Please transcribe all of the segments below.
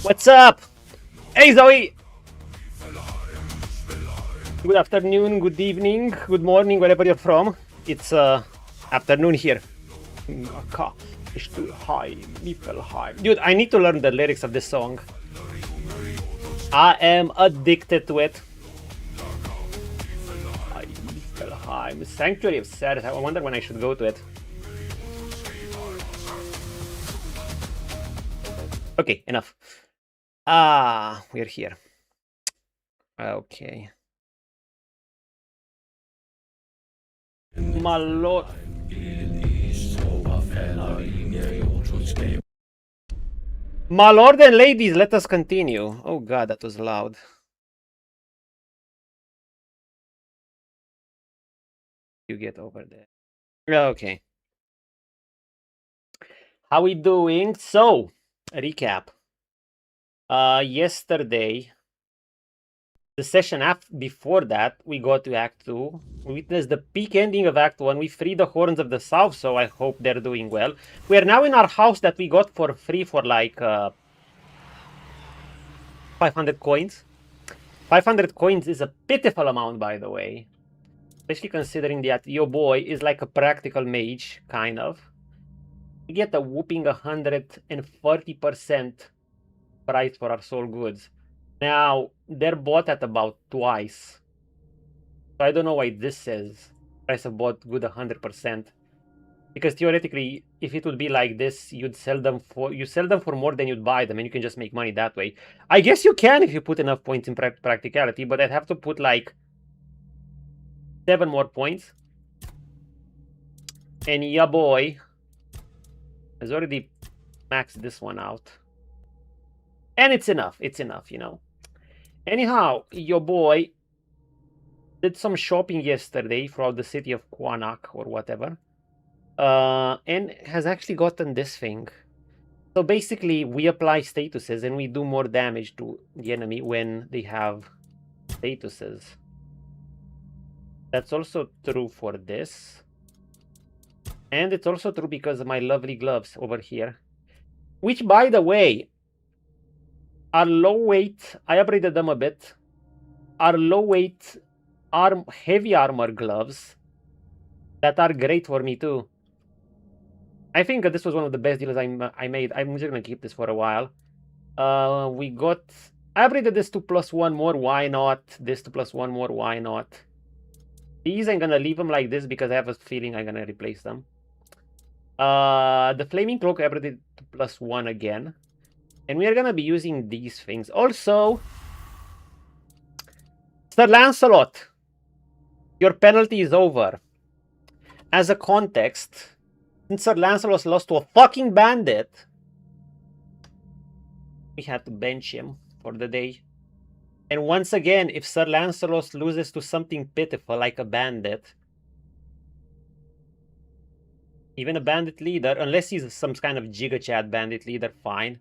What's up? Hey Zoe! Good afternoon, good evening, good morning, wherever you're from. It's afternoon here. Dude, I need to learn the lyrics of this song. I am addicted to it. Sanctuary of Sadness. I wonder when I should go to it. Okay, enough. We're here. Okay. My lord. My lord and ladies, let us continue. Oh god, that was loud. You get over there. Okay. How we doing? So, recap. Yesterday, the session before that, we got to Act 2. We witnessed the peak ending of Act 1. We freed the Horns of the South, so I hope they're doing well. We are now in our house that we got for free for like 500 coins. 500 coins is a pitiful amount, by the way. Especially considering that your boy is like a practical mage, kind of. We get a whooping 140% price for our soul goods. Now, they're bought at about twice. So I don't know why this says price of bought good 100%. Because theoretically, if it would be like this, you sell them for more than you'd buy them, and you can just make money that way. I guess you can if you put enough points in practicality, but I'd have to put like 7 more points. And ya boy has already maxed this one out. And it's enough, you know. Anyhow, your boy did some shopping yesterday throughout the city of Cuanacht or whatever. And has actually gotten this thing. So basically, we apply statuses and we do more damage to the enemy when they have statuses. That's also true for this. And it's also true because of my lovely gloves over here. Which, by the way, are low weight. I upgraded them a bit. Are low weight, heavy armor gloves that are great for me too. I think this was one of the best deals I made. I'm just gonna keep this for a while. We got. I upgraded this to +1 more. Why not? This to +1 more. Why not? These I'm gonna leave them like this because I have a feeling I'm gonna replace them. The flaming cloak I upgraded to +1 again. And we are going to be using these things. Also, Sir Lancelot, your penalty is over. As a context, since Sir Lancelot lost to a fucking bandit, we had to bench him for the day. And once again, if Sir Lancelot loses to something pitiful like a bandit, even a bandit leader, unless he's some kind of Giga Chat bandit leader, fine.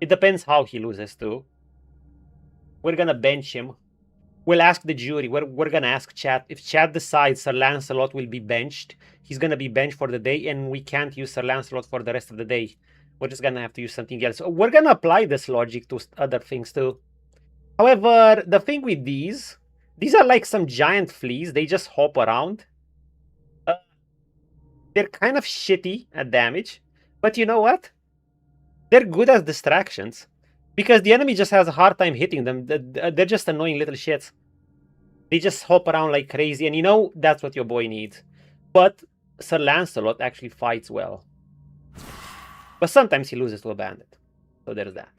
It depends how he loses to. We're gonna bench him. We'll ask the jury. We're gonna ask chat. If chat decides Sir Lancelot will be benched, he's gonna be benched for the day, and we can't use Sir Lancelot for the rest of the day. We're just gonna have to use something else. So we're gonna apply this logic to other things too. However, the thing with these are like some giant fleas. They just hop around. They're kind of shitty at damage, but you know what? They're good as distractions. Because the enemy just has a hard time hitting them. They're just annoying little shits. They just hop around like crazy. And you know, that's what your boy needs. But Sir Lancelot actually fights well. But sometimes he loses to a bandit. So there's that.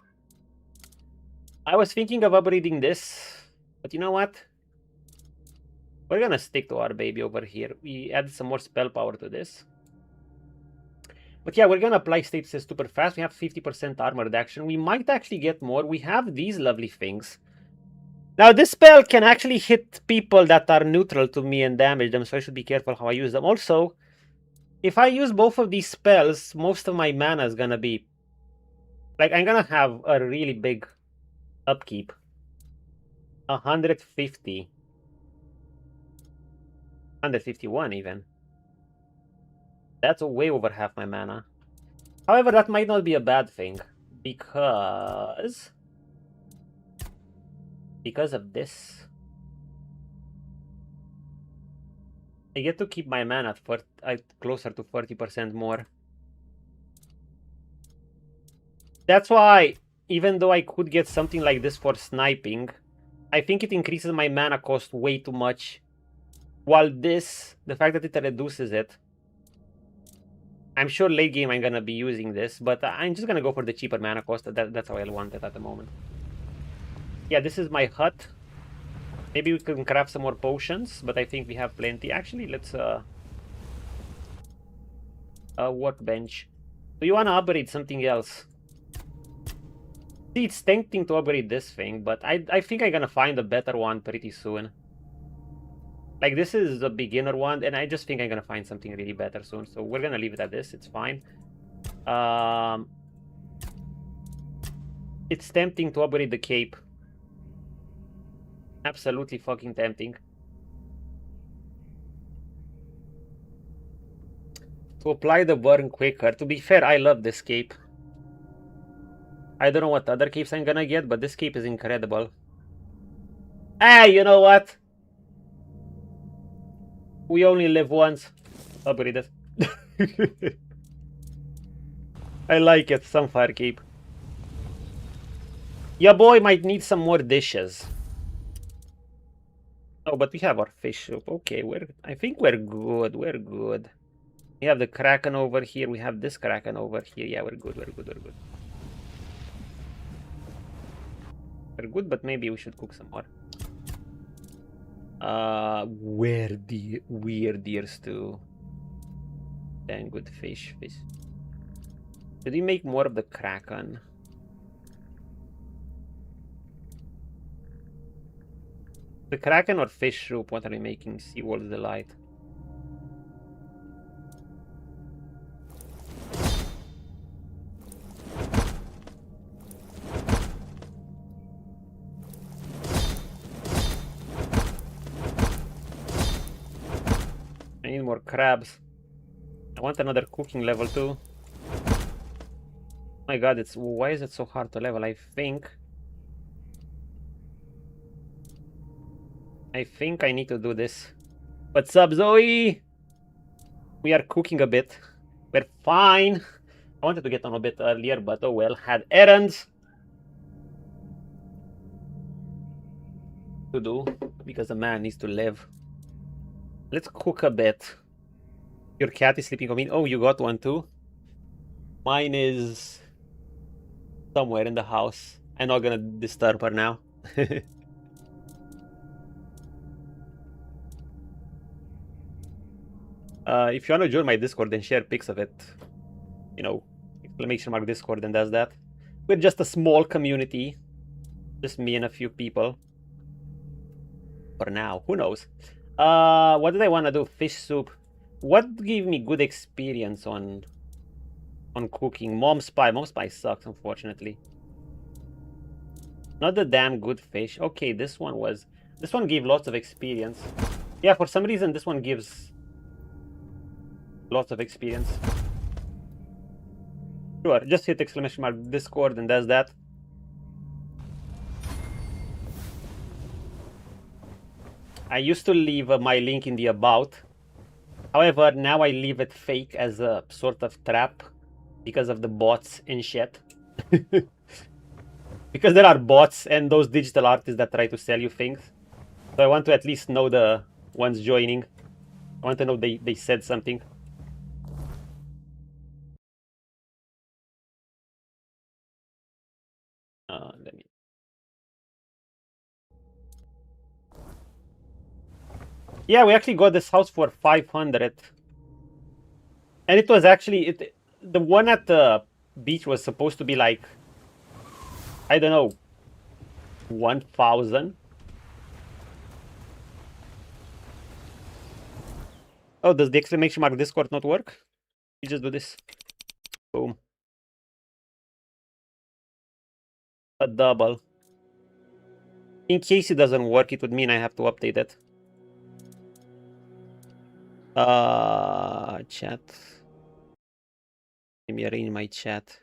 I was thinking of upgrading this. But you know what? We're gonna stick to our baby over here. We added some more spell power to this. But yeah, we're gonna apply statuses super fast. We have 50% armor reduction. We might actually get more. We have these lovely things. Now, this spell can actually hit people that are neutral to me and damage them, so I should be careful how I use them. Also, if I use both of these spells, most of my mana is gonna be... Like, I'm gonna have a really big upkeep. 150. 151 even. That's way over half my mana. However, that might not be a bad thing. Because of this, I get to keep my mana at closer to 40% more. That's why, even though I could get something like this for sniping, I think it increases my mana cost way too much. While this, the fact that it reduces it, I'm sure late game I'm gonna be using this, but I'm just gonna go for the cheaper mana cost. That's how I want it at the moment. Yeah, this is my hut. Maybe we can craft some more potions, but I think we have plenty. Actually, let's workbench. So you wanna upgrade something else? See, it's tempting to upgrade this thing, but I think I'm gonna find a better one pretty soon. Like, this is the beginner one, and I just think I'm gonna find something really better soon. So we're gonna leave it at this. It's fine. It's tempting to upgrade the cape. Absolutely fucking tempting. To apply the burn quicker. To be fair, I love this cape. I don't know what other capes I'm gonna get, but this cape is incredible. Hey, you know what? We only live once. Upgrade it. I like it. Some fire cape. Your boy might need some more dishes. Oh, but we have our fish soup. Okay, I think we're good. We're good. We have the Kraken over here. We have this Kraken over here. Yeah, we're good. We're good. We're good. We're good, but maybe we should cook some more. Weird deer stew. Dang good fish. Did we make more of the Kraken? The Kraken or fish soup? What are we making? SeaWorld's Delight. I need more crabs. I want another cooking level too. Oh my god, why is it so hard to level? I think I need to do this. What's up, Zoe? We are cooking a bit. We're fine. I wanted to get on a bit earlier, but oh well. Had errands to do because the man needs to live. Let's cook a bit. Your cat is sleeping on me. Oh, you got one too? Mine is somewhere in the house. I'm not gonna disturb her now. If you want to join my Discord and share pics of it, you know, exclamation mark Discord and does that. We're just a small community. Just me and a few people. For now, who knows? What did I want to do? Fish soup. What gave me good experience on cooking? Mom's pie. Mom's pie sucks, unfortunately. Not the damn good fish. Okay, this one gave lots of experience. Yeah, for some reason this one gives lots of experience. Sure, just hit exclamation mark Discord and does that. I used to leave my link in the about. However, now I leave it fake as a sort of trap because of the bots and shit. Because there are bots and those digital artists that try to sell you things. So I want to at least know the ones joining. I want to know they said something. Let me. Yeah, we actually got this house for 500. And it was actually the one at the beach was supposed to be like, I don't know, 1,000. Oh, does the exclamation mark Discord not work? You just do this. Boom. A double. In case it doesn't work, it would mean I have to update it. Chat. Let me arrange my chat.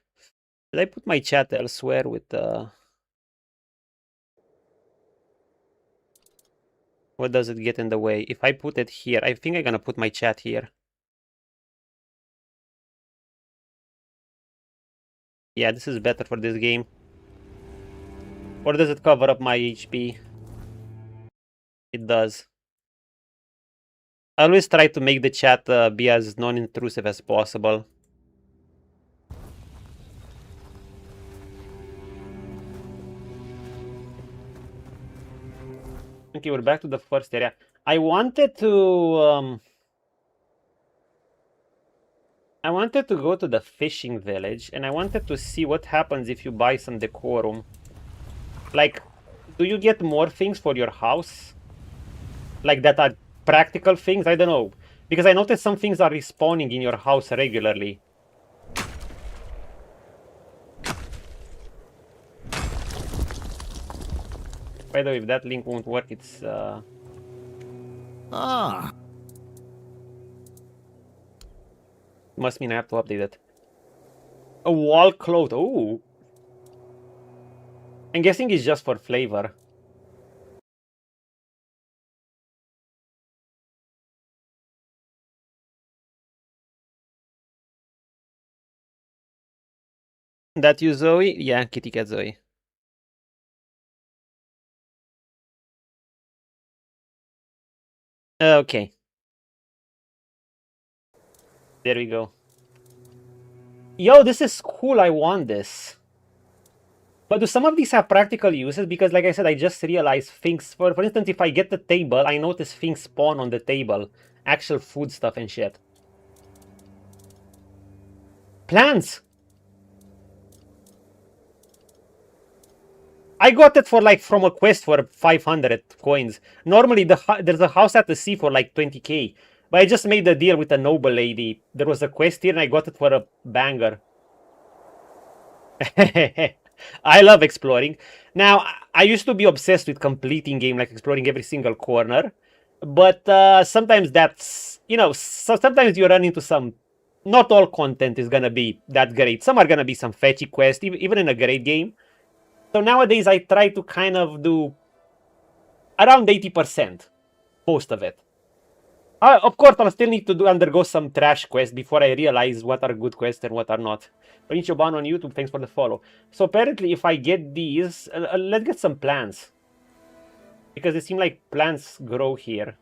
Did I put my chat elsewhere with what does it get in the way? If I put it here, I think I'm gonna put my chat here. Yeah, this is better for this game. Or does it cover up my HP? It does. I always try to make the chat be as non-intrusive as possible. Okay, we're back to the first area. I wanted to go to the fishing village, and I wanted to see what happens if you buy some decorum. Like, do you get more things for your house? Like, that are practical things? I don't know. Because I noticed some things are respawning in your house regularly. By the way, if that link won't work, it's must mean I have to update it. A wall cloth. Oh. I'm guessing it's just for flavor. That you, Zoe? Yeah, kitty cat Zoe. Okay. There we go. Yo, this is cool. I want this. But do some of these have practical uses? Because like I said, I just realized things. For instance, if I get the table, I notice things spawn on the table. Actual food stuff and shit. Plants! I got it for like from a quest for 500 coins. Normally there's a house at the sea for like 20k. But I just made a deal with a noble lady. There was a quest here and I got it for a banger. I love exploring. Now, I used to be obsessed with completing game, like exploring every single corner. But sometimes that's, so sometimes you run into some, not all content is gonna be that great. Some are gonna be some fetchy quest, even in a great game. So nowadays I try to kind of do around 80%, most of it. Of course, I'll still need to undergo some trash quests before I realize what are good quests and what are not. Ban on YouTube, thanks for the follow. So apparently, if I get these, let's get some plants. Because it seems like plants grow here.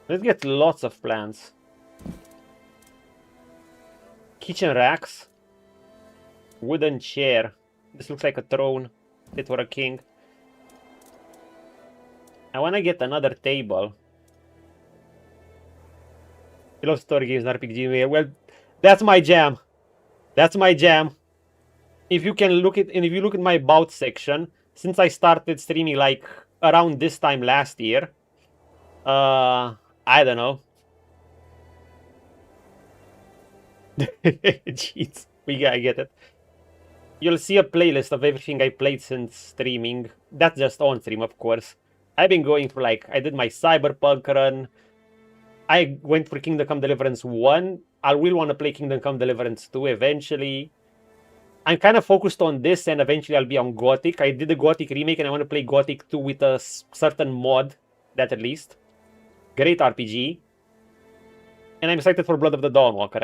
Let's get lots of plants. Kitchen racks. Wooden chair. This looks like a throne. Fit for a king. I want to get another table. I love story games and RPG. Well, that's my jam. That's my jam. If you look at my about section, since I started streaming like around this time last year, I don't know. Jeez, I get it. You'll see a playlist of everything I played since streaming. That's just on stream, of course. I've been going for I did my Cyberpunk run. I went for Kingdom Come Deliverance 1. I will want to play Kingdom Come Deliverance 2 eventually. I'm kind of focused on this, and eventually I'll be on Gothic. I did the Gothic remake, and I want to play Gothic 2 with a certain mod, that at least. Great RPG. And I'm excited for Blood of the Dawnwalker,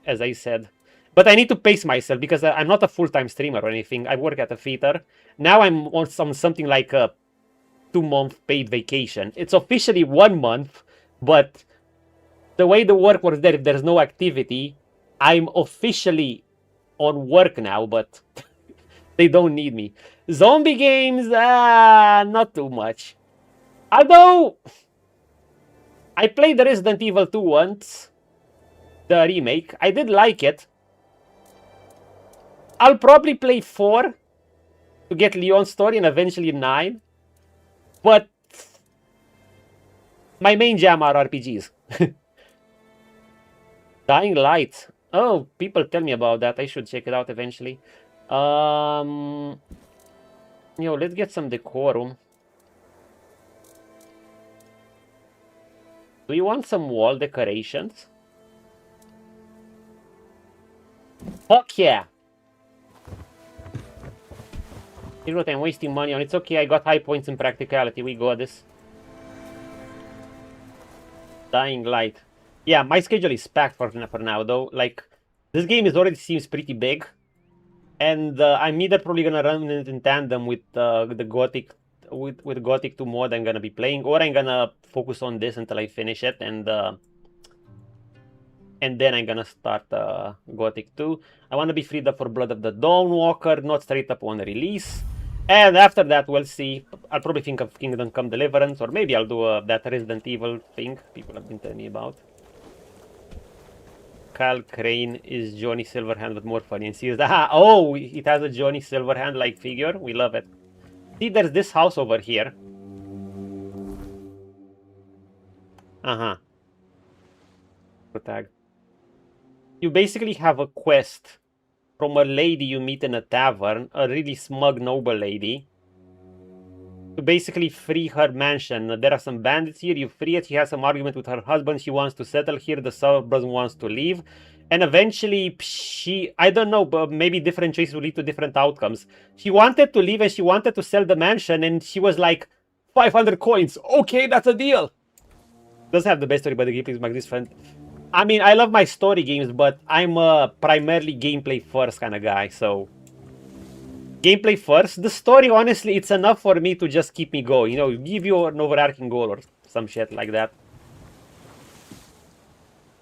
as I said. But I need to pace myself, because I'm not a full-time streamer or anything. I work at a theater. Now I'm on something like a 2-month paid vacation. It's officially 1 month, but the way the work works there, if there's no activity, I'm officially on work now, but they don't need me. Zombie games, not too much. Although, I played the Resident Evil 2 once, the remake. I did like it. I'll probably play 4 to get Leon's story and eventually 9. But my main jam are RPGs. Dying Light. Oh, people tell me about that. I should check it out eventually. Let's get some decorum. Do you want some wall decorations? Fuck yeah! Here's what I'm wasting money on. It's okay, I got high points in practicality. We got this. Dying Light. Yeah, my schedule is packed for now, though. Like, this game already seems pretty big. And I'm either probably gonna run it in tandem with the Gothic, with Gothic 2 mod I'm gonna be playing, or I'm gonna focus on this until I finish it, and then I'm gonna start Gothic 2. I want to be freed up for Blood of the Dawnwalker, not straight up on release. And after that, we'll see. I'll probably think of Kingdom Come Deliverance, or maybe I'll do that Resident Evil thing people have been telling me about. Cal Crane is Johnny Silverhand, but more funny and serious. Ah, oh, it has a Johnny Silverhand-like figure. We love it. See, there's this house over here. Uh-huh. Tag. You basically have a quest from a lady you meet in a tavern, a really smug noble lady, to basically free her mansion. There are some bandits here, you free it, she has some argument with her husband, she wants to settle here, the suburban wants to leave, and eventually I don't know, but maybe different choices will lead to different outcomes. She wanted to leave and she wanted to sell the mansion, and she was like, 500 coins, okay, that's a deal. Doesn't have the best story, but the gameplay is magnificent. I mean, I love my story games, but I'm a primarily gameplay first kind of guy, so... Gameplay first. The story, honestly, it's enough for me to just keep me going. You know, give you an overarching goal or some shit like that.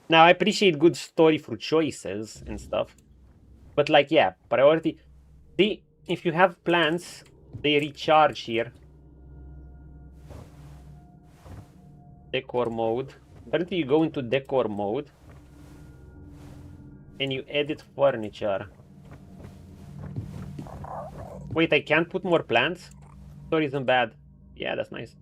Now, I appreciate good story through choices and stuff. But, like, yeah, priority... See, if you have plants, they recharge here. Decor mode. Apparently, you go into decor mode. And you edit furniture. Wait, I can't put more plants? Story isn't bad. Yeah, that's nice.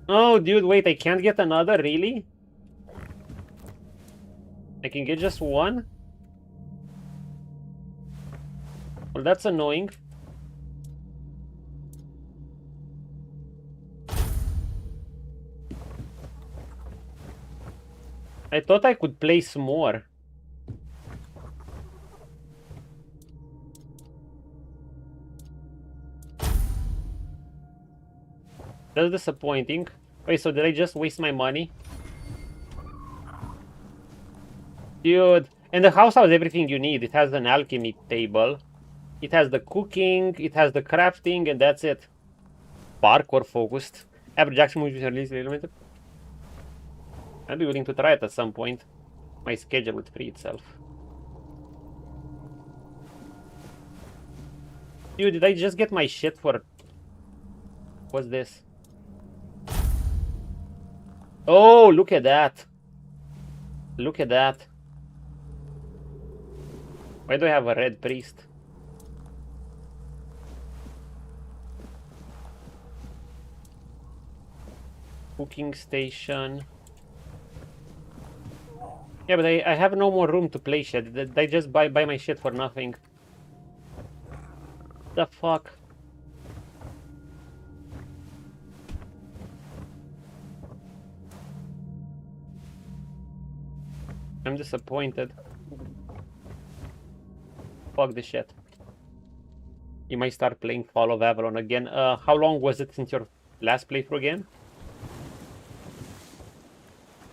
Oh, dude, wait, I can't get another? Really? I can get just one? Well, that's annoying. I thought I could place more. That's disappointing. Wait, so did I just waste my money? Dude, and the house has everything you need. It has an alchemy table. It has the cooking, it has the crafting, and that's it. Parkour focused. Average action movies release limited. I'd be willing to try it at some point. My schedule would free itself. Dude, did I just get my shit for... What's this? Oh, look at that. Look at that. Why do I have a red priest? Cooking station. Yeah, but I have no more room to play shit. Did I just buy my shit for nothing? The fuck? I'm disappointed. Fuck this shit. You might start playing Fall of Avalon again. How long was it since your last playthrough again?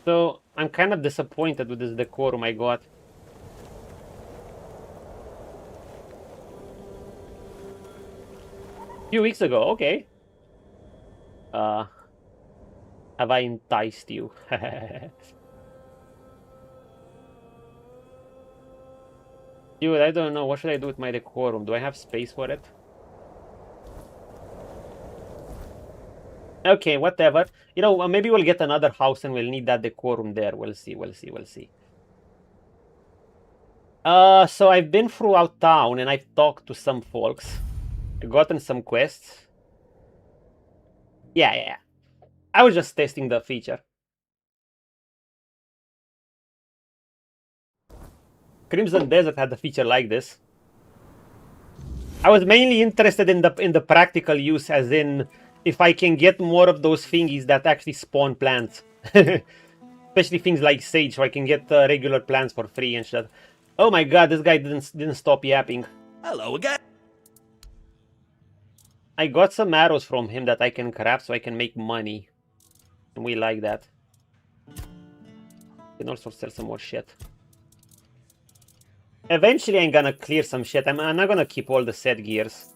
So, I'm kind of disappointed with this decorum I got. A few weeks ago, okay. Have I enticed you? Dude, I don't know. What should I do with my decorum? Do I have space for it? Okay, whatever. You know, maybe we'll get another house and we'll need that decorum there. We'll see, we'll see, we'll see. So I've been throughout town and I've talked to some folks. I've gotten some quests. Yeah. I was just testing the feature. Crimson Desert had a feature like this. I was mainly interested in the practical use, as in if I can get more of those thingies that actually spawn plants. Especially things like sage, so I can get regular plants for free and shit. Oh my god, this guy didn't stop yapping. Hello again. I got some arrows from him that I can craft so I can make money. And we like that. Can also sell some more shit. Eventually I'm gonna clear some shit. I'm not gonna keep all the set gears.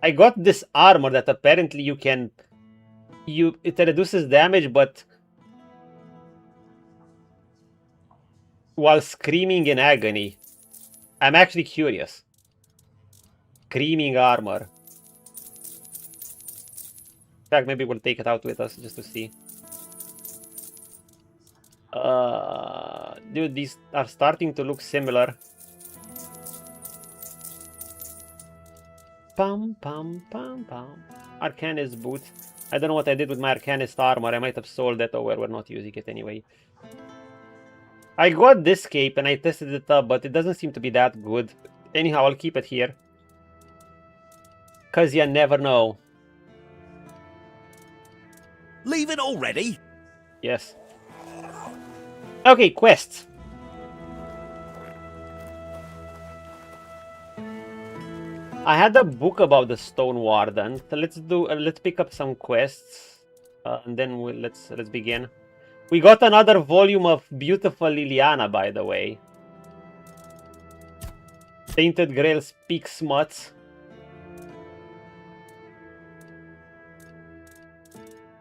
I got this armor that apparently you can... It reduces damage, but... while screaming in agony. I'm actually curious. Screaming armor. In fact, maybe we'll take it out with us just to see. Dude, these are starting to look similar. Pum pum pum pum. Arcanist boot. I don't know what I did with my Arcanist armor. I might have sold that, or we're not using it anyway. I got this cape and I tested it up, but it doesn't seem to be that good. Anyhow, I'll keep it here. Cause you never know. Leaving already? Yes. Okay, quests. I had a book about the Stone Warden. So let's pick up some quests, and then let's begin. We got another volume of Beautiful Liliana, by the way. Tainted Grail Speak Smuts.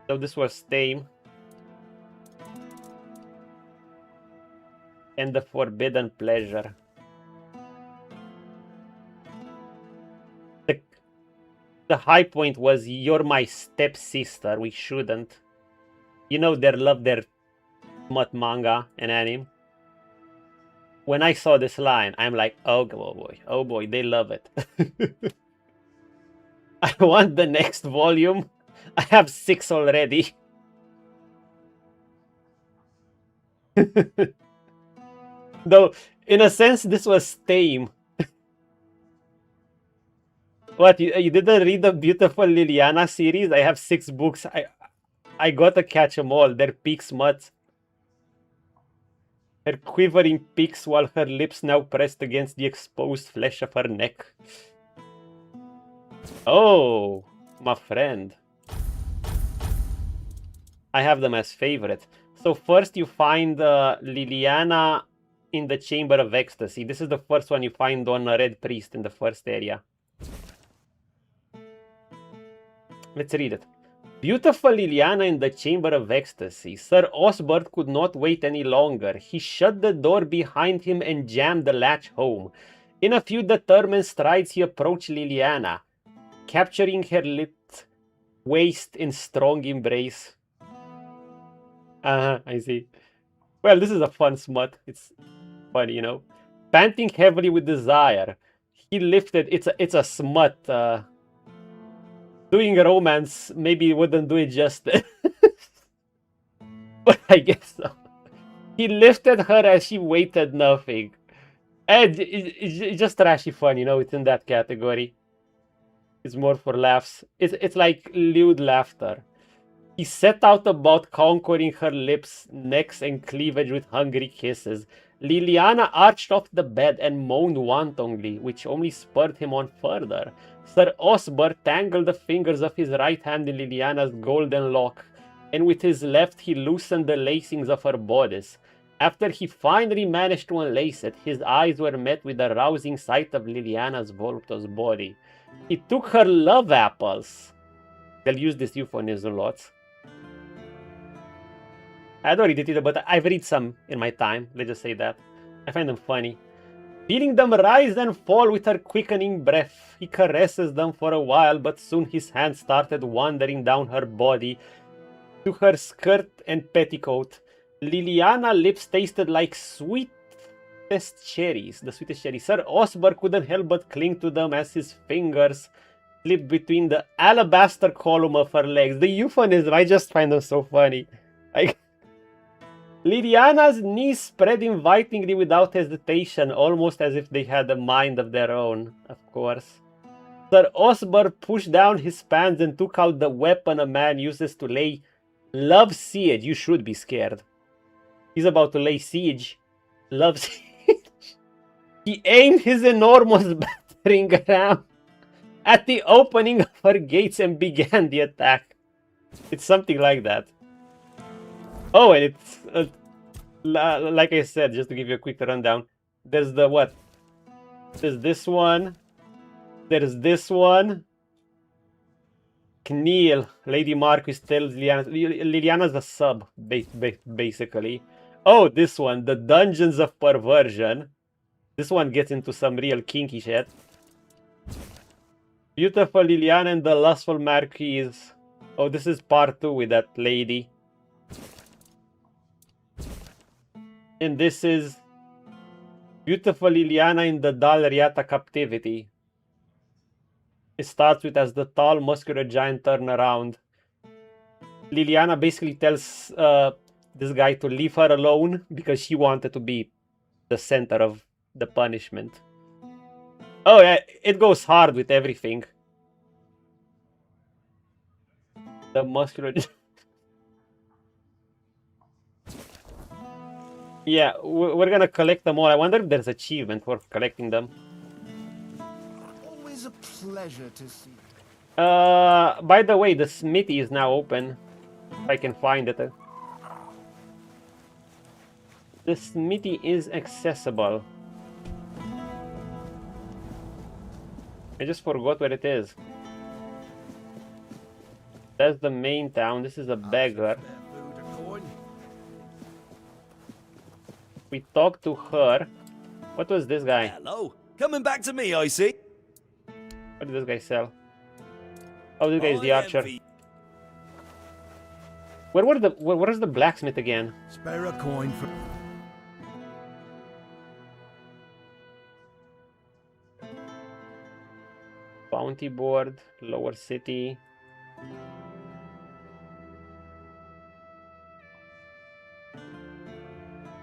So this was Tame. And the Forbidden Pleasure. The high point was, you're my stepsister, we shouldn't. You know they love their smut manga and anime. When I saw this line, I'm like, oh boy, they love it. I want the next volume. I have 6 already. Though, in a sense, this was tame. What, you didn't read the Beautiful Liliana series? I have 6 books. I gotta catch them all. They're peak smuts. Her quivering peaks while her lips now pressed against the exposed flesh of her neck. Oh, my friend. I have them as favorite. So first you find Liliana in the Chamber of Ecstasy. This is the first one you find on a Red Priest in the first area. Let's read it. Beautiful Liliana in the Chamber of Ecstasy. Sir Osbert could not wait any longer. He shut the door behind him and jammed the latch home. In a few determined strides he approached Liliana, capturing her lit waist in strong embrace. I see. Well, this is a fun smut. It's funny, you know. Panting heavily with desire, he lifted... It's a smut. Doing romance maybe wouldn't do it justice. But I guess so. He lifted her as she waited nothing. And it's just trashy fun, you know, it's in that category. It's more for laughs. It's like lewd laughter. He set out about conquering her lips, necks, and cleavage with hungry kisses. Liliana arched off the bed and moaned wantonly, which only spurred him on further. Sir Osbert tangled the fingers of his right hand in Liliana's golden lock, and with his left he loosened the lacings of her bodice. After he finally managed to unlace it, his eyes were met with the rousing sight of Liliana's voluptuous body. He took her love apples. They'll use this euphemism lots. I don't read it either, but I've read some in my time. Let's just say that. I find them funny. Feeling them rise and fall with her quickening breath, he caresses them for a while, but soon his hand started wandering down her body to her skirt and petticoat. Liliana's lips tasted like sweetest cherries, the sweetest cherries. Sir Osbert couldn't help but cling to them as his fingers slipped between the alabaster column of her legs. The euphemism, I just find them so funny. Liliana's knees spread invitingly without hesitation, almost as if they had a mind of their own, of course. Sir Osber pushed down his pants and took out the weapon a man uses to lay love siege. You should be scared. He's about to lay siege. Love siege. He aimed his enormous battering ram at the opening of her gates and began the attack. It's something like that. Oh, and it's like I said, just to give you a quick rundown. There's the what? There's this one. There's this one. Kneel. Lady Marquis tells Liliana's a sub, basically. Oh, this one. The Dungeons of Perversion. This one gets into some real kinky shit. Beautiful Liliana and the Lustful Marquis. Oh, this is part 2 with that lady. And this is Beautiful Liliana in the Dalriata captivity. It starts with as the tall, muscular giant turn around. Liliana basically tells this guy to leave her alone because she wanted to be the center of the punishment. Oh yeah, it goes hard with everything. The muscular... Yeah, we're gonna collect them all. I wonder if there's achievement for collecting them. Always a pleasure to see you. By the way, the smithy is now open. If I can find it. The smithy is accessible. I just forgot where it is. That's the main town. This is a beggar. We talked to her. What was this guy? Hello. Coming back to me, I see. What did this guy sell? Oh, this guy is the archer. Where's the blacksmith again? Spare a coin for... Bounty board, lower city.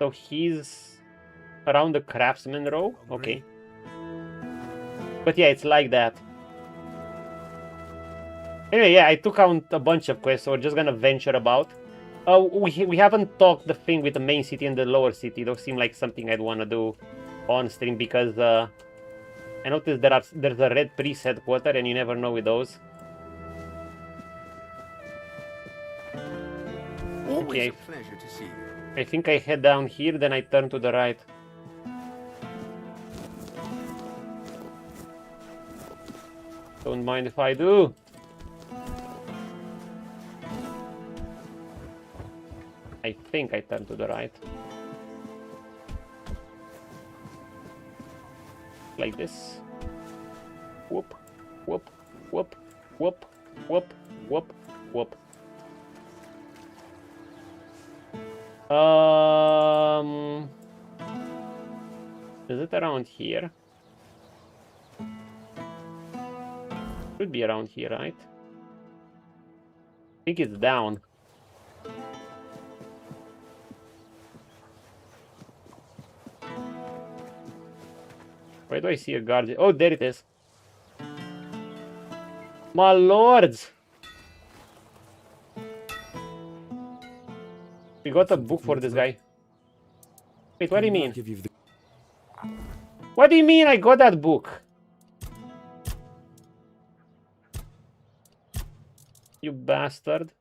So he's around the craftsman row? Okay. But yeah, it's like that. Anyway, yeah, I took out a bunch of quests, so we're just gonna venture about. We haven't talked the thing with the main city and the lower city. Those seem like something I'd want to do on stream because I noticed there's a red priest headquarter and you never know with those. Always a pleasure to see you. I think I head down here, then I turn to the right. Don't mind if I do. I think I turn to the right. Like this. Whoop, whoop, whoop, whoop, whoop, whoop, whoop. Is it around here? Should be around here, right? I think it's down. Where do I see a guardian? Oh, there it is. My lords! We got a book for this guy. Wait, what do you mean? What do you mean I got that book? You bastard.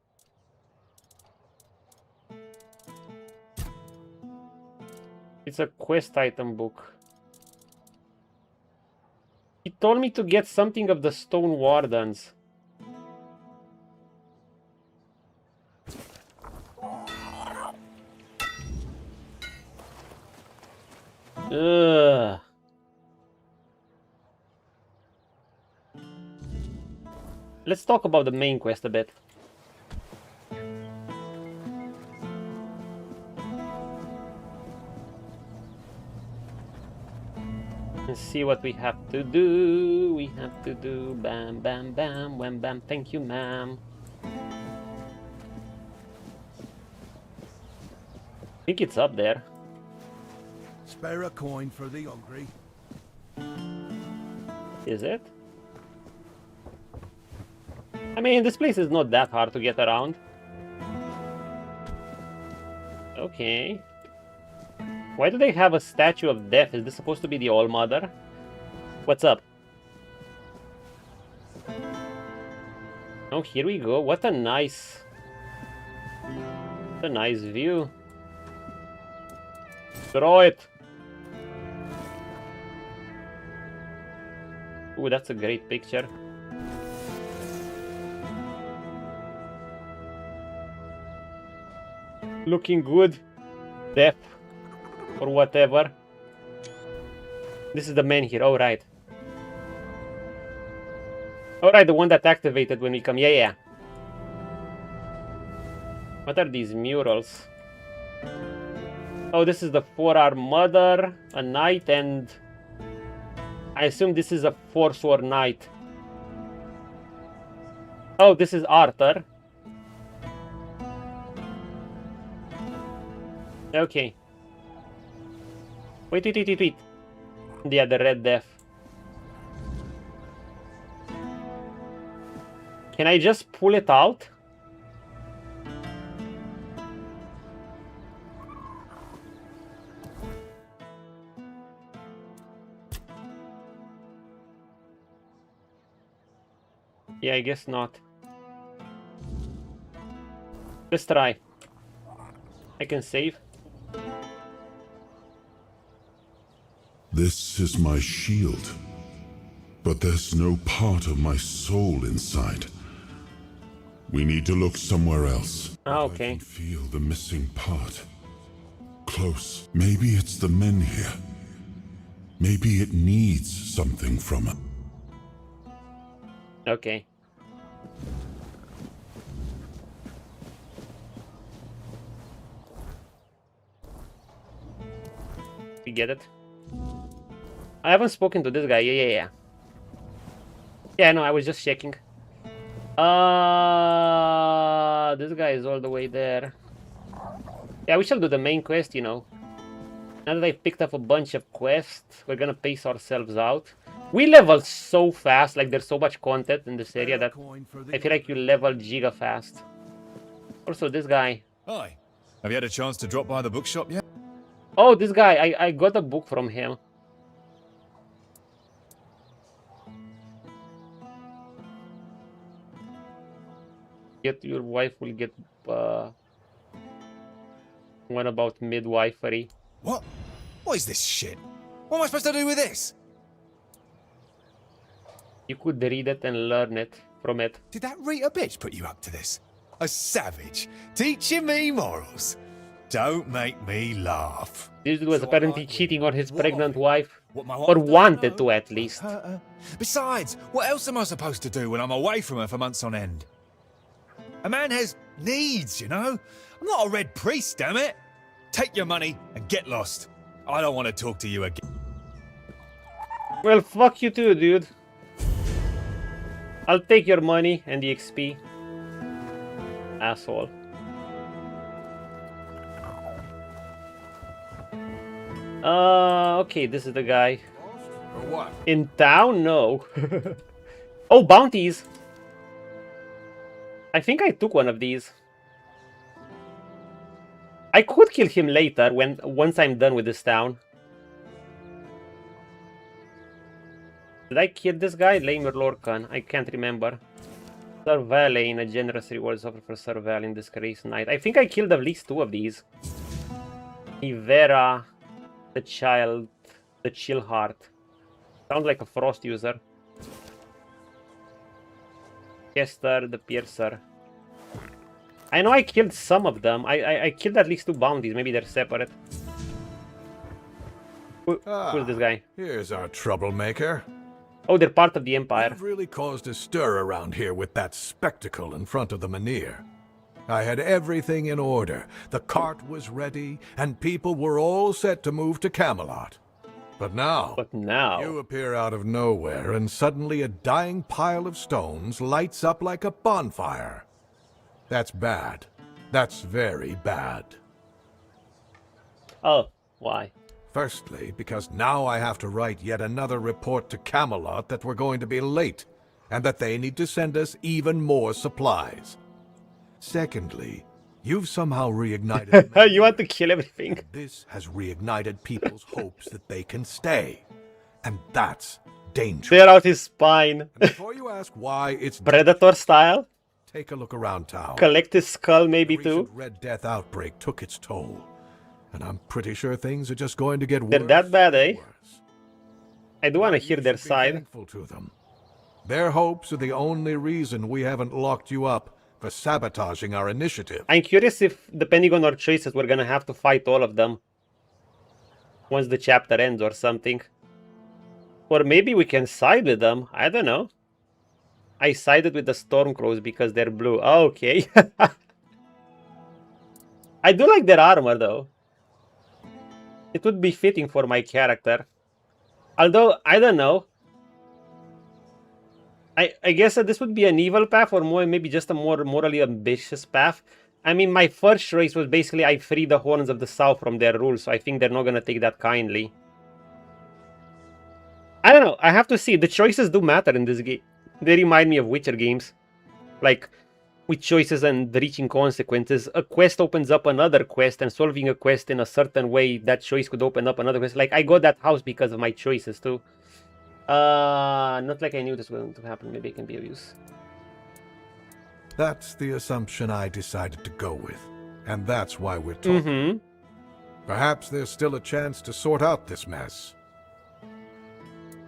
It's a quest item book. He told me to get something of the Stone Wardens. Ugh. Let's talk about the main quest a bit. And see what we have to do. We have to do bam bam bam wham bam. Thank you, ma'am. think it's up there. Spare a coin for the Ogre. Is it? I mean, this place is not that hard to get around. Okay. Why do they have a statue of death? Is this supposed to be the All-Mother? What's up? Oh, here we go. What a nice view. Throw it. Ooh, that's a great picture. Looking good. Death. Or whatever. This is the man here. Oh, right. Alright, the one that activated when we come. Yeah. What are these murals? Oh, this is the 4-hour mother, a knight, and I assume this is a 4-sword knight. Oh, this is Arthur. Okay. Wait. Yeah, the Red Death. Can I just pull it out? Yeah, I guess not. Let's try. I can save. This is my shield, but there's no part of my soul inside. We need to look somewhere else. Ah, I okay. can feel the missing part. Close. Maybe it's the men here. Maybe it needs something from it. Okay. We get it. I haven't spoken to this guy. Yeah. Yeah, no, I was just checking. This guy is all the way there. Yeah, we shall do the main quest, you know. Now that I've picked up a bunch of quests, we're gonna pace ourselves out. We level so fast, like there's so much content in this area that I feel like you level giga fast. Also, this guy. Hi. Have you had a chance to drop by the bookshop yet? Oh, this guy, I got a book from him. Your wife will get one about midwifery. What? What is this shit? What am I supposed to do with this? You could read it and learn it from it. Did that Rita bitch put you up to this? A savage, teaching me morals. Don't make me laugh. This dude was So I apparently like cheating on his Why? pregnant wife. What my Or wife doesn't wanted know to, at least. hurt her. Besides, what else am I supposed to do when I'm away from her for months on end? A man has needs, you know? I'm not a red priest, damn it. Take your money and get lost. I don't want to talk to you again. Well, fuck you too, dude. I'll take your money and the XP. Asshole. Okay, this is the guy. Or what? In town? No. Oh, bounties. I think I took one of these. I could kill him later once I'm done with this town. Did I kill this guy? Lamer Lorcan. I can't remember. Sir Valane, a generous reward is offered for Sir Valane, this Crazed Knight. I think I killed at least 2 of these. Ivera, the Child, the Chill Heart. Sounds like a Frost user. Kester, the Piercer. I know I killed some of them. I killed at least 2 bounties. Maybe they're separate. Who's this guy? Here's our troublemaker. Oh, they're part of the Empire. You've really caused a stir around here with that spectacle in front of the Menhir. I had everything in order. The cart was ready, and people were all set to move to Kamelot. But now, you appear out of nowhere, and suddenly a dying pile of stones lights up like a bonfire. That's bad. That's very bad. Oh, why? Firstly, because now I have to write yet another report to Camelot that we're going to be late, and that they need to send us even more supplies. Secondly, you've somehow reignited the You want to Menhir, kill everything? and this has reignited people's hopes that they can stay. And that's dangerous. Tear out his spine. And before you ask why it's Predator style? take a look around town. Collect his skull maybe The too? recent Red Death outbreak took its toll, and I'm pretty sure things are just going to get They're worse that bad, eh? and worse. I do want to But hear you their should be side. thankful to them. Their hopes are the only reason we haven't locked you up for sabotaging our initiative. I'm curious if, depending on our choices, we're gonna have to fight all of them once the chapter ends or something. Or maybe we can side with them. I don't know. I sided with the Stormcrows because they're blue. Oh, okay. I do like their armor, though. It would be fitting for my character. Although, I don't know. I guess that this would be an evil path or more, maybe just a more morally ambitious path. I mean, my first choice was basically I free the Horns of the South from their rule, so I think they're not going to take that kindly. I don't know. I have to see. The choices do matter in this game. They remind me of Witcher games. Like, with choices and reaching consequences, a quest opens up another quest, and solving a quest in a certain way, that choice could open up another quest. Like, I got that house because of my choices, too. Not like I knew this was going to happen. Maybe it can be of use. That's the assumption I decided to go with, and that's why we're talking. Perhaps there's still a chance to sort out this mess.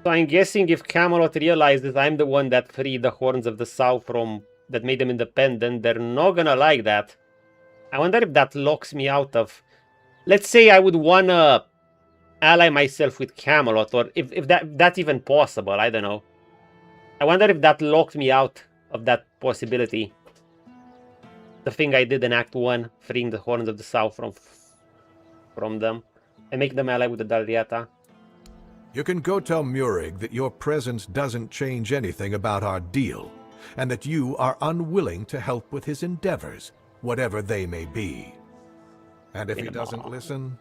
So I'm guessing if Camelot realizes I'm the one that freed the Horns of the South from... that made them independent, they're not gonna like that. I wonder if that locks me out of... Let's say I would wanna ally myself with Camelot, or if that's even possible, I don't know. I wonder if that locked me out of that possibility. The thing I did in Act 1, freeing the Horns of the South from them, and make them ally with the Dalriata. You can go tell Murig that your presence doesn't change anything about our deal, and that you are unwilling to help with his endeavors, whatever they may be. And if he doesn't listen,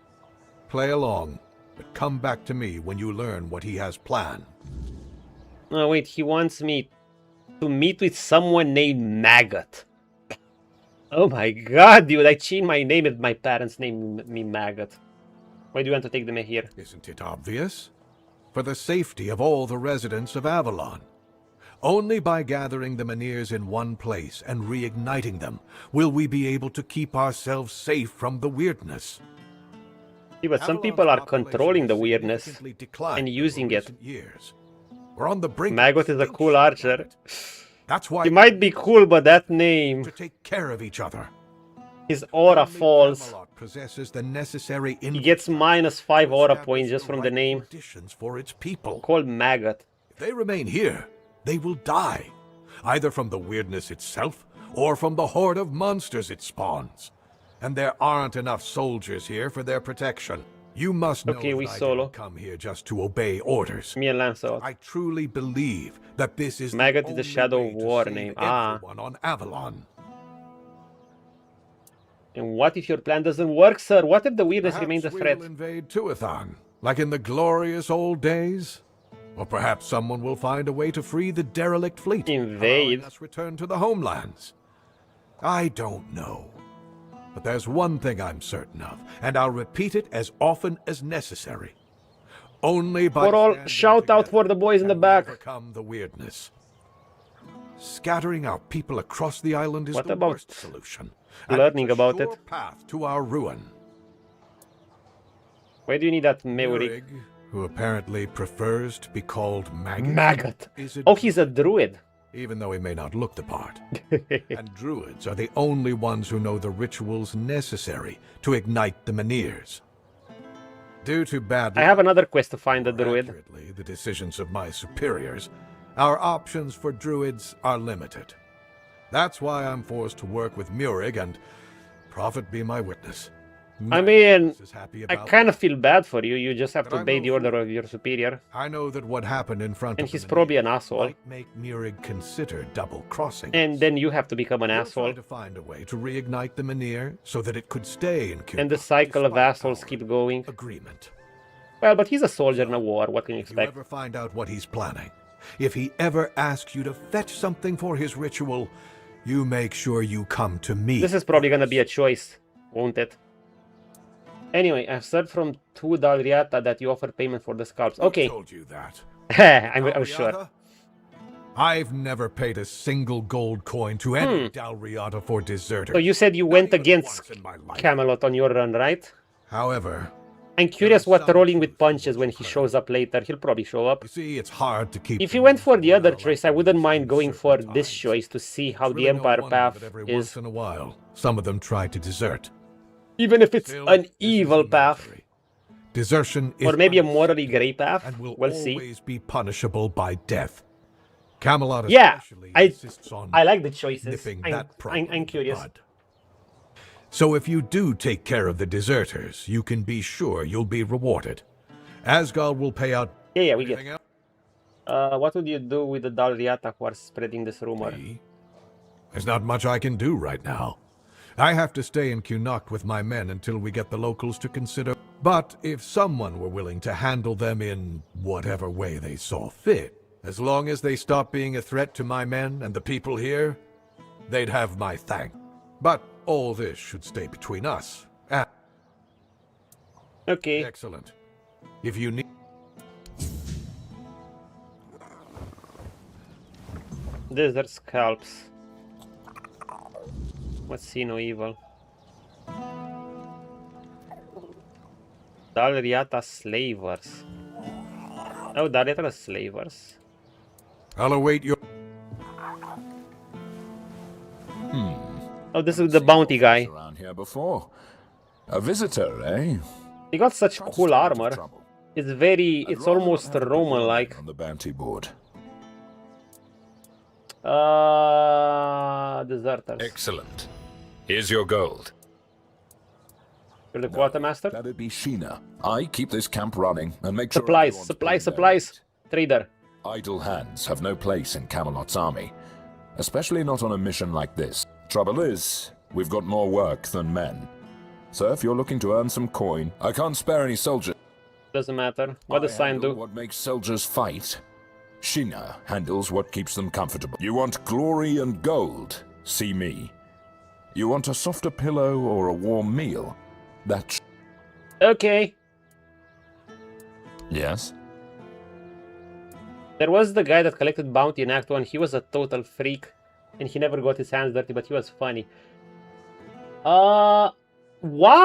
play along, but come back to me when you learn what he has planned. Oh wait, he wants me to meet with someone named Maggot. Oh my god, dude, I changed my name if my parents named me Maggot. Why do you want to take them here? Isn't it obvious? For the safety of all the residents of Avalon. Only by gathering the Menhirs in one place and reigniting them will we be able to keep ourselves safe from the weirdness. Yeah, but some people are controlling the weirdness and using it. We're on the brink. Maggot is a cool archer. That's why He might be cool, but that name, to take care of each other. his aura Only falls. Camelot possesses the necessary He gets -5 aura points just from the name. conditions for its people. Called Maggot. If they remain here, they will die, either from the weirdness itself or from the horde of monsters it spawns. And there aren't enough soldiers here for their protection. You must know Okay, we that I solo. didn't come here just to obey orders. Me and Lancelot. I truly believe that this is Maggot the is the only Shadow way to War save name. everyone on Avalon. And what if your plan doesn't work, sir? What if the weirdness Perhaps remains a we threat? will invade Tuathan, like in the glorious old days. Or perhaps someone will find a way to free the derelict fleet, Invade? allowing us return to the homelands. I don't know. But there's one thing I'm certain of, and I'll repeat it as often as necessary. Only by For all, standing shout out together for the boys in the can we back. overcome the weirdness. Scattering our people across the island is What the about worst solution. and learning it's a about sure it? path to our ruin. Why do you need that Meurig? Murig, who apparently prefers to be called Maggot, Maggot. is a Oh, he's a druid. even though he may not look the part. And druids are the only ones who know the rituals necessary to ignite the Menhirs. Due to bad I have another quest to find the or druid. accurately, the decisions of my superiors, our options for druids are limited. That's why I'm forced to work with Murig, and prophet be my witness, I mean, is happy I about kind of feel bad for you. You just have But to I obey know the order of your superior. I know that what happened in front And of he's the probably an Menhir asshole. might make Murig consider double-crossing And us. then you have to become an We'll asshole. try to find a way to reignite the Menhir so that it could stay in Cuba. And the cycle of despite assholes our keep going. agreement. Well, but he's a soldier in a war. What can you If you expect? ever find out what he's planning, if he ever asks you to fetch something for his ritual, you make sure you come to me. This is probably gonna be a choice, won't it? Anyway, I've heard from 2 Dalriata that you offer payment for the scalps. Who Okay. told you that? I'm sure. Dalriata? I've never paid a single gold coin to any Dalriata for deserters. So you said you Not went even against once in my life. Camelot on your run, right? However, I'm curious is what some rolling with truth in punches what when you've he heard. shows up later. He'll probably show up. you see, it's hard to keep. If you them went for from the other well choice, like I wouldn't these mind in going certain for this times. choice to see how It's the really no Empire wonder path that every is. once in a while, some of them try to desert. Even if it's Still, an this is evil the path. military. Desertion is Or maybe a morally unacceptable grey path. and will We'll see. always be punishable by death. Camelot Yeah, especially I insists on like the choices. nipping I'm, that problem I'm in the curious. bud. So if you do take care of the deserters, you can be sure you'll be rewarded. Asgard will pay out. Yeah, we get. Anything else? What would you do with the Dalriata who are spreading this rumor? Me? There's not much I can do right now. I have to stay in Cuanacht with my men until we get the locals to consider. But if someone were willing to handle them in whatever way they saw fit, as long as they stop being a threat to my men and the people here, they'd have my thank. But all this should stay between us. Okay. Excellent. If you need... Desert scalps. Let's see, no evil. Dalriata slavers. Oh, Dalriata slavers. I'll await your... Oh, this is the bounty guy. Around here before. A visitor, eh? He got such Try to cool stay out of armor. trouble. It's very, I'd it's rather almost not have to put your Roman-like. name on the bounty board. Deserters. Excellent. Here's your gold. You're the quartermaster? That'd be Sheena. I keep this camp running and make sure Supplies, everyone's supplies, pulling their supplies. Trader. weight. Idle hands have no place in Camelot's army, especially not on a mission like this. Trouble is, we've got more work than men. So if you're looking to earn some coin, I can't spare any soldiers. Doesn't matter. What does I sign handle do? what makes soldiers fight. Sheena handles what keeps them comfortable. You want glory and gold? See me. You want a softer pillow or a warm meal? That's... Okay. Yes? There was the guy that collected bounty in Act 1. He was a total freak. And he never got his hands dirty, but he was funny. Wow,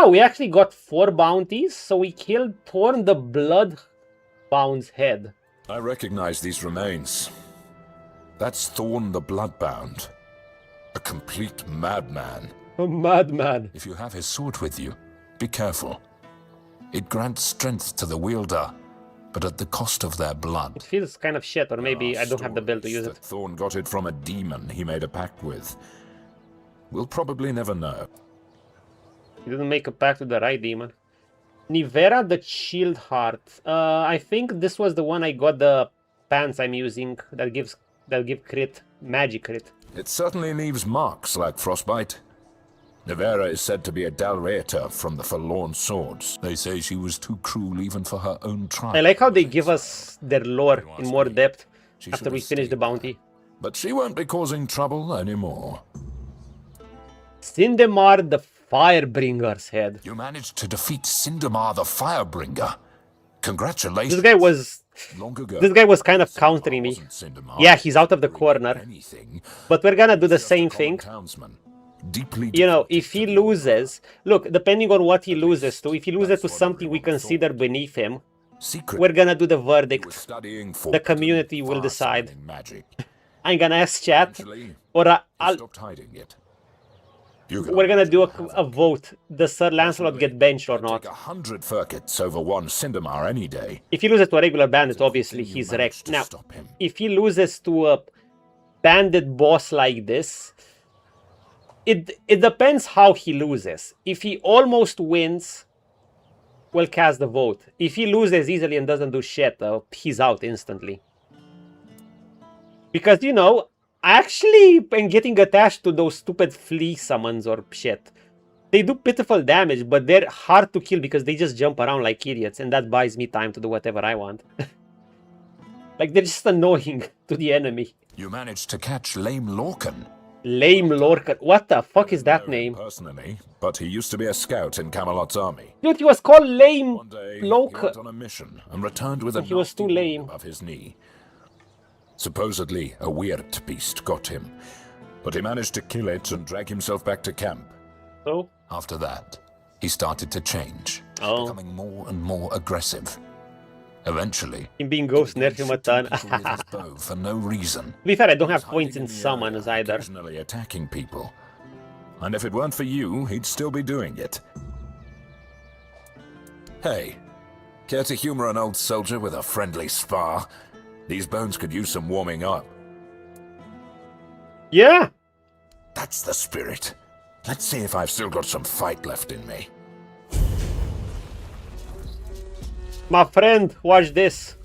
we actually got 4 bounties. So we killed Thorn the Bloodbound's head. I recognize these remains. That's Thorn the Bloodbound. A complete madman. A madman. If you have his sword with you, be careful. It grants strength to the wielder, but at the cost of their blood. It feels kind of shit, or maybe I don't have the build to use That it. Thorn got it from a demon he made a pact with. We'll probably never know. He didn't make a pact with the right demon. Nivera the Shield Heart. I think this was the one I got the pants I'm using that give crit, magic crit. It certainly leaves marks like frostbite. Nivera is said to be a Dalriata from the Forlorn Swords. They say she was too cruel even for her own tribe. I like how they give us their lore in more depth She after should we have finish the stayed bounty. But she won't be causing trouble anymore. Sindemar the Firebringer's head. You managed to defeat Sindemar the Firebringer. Congratulations. This guy was Long ago, this guy was kind of countering me. wasn't Sindemar Yeah, he's out of the corner. anything. But we're gonna do the Just a same common thing. townsman, deeply You know, devoted if he to the loses, look, depending on what he loses to, if he loses that's to what something we everyone consider thought. beneath him, secret. we're gonna do the He was verdict. studying The fortune community will and decide. far-summoning magic. I'm gonna ask chat, Eventually, or he I'll, stopped hiding it. You we're gonna do have a vote. Does Sir Lancelot get benched or I'd not? Take 100 Furkets over one Sindemar any day. If he loses to a regular bandit, obviously Thing you he's managed wrecked. to Now, stop him. if he loses to a bandit boss like this, it depends how he loses. If he almost wins, we'll cast the vote. If he loses easily and doesn't do shit, he's out instantly. Because, you know, I actually am getting attached to those stupid flea summons or shit. They do pitiful damage, but they're hard to kill because they just jump around like idiots, and that buys me time to do whatever I want. Like, they're just annoying to the enemy. You managed to catch Lame Lorcan. Lame Lorcan. What the fuck is that I don't know him name? personally, but he used to be a scout in Camelot's army. Dude, he was called Lame One day, he Lorcan. went on a mission and returned with a He was nasty too wound lame. above his knee. Supposedly, a weird beast got him, but he managed to kill it and drag himself back to camp. So? After that, he started to change, Oh. becoming more and more aggressive. Eventually, Him being ghost nerfed him a ton. people with his bow for no reason. To be fair, I don't He was have points hiding in the summons area, either. occasionally attacking people. And if it weren't for you, he'd still be doing it. Hey, care to humor an old soldier with a friendly spar? These bones could use some warming up. Yeah! That's the spirit. Let's see if I've still got some fight left in me. My friend, watch this.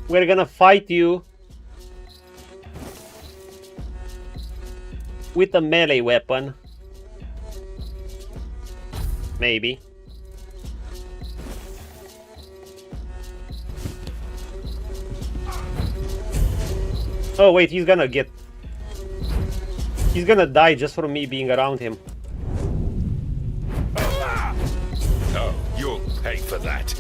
We're gonna fight you with a melee weapon. Maybe. Oh wait, he's gonna die just for me being around him. Oh, you'll pay for that.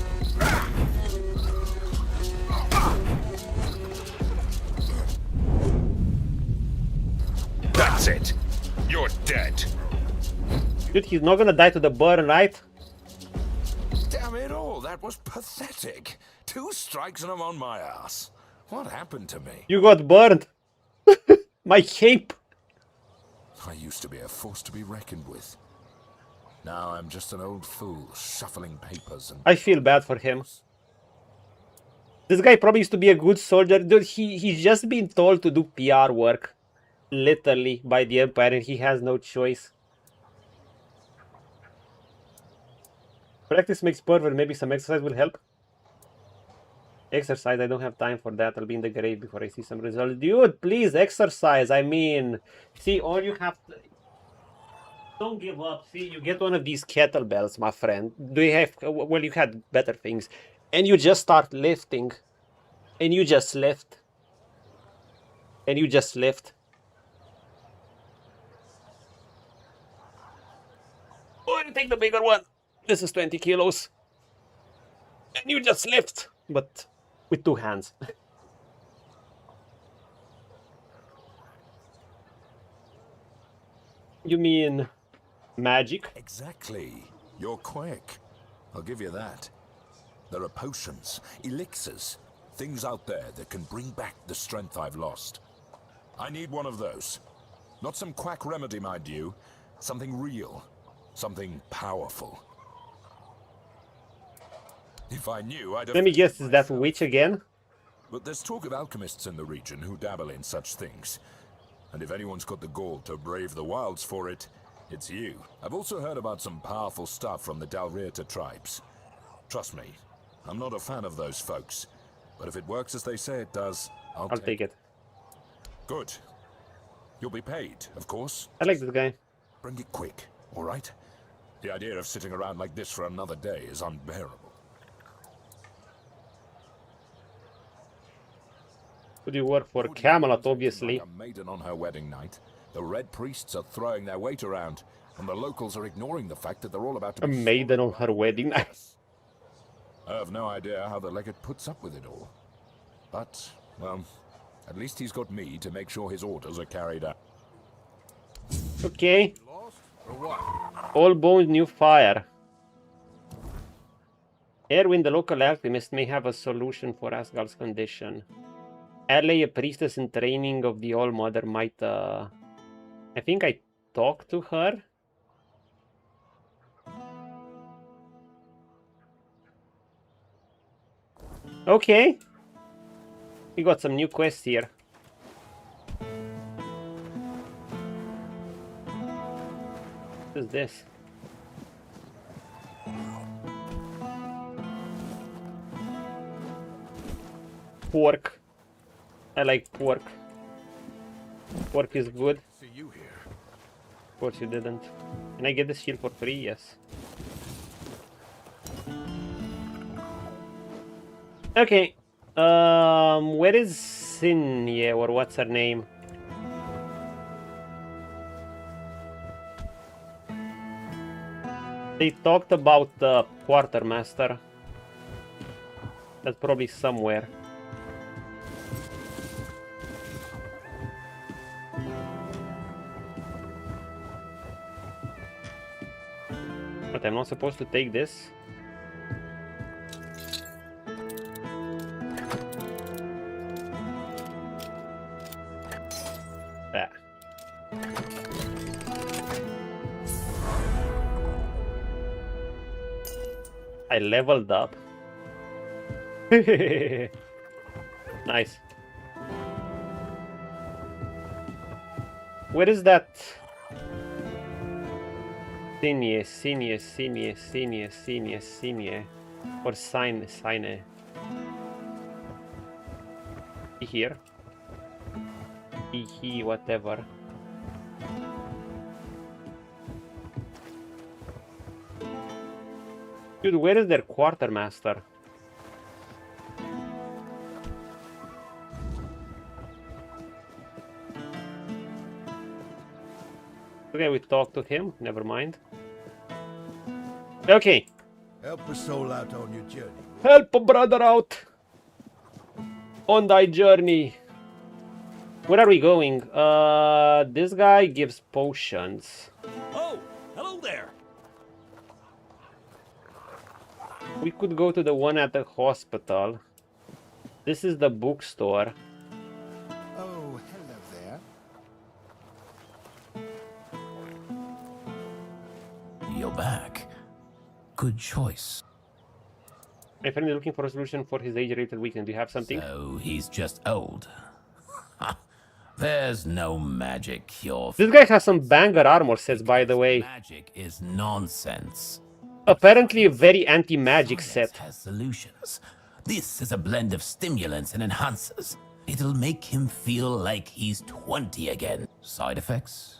That's it. You're dead. Dude, he's not gonna die to the burn, right? Damn it all, that was pathetic. 2 strikes and I'm on my ass. What happened to me? You got burned. My cape. I used to be a force to be reckoned with. Now I'm just an old fool, shuffling papers and... I feel bad for him. This guy probably used to be a good soldier. Dude, he's just been told to do PR work. Literally, by the Empire, and he has no choice. Practice makes perfect. Maybe some exercise will help. Exercise, I don't have time for that. I'll be in the grave before I see some results. Dude, please, exercise. I mean, see, all you have to... Don't give up. See, you get one of these kettlebells, my friend. Do you have... Well, you had better things. And you just start lifting. And you just lift. And you just lift. Oh, you take the bigger one. This is 20 kilos. And you just lift. But with 2 hands. You mean magic? Exactly. You're quick. I'll give you that. There are potions, elixirs, things out there that can bring back the strength I've lost. I need one of those. Not some quack remedy, mind you. Something real. Something powerful. If I knew, I'd have... Let me guess, is that witch again? But there's talk of alchemists in the region who dabble in such things. And if anyone's got the gall to brave the wilds for it, it's you. I've also heard about some powerful stuff from the Dalrieta tribes. Trust me, I'm not a fan of those folks. But if it works as they say it does, I'll take it. Good. You'll be paid, of course. I like this guy. Bring it quick, all right? The idea of sitting around like this for another day is unbearable. Would you work for Kamelot, obviously? Like a maiden on her wedding night. The red priests are throwing their weight around, and the locals are ignoring the fact that they're all about to A be maiden on her wedding night. I have no idea how the legate puts up with it all. But, well, at least he's got me to make sure his orders are carried out. Okay. All bones, new fire. Erwin, the local alchemist, may have a solution for Asgard's condition. Ally, a priestess in training of the All Mother, might, I think I talked to her. Okay. We got some new quests here. is this? Pork. I like pork. Pork is good. See you here. Of course you didn't. Can I get this shield for free? Yes. Okay. Where is Sinye, or what's her name? They talked about the quartermaster. That's probably somewhere. But I'm not supposed to take this. Ah. I leveled up. Nice. Where is that? Sinye. Or Sine. Here. He, whatever. Dude, where is their quartermaster? Okay, we talked to him. Never mind. Okay. Help a soul out on your journey. Help a brother out on thy journey. Where are we going? This guy gives potions. Oh, hello there. We could go to the one at the hospital. This is the bookstore. Oh, hello there. You're back. Good choice. My friend is looking for a solution for his age-related weakness. Do you have something? So he's just old. There's no magic cure. This guy has some banger armor sets, by the way. Magic is nonsense. Apparently a very anti-magic Science set. has solutions. This is a blend of stimulants and enhancers. It'll make him feel like he's 20 again. Side effects?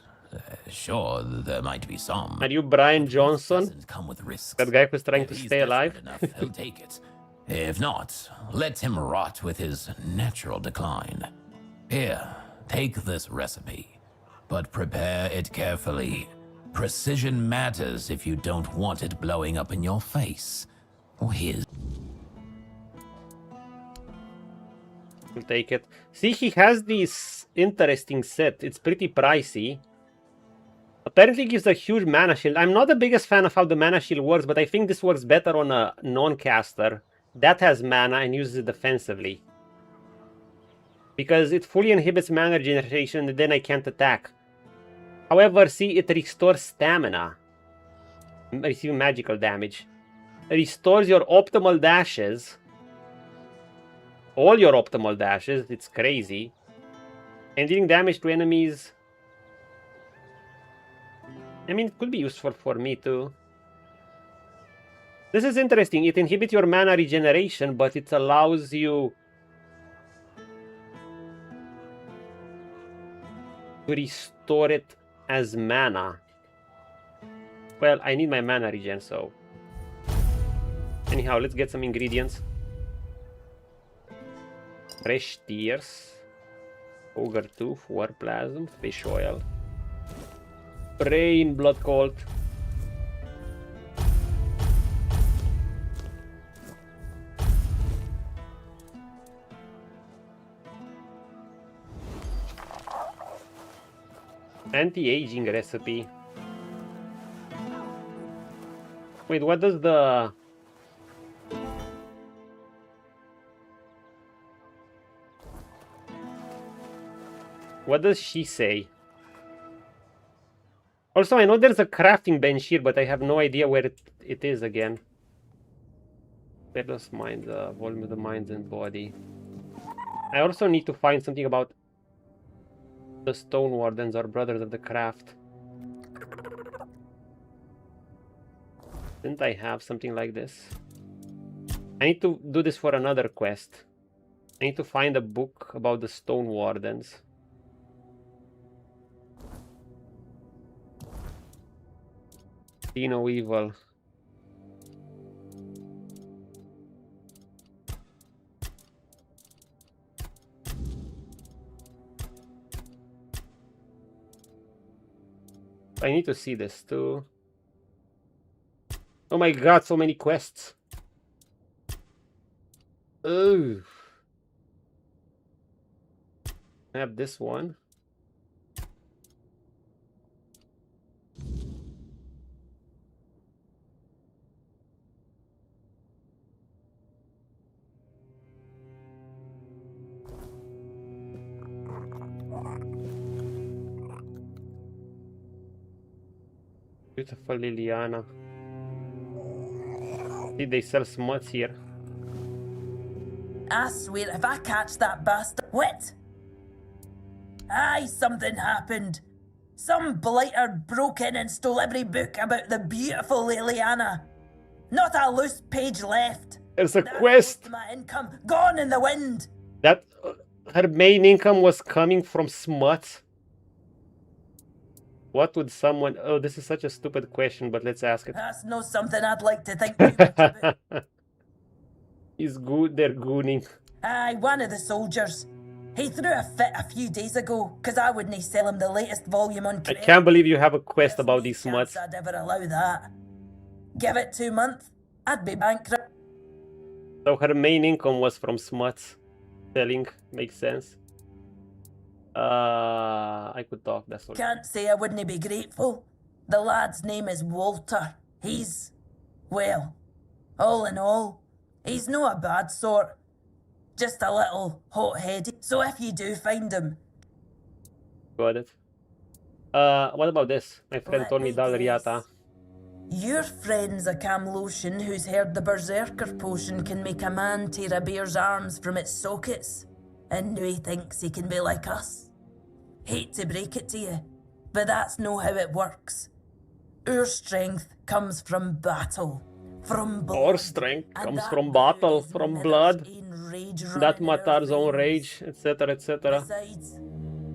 Sure, there might be some. Are you Brian Johnson? Doesn't come with risks. That guy who's trying If to he's stay alive? desperate enough, he'll take it. If not, let him rot with his natural decline. Here, take this recipe, but prepare it carefully. Precision matters if you don't want it blowing up in your face. Or his. We'll take it. See, he has this interesting set. It's pretty pricey. Apparently gives a huge mana shield. I'm not the biggest fan of how the mana shield works, but I think this works better on a non-caster that has mana and uses it defensively. Because it fully inhibits mana regeneration and then I can't attack. However, see, it restores stamina. Receiving magical damage. It restores your optimal dashes. All your optimal dashes. It's crazy. And dealing damage to enemies. I mean, it could be useful for me too. This is interesting. It inhibits your mana regeneration, but it allows you to restore it as mana. Well, I need my mana regen, so... Anyhow, let's get some ingredients. Fresh tears. Ogre tooth, war plasm, fish oil. Brain blood cult. Anti-aging recipe. Wait, what does the... What does she say? Also, I know there's a crafting bench here, but I have no idea where it is again. Perilous mind, volume of the minds and body. I also need to find something about the Stone Wardens or Brothers of the Craft. Didn't I have something like this? I need to do this for another quest. I need to find a book about the Stone Wardens. See no evil. I need to see this too. Oh my god, so many quests. Ooh. I have this one. Beautiful Liliana. See, they sell smuts here. I swear, if I catch that bastard. What? Aye, something happened. Some blighter broke in and stole every book about the beautiful Liliana. Not a loose page left. There's a That quest. most of my income gone in the wind. That her main income was coming from smuts. What would someone... Oh, this is such a stupid question, but let's ask it. That's not something I'd like to think too much about. He's good, they're gooning. Aye, one of the soldiers. He threw a fit a few days ago, because I wouldn't sell him the latest volume on I Crypt. can't believe you have a quest There's about no these chance smuts. I'd ever allow that. Give it 2 months, I'd be bankrupt. So her main income was from smuts. Selling, makes sense. I could talk, that's all. Can't say I wouldn't be grateful. The lad's name is Walter. He's, well, all in all, he's no a bad sort. Just a little hot-headed. So if you do find him, Got it. What about this? My friend Let told me me Dalriata. guess. Your friend's a Camelot who's heard the Berserker potion can make a man tear a bear's arms from its sockets. And now he thinks he can be like us. Hate to break it to you, but that's no how it works. Our strength comes from battle, from blood. Our strength and comes that from bow battle, is from Mither's blood. ain rage That running in our Matar's own veins. rage, etc., etc. Besides,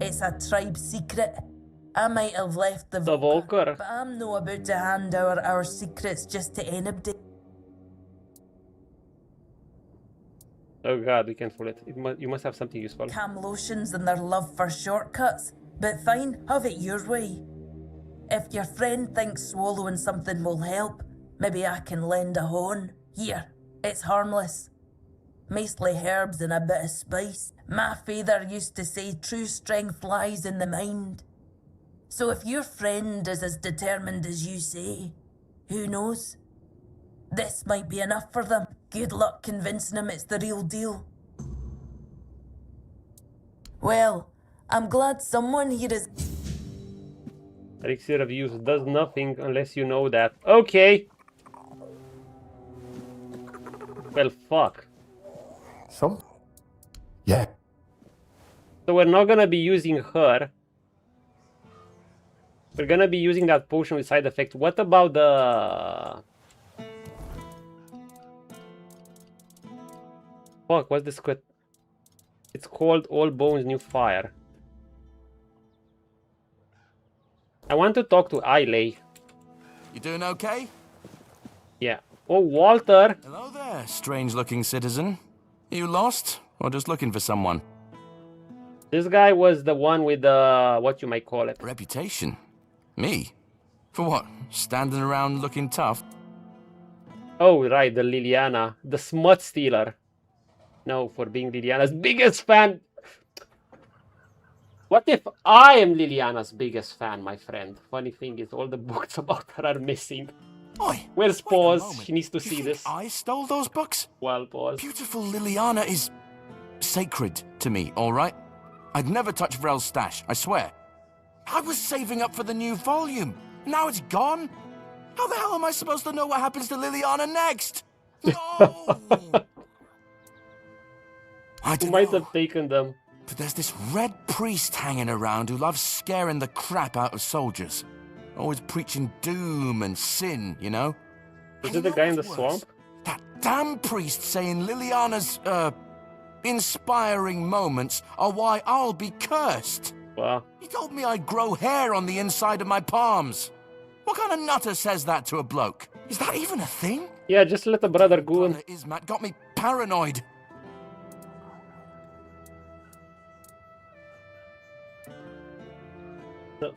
it's a tribe secret. I might have left the The Volker. but I'm no about to hand our secrets just to anybody. Oh god, we can't fool it. You must have something useful. Camelot and their love for shortcuts, but fine, have it your way. If your friend thinks swallowing something will help, maybe I can lend a horn. Here, it's harmless. Mostly herbs and a bit of spice. My father used to say true strength lies in the mind. So if your friend is as determined as you say, who knows? This might be enough for them. Good luck convincing him it's the real deal. Well, I'm glad someone here is... Elixir of use does nothing unless you know that. Okay. Well, fuck. Some? Yeah. So we're not gonna be using her. We're gonna be using that potion with side effect. What about the... Fuck, what's this quest? It's called All Bones New Fire. I want to talk to Ailey. You doing okay? Yeah. Oh, Walter! Hello there, strange-looking citizen. You lost, or just looking for someone? This guy was the one with the... what you might call it. Reputation? Me? For what? Standing around looking tough? Oh, right, the Liliana. The smut stealer. No, for being Liliana's biggest fan. What if I am Liliana's biggest fan, my friend? Funny thing is, all the books about her are missing. Oi! Where's wait a Paws? moment. She needs to You see think this. I stole those books? Well, Paws. Beautiful Liliana is... sacred to me, alright? I'd never touch Vrel's stash, I swear. I was saving up for the new volume. Now it's gone? How the hell am I supposed to know what happens to Liliana next? No! I Who don't might know. have taken them? But there's this red priest hanging around who loves scaring the crap out of soldiers. Always preaching doom and sin, you know? Is And it the you know guy in the what's worse? swamp? That damn priest saying Liliana's, inspiring moments are why I'll be cursed. Wow. He told me I'd grow hair on the inside of my palms. What kind of nutter says that to a bloke? Is that even a thing? Yeah, just let the brother go. Brother Ismat got me paranoid.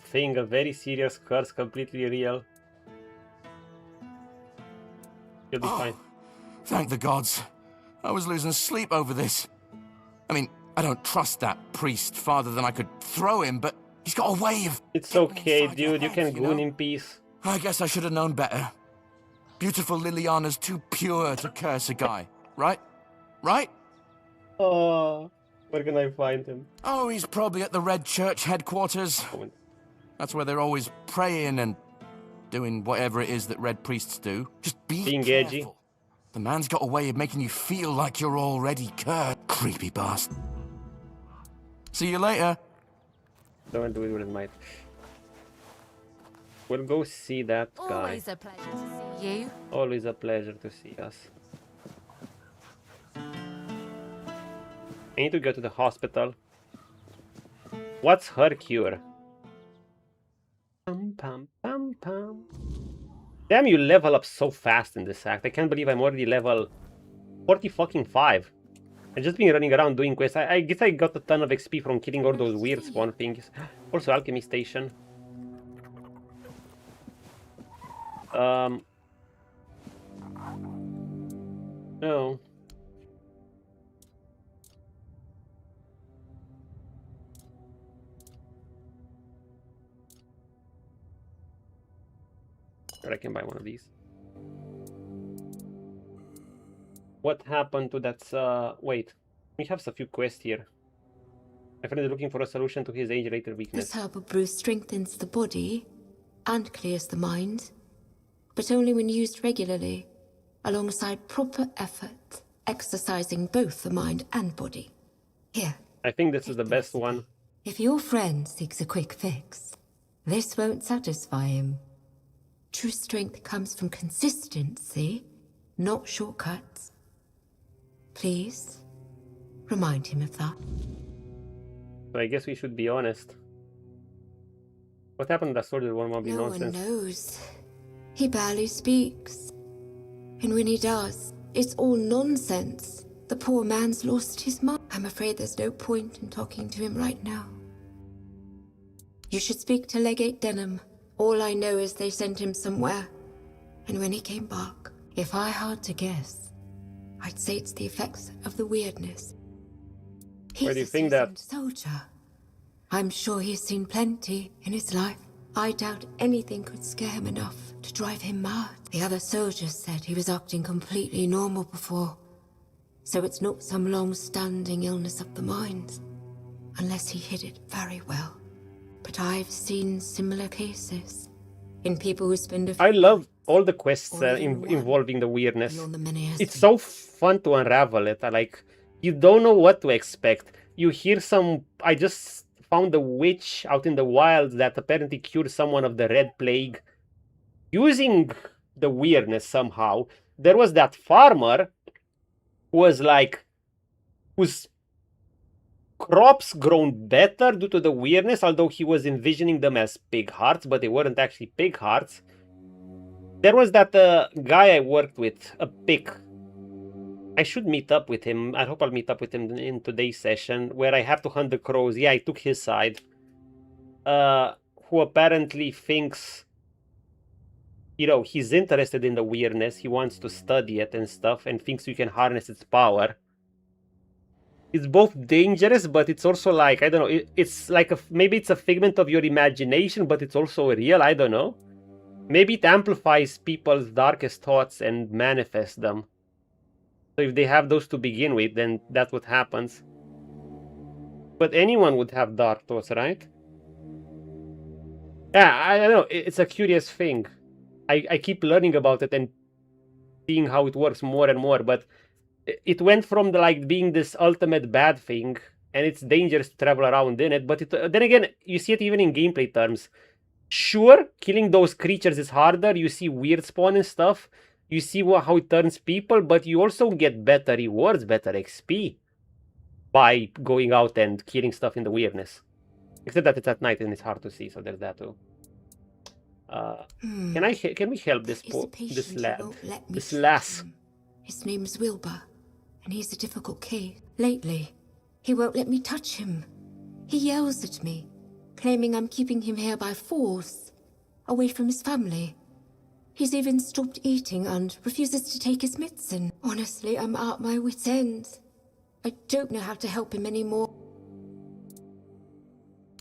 Thing, a very serious curse, completely real. You'll be fine. Thank the gods. I was losing sleep over this. I mean, I don't trust that priest farther than I could throw him, but he's got a way of... It's getting okay, inside your dude. You head, can goon know? in peace. I guess I should have known better. Beautiful Liliana's too pure to curse a guy, right? Right? Oh, where can I find him? Oh, he's probably at the Red Church headquarters. Moment. That's where they're always praying and doing whatever it is that Red Priests do. Just be Being careful. edgy. The man's got a way of making you feel like you're already cursed. Creepy bastard. See you later. Don't do it with might. We'll go see that guy. Always a pleasure to see you. Always a pleasure to see us. I need to go to the hospital. What's her cure? Pum, pum, pum, pum. Damn, you level up so fast in this act. I can't believe I'm already level 45. I've just been running around doing quests. I guess I got a ton of XP from killing all those weird spawn things. Also, alchemy station. No. Or I can buy one of these. What happened to that? Wait, we have a few quests here. My friend is looking for a solution to his age-related weakness. This herbal brew strengthens the body and clears the mind, but only when used regularly, alongside proper effort, exercising both the mind and body. Here. I think this is the best one. If your friend seeks a quick fix, this won't satisfy him. True strength comes from consistency, not shortcuts. Please, remind him of that. So I guess we should be honest. What happened to that soldier won't be No nonsense? one knows. He barely speaks. And when he does, it's all nonsense. The poor man's lost his mind. I'm afraid there's no point in talking to him right now. You should speak to Legate Denham. All I know is they sent him somewhere. And when he came back, if I had to guess, I'd say it's the effects of the weirdness. Why do you He's a think that? seasoned soldier. I'm sure he's seen plenty in his life. I doubt anything could scare him enough to drive him mad. The other soldiers said he was acting completely normal before. So it's not some long-standing illness of the mind. Unless he hid it very well. But I've seen similar cases. In people who spend a few I love all the quests Or even one involving the weirdness. beyond the many It's so fun to unravel it. Like, you don't know what to expect. You hear some... I just found a witch out in the wilds that apparently cured someone of the Red Plague. Using the weirdness somehow. There was that farmer who was like... whose crops grown better due to the weirdness, although he was envisioning them as pig hearts, but they weren't actually pig hearts. There was that guy I worked with, a pig. I should meet up with him. I hope I'll meet up with him in today's session, where I have to hunt the crows. Yeah, I took his side. Who apparently thinks, you know, he's interested in the weirdness. He wants to study it and stuff, and thinks we can harness its power. It's both dangerous, but it's also like, I don't know, it's like maybe it's a figment of your imagination, but it's also real, I don't know. Maybe it amplifies people's darkest thoughts and manifests them. So if they have those to begin with, then that's what happens. But anyone would have dark thoughts, right? Yeah, I don't know, it's a curious thing. I keep learning about it and seeing how it works more and more, but it went from like being this ultimate bad thing, and it's dangerous to travel around in it, but then again, you see it even in gameplay terms. Sure, killing those creatures is harder, you see weird spawn and stuff, You see how it turns people, but you also get better rewards, better XP by going out and killing stuff in the weirdness. Except that it's at night and it's hard to see, so there's that too. Can we help this lad? This lass. His name's Wilbur, and he's a difficult case. Lately, he won't let me touch him. He yells at me, claiming I'm keeping him here by force, away from his family. He's even stopped eating and refuses to take his medicine. Honestly, I'm at my wit's end. I don't know how to help him anymore.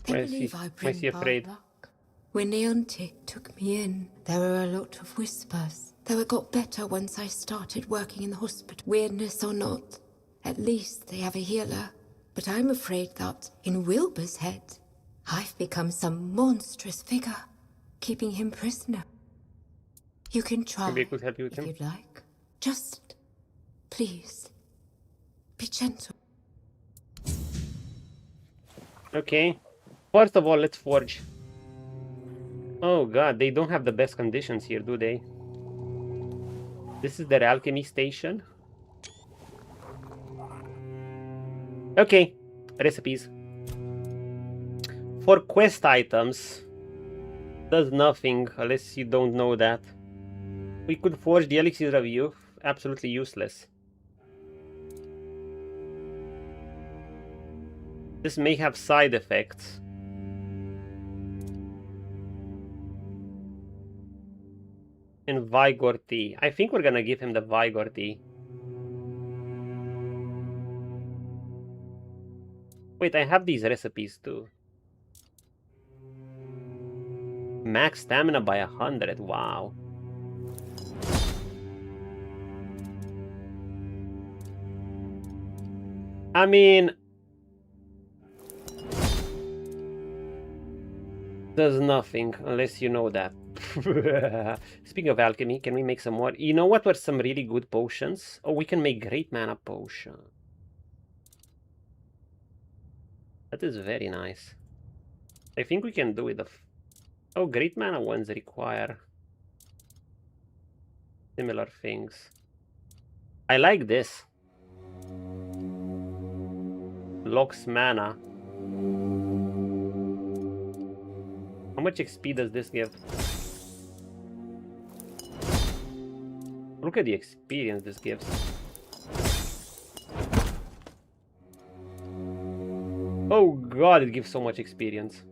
They believe I bring bad luck. When the auntie took me in, there were a lot of whispers. Though it got better once I started working in the hospital. Weirdness or not, at least they have a healer. But I'm afraid that, in Wilbur's head, I've become some monstrous figure, keeping him prisoner. You can try Maybe I could help you with if him. you'd like. Just, please, be gentle. Okay. First of all, let's forge. Oh god, they don't have the best conditions here, do they? This is their alchemy station. Okay, recipes. For quest items, does nothing unless you don't know that. We could forge the elixir of youth, absolutely useless. This may have side effects. And Vigor tea. I think we're gonna give him the Vigor tea. Wait, I have these recipes too. Max stamina by 100. Wow. I mean, does nothing unless you know that. Speaking of alchemy, can we make some more? You know what were some really good potions? Oh, we can make great mana potion. That is very nice. I think we can do it. Oh, great mana ones require similar things. I like this. Locks mana. How much XP does this give? Look at the experience this gives. Oh god, it gives so much experience.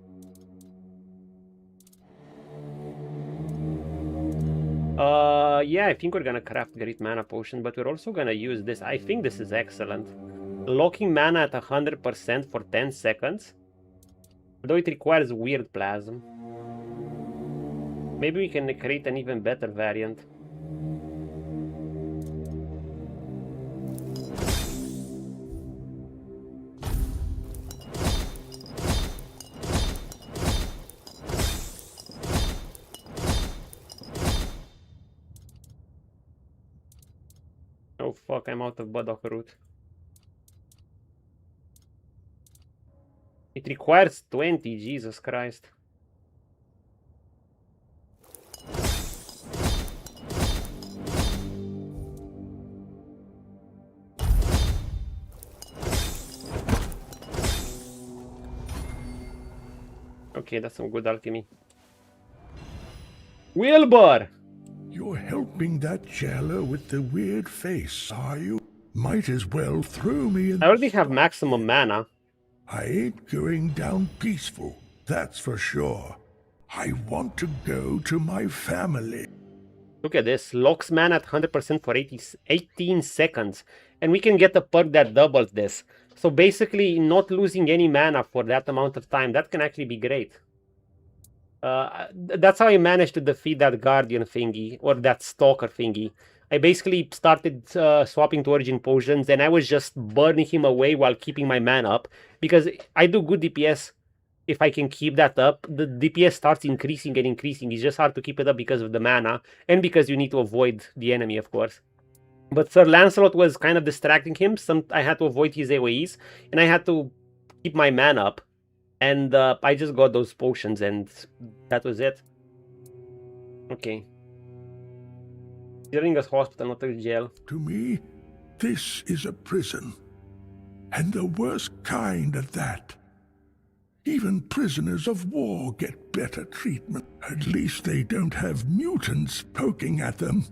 Yeah, I think we're gonna craft great mana potion, but we're also gonna use this. I think this is excellent. Locking mana at 100% for 10 seconds. Though it requires weird plasm. Maybe we can create an even better variant. Oh fuck, I'm out of Budok root. It requires 20, Jesus Christ. Okay, that's some good alchemy. Wilbur! You're helping that jailer with the weird face, are you? Might as well throw me in. I already have maximum mana. I ain't going down peaceful, that's for sure. I want to go to my family. Look at this. Locks mana at 100% for 18 seconds. And we can get a perk that doubles this. So basically, not losing any mana for that amount of time. That can actually be great. That's how I managed to defeat that guardian thingy. Or that stalker thingy. I basically started swapping to origin potions. And I was just burning him away while keeping my mana up. Because I do good DPS. If I can keep that up, the DPS starts increasing and increasing. It's just hard to keep it up because of the mana. And because you need to avoid the enemy, of course. But Sir Lancelot was kind of distracting him. I had to avoid his AoEs. And I had to keep my mana up. And I just got those potions and that was it. Okay. Yeringa's hospital, not a jail. To me, this is a prison. And the worst kind at that. Even prisoners of war get better treatment. At least they don't have mutants poking at them.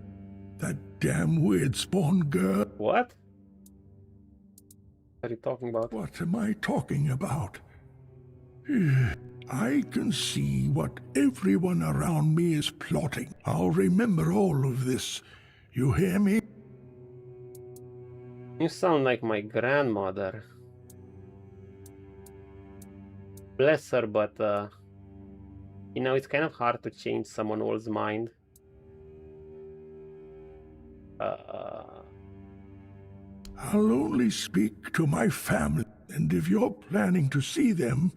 That damn weird spawn girl. What? What are you talking about? What am I talking about? I can see what everyone around me is plotting. I'll remember all of this. You hear me? You sound like my grandmother. Bless her, but you know, it's kind of hard to change someone else's mind. I'll only speak to my family, and if you're planning to see them,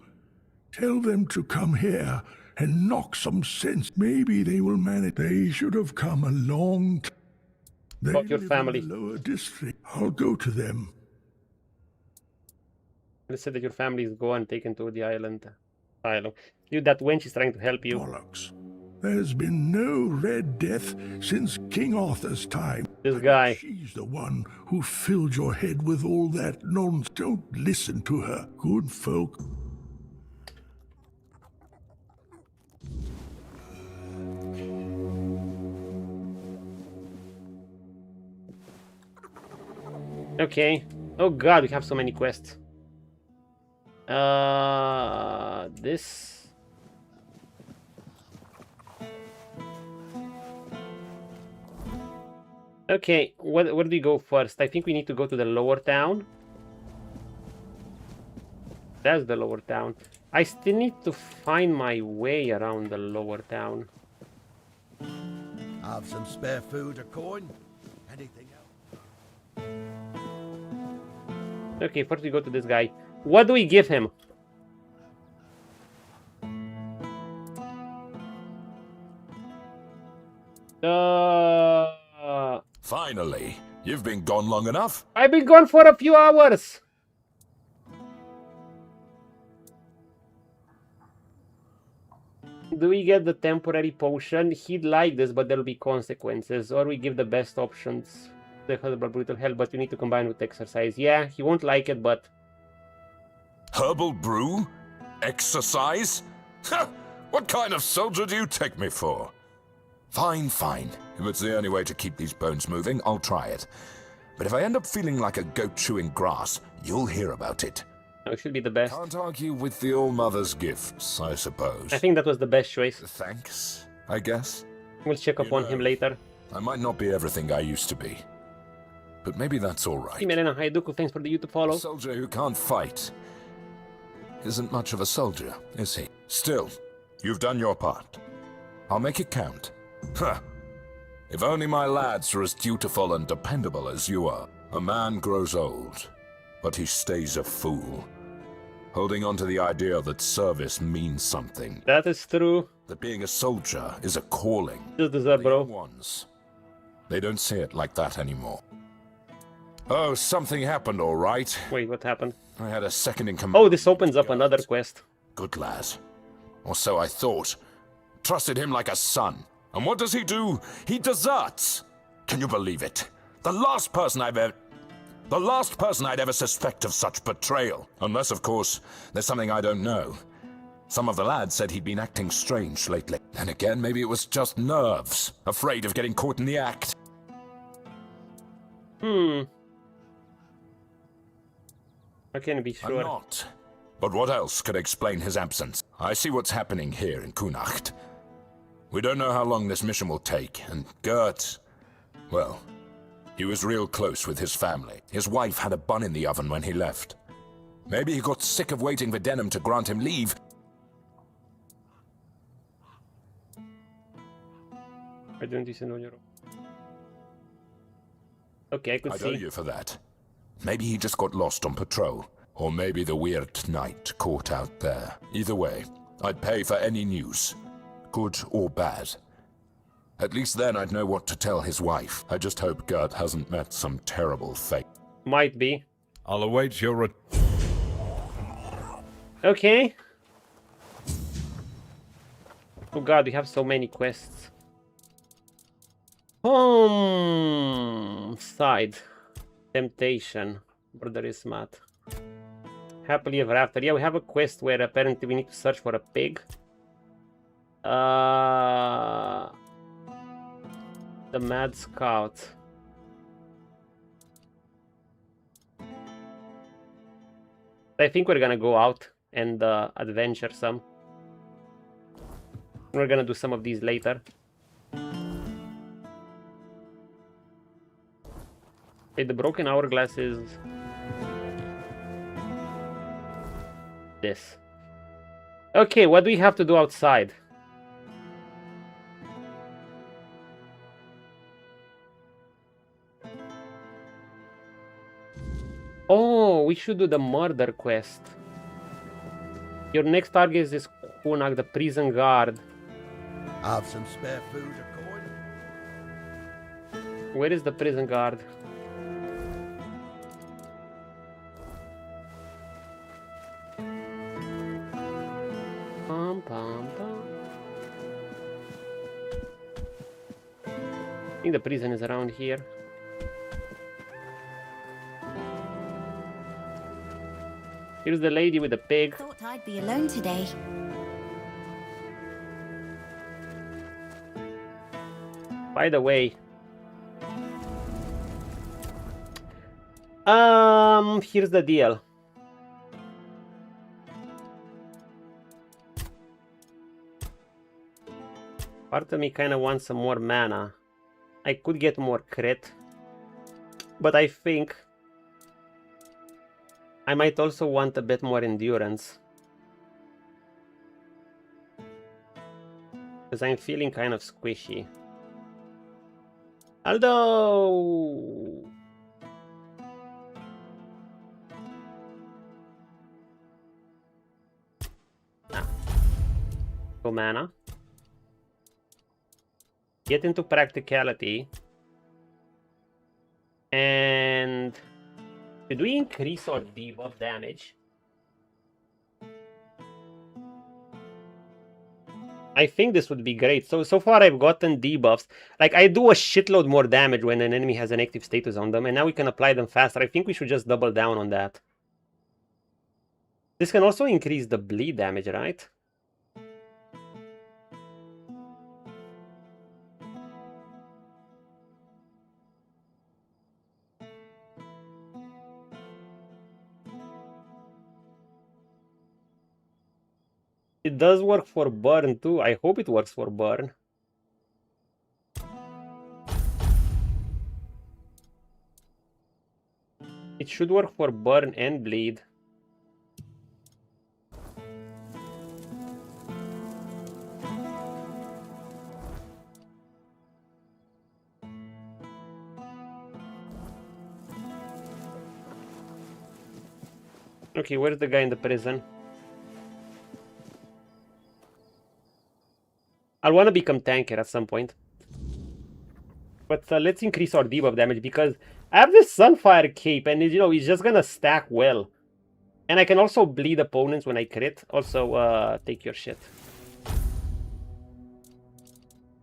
tell them to come here and knock some sense. Maybe they will manage. They should have come a long time. They About your live family. in the lower district. I'll go to them. Let's say that your family is gone, taken to the island. Asylum. You, that wench is trying to help you. Bollocks. There's been no Red Death since King Arthur's time. This guy. She's the one who filled your head with all that nonsense. Don't listen to her. Good folk. Okay. Oh god, we have so many quests. This. Okay, where do we go first? I think we need to go to the lower town. That's the lower town. I still need to find my way around the lower town. Have some spare food or coin? Anything else? Okay, first we go to this guy. What do we give him? Finally, you've been gone long enough. I've been gone for a few hours. Do we get the temporary potion? He'd like this, but there'll be consequences. Or we give the best options. The herbal brutal hell, but we need to combine with exercise. Yeah, he won't like it, but... Herbal brew? Exercise? What kind of soldier do you take me for? Fine, fine. If it's the only way to keep these bones moving, I'll try it. But if I end up feeling like a goat chewing grass, you'll hear about it. It should be the best. Can't argue with the All-Mother's gifts, I suppose. I think that was the best choice. Thanks, I guess. We'll check up on him later. I might not be everything I used to be. But maybe that's all right. Hey, Melena Haiduku, thanks for the YouTube follow. A soldier who can't fight isn't much of a soldier, is he? Still, you've done your part. I'll make it count. Huh. If only my lads are as dutiful and dependable as you are. A man grows old, but he stays a fool. Holding on to the idea that service means something. That is true. That being a soldier is a calling. Just deserve, bro. Ones, they don't say it like that anymore. Oh, something happened, all right. Wait, what happened? I had a second in command. Oh, this opens up another quest. Good lad. Or so I thought. Trusted him like a son. And what does he do? He deserts. Can you believe it? The last person I'd ever suspect of such betrayal. Unless, of course, there's something I don't know. Some of the lads said he'd been acting strange lately. And again, maybe it was just nerves. Afraid of getting caught in the act. I can't be sure. I'm not. But what else could explain his absence? I see what's happening here in Cuanacht. We don't know how long this mission will take, and Gert... well, he was real close with his family. His wife had a bun in the oven when he left. Maybe he got sick of waiting for Denham to grant him leave. I don't listen on your own. Okay, I could see. I owe you for that. Maybe he just got lost on patrol. Or maybe the weird knight caught out there. Either way, I'd pay for any news. Good or bad. At least then I'd know what to tell his wife. I just hope Gert hasn't met some terrible fate. Might be. I'll await your Okay. Oh god, we have so many quests. Side. Temptation. Brother is mad. Happily ever after. Yeah, we have a quest where apparently we need to search for a pig. The Mad Scout. I think we're gonna go out and adventure some. We're gonna do some of these later. Okay, the broken hourglass is this. Okay, what do we have to do outside? Oh, we should do the murder quest. Your next target is Cuanacht, the prison guard. Have some spare food or coin? Where is the prison guard? Pum, pum, pum. I think the prison is around here. Here's the lady with the pig. Thought I'd be alone today. By the way, here's the deal. Part of me kind of wants some more mana. I could get more crit, but I think I might also want a bit more endurance, because I'm feeling kind of squishy. Although go mana. Get into practicality. And should we increase our debuff damage? I think this would be great. So far I've gotten debuffs. Like, I do a shitload more damage when an enemy has an active status on them, and now we can apply them faster. I think we should just double down on that. This can also increase the bleed damage, right? It does work for burn too. I hope it works for burn. It should work for burn and bleed. Okay, where's the guy in the prison? I'll want to become tanker at some point. But let's increase our debuff damage, because I have this Sunfire cape and, you know, it's just gonna stack well. And I can also bleed opponents when I crit. Also, take your shit.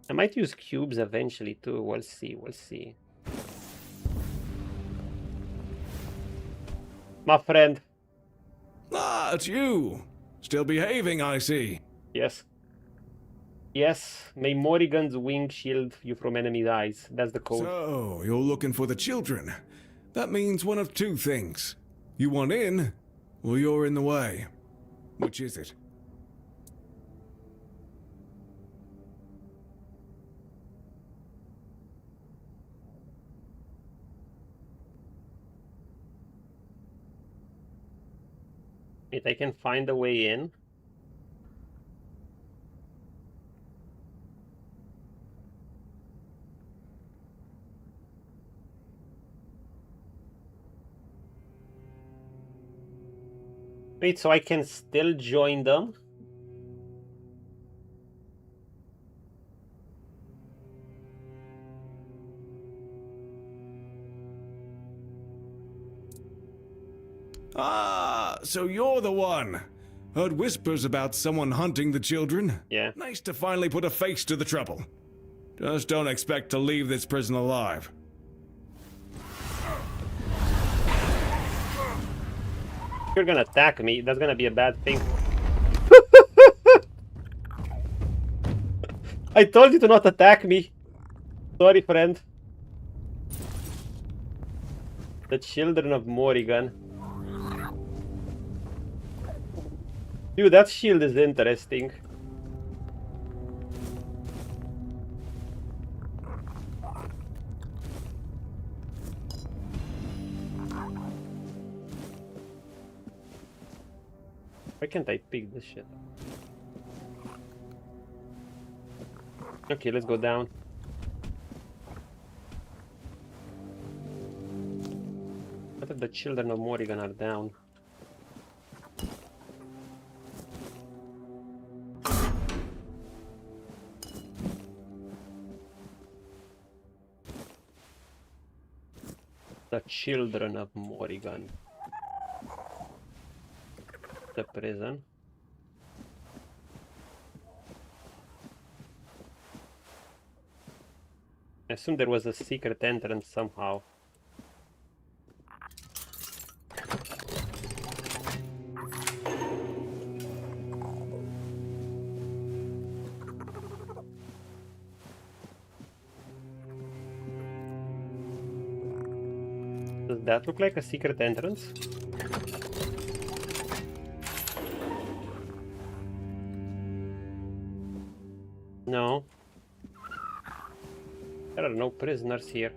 I might use cubes eventually too. We'll see, we'll see. My friend. Ah, it's you. Still behaving, I see. Yes. Yes, may Morrigan's wing shield you from enemy eyes. That's the code. So, you're looking for the children. That means one of two things. You want in, or you're in the way. Which is it? If I can find a way in. Wait, so I can still join them? Ah, so you're the one. Heard whispers about someone hunting the children. Yeah. Nice to finally put a face to the trouble. Just don't expect to leave this prison alive. You're gonna attack me. That's gonna be a bad thing. I told you to not attack me. Sorry, friend. The Children of Morrigan. Dude, that shield is interesting. Why can't I pick this shit up? Okay, let's go down. What if the Children of Morrigan are down? The Children of Morrigan. The prison. I assume there was a secret entrance somehow. Does that look like a secret entrance? No. There are no prisoners here.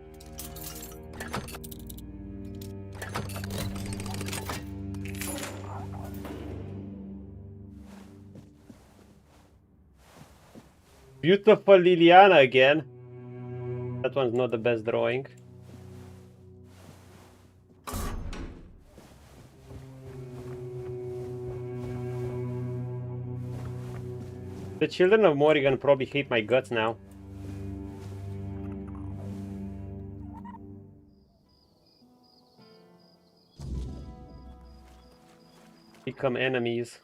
Beautiful Liliana again. That one's not the best drawing. The Children of Morrigan probably hate my guts now. Become enemies.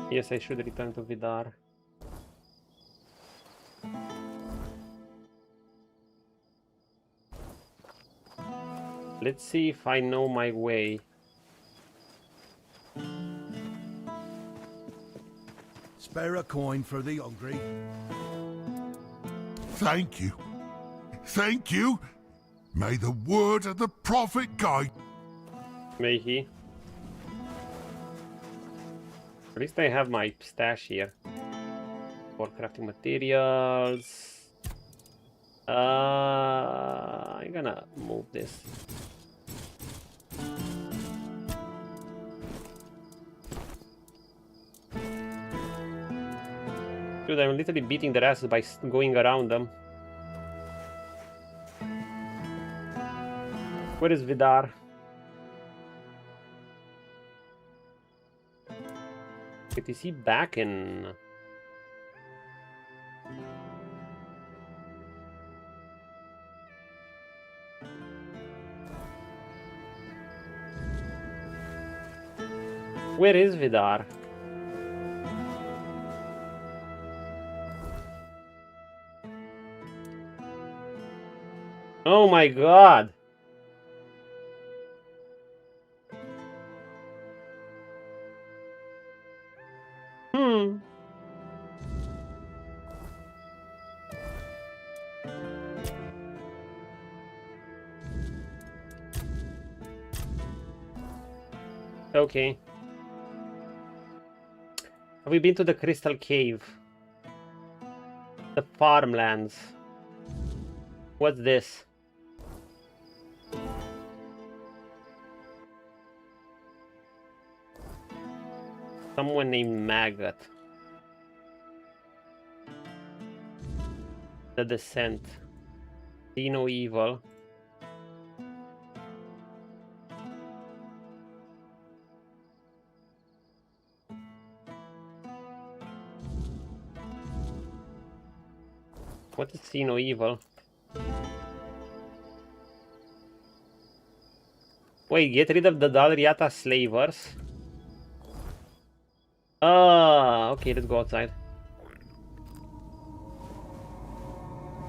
Yes, I should return to Vidar. Let's see if I know my way. Spare a coin for the hungry. Thank you. Thank you. May the word of the prophet guide. May he. At least I have my stash here. For crafting materials. I'm gonna move this. Dude, I'm literally beating their asses by going around them. Where is Vidar? Wait, is he back in... Where is Vidar? Oh my god! Okay. Have we been to the Crystal Cave? The farmlands. What's this? Someone named Maggot. The Descent. See no evil. What is see no evil? Wait, get rid of the Dalriata slavers. Ah, okay, let's go outside.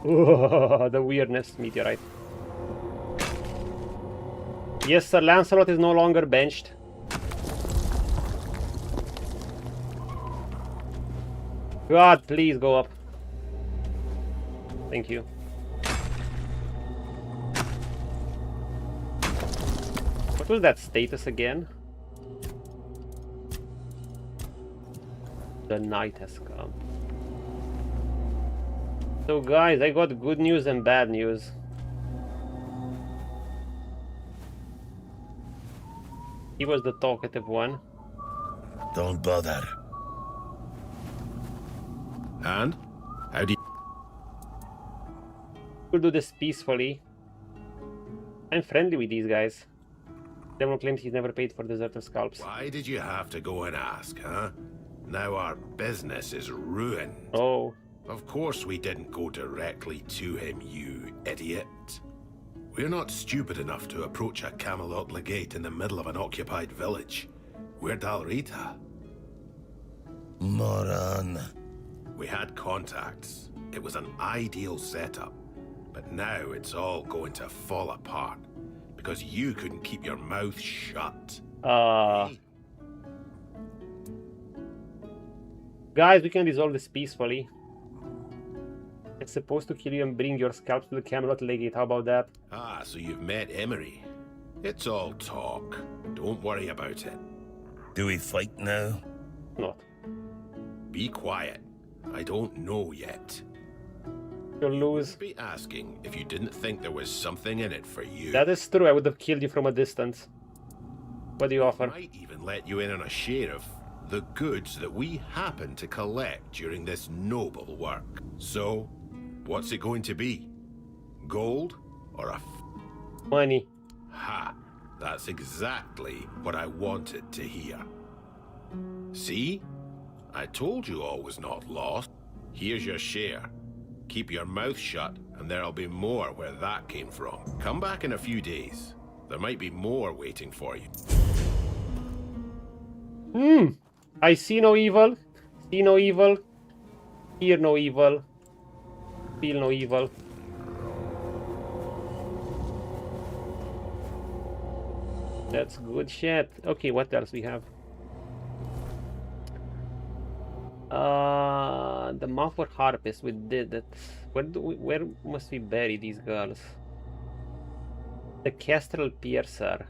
Ooh, the weirdness meteorite. Yes, Sir Lancelot is no longer benched. God, please go up. Thank you. What was that status again? The night has come. So guys, I got good news and bad news. He was the talkative one. Don't bother. And? How do you... We'll do this peacefully. I'm friendly with these guys. Demon claims he's never paid for deserter scalps. Why did you have to go and ask, huh? Now our business is ruined. Oh. Of course we didn't go directly to him, you idiot. We're not stupid enough to approach a Camelot legate in the middle of an occupied village. We're Dalrita. Moron. We had contacts. It was an ideal setup. But now it's all going to fall apart. Because you couldn't keep your mouth shut. Guys, we can resolve this peacefully. It's supposed to kill you and bring your scalps to the Camelot legate. How about that? Ah, so you've met Emery. It's all talk. Don't worry about it. Do we fight now? Not. Be quiet. I don't know yet. You'll lose. I'd be asking if you didn't think there was something in it for you. That is true. I would have killed you from a distance. What do you offer? I might even let you in on a share of the goods that we happen to collect during this noble work. So, what's it going to be? Gold or a... Money. Ha! That's exactly what I wanted to hear. See? I told you all was not lost. Here's your share. Keep your mouth shut, and there'll be more where that came from. Come back in a few days. There might be more waiting for you. I see no evil. See no evil. Hear no evil. Feel no evil. That's good shit. Okay, what else we have? The Malfor Harpist, we did it. Where must we bury these girls? The Kestrel Piercer.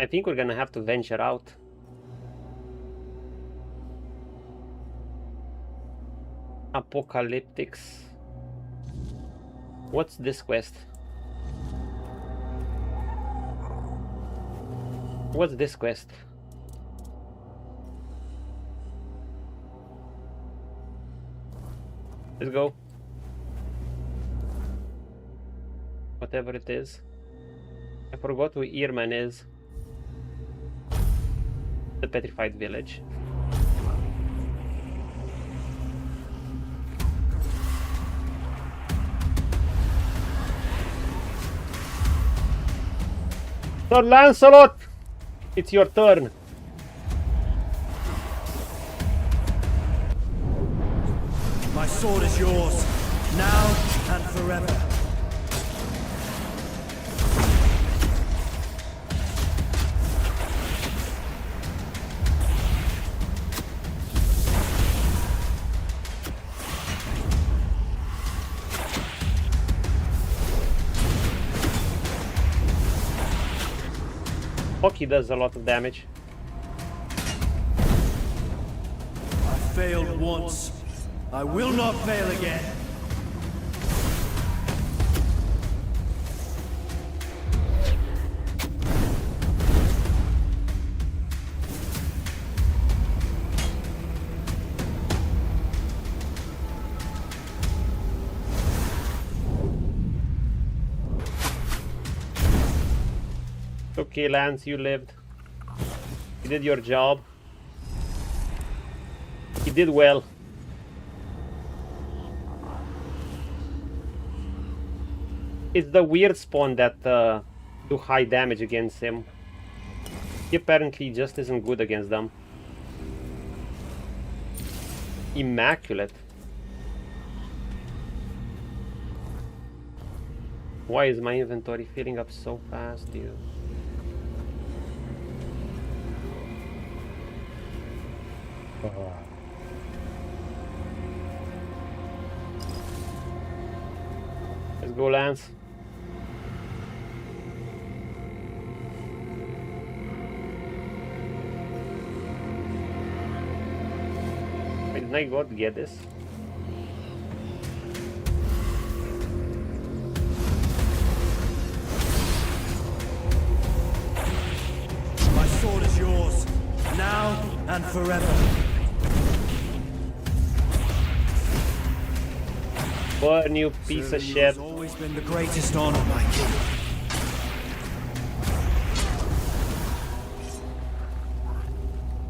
I think we're gonna have to venture out. Apocalyptics. What's this quest? What's this quest? Let's go. Whatever it is. I forgot who Earman is. The Petrified Village. Sir Lancelot! It's your turn. My sword is yours, now and forever. Hockey does a lot of damage. I failed once. I will not fail again. Okay, Lance, you lived. You did your job. You did well. It's the weird spawn that do high damage against him. He apparently just isn't good against them. Immaculate. Why is my inventory filling up so fast, dude? Oh. Let's go, Lance. Wait, did I go to get this? My sword is yours, now and forever. What new piece of shit? Has always been the greatest honor, my king.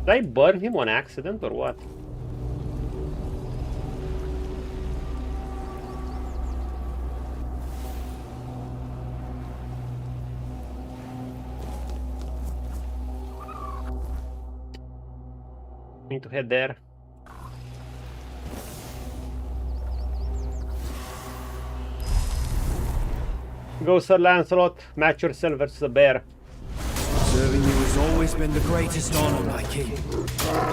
Did I burn him on accident or what? Need to head there. Go, Sir Lancelot. Match yourself versus a bear. Serving you has always been the greatest honor, my king.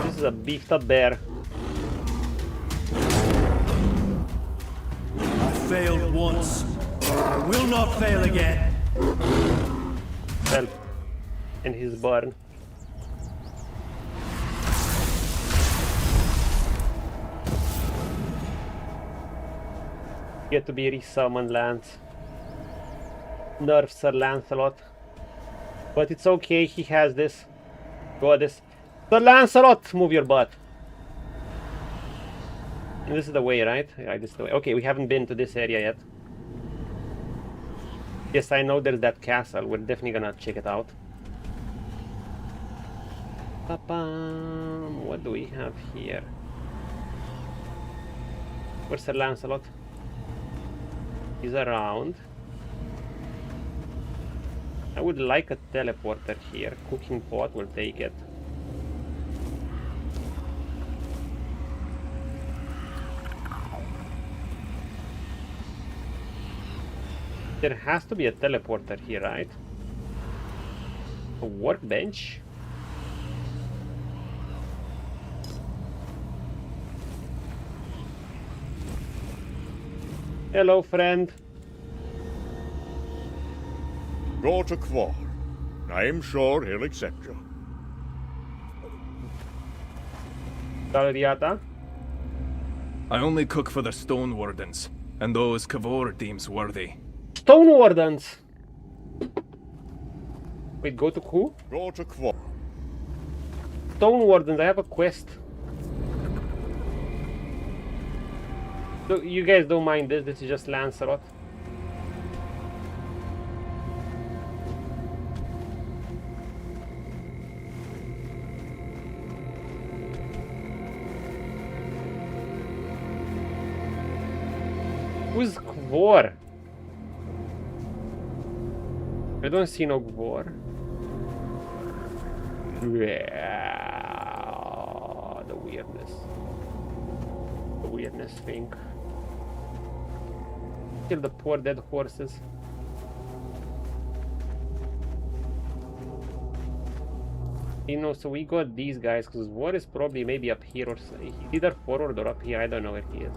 This is a beefed up bear. I failed once. I will not fail again. Well, and he's born. Get to be resummoned, Lance. Nerf Sir Lancelot. But it's okay, he has this. Goddess. Sir Lancelot, move your butt. And this is the way, right? Yeah, this is the way. Okay, we haven't been to this area yet. Yes, I know there's that castle. We're definitely gonna check it out. What do we have here? Where's Sir Lancelot? He's around. I would like a teleporter here. Cooking pot, will take it. There has to be a teleporter here, right? A workbench? Hello, friend. Go to Quar. I'm sure he'll accept you. Galeriata? I only cook for the Stone Wardens, and those Kavor deems worthy. Stone Wardens! Wait, go to who? Go to Quar. Stone Wardens, I have a quest. So you guys don't mind this, this is just Lancelot. Who's Gvor? I don't see no Gvor. Yeah, the weirdness. The weirdness thing. Kill the poor dead horses. You know, so we got these guys because Gvor is probably maybe up here or so. He's either forward or up here. I don't know where he is.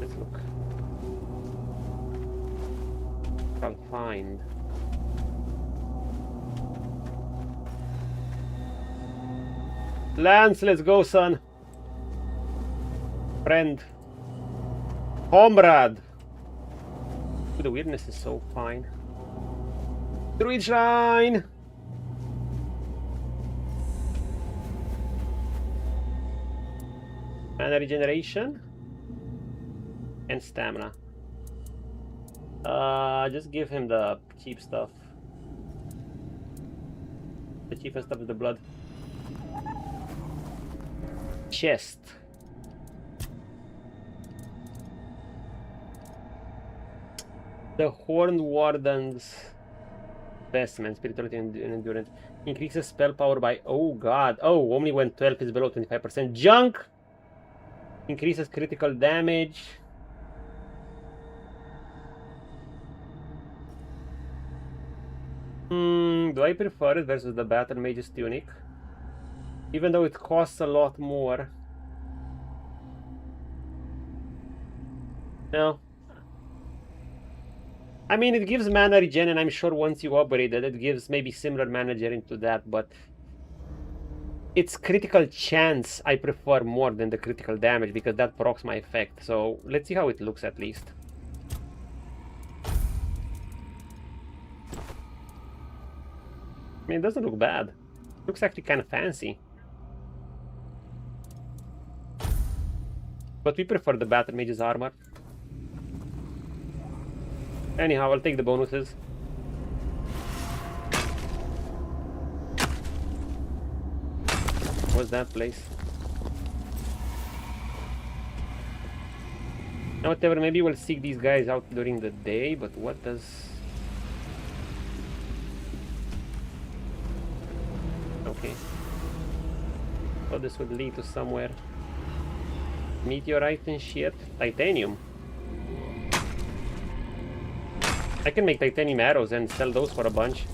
Let's look. I'll find. Lance, let's go, son. Friend. Comrade. Ooh, the weirdness is so fine. Druid Shrine! Mana regeneration. And stamina. Just give him the cheap stuff. The cheapest stuff is the blood. Chest. The Horned Warden's Vestment, Spirituality and Endurance. Increases spell power by, oh god. Oh, only when 12 is below 25%. Junk! Increases critical damage. Do I prefer it versus the Battle Mage's Tunic? Even though it costs a lot more. No. I mean, it gives mana regen, and I'm sure once you upgrade it, it gives maybe similar mana regen to that, but it's critical chance I prefer more than the critical damage, because that procs my effect. So let's see how it looks at least. I mean, it doesn't look bad. It looks actually kind of fancy. But we prefer the Battle Mage's armor. Anyhow, I'll take the bonuses. What's that place? Now, whatever, maybe we'll seek these guys out during the day, but what does... Okay. So this would lead to somewhere. Meteorite and shit. Titanium. I can make titanium arrows and sell those for a bunch.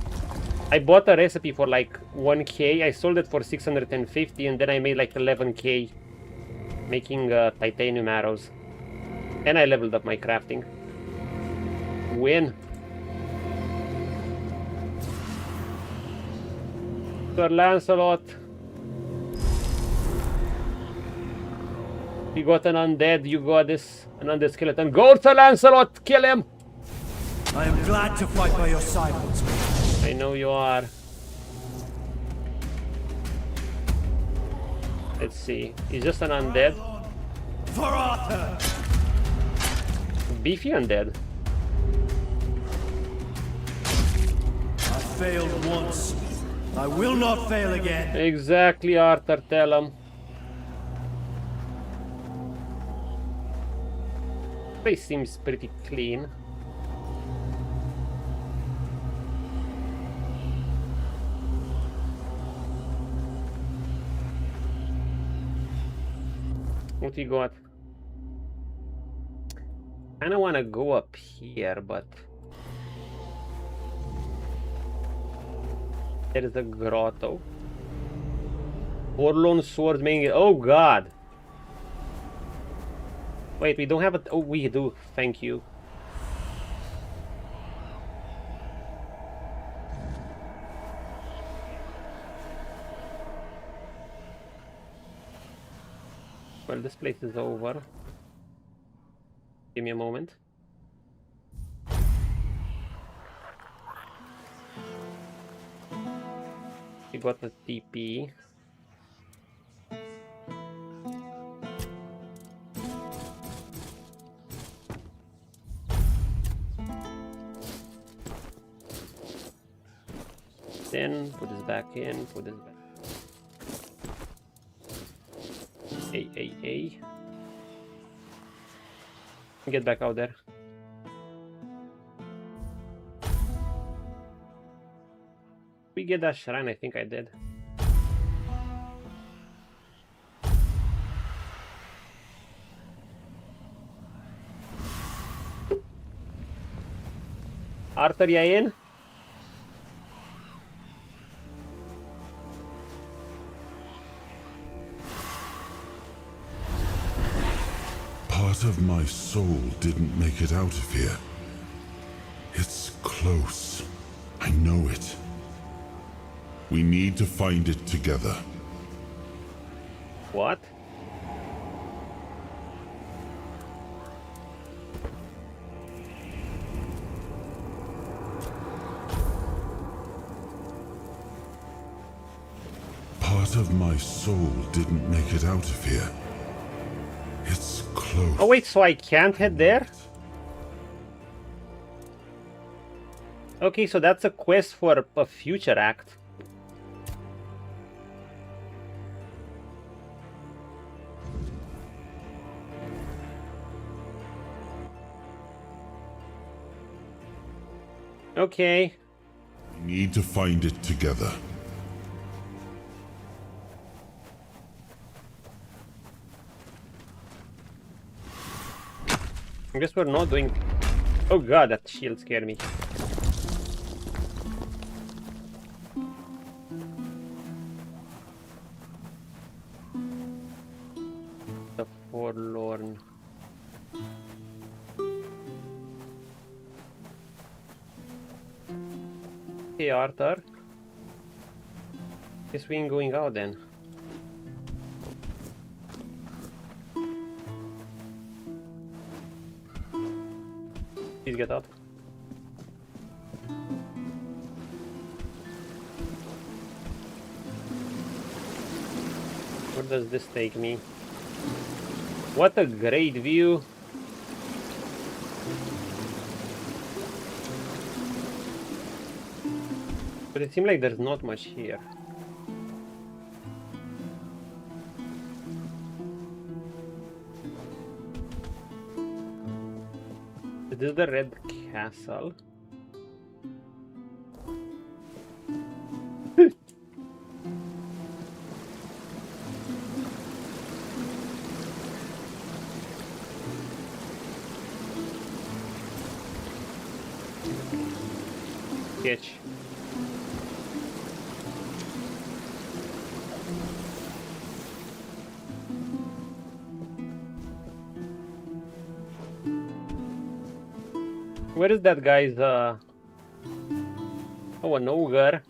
I bought a recipe for like 1k, I sold it for 650, and then I made like 11k making titanium arrows. And I leveled up my crafting. Win. Sir Lancelot. We got an undead, you got this. An undead skeleton. Go, Sir Lancelot! Kill him! I am glad to fight by your side once more. I know you are. Let's see. He's just an undead. For Arthur! Beefy undead. I failed once. I will not fail again. Exactly, Arthur. Tell him. Place seems pretty clean. What we got? I don't want to go up here, but there is a grotto. Forlorn sword main. Oh god! Wait, we don't have it. Oh, we do. Thank you. Well, this place is over. Give me a moment. We got the TP. Then put this back in, put this back. A. Get back out there. We get that shrine, I think I did. Arthur, you in? Part of my soul didn't make it out of here. It's close. I know it. We need to find it together. What? Part of my soul didn't make it out of here. It's close. Oh wait, so I can't head there? Okay, so that's a quest for a future act. Okay. We need to find it together. I guess we're not doing... Oh god, that shield scared me. Forlorn. Hey Arthur. Guess we ain't going out then. Please get out. Where does this take me? What a great view! But it seems like there's not much here. Is this the Red Castle? Sketch. Where is that guy's oh, an ogre.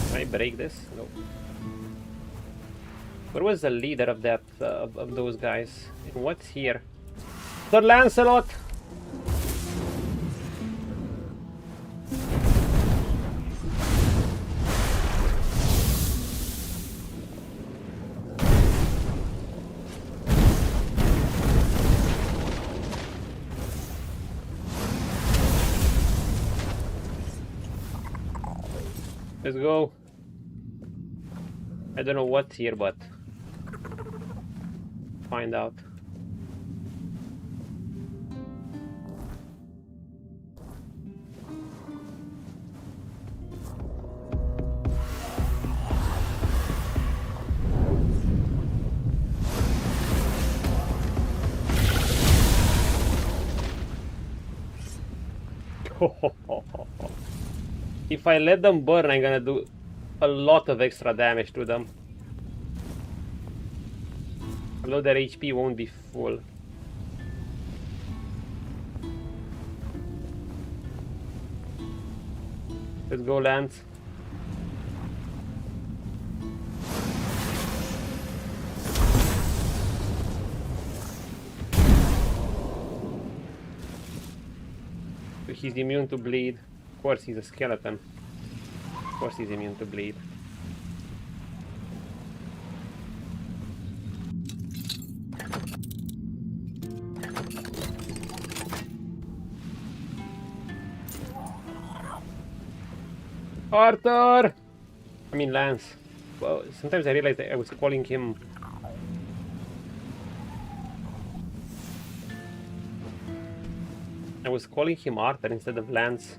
Can I break this? No. Where was the leader of that of those guys? And what's here? Sir Lancelot! Let's go. I don't know what's here, but find out. If I let them burn, I'm gonna do a lot of extra damage to them. Although their HP won't be full. Let's go, Lance. So he's immune to bleed. Of course he's a skeleton. Of course he's immune to bleed. Arthur! I mean Lance. Well, sometimes I realize that I was calling him... Arthur instead of Lance.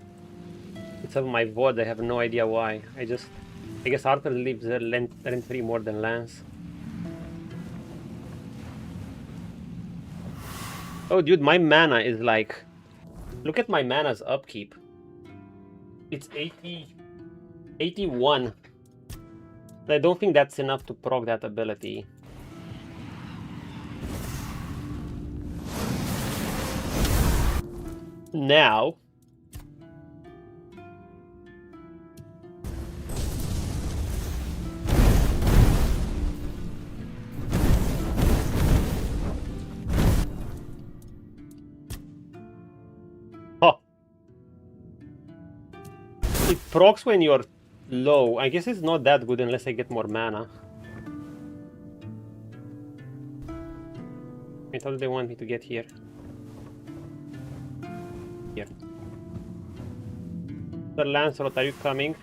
It's of my VOD, I have no idea why. I guess Arthur lives rent-free more than Lance. Oh dude, my mana is like... Look at my mana's upkeep. It's 81. I don't think that's enough to proc that ability. Now... It procs when you're low. I guess it's not that good unless I get more mana. Wait, how do they want me to get here? Here. Sir Lancelot, are you coming?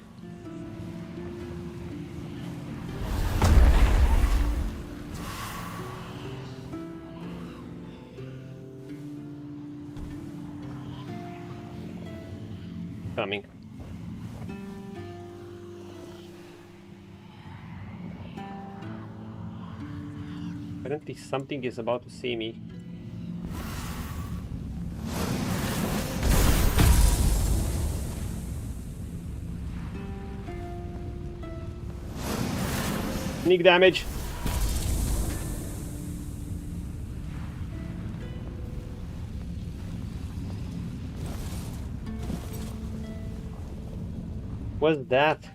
Coming. Apparently something is about to see me. Sneak damage. What's that?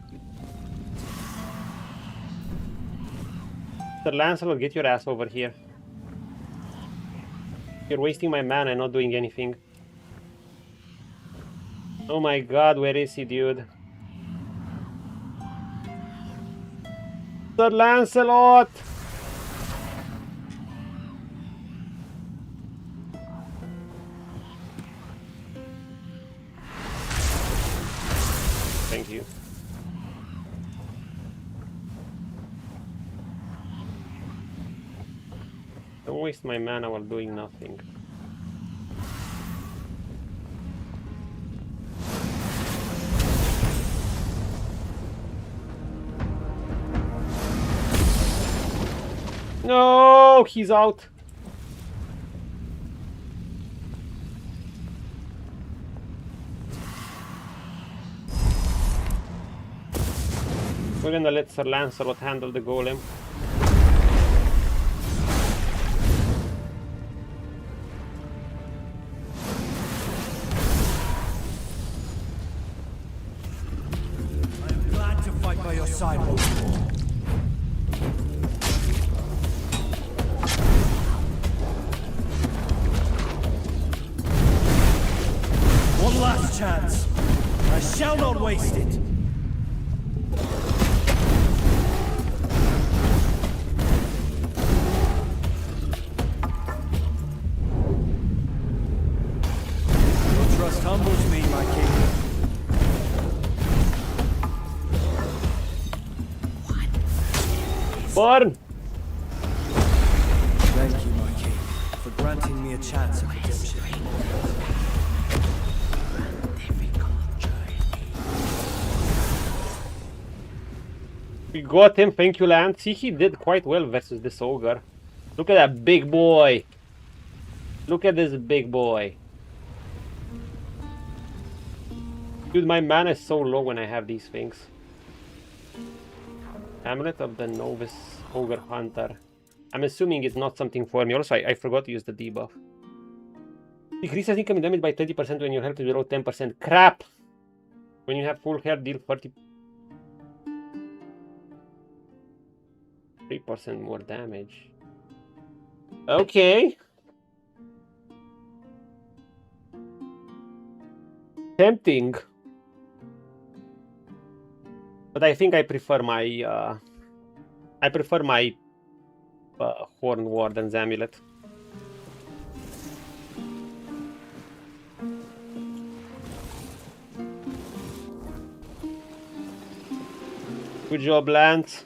Sir Lancelot, get your ass over here. You're wasting my mana and not doing anything. Oh my god, where is he, dude? Sir Lancelot! Thank you. Don't waste my mana while doing nothing. No, he's out. We're gonna let Sir Lancelot handle the golem. I am glad to fight by your side once more. One last chance. I shall not waste it. Your trust humbles me, my king. Burn! Thank you, my king, for granting me a chance of redemption. We got him, thank you, Lance. See, he did quite well versus this ogre. Look at that big boy. Look at this big boy. Dude, my mana is so low when I have these things. Amulet of the Novice Ogre Hunter. I'm assuming it's not something for me. Also, I forgot to use the debuff. Decreases incoming damage by 20% when your health is below 10%. Crap! When you have full health, deal 3% more damage. Okay. Tempting. But I think I prefer my Horn Warden's amulet. Good job, Lance.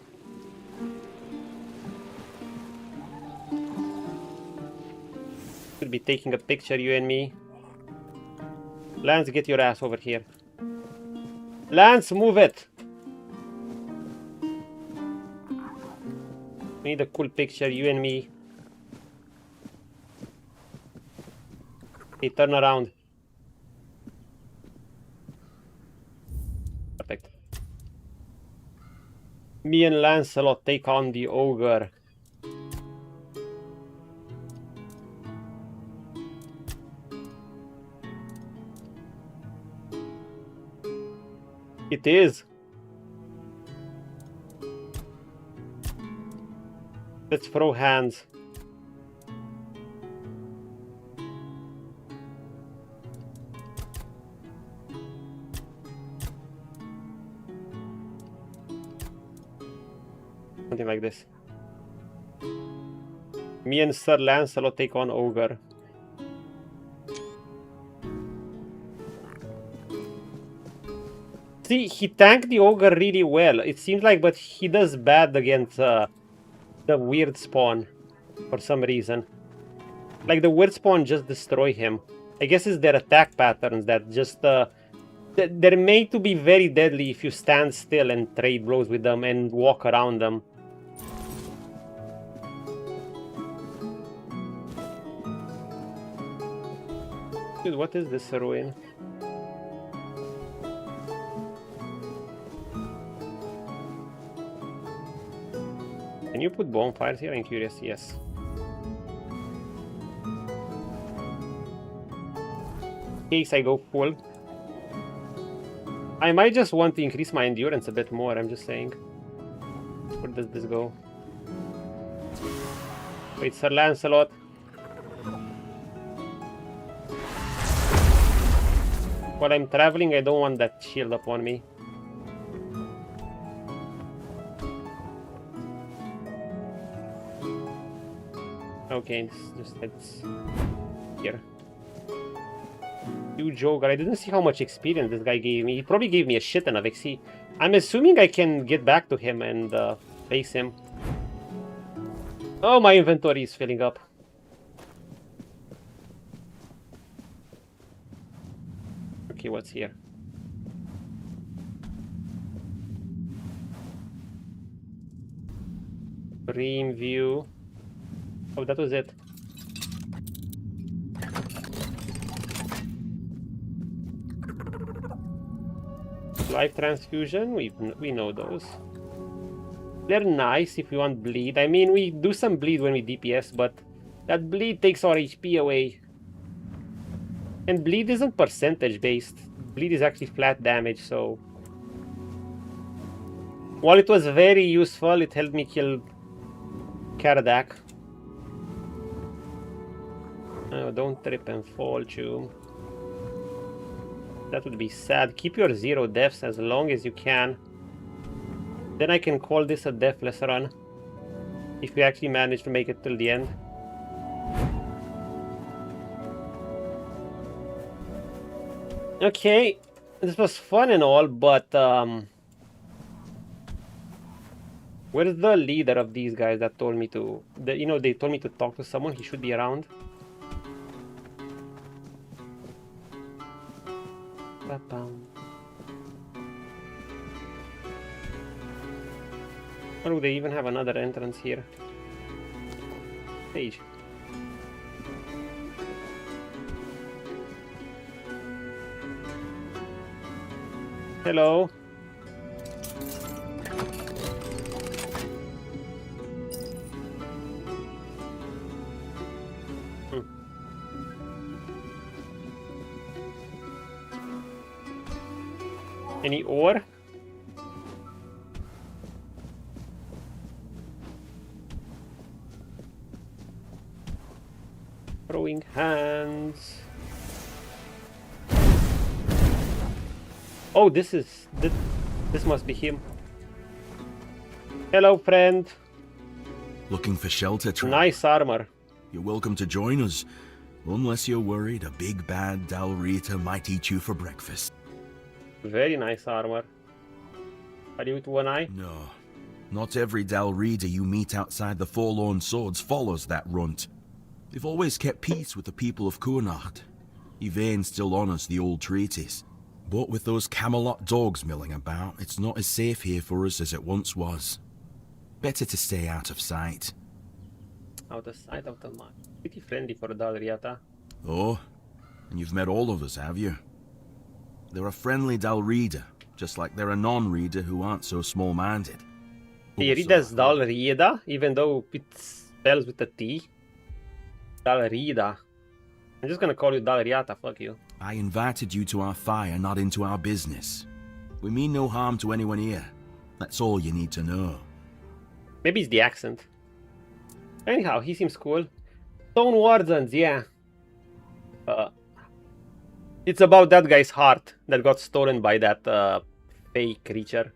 Should be taking a picture, you and me. Lance, get your ass over here. Lance, move it. We need a cool picture, you and me. Hey, turn around. Perfect. Me and Lancelot take on the ogre. It is. Let's throw hands. Something like this. Me and Sir Lancelot take on Ogre. See, he tanked the Ogre really well. It seems like, but he does bad against the weird spawn for some reason. Like, the weird spawn just destroy him. I guess it's their attack patterns that just... they're made to be very deadly if you stand still and trade blows with them and walk around them. Dude, what is this ruin? you put bonfires here? I'm curious, yes. In case I go full. I might just want to increase my endurance a bit more, I'm just saying. Where does this go? Wait, Sir Lancelot. While I'm traveling, I don't want that shield upon me. Okay, just heads here. Huge Ogre. I didn't see how much experience this guy gave me. He probably gave me a shit ton of XP. I'm assuming I can get back to him and face him. Oh, my inventory is filling up. Okay, what's here? Dream view. Oh, that was it. Life transfusion, we know those. They're nice if we want bleed. I mean, we do some bleed when we DPS, but that bleed takes our HP away. And bleed isn't percentage based. Bleed is actually flat damage, so... While it was very useful, it helped me kill Caradak. Oh, don't trip and fall, Chew. That would be sad. Keep your 0 deaths as long as you can. Then I can call this a deathless run. If we actually manage to make it till the end. Okay. This was fun and all, but where's the leader of these guys that told me to... you know, they told me to talk to someone. He should be around. Oh, they even have another entrance here. Page. Hello. Any ore? Throwing hands. Oh, this must be him. Hello, friend. Looking for shelter, Trap? Nice armor. You're welcome to join us. Unless you're worried a big bad Dalrita might eat you for breakfast. Very nice armor. Are you with one eye? No. Not every Dalrida you meet outside the Forlorn Swords follows that runt. They've always kept peace with the people of Cuanacht. Yvain still honors the old treaties. But with those Kamelot dogs milling about, it's not as safe here for us as it once was. Better to stay out of sight. Out of sight, out of mind. Pretty friendly for a Dalriata. Oh, and you've met all of us, have you? They're a friendly Dalrida, just like they're a non-reader who aren't so small-minded. He read as Dalrida, even though it spells with a T. Dalrida. I'm just gonna call you Dalriata, fuck you. I invited you to our fire, not into our business. We mean no harm to anyone here. That's all you need to know. Maybe it's the accent. Anyhow, he seems cool. Stone Wardens, yeah. It's about that guy's heart that got stolen by that fake creature.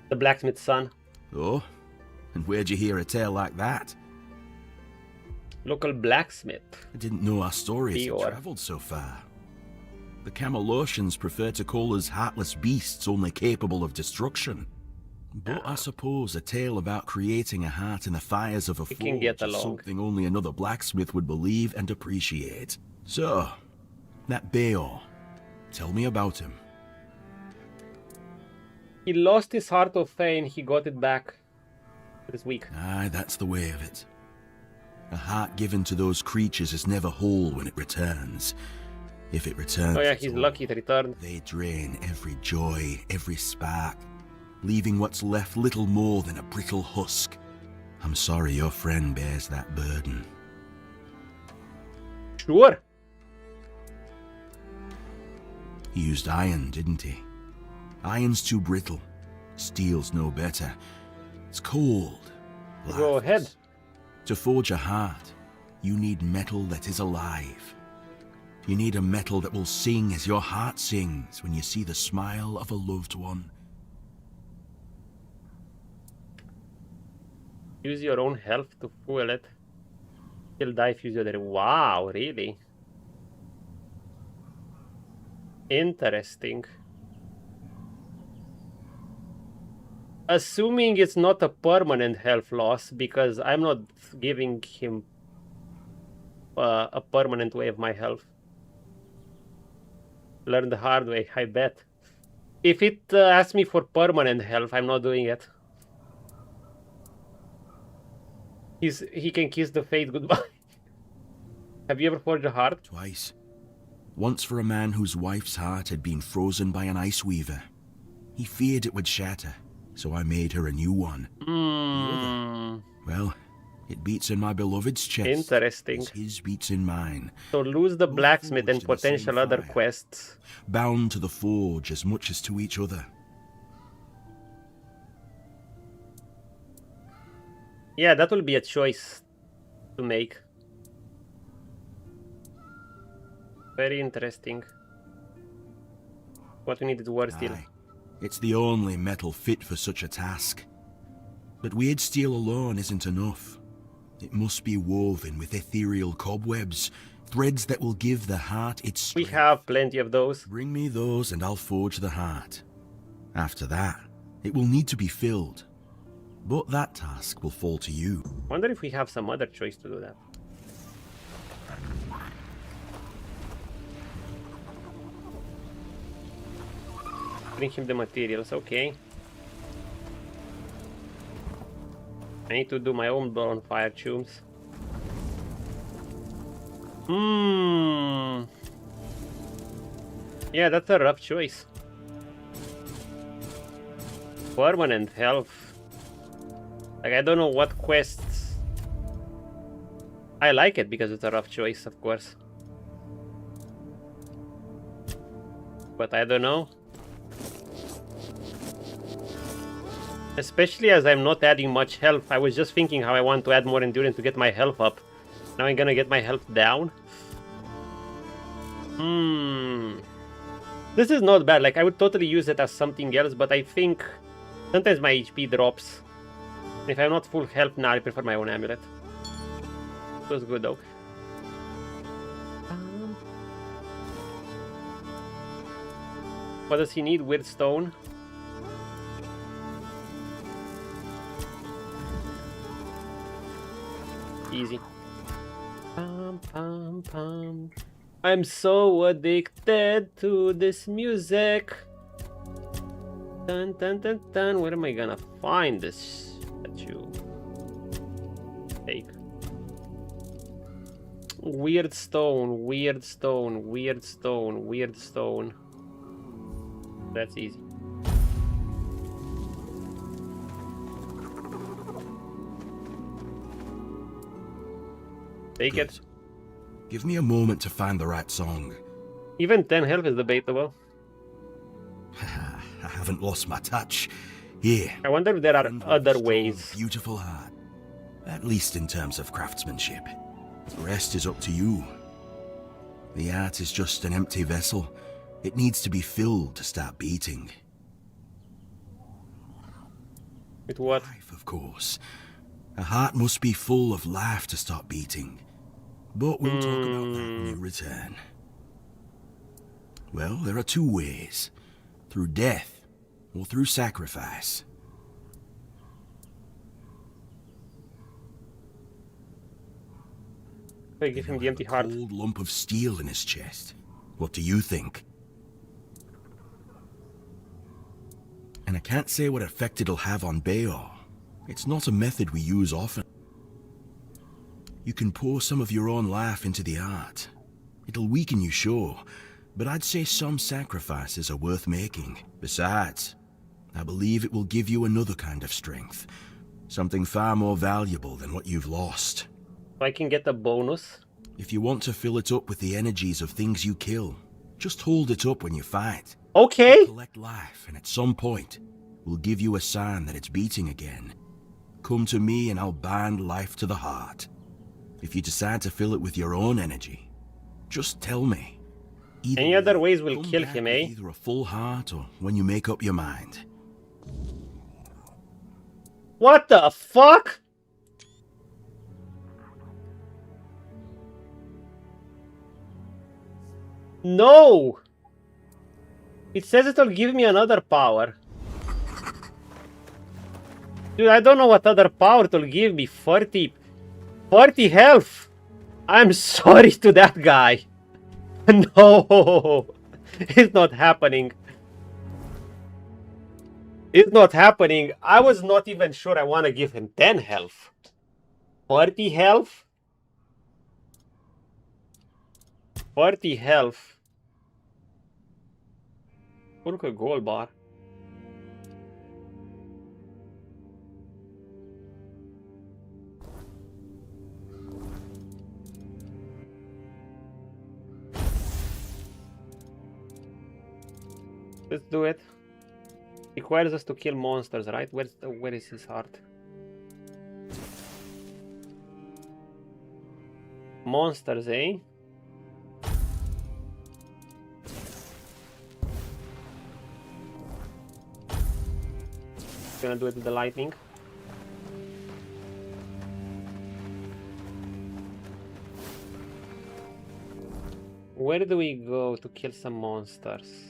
The blacksmith's son. Oh? And where'd you hear a tale like that? Local blacksmith. I didn't know our stories had traveled so far. The Camelotians prefer to call us heartless beasts only capable of destruction. But I suppose a tale about creating a heart in the fires of a forge is something only another blacksmith would believe and appreciate. So, that Beor, tell me about him. He lost his heart of Fame, he got it back this week. Aye, that's the way of it. A heart given to those creatures is never whole when it returns. If it returns, oh yeah, he's lucky it returned. They drain every joy, every spark, leaving what's left little more than a brittle husk. I'm sorry your friend bears that burden. Sure. He used iron, didn't he? Iron's too brittle. Steel's no better. It's cold. Go ahead. To forge a heart, you need metal that is alive. You need a metal that will sing as your heart sings when you see the smile of a loved one. Use your own health to fuel it. He'll die if you use your other. Wow, really? Interesting. Assuming it's not a permanent health loss, because I'm not giving him a permanent way of my health. Learn the hard way, I bet. If it asks me for permanent health, I'm not doing it. He can kiss the fate goodbye. Have you ever forged a heart? Twice. Once for a man whose wife's heart had been frozen by an ice weaver. He feared it would shatter, so I made her a new one. Well, it beats in my beloved's chest. Interesting. As his beats in mine. So lose the blacksmith and potential other quests. Bound to the forge as much as to each other. Yeah, that will be a choice to make. Very interesting. What we need is word steel. It's the only metal fit for such a task. But weird steel alone isn't enough. It must be woven with ethereal cobwebs, threads that will give the heart its strength. We have plenty of those. Bring me those and I'll forge the heart. After that, it will need to be filled. But that task will fall to you. Wonder if we have some other choice to do that. Bring him the materials, okay. I need to do my own bonfire tombs. Yeah, that's a rough choice. Permanent health. Like, I don't know what quests. I like it because it's a rough choice, of course. But I don't know. Especially as I'm not adding much health. I was just thinking how I want to add more endurance to get my health up. Now I'm gonna get my health down. This is not bad. Like, I would totally use it as something else, but I think sometimes my HP drops. If I'm not full health now, I prefer my own amulet. It was good though. What does he need? Weird stone. Easy. I'm so addicted to this music. Dun dun dun dun. Where am I gonna find this statue? Take. Weird stone, weird stone, weird stone, weird stone. That's easy. Take it. Give me a moment to find the right song. Even 10 health is debatable. I haven't lost my touch. Here. I wonder if there are other ways. Beautiful heart. At least in terms of craftsmanship. The rest is up to you. The art is just an empty vessel. It needs to be filled to start beating. With what? Life, of course. A heart must be full of life to start beating. But we'll talk about that when you return. Well, there are two ways. Through death, or through sacrifice. I give him the empty heart. A cold lump of steel in his chest. What do you think? And I can't say what effect it'll have on Bayor. It's not a method we use often. You can pour some of your own life into the art. It'll weaken you, sure, but I'd say some sacrifices are worth making. Besides, I believe it will give you another kind of strength. Something far more valuable than what you've lost. So I can get a bonus. If you want to fill it up with the energies of things you kill, just hold it up when you fight. Okay. It'll collect life, and at some point, will give you a sign that it's beating again. Come to me and I'll bind life to the heart. If you decide to fill it with your own energy, just tell me. Any other ways will kill him, eh? Either a full heart or when you make up your mind. What the fuck? No! It says it'll give me another power. Dude, I don't know what other power it'll give me. 40 health. I'm sorry to that guy. No! It's not happening. It's not happening. I was not even sure I want to give him 10 health. 40 health? 40 health. Look at gold bar. Let's do it. Requires us to kill monsters, right? Where is his heart? Monsters, eh? Gonna do it with the lightning. Where do we go to kill some monsters?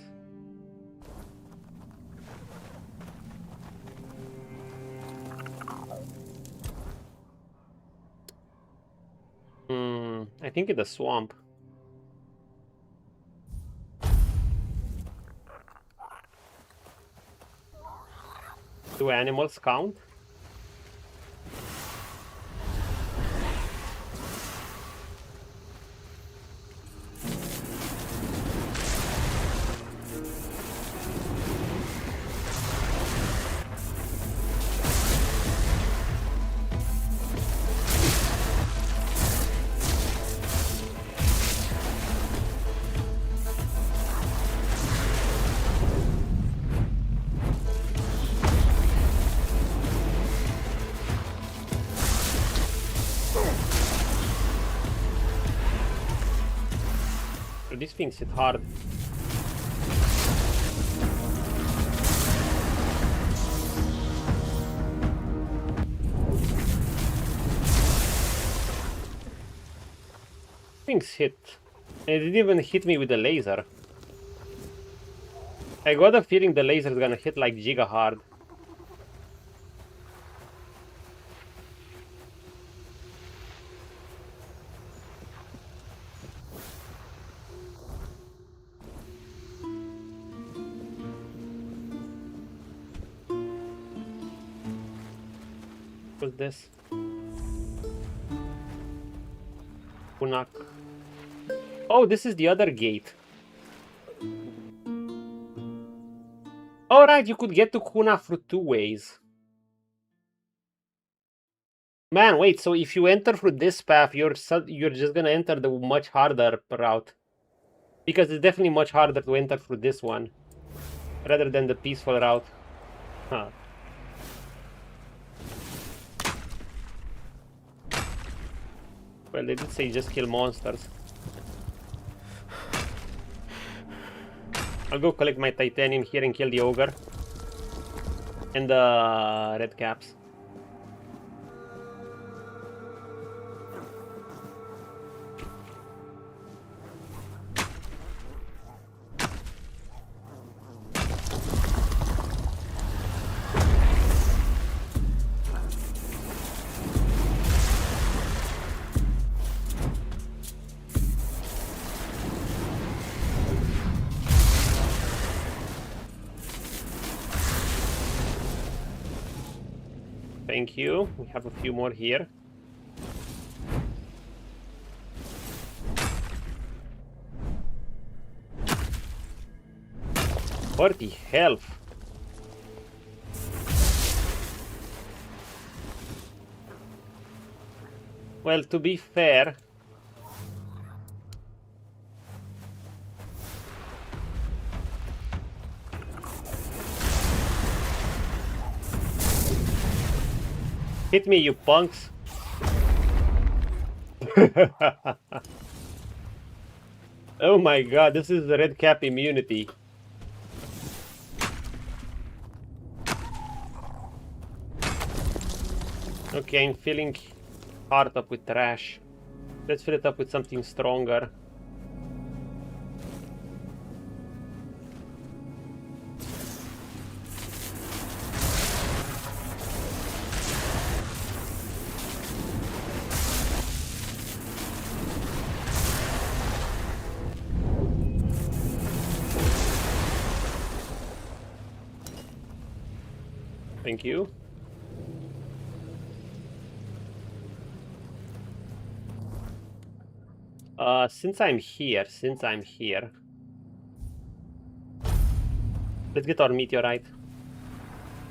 I think in the swamp. Do animals count? These things hit hard. Things hit. And it didn't even hit me with the laser. I got a feeling the laser is gonna hit like giga hard. What's this? Cuanacht. Oh, this is the other gate. Alright, you could get to Cuanacht through 2 ways. Man, wait, so if you enter through this path, you're just gonna enter the much harder route. Because it's definitely much harder to enter through this one. Rather than the peaceful route. Huh. Well, they did say just kill monsters. I'll go collect my titanium here and kill the ogre. And the red caps. Thank you. We have a few more here. What the health? Well, to be fair, hit me, you punks. Oh my god, this is the red cap immunity. Okay, I'm filling heart up with trash. Let's fill it up with something stronger. Thank you. Since I'm here, let's get our meteorite.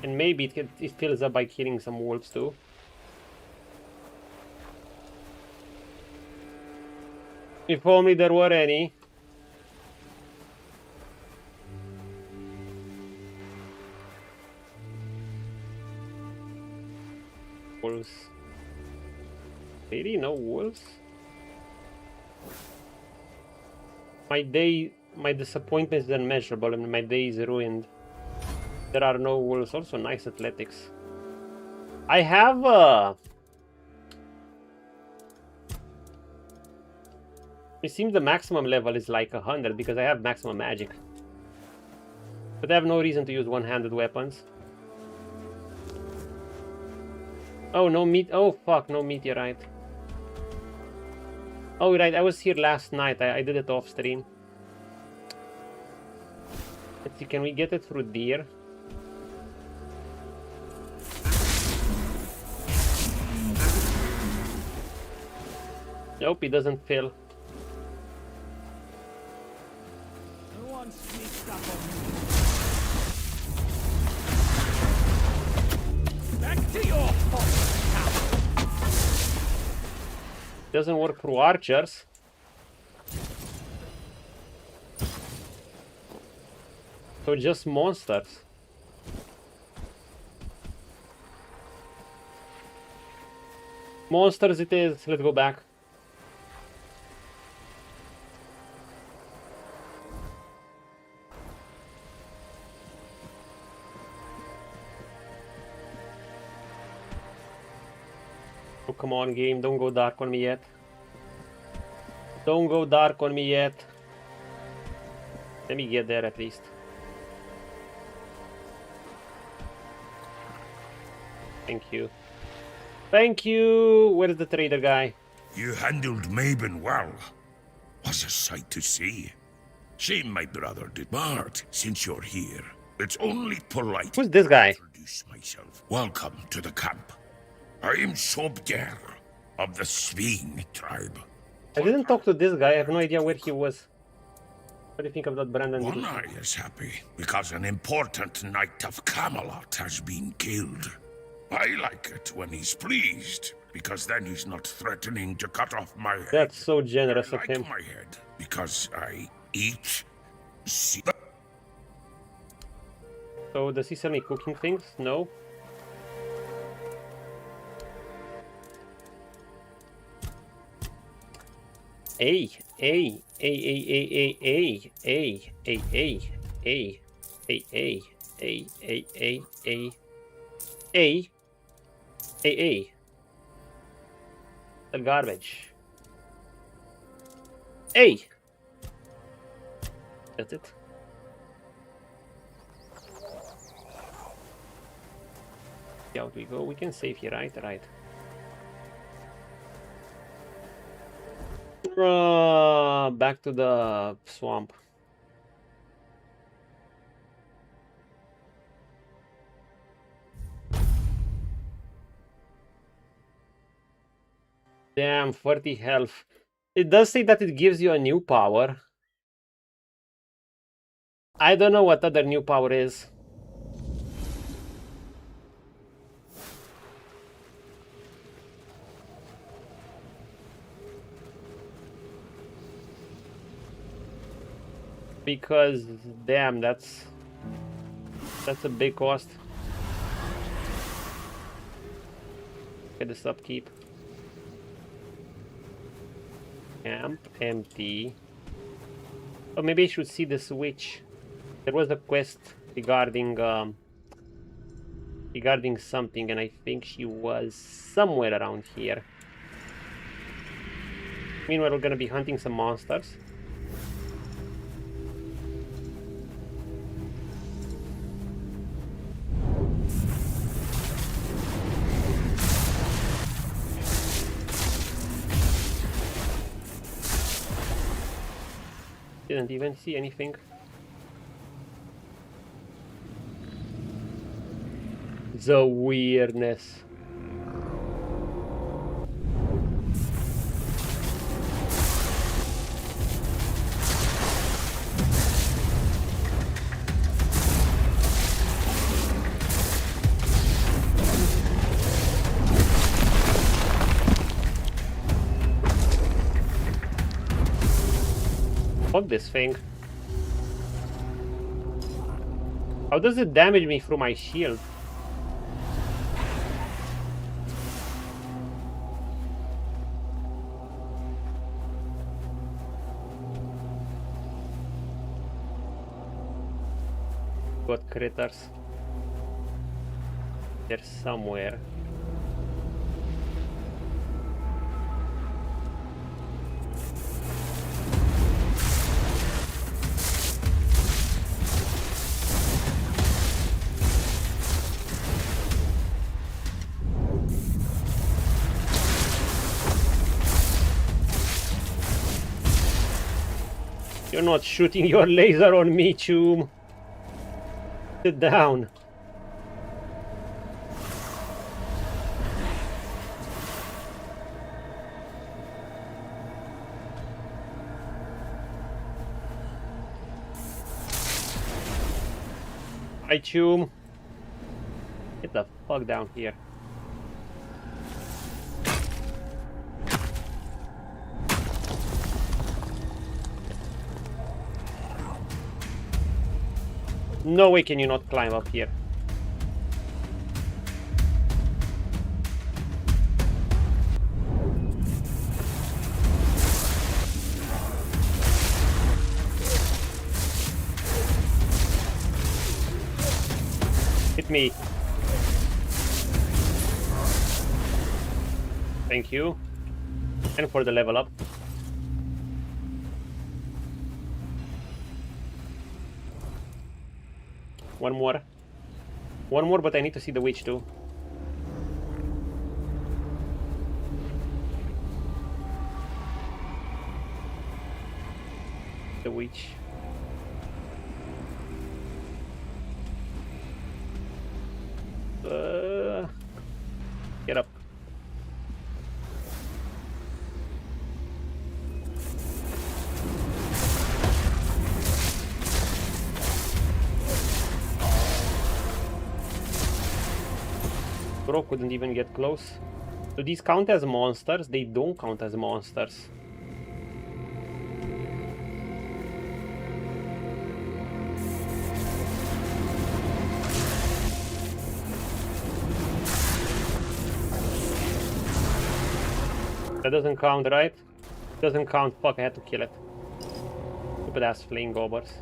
And maybe it fills up by killing some wolves too. If only there were any. Wolves. Really? No wolves? My disappointment is unmeasurable and my day is ruined. There are no wolves. Also nice athletics. I have it seems the maximum level is like 100 because I have maximum magic. But I have no reason to use one-handed weapons. Oh, no meat. Oh, fuck, no meteorite. Oh, right, I was here last night. I did it off stream. Let's see, can we get it through deer? Nope, it doesn't fill. No one sneaks up on me. Back to your post. Doesn't work through archers. So just monsters. Monsters it is. Let's go back. Oh, come on, game. Don't go dark on me yet. Don't go dark on me yet. Let me get there at least. Thank you. Thank you! Where's the trader guy? You handled Mabon well. Was a sight to see. Shame my brother did. But since you're here, it's only polite. Who's this guy? To introduce myself. Welcome to the camp. I am Sobger of the Sving tribe. I didn't talk to this guy. I have no idea where he was. What do you think of that Brandon? One eye is happy because an important knight of Kamelot has been killed. I like it when he's pleased, because then he's not threatening to cut off my head. That's so generous of him. My head because I eat. So does he sell me cooking things? No. A. The garbage. A. That's it. Out we go. We can save here, right? Right. Back to the swamp. Damn, 40 health. It does say that it gives you a new power. I don't know what other new power is. Because damn, that's a big cost. Get this upkeep. Camp empty. Oh, maybe I should see the switch. There was a quest regarding something, and I think she was somewhere around here. Meanwhile, we're gonna be hunting some monsters. Didn't even see anything. The weirdness. Fuck this thing. How does it damage me through my shield? Got critters. They're somewhere. You're not shooting your laser on me, Choom. Sit down. Hi, Choom. Get the fuck down here. No way can you not climb up here. Hit me. Thank you. And for the level up. One more. One more, but I need to see the witch too. The witch. Get up. Bro couldn't even get close. Do these count as monsters? They don't count as monsters. That doesn't count, right? Doesn't count. Fuck, I had to kill it. Stupid ass flame gobbers.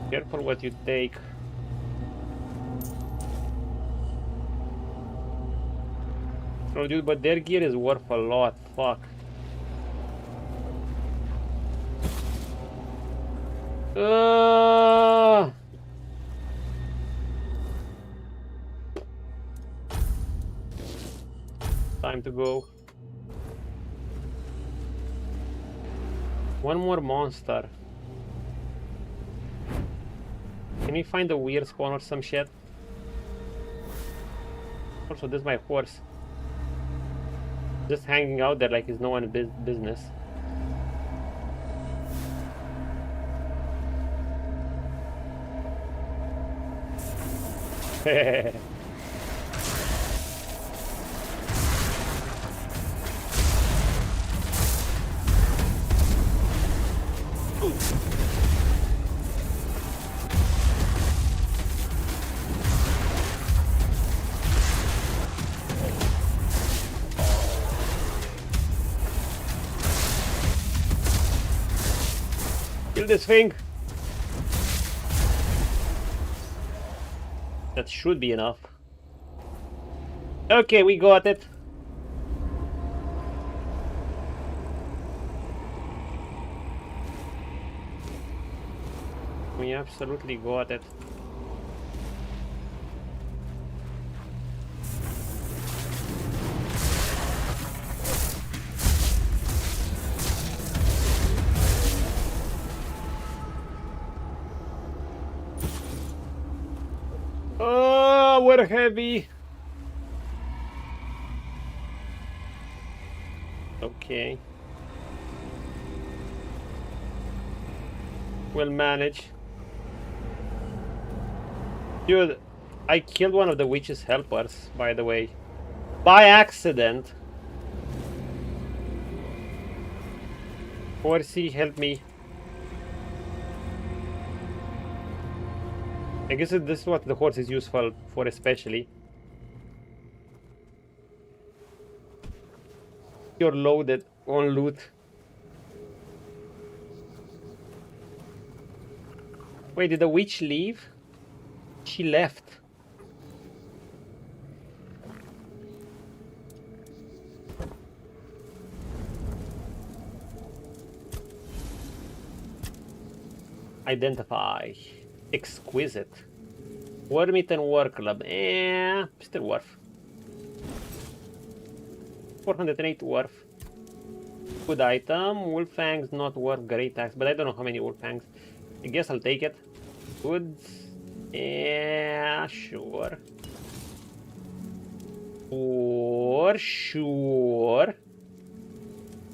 Careful what you take. Oh dude, but their gear is worth a lot. Fuck. Time to go. One more monster. Can we find a weird spawn or some shit? Also, this is my horse. Just hanging out there like it's no one's business. Kill this thing. That should be enough. Okay, we got it. We absolutely got it. Oh, we're heavy. Okay. We'll manage. Dude, I killed one of the witch's helpers, by the way. By accident. Horsey, help me. I guess this is what the horse is useful for, especially. You're loaded on loot. Wait, did the witch leave? She left. Identify. Exquisite. Wormit and War Club. Still worth. 408 worth. Good item. Wolf Fangs not worth great tax, but I don't know how many Wolf Fangs. I guess I'll take it. Goods. Yeah, sure. For sure.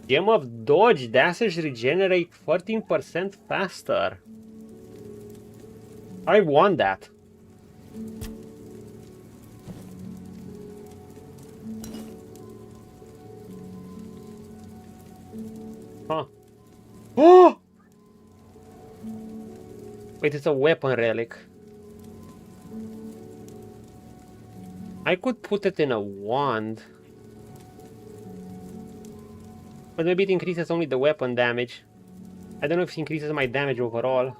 Gem of Dodge. Dashes regenerate 14% faster. I want that. Huh. Oh! Wait, it's a weapon relic. I could put it in a wand. But maybe it increases only the weapon damage. I don't know if it increases my damage overall.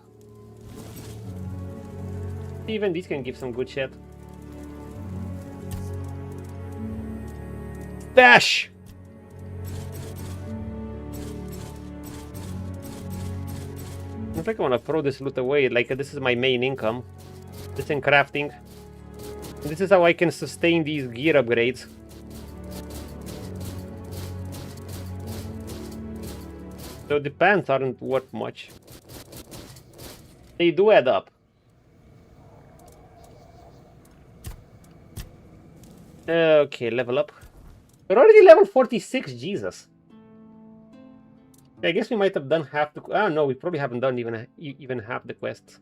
Even these can give some good shit. Dash! I think I want to throw this loot away. Like, this is my main income. This in crafting. This is how I can sustain these gear upgrades. So the pants aren't worth much. They do add up. Okay, level up. We're already level 46, Jesus. I guess we might have done half the... Oh no, we probably haven't done even half the quests.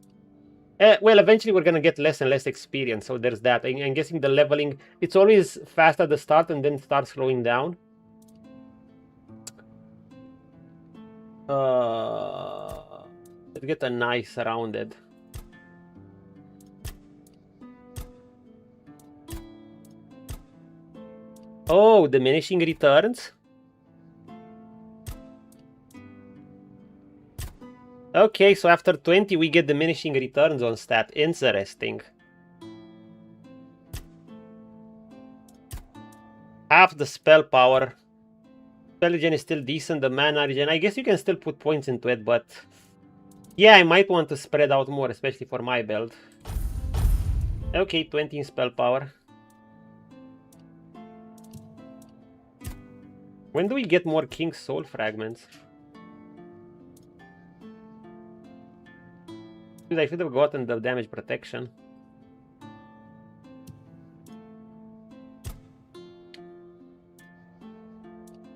Well, eventually we're gonna get less and less experience, so there's that. I'm guessing the leveling... It's always fast at the start and then starts slowing down. Let's get a nice rounded. Oh, diminishing returns. Okay, so after 20 we get diminishing returns on stat. Interesting. Half the spell power. Spell regen is still decent, the mana regen. I guess you can still put points into it, but... Yeah, I might want to spread out more, especially for my build. Okay, 20 in spell power. When do we get more King's Soul fragments? Dude, I should have gotten the damage protection.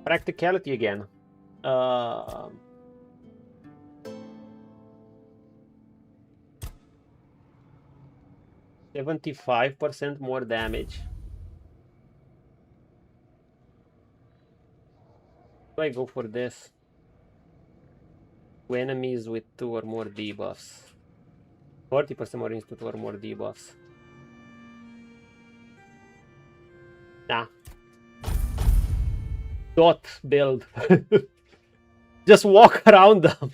Practicality again. 75% more damage. Do I go for this? To enemies with 2 or more debuffs. 40% more into 2 or more debuffs. Nah. Dot build. Just walk around them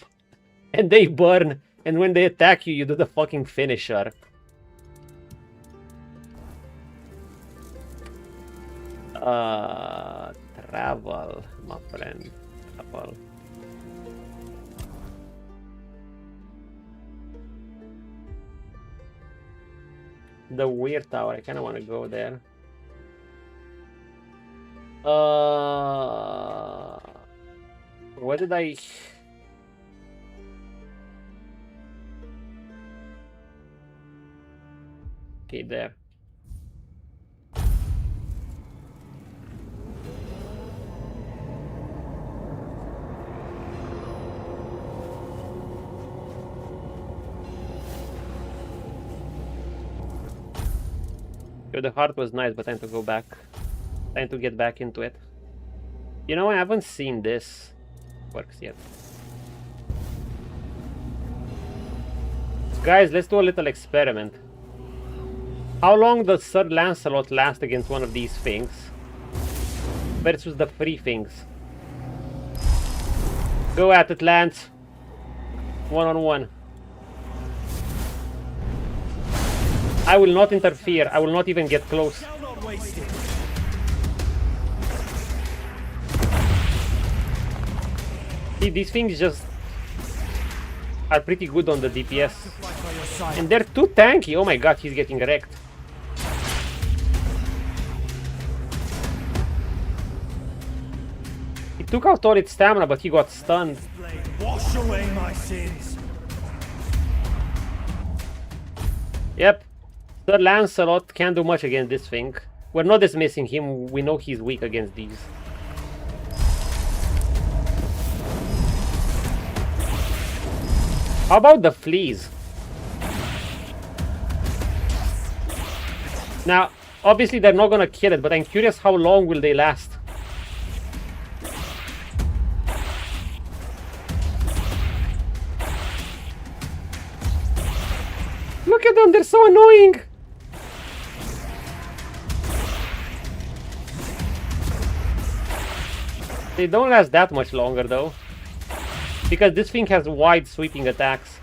and they burn, and when they attack you, you do the fucking finisher. Travel, my friend. Travel. The weird tower, I kinda wanna go there. What did I... Okay, there. So the heart was nice, but time to go back. Time to get back into it. You know, I haven't seen this works yet. Guys, let's do a little experiment. How long does Sir Lancelot last against one of these things versus the free things? Go at it, Lance. 1-on-1. I will not interfere. I will not even get close. See, these things just are pretty good on the DPS. And they're too tanky. Oh my god, he's getting wrecked. He took out all its stamina, but he got stunned. Wash away my sins. Yep. Sir Lancelot can't do much against this thing. We're not dismissing him. We know he's weak against these. How about the fleas? Now, obviously they're not gonna kill it, but I'm curious how long will they last. Look at them, they're so annoying! They don't last that much longer though. Because this thing has wide sweeping attacks.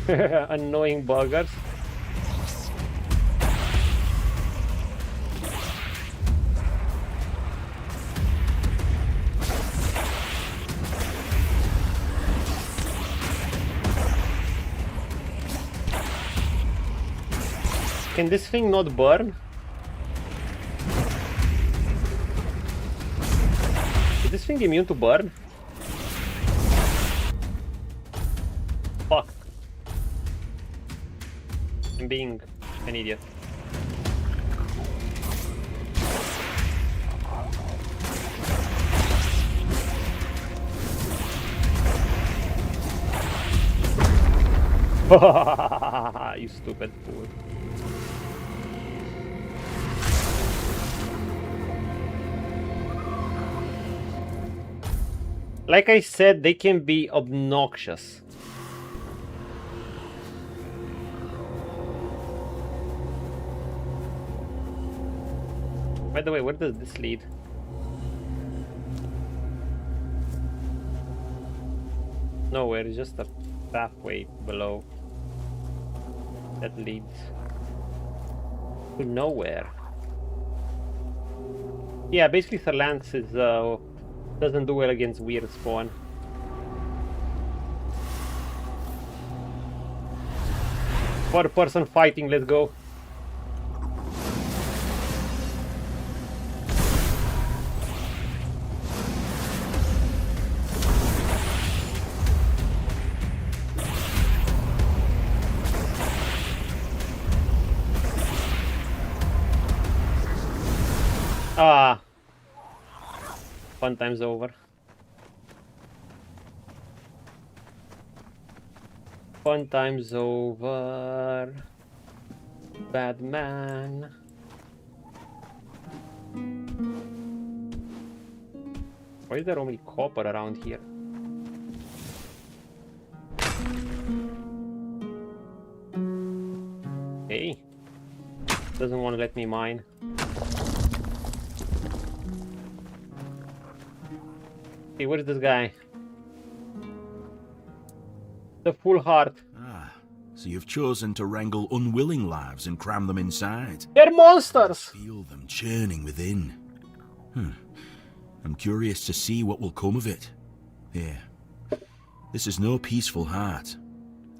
Annoying buggers. Can this thing not burn? Is this thing immune to burn? Fuck. I'm being an idiot. You stupid fool. Like I said, they can be obnoxious. By the way, where does this lead? Nowhere, it's just a pathway below that leads to nowhere. Yeah, basically Sir Lance is doesn't do well against weird spawn. For a person fighting, let's go. Ah. Fun time's over. Fun time's over. Bad man. Why is there only copper around here? Hey. Doesn't want to let me mine. Hey, where's this guy? The full heart. Ah, so you've chosen to wrangle unwilling lives and cram them inside. They're monsters! Feel them churning within. I'm curious to see what will come of it. Here. This is no peaceful heart.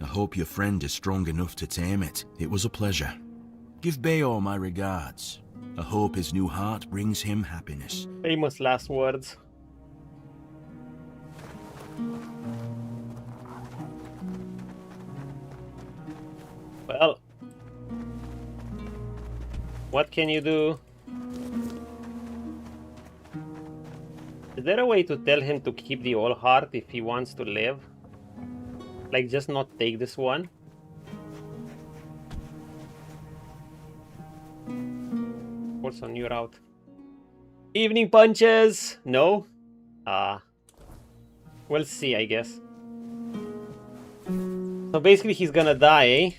I hope your friend is strong enough to tame it. It was a pleasure. Give Bayor my regards. I hope his new heart brings him happiness. Famous last words. Well, what can you do? Is there a way to tell him to keep the old heart if he wants to live? Like, just not take this one? What's on your route? Evening punches! No? We'll see, I guess. So basically he's gonna die, eh?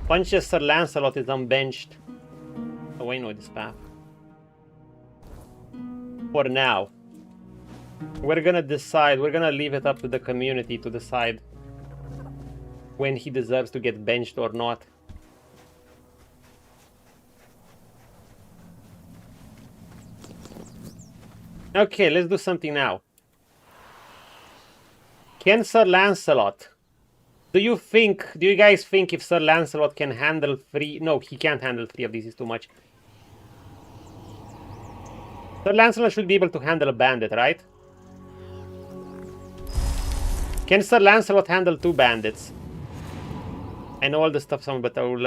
Punches Sir Lancelot is unbenched. Oh, I know this path. For now. We're gonna decide, we're gonna leave it up to the community to decide when he deserves to get benched or not. Okay, let's do something now. Can Sir Lancelot... Do you guys think if Sir Lancelot can handle 3... No, he can't handle 3 of these, it's too much. Sir Lancelot should be able to handle a bandit, right? Can Sir Lancelot handle 2 bandits? I know all the stuff, but I will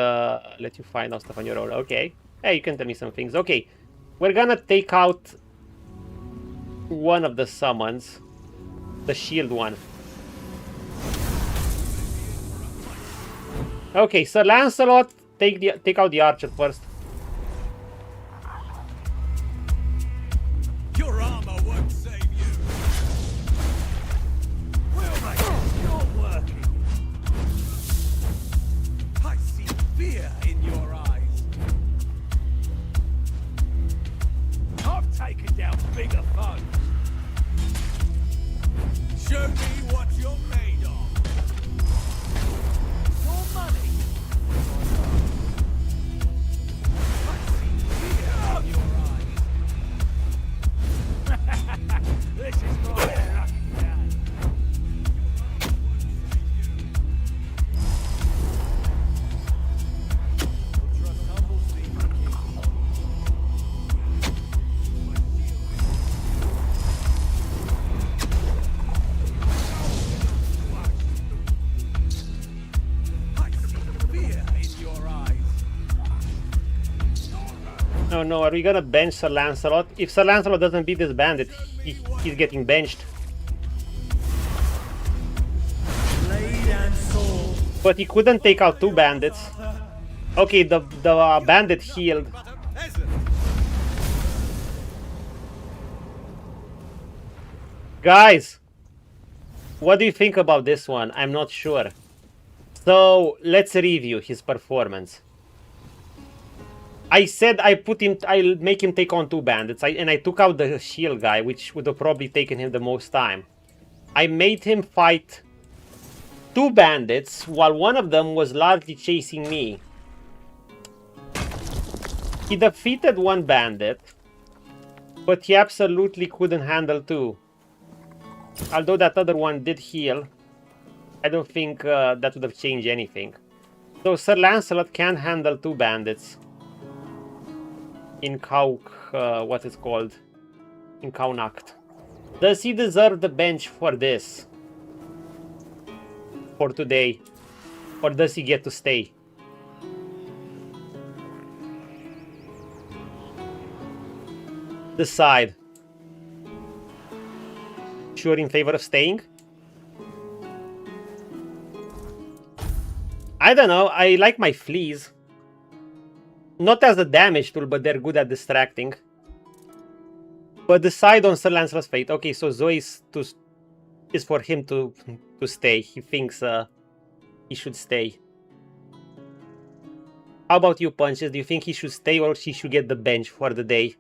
let you find out stuff on your own. Okay. Hey, you can tell me some things. Okay. We're gonna take out one of the summons. The shield one. Okay, Sir Lancelot, take out the archer first. Your armor won't save you. Well, mate, it's not working. I see fear in your eyes. I've taken down bigger foes. Show me what you're made of. Your money. This is my lucky day. No, no, are we gonna bench Sir Lancelot? If Sir Lancelot doesn't beat this bandit, he's getting benched. But he couldn't take out 2 bandits. Okay, the bandit healed. Guys, what do you think about this one? I'm not sure. So, let's review his performance. I said I'll make him take on 2 bandits, and I took out the shield guy, which would have probably taken him the most time. I made him fight 2 bandits, while one of them was largely chasing me. He defeated 1 bandit, but he absolutely couldn't handle 2. Although that other one did heal, I don't think that would have changed anything. So Sir Lancelot can handle 2 bandits. In what is called? In Cuanacht. Does he deserve the bench for this? For today? Or does he get to stay? Decide. Sure in favor of staying? I don't know. I like my fleas. Not as a damage tool, but they're good at distracting. But decide on Sir Lancelot's fate. Okay, so Zoe's is for him to stay. He thinks he should stay. How about you, Punches? Do you think he should stay or he should get the bench for the day?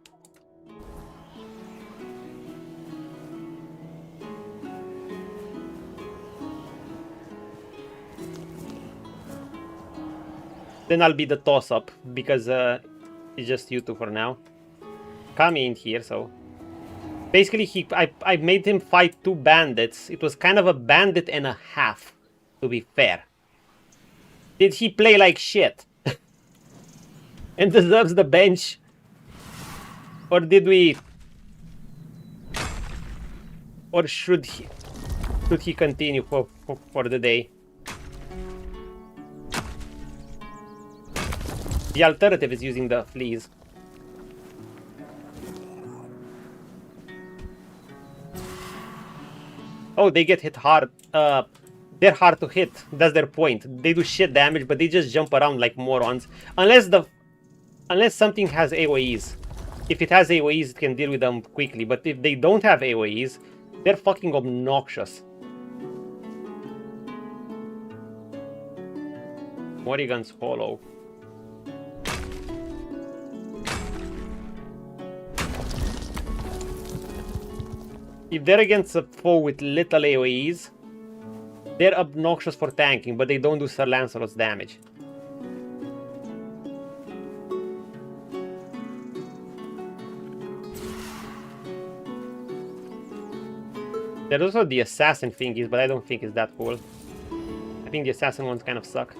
Then I'll be the toss-up, because it's just you two for now. Kami in here, so... Basically, I made him fight 2 bandits. It was kind of a bandit and a half, to be fair. Did he play like shit? And deserves the bench? Or did we... Or should he continue for the day? The alternative is using the fleas. Oh, they get hit hard. They're hard to hit. That's their point. They do shit damage, but they just jump around like morons. Unless something has AoEs. If it has AoEs, it can deal with them quickly. But if they don't have AoEs, they're fucking obnoxious. Morrigan's Hollow. If they're against a foe with little AoEs, they're obnoxious for tanking, but they don't do Sir Lancelot's damage. There's also the assassin thingies, but I don't think it's that cool. I think the assassin ones kind of suck.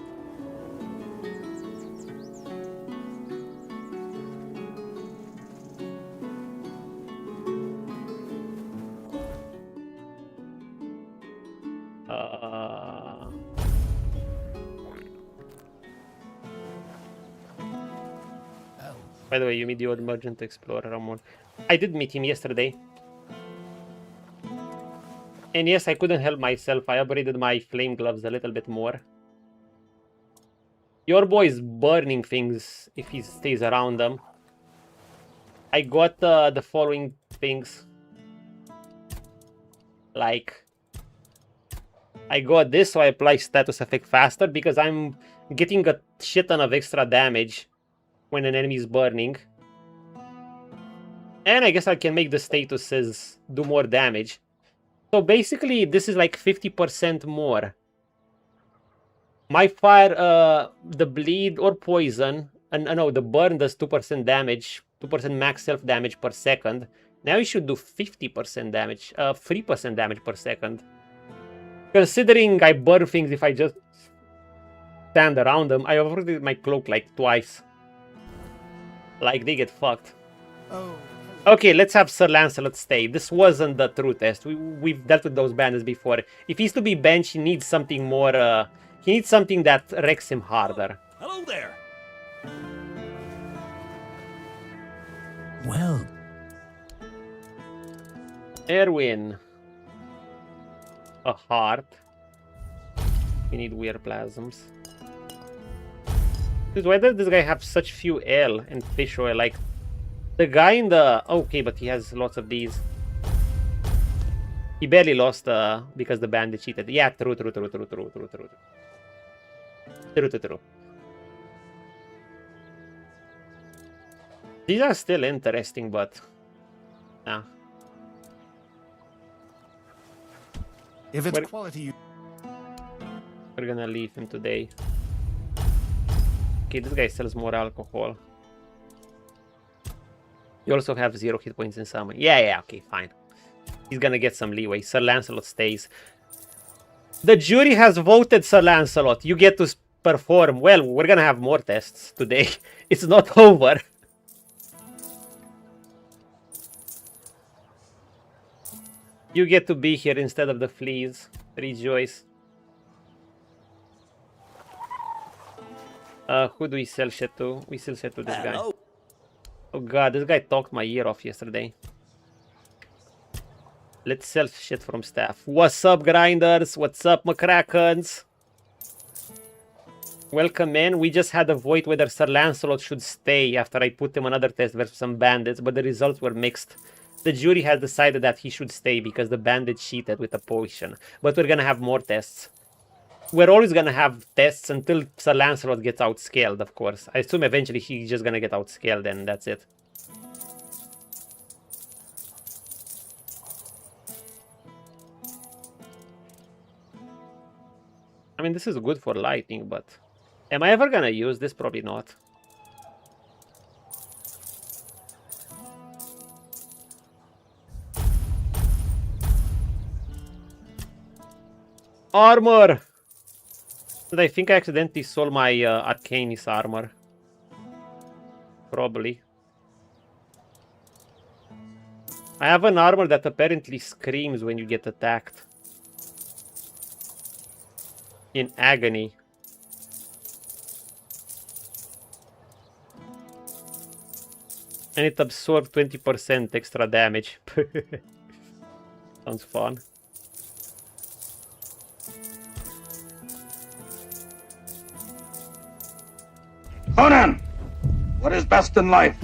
By the way, you meet the old merchant explorer, Ramon. I did meet him yesterday. And yes, I couldn't help myself. I upgraded my flame gloves a little bit more. Your boy is burning things if he stays around them. I got the following things. Like, I got this so I apply status effect faster because I'm getting a shit ton of extra damage when an enemy is burning. And I guess I can make the statuses do more damage. So basically, this is like 50% more. My fire, the bleed or poison, and no, the burn does 2% damage, 2% max self damage per second. Now you should do 50% damage, 3% damage per second. Considering I burn things if I just stand around them, I upgraded my cloak like twice. Like, they get fucked. Oh. Okay, let's have Sir Lancelot stay. This wasn't the true test. We've dealt with those bandits before. If he's to be benched, he needs something more, he needs something that wrecks him harder. Hello there. Well. Erwin. A heart. We need weird plasms. Dude, why does this guy have such few L and fish oil? Like, the guy in the... Okay, but he has lots of these. He barely lost because the bandit cheated. Yeah, true. These are still interesting, but... Nah. If it's quality... We're gonna leave him today. Okay, this guy sells more alcohol. You also have 0 hit points in summon. Yeah, okay, fine. He's gonna get some leeway. Sir Lancelot stays. The jury has voted Sir Lancelot. You get to perform. Well, we're gonna have more tests today. It's not over. You get to be here instead of the fleas. Rejoice. Who do we sell shit to? We sell shit to this guy. Oh god, this guy talked my ear off yesterday. Let's sell shit from staff. What's up, grinders? What's up, McCrackens? Welcome in. We just had a vote whether Sir Lancelot should stay after I put him another test versus some bandits, but the results were mixed. The jury has decided that he should stay because the bandit cheated with a potion. But we're gonna have more tests. We're always gonna have tests until Sir Lancelot gets outscaled, of course. I assume eventually he's just gonna get outscaled and that's it. I mean, this is good for lighting, but... Am I ever gonna use this? Probably not. Armor! But I think I accidentally sold my Arcanis armor. Probably. I have an armor that apparently screams when you get attacked. In agony. And it absorbs 20% extra damage. Sounds fun. Conan, what is best in life?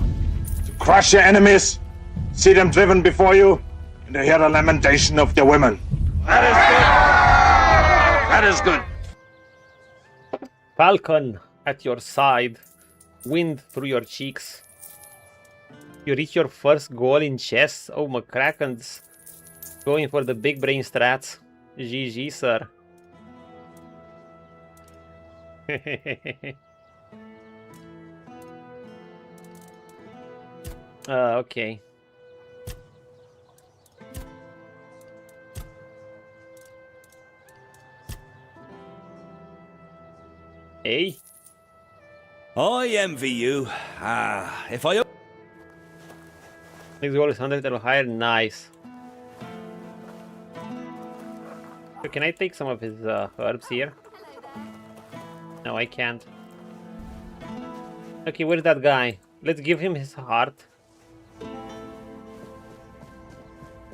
To crush your enemies, see them driven before you, and to hear the lamentation of their women. That is good. Falcon at your side. Wind through your cheeks. You reach your first goal in chess. Oh, McCracken's going for the big brain strats. GG, sir. Okay. Hey. I envy you. If I... Next goal is 100 or higher. Nice. So can I take some of his herbs here? No, I can't. Okay, where's that guy? Let's give him his heart.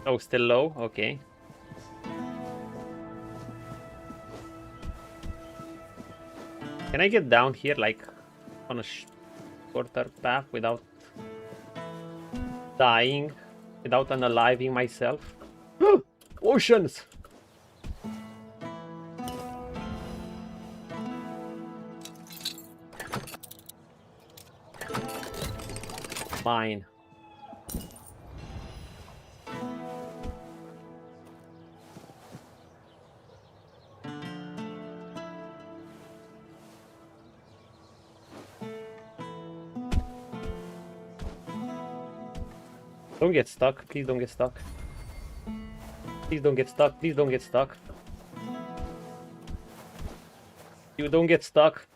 Oh, still low? Okay. Can I get down here, like, on a shorter path without dying, without unaliving myself? Oceans! Mine. Don't get stuck. Please don't get stuck. Please don't get stuck. Please don't get stuck. You don't get stuck.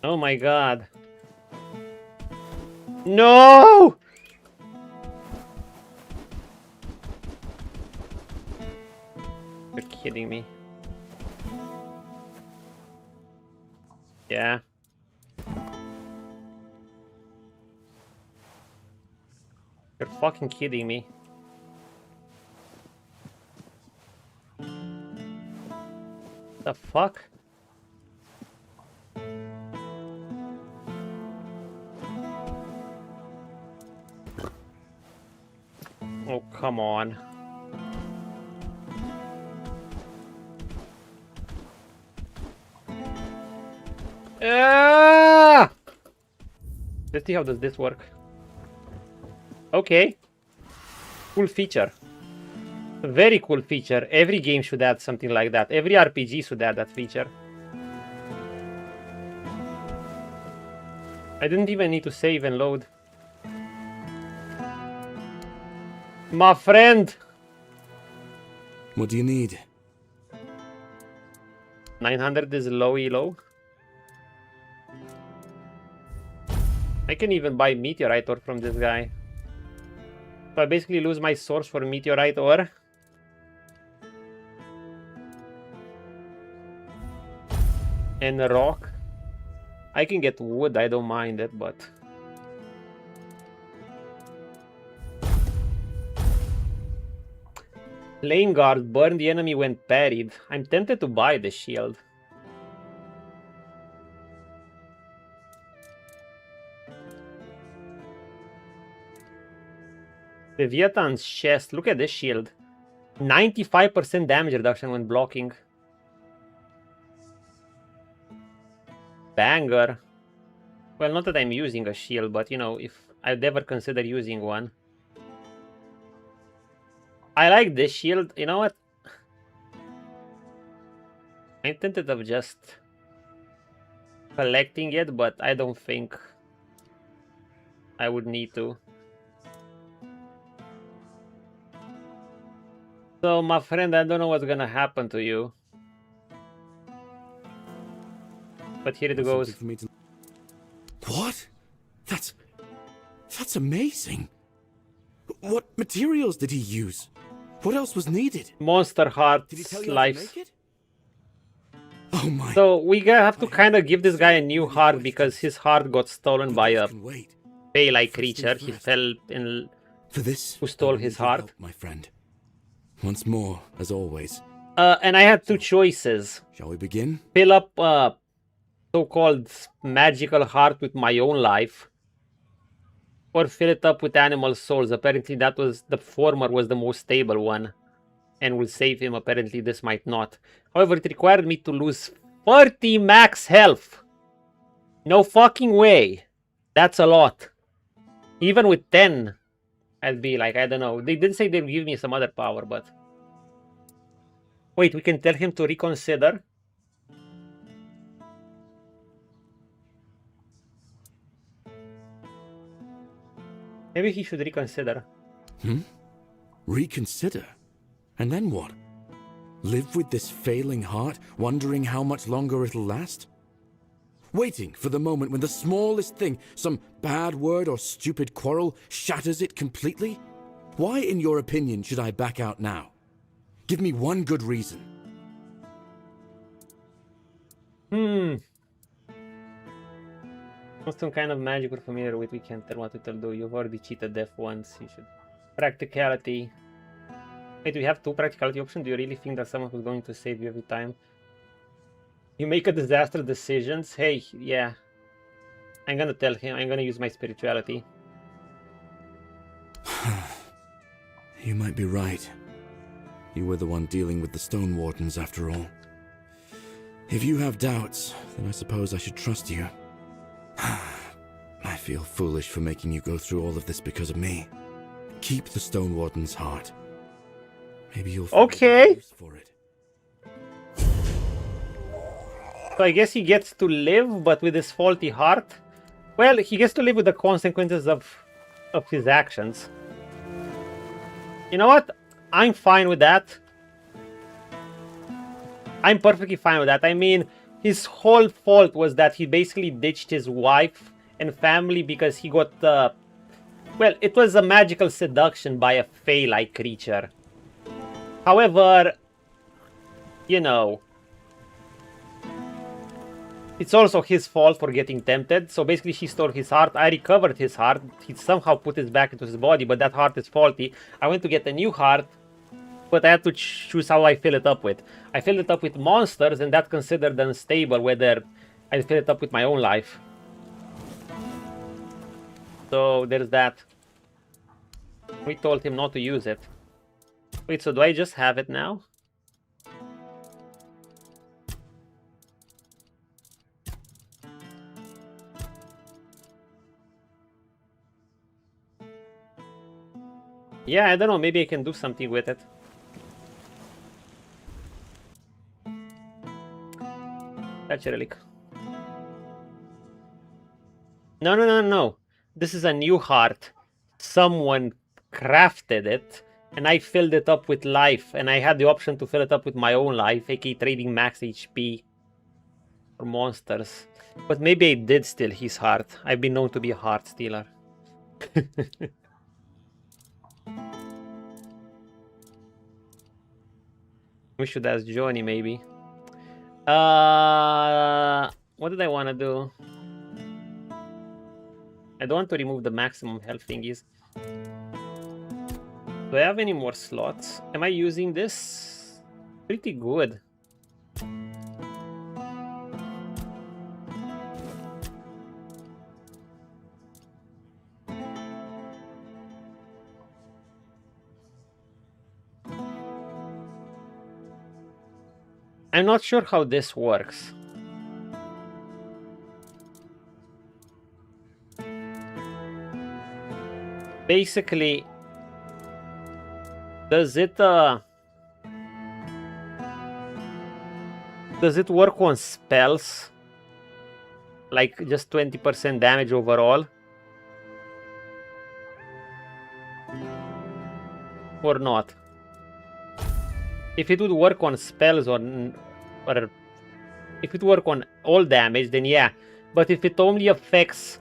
Oh my god. No! You're kidding me. Yeah. You're fucking kidding me. The fuck? Oh, come on. Ah! Let's see how does this work. Okay. Cool feature. Very cool feature. Every game should add something like that. Every RPG should add that feature. I didn't even need to save and load. My friend! What do you need? 900 is low elo. I can even buy meteorite ore from this guy. So I basically lose my source for meteorite ore. And rock. I can get wood, I don't mind it, but... Lane guard, burn the enemy when parried. I'm tempted to buy the shield. Leviathan's chest, look at this shield. 95% damage reduction when blocking. Banger. Well, not that I'm using a shield, but you know, if I'd ever consider using one. I like this shield. You know what? I'm tempted of just collecting it, but I don't think I would need to. So, my friend, I don't know what's gonna happen to you. But here it goes. What? That's amazing. What materials did he use? What else was needed? Monster heart Did he tell you life. how to make it? Oh my. So we have to kind of give this guy a new heart because his heart got stolen by a fey-like creature. He fell in. For this, who stole his heart? help, my friend. Once more, as always. And I had two choices. Shall we begin? Fill up so-called magical heart with my own life, or fill it up with animal souls. Apparently that was the former was the most stable one and will save him. Apparently this might not. However, it required me to lose 40 max health. No fucking way. That's a lot. Even with 10, I'd be like, I don't know. They did say they'd give me some other power, but... Wait, we can tell him to reconsider. Maybe he should reconsider. Reconsider? And then what? Live with this failing heart, wondering how much longer it'll last? Waiting for the moment when the smallest thing, some bad word or stupid quarrel, shatters it completely? Why, in your opinion, should I back out now? Give me one good reason. Some kind of magic we're familiar with, we can't tell what it'll do. You've already cheated death once, you should... Practicality. Wait, we have two practicality options? Do you really think that someone who's going to save you every time? You make a disaster decisions? Hey, yeah. I'm gonna tell him, I'm gonna use my spirituality. You might be right. You were the one dealing with the Stone Wardens, after all. If you have doubts, then I suppose I should trust you. I feel foolish for making you go through all of this because of me. Keep the Stone Warden's heart. Maybe you'll find a use for it. So I guess he gets to live, but with his faulty heart. Well, he gets to live with the consequences of his actions. You know what? I'm fine with that. I'm perfectly fine with that. I mean, his whole fault was that he basically ditched his wife and family because he got... well, it was a magical seduction by a fey-like creature. However, you know... It's also his fault for getting tempted. So basically she stole his heart. I recovered his heart. He somehow put it back into his body, but that heart is faulty. I went to get a new heart, but I had to choose how I fill it up with. I filled it up with monsters, and that's considered unstable, whether I fill it up with my own life. So there's that. We told him not to use it. Wait, so do I just have it now? Yeah, I don't know, maybe I can do something with it. That's a relic. No. This is a new heart. Someone crafted it, and I filled it up with life, and I had the option to fill it up with my own life, aka trading max HP for monsters. But maybe I did steal his heart. I've been known to be a heart stealer. We should ask Johnny, maybe. What did I want to do? I don't want to remove the maximum health thingies. Do I have any more slots? Am I using this? Pretty good. I'm not sure how this works. Basically, does it work on spells? Like just 20% damage overall? Or not? If it would work on spells or if it work on all damage, then yeah. But if it only affects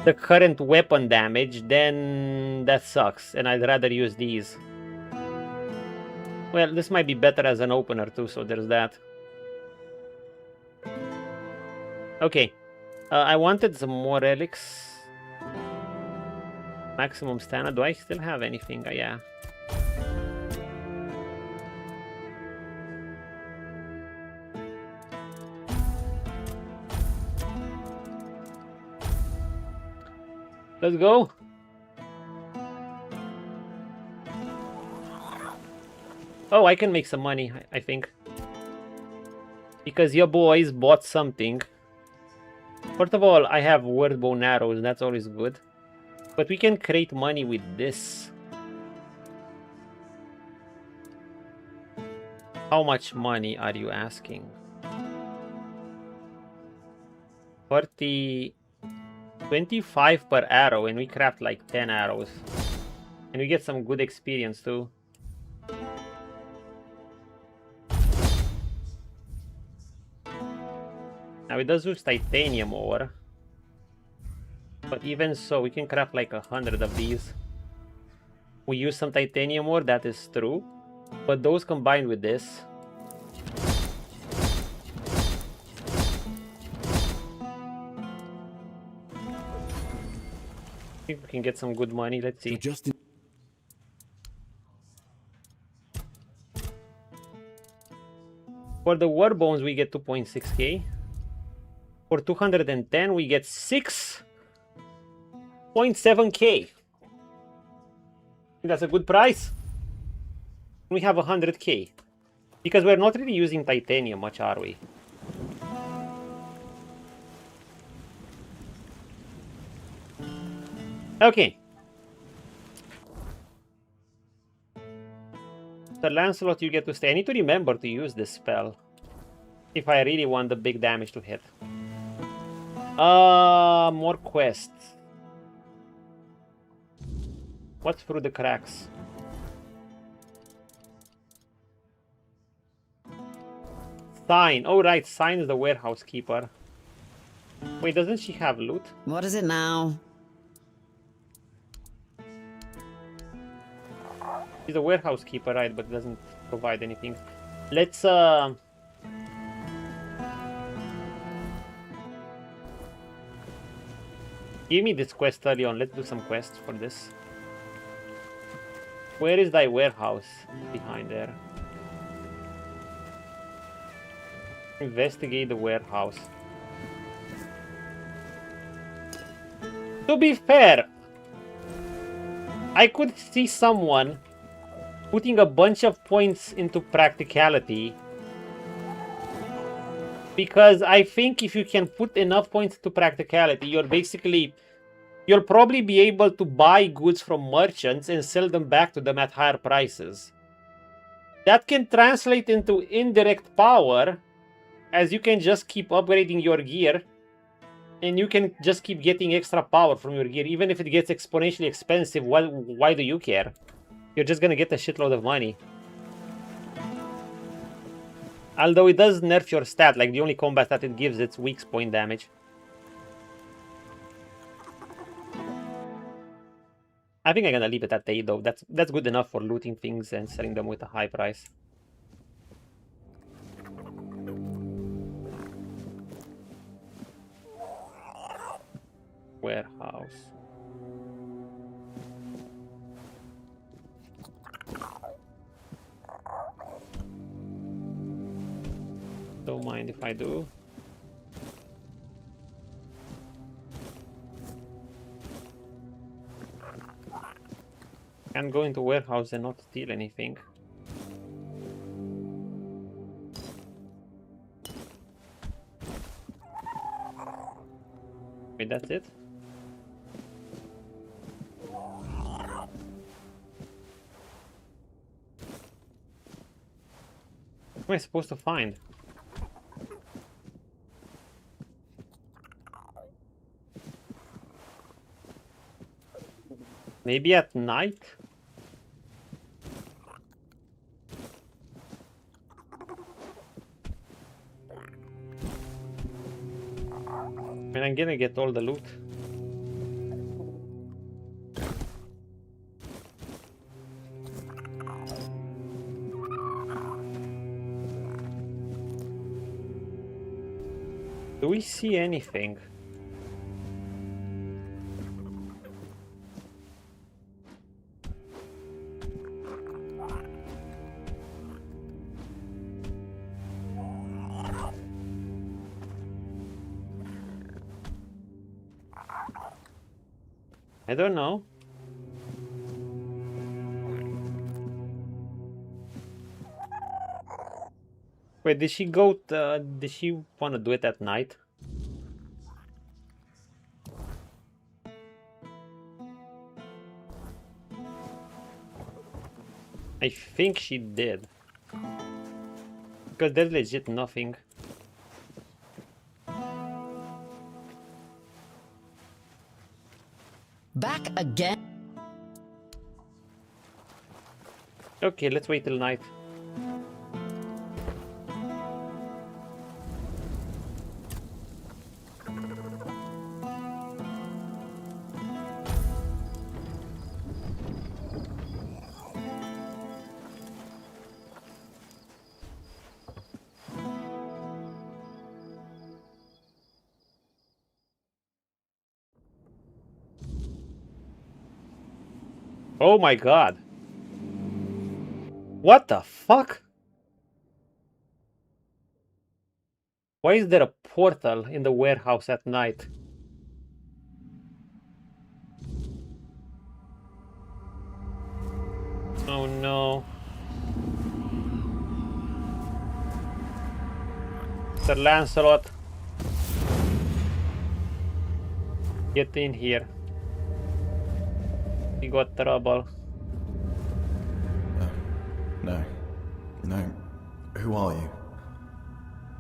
the current weapon damage, then that sucks, and I'd rather use these. Well, this might be better as an opener too, so there's that. Okay, I wanted some more relics. Maximum stamina. Do I still have anything? Yeah. Let's go. Oh, I can make some money, I think. Because your boys bought something. First of all, I have word bow and arrows, that's always good. But we can create money with this. How much money are you asking? 25 per arrow, and we craft like 10 arrows. And we get some good experience too. Now it does use titanium ore. But even so, we can craft like 100 of these. We use some titanium ore, that is true. But those combined with this. I think we can get some good money. Let's see. For the war bones, we get 2.6k. For 210, we get 6.7k. That's a good price. We have 100k. Because we're not really using titanium much, are we? Okay. So Lancelot, you get to stay. I need to remember to use this spell. If I really want the big damage to hit. More quests. What's through the cracks? Sign. Oh right, Sign is the warehouse keeper. Wait, doesn't she have loot? What is it now? She's a warehouse keeper, right, but doesn't provide anything. Let's give me this quest early on. Let's do some quests for this. Where is thy warehouse? Behind there. Investigate the warehouse. To be fair, I could see someone putting a bunch of points into practicality, because I think if you can put enough points to practicality, you'll probably be able to buy goods from merchants and sell them back to them at higher prices. That can translate into indirect power, as you can just keep upgrading your gear and you can just keep getting extra power from your gear. Even if it gets exponentially expensive, why do you care? You're just gonna get a shitload of money. Although it does nerf your stat, like the only combat that it gives, it's weak point damage. I think I'm gonna leave it at 8 though. That's good enough for looting things and selling them with a high price. Warehouse. Don't mind if I do. Can't go into warehouse and not steal anything. Wait, that's it? What am I supposed to find? Maybe at night? I mean, I'm gonna get all the loot. Do we see anything? I don't know. Wait, did she go? Did she want to do it at night? I think she did. Because there's legit nothing. Back again? Okay, let's wait till night. Oh my god. What the fuck? Why is there a portal in the warehouse at night? Oh no. Sir Lancelot. Get in here. You got trouble. No. Who are you?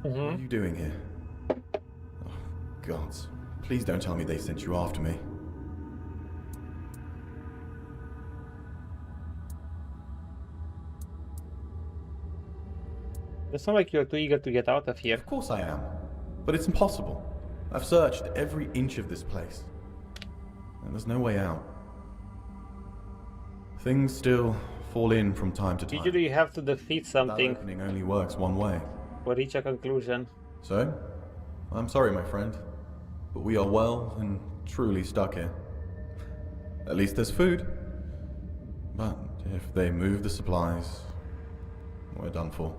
What are you doing here? Oh, gods. Please don't tell me they sent you after me. It's not like you're too eager to get out of here. Of course I am. But it's impossible. I've searched every inch of this place. And there's no way out. Things still fall in from time to time. Usually you have to defeat something. That opening only works one way. Or reach a conclusion. So, I'm sorry, my friend, but we are well and truly stuck here. At least there's food. But if they move the supplies, we're done for.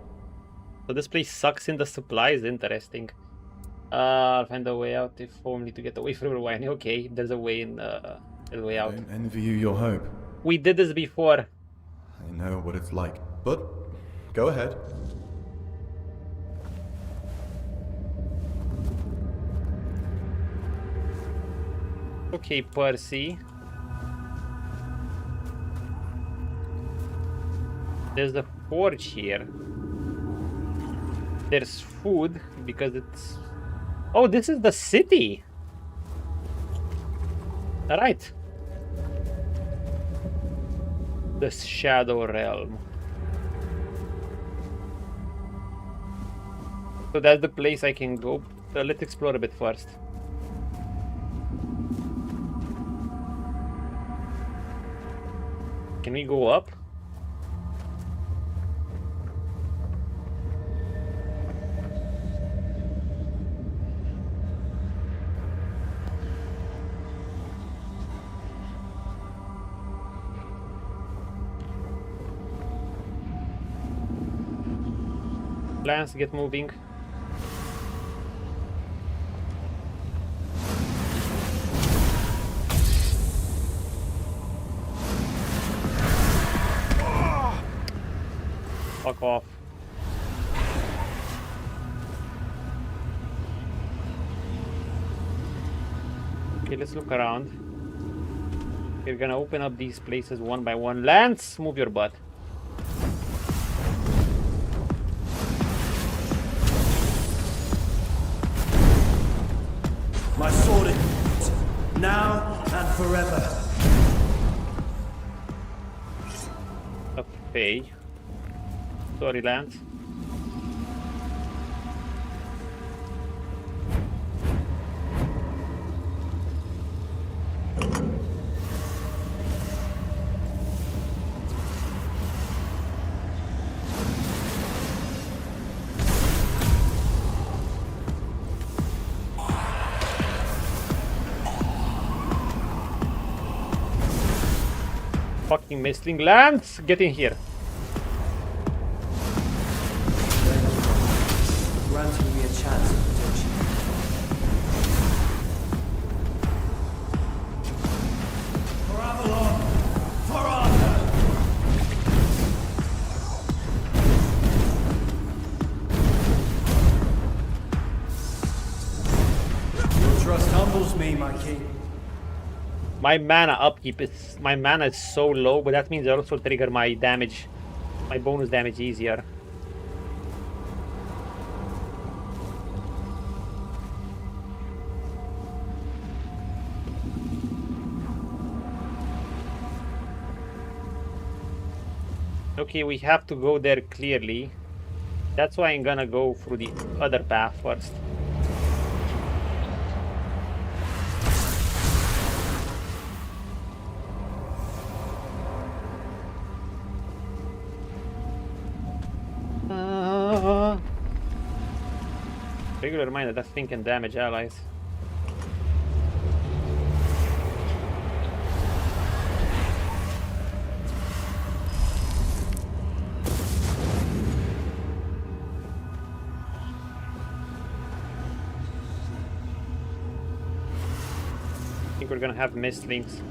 So this place sucks in the supplies. Interesting. I'll find a way out if only to get away from Rwani. Okay, there's a way in. There's a way out. I don't envy you your hope. We did this before. I know what it's like, but go ahead. Okay, Percy. There's a forge here. There's food because it's... Oh, this is the city! Alright. The Shadow Realm. So that's the place I can go. Let's explore a bit first. Can we go up? Lance, get moving. Fuck off. Okay, let's look around. We're gonna open up these places one by one. Lance, move your butt. My sword is now and forever. Okay. Sorry, Lance. Fucking Mistling. Lance, get in here. Granting me a chance of redemption. For Avalon! For Arthur! Your trust humbles me, my king. My mana upkeep is so low, but that means I also trigger my damage, my bonus damage easier. Okay, we have to go there clearly. That's why I'm gonna go through the other path first. Regular reminder that thing can damage allies. I think we're gonna have mistlings.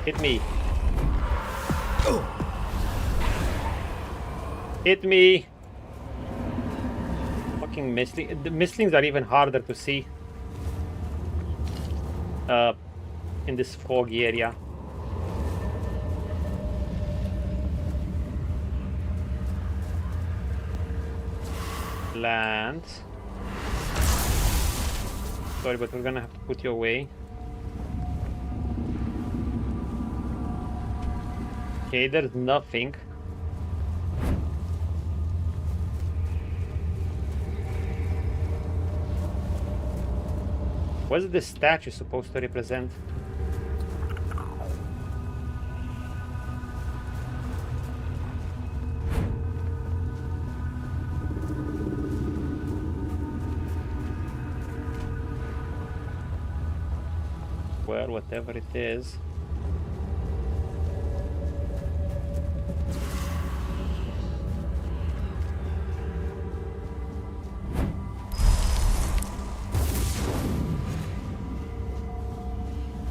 Hit me. Hit me. Fucking mistling. The mistlings are even harder to see. In this foggy area. Land. Sorry, but we're gonna have to put you away. Okay, there's nothing. What's this statue supposed to represent? Well, whatever it is.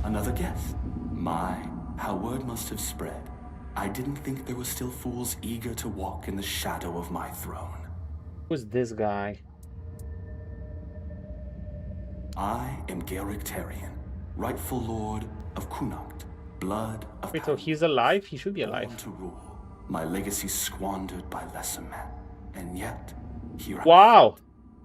Another guess? My, how word must have spread. I didn't think there were still fools eager to walk in the shadow of my throne. Who's this guy? I am Garrick Tarion, rightful lord of Cuanacht, blood of... Wait, so he's alive? He should be alive. To rule, my legacy squandered by lesser men, and yet here wow!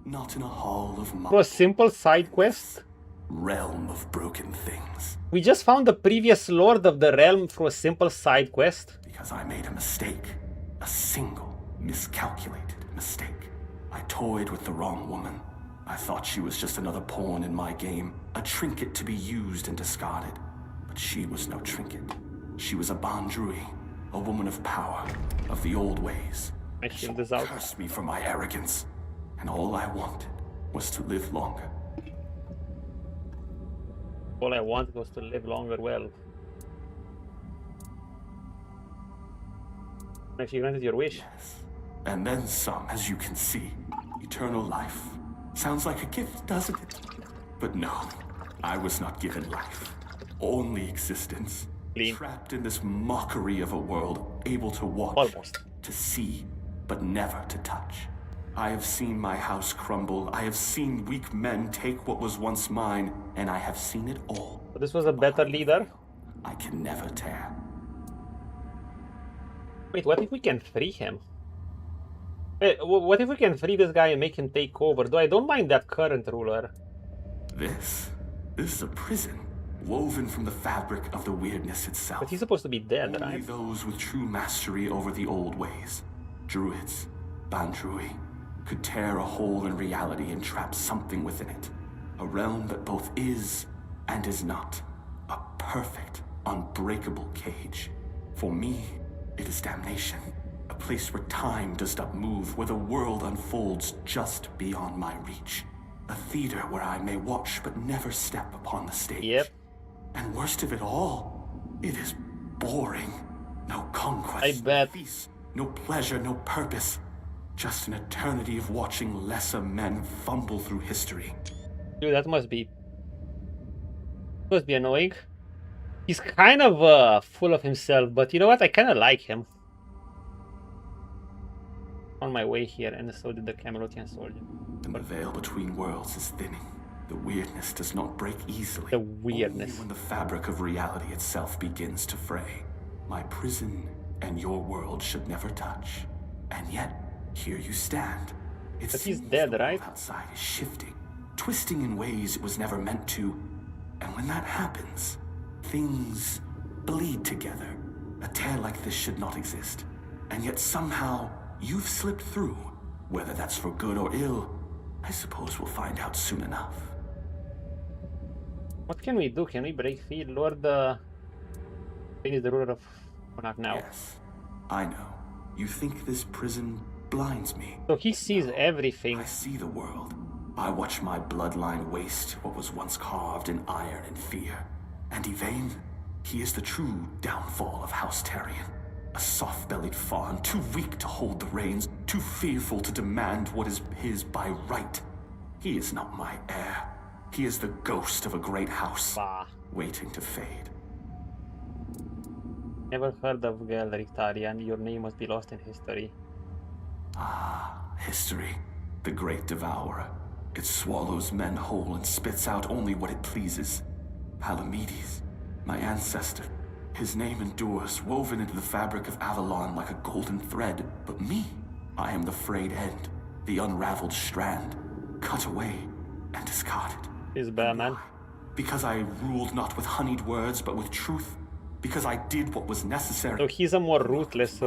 Not in a hall of... For a simple side quest? Realm of broken things. We just found the previous lord of the realm through a simple side quest. Because I made a mistake. A single, miscalculated mistake. I toyed with the wrong woman. I thought she was just another pawn in my game, a trinket to be used and discarded. But she was no trinket. She was a Bandrui, a woman of power, of the old ways. My shield is out. She cursed me for my arrogance, and all I wanted was to live longer. All I wanted was to live longer. Well, if you granted your wish. Yes, And then some, as you can see. Eternal life. Sounds like a gift, doesn't it? But no, I was not given life. Only existence. Trapped in this mockery of a world, able to watch, to see, but never to touch. I have seen my house crumble. I have seen weak men take what was once mine, and I have seen it all. So this was a better leader? I can never tear. Wait, what if we can free him? Wait, what if we can free this guy and make him take over? Though I don't mind that current ruler. This is a prison, woven from the fabric of the weirdness itself. But he's supposed to be dead, Only right? those with true mastery over the old ways, druids, Bandrui, could tear a hole in reality and trap something within it. A realm that both is and is not. A perfect, unbreakable cage. For me, it is damnation. A place where time does not move, where the world unfolds just beyond my reach. A theater where I may watch but never step upon the stage. Yep. And worst of it all, it is boring. No conquest, I bet. no peace, no pleasure, no purpose. Just an eternity of watching lesser men fumble through history. Dude, that must be annoying. He's kind of full of himself, but you know what? I kind of like him. On my way here, and so did the Camelotian soldier. And the veil between worlds is thinning. The weirdness does not break easily. The weirdness. Only when the fabric of reality itself begins to fray. My prison and your world should never touch. And yet, here you stand. It but he's seems dead, the right? world outside is shifting, twisting in ways it was never meant to. And when that happens, things bleed together. A tear like this should not exist. And yet somehow, you've slipped through. Whether that's for good or ill, I suppose we'll find out soon enough. What can we do? Can we break free? Lord, Pain is the ruler of Cuanacht now. Yes, I know. You think this prison blinds me. So he sees everything. I see the world. I watch my bloodline waste what was once carved in iron and fear. And Yvain, he is the true downfall of House Tarion. A soft-bellied fawn, too weak to hold the reins, too fearful to demand what is his by right. He is not my heir. He is the ghost of a great house, waiting to fade. Never heard of Gelric Tarion. Your name must be lost in history. Ah, history. The great devourer. It swallows men whole and spits out only what it pleases. Palamedes, my ancestor. His name endures, woven into the fabric of Avalon like a golden thread. But me, I am the frayed end, the unraveled strand, cut away and discarded. He's bad, man. Because I ruled not with honeyed words, but with truth. Because I did what was necessary. So he's a more ruthless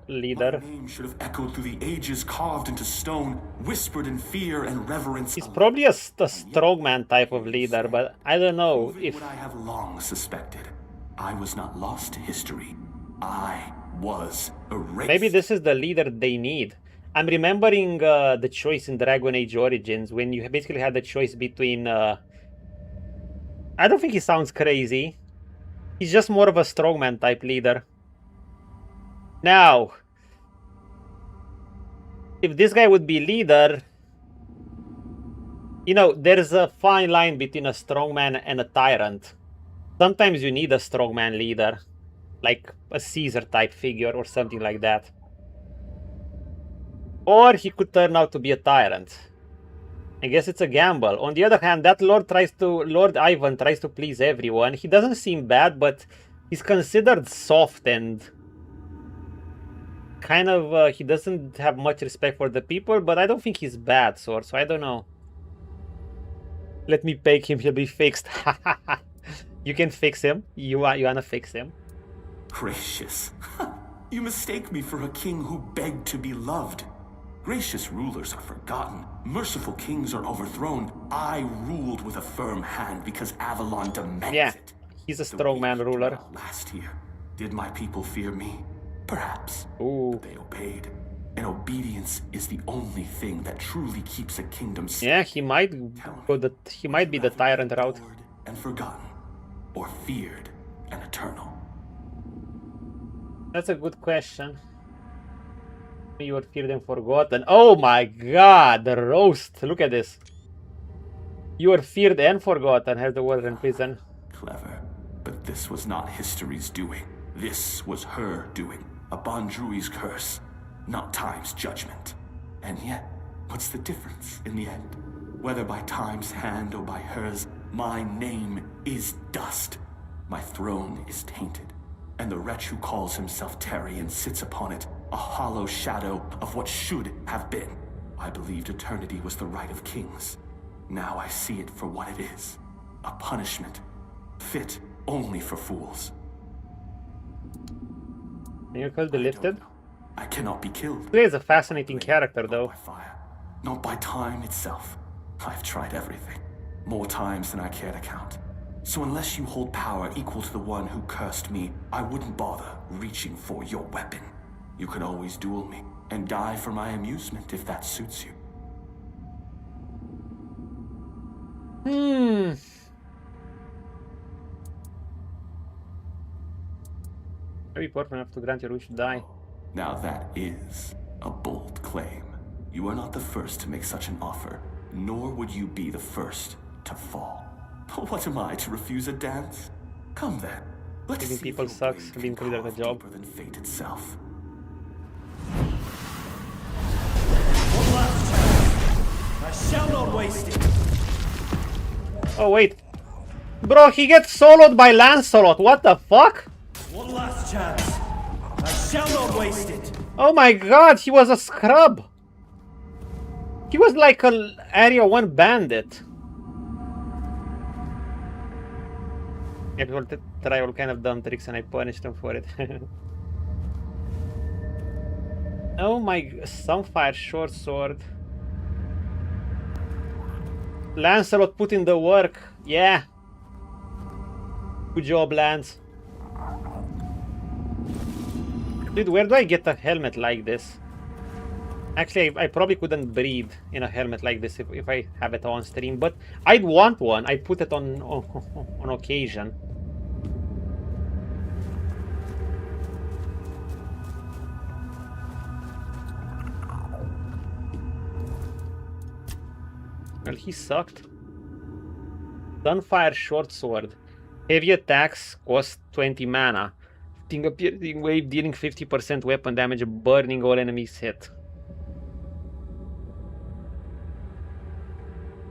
leader. My name should have echoed through the ages, carved into stone, whispered in fear and reverence. He's probably a strongman type of leader, but I don't know if... What I have long suspected. I was not lost to history. I was erased. Maybe this is the leader they need. I'm remembering the choice in Dragon Age Origins, when you basically had the choice between... I don't think he sounds crazy. He's just more of a strongman type leader. Now, if this guy would be leader, you know, there's a fine line between a strongman and a tyrant. Sometimes you need a strongman leader, like a Caesar type figure or something like that. Or he could turn out to be a tyrant. I guess it's a gamble. On the other hand, that Lord Ivan tries to please everyone. He doesn't seem bad, but he's considered soft and kind of, he doesn't have much respect for the people, but I don't think he's bad, so I don't know. Let me peg him, he'll be fixed. You can fix him. You wanna fix him? Gracious. You mistake me for a king who begged to be loved. Gracious rulers are forgotten. Merciful kings are overthrown. I ruled with a firm hand because Avalon demands it. He's a strongman ruler. Last here, did my people fear me? Perhaps. Ooh. But they obeyed. And obedience is the only thing that truly keeps a kingdom safe. Yeah, he might be the tyrant route. And forgotten, or feared and eternal. That's a good question. You were feared and forgotten. Oh my god, the roast. Look at this. You were feared and forgotten, has the warden in prison. Clever. But this was not history's doing. This was her doing. A Bondrui's curse, not time's judgment. And yet, what's the difference in the end? Whether by time's hand or by hers, my name is dust. My throne is tainted. And the wretch who calls himself Tarion sits upon it, a hollow shadow of what should have been. I believed eternity was the right of kings. Now I see it for what it is. A punishment, fit only for fools. Miracle be lifted? I cannot be killed. He is a fascinating character, though. Not by time itself. I've tried everything. More times than I care to count. So unless you hold power equal to the one who cursed me, I wouldn't bother reaching for your weapon. You can always duel me, and die for my amusement if that suits you. Very powerful enough to grant your wish to die. Now that is a bold claim. You are not the first to make such an offer, nor would you be the first to fall. What am I, to refuse a dance? Come then. Let's Killing see people if your sucks, blade being can considered a carve job. deeper than fate itself. One last chance. I shall not waste it. Oh, wait. Bro, he gets soloed by Lancelot. What the fuck? One last chance. I shall not waste it. Oh my god, he was a scrub. He was like an Area 1 bandit. Yeah, people try all kind of dumb tricks and I punish them for it. Oh my... Sunfire short sword. Lancelot put in the work. Yeah. Good job, Lance. Dude, where do I get a helmet like this? Actually, I probably couldn't breathe in a helmet like this if I have it on stream, but I'd want one. I'd put it on occasion. Well, he sucked. Sunfire short sword. Heavy attacks cost 20 mana. Sting a piercing wave dealing 50% weapon damage, burning all enemies hit.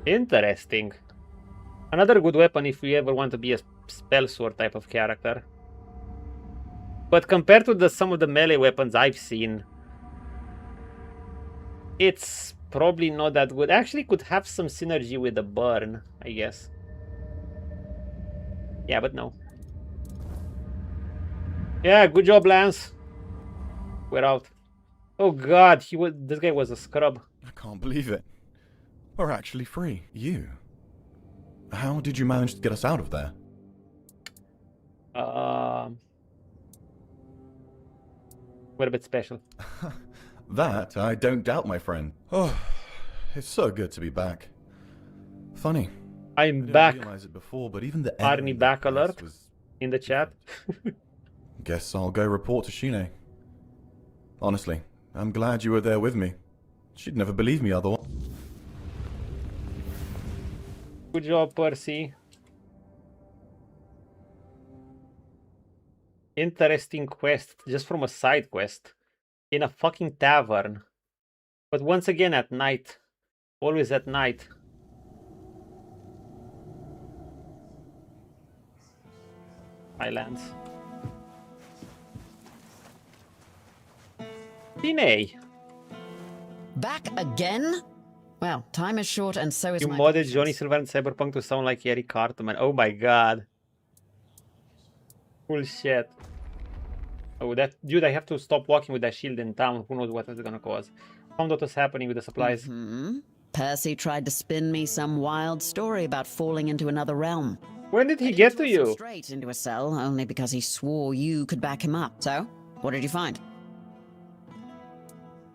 Interesting. Another good weapon if you ever want to be a spell sword type of character. But compared to some of the melee weapons I've seen, it's probably not that good. Actually, could have some synergy with the burn, I guess. Yeah, but no. Yeah, good job, Lance. We're out. Oh god, this guy was a scrub. I can't believe it. We're actually free. You? How did you manage to get us out of there? We're a bit special. That I don't doubt, my friend. Oh, it's so good to be back. Funny. I'm I back. didn't realize it before, but even the Army back alert in the chat. Guess I'll go report to Shine. Honestly, I'm glad you were there with me. She'd never believe me otherwise. Good job, Percy. Interesting quest, just from a side quest. In a fucking tavern. But once again at night. Always at night. Islands. Tine! Back again? Well, time is short and so is You my modded patience. Johnny Silver and Cyberpunk to sound like Eric Cartman. Oh my god. Cool shit. Oh, that dude, I have to stop walking with that shield in town. Who knows what it's gonna cause. Found out what's happening with the supplies. Percy tried to spin me some wild story about falling into another realm. When did he get to you? Straight into a cell, only because he swore you could back him up. So, what did you find?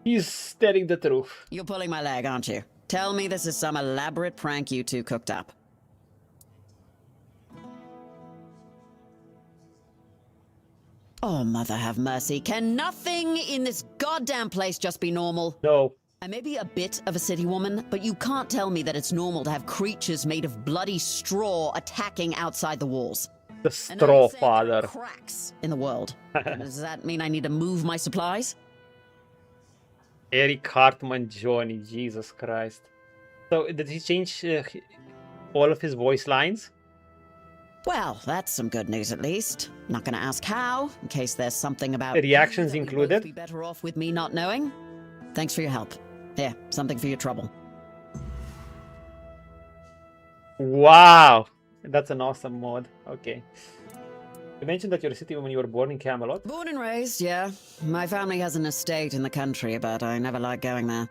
He's telling the truth. You're pulling my leg, aren't you? Tell me this is some elaborate prank you two cooked up. Oh, mother have mercy. Can nothing in this goddamn place just be normal? No. I may be a bit of a city woman, but you can't tell me that it's normal to have creatures made of bloody straw attacking outside the walls. The straw father. Cracks in the world. Does that mean I need to move my supplies? Eric Hartman Johnny, Jesus Christ. So did he change all of his voice lines? Well, that's some good news at least. Not gonna ask how, in case there's something about reactions you that included. We'd both be better off with me not knowing. Thanks for your help. Here, something for your trouble. Wow, that's an awesome mod. Okay. You mentioned that you're a city woman. You were born in Camelot. Born and raised, yeah. My family has an estate in the country, but I never liked going there.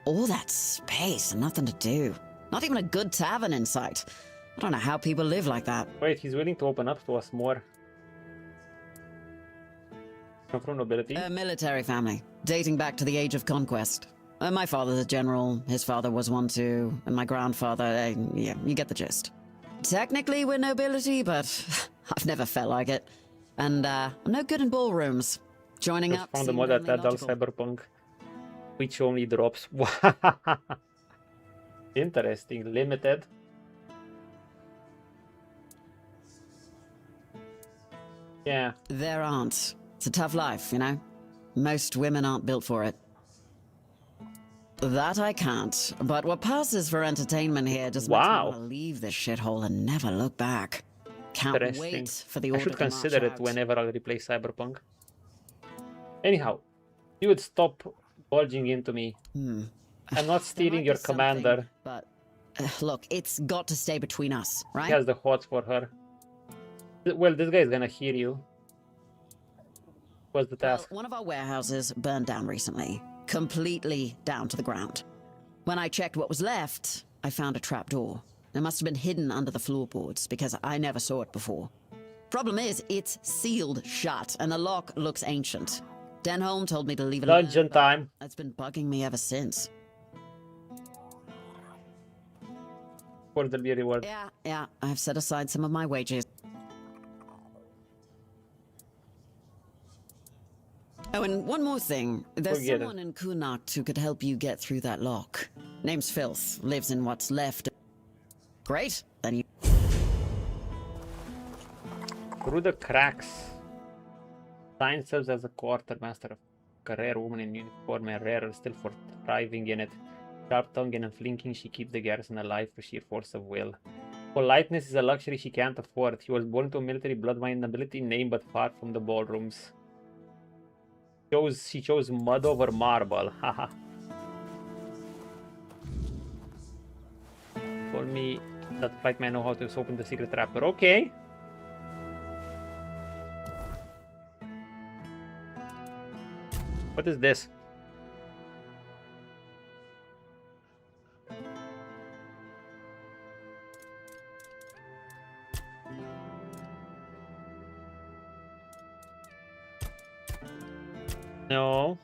All that space and nothing to do. Not even a good tavern in sight. I don't know how people live like that. Wait, he's willing to open up to us more. Come from nobility? A military family, dating back to the Age of Conquest. My father's a general, his father was one too, and my grandfather, yeah, you get the gist. Technically we're nobility, but I've never felt like it. And I'm no good in ballrooms. Joining Just up found the seemed mod at only Adult logical. Cyberpunk, which only drops. Interesting. Limited. Yeah. There aren't. It's a tough life, you know? Most women aren't built for it. That I can't, but what passes for entertainment here just makes me want to leave this shithole and never look back. Can't Interesting. wait for the I order should to march consider it out. whenever I replay Cyberpunk. Anyhow, you would stop bulging into me. I'm not stealing your commander. But look, it's got to stay between us, right? He has the hots for her. Well, this guy is gonna hear you. What's the task? One of our warehouses burned down recently. Completely down to the ground. When I checked what was left, I found a trapdoor. It must have been hidden under the floorboards because I never saw it before. Problem is, it's sealed shut and the lock looks ancient. Denholm told me to leave it alone. Dungeon time. It's been bugging me ever since. Or there'll be a reward. Yeah, I've set aside some of my wages. Oh, and one more thing. There's Forget it. someone in Cuanacht who could help you get through that lock. Name's Filth. Lives in what's left. Great. Then you... Through the cracks. Sign serves as a quartermaster of a rare woman in uniform and rarer still for thriving in it. Sharp-tongued and unflinking, she keeps the garrison alive for sheer force of will. Politeness is a luxury she can't afford. She was born to a military bloodline nobility name but far from the ballrooms. She chose mud over marble. Haha. Told me that flight man know how to open the secret trapper. Okay. What is this? No.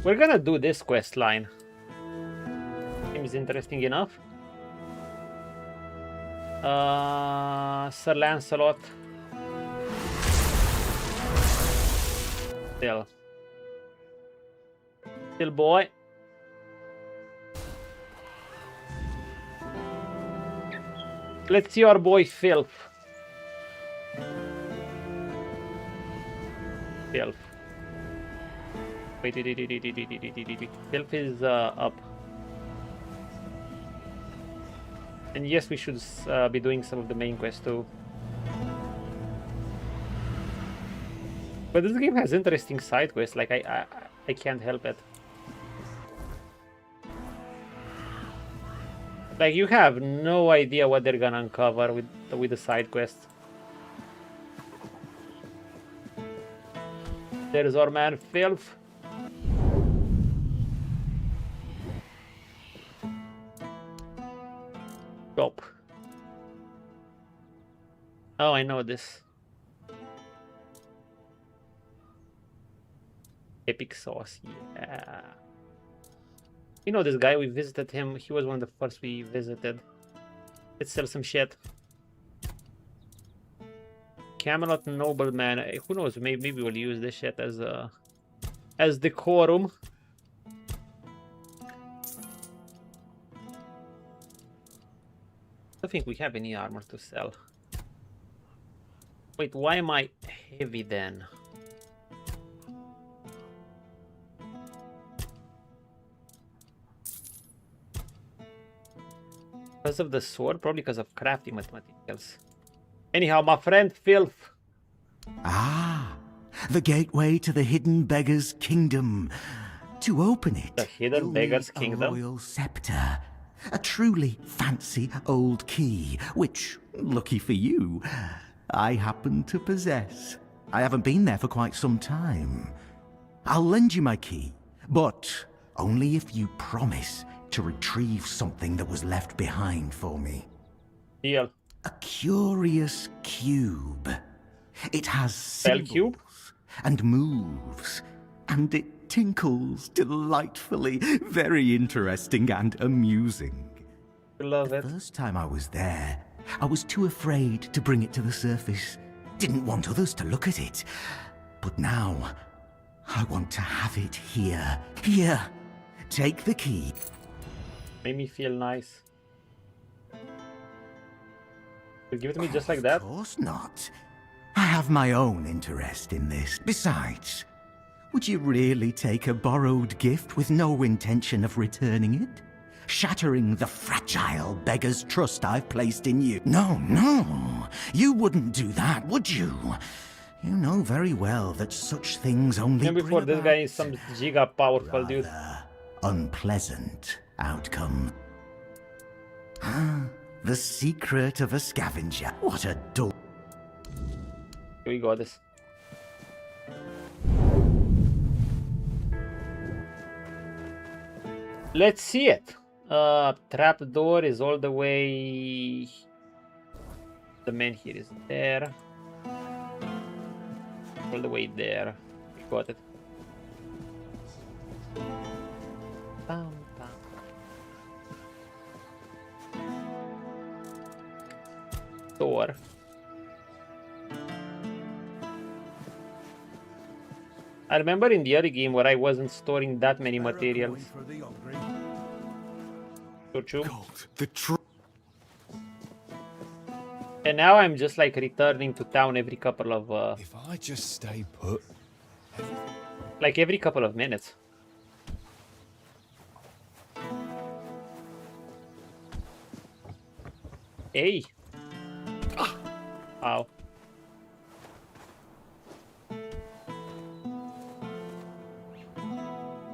We're gonna do this quest line. Seems interesting enough. Sir Lancelot. Still boy. Let's see our boy Filth. Filth. Wait, Filth is up. And yes, we should be doing some of the main quests too. But this game has interesting side quests, like I can't help it. Like you have no idea what they're gonna uncover with the side quests. There's our man Filth. Stop. Oh, I know this. Epic sauce, yeah. You know this guy, we visited him. He was one of the first we visited. Let's sell some shit. Camelot nobleman. Who knows? Maybe we'll use this shit as decorum. I don't think we have any armor to sell. Wait, why am I heavy then? Because of the sword? Probably because of crafting materials. Anyhow, my friend Filth. Ah, the gateway to the hidden beggar's kingdom. To open it, The hidden beggar's a kingdom? royal scepter. A truly fancy old key, which, lucky for you, I happen to possess. I haven't been there for quite some time. I'll lend you my key, but only if you promise to retrieve something that was left behind for me. Deal. A curious cube. It has Spell cube? and moves, and it tinkles delightfully. Very interesting and amusing. Love it. The first time I was there, I was too afraid to bring it to the surface. Didn't want others to look at it. But now, I want to have it here. Here. Take the key. Made me feel nice. You give it to me just like that? Of course not. I have my own interest in this. Besides, would you really take a borrowed gift with no intention of returning it? Shattering the fragile beggar's trust I've placed in you. No, no. You wouldn't do that, would you? You know very well that such things only And before this guy is some giga powerful dude. unpleasant outcome. Ah, the secret of a scavenger. What a dull... We got this. Let's see it. Trapdoor is all the way. The man here is there. All the way there. We got it. Bam, bam. Door. I remember in the other game where I wasn't storing that many materials. And now I'm just like returning to town every couple of If I just stay put. like every couple of minutes. Hey. Ow.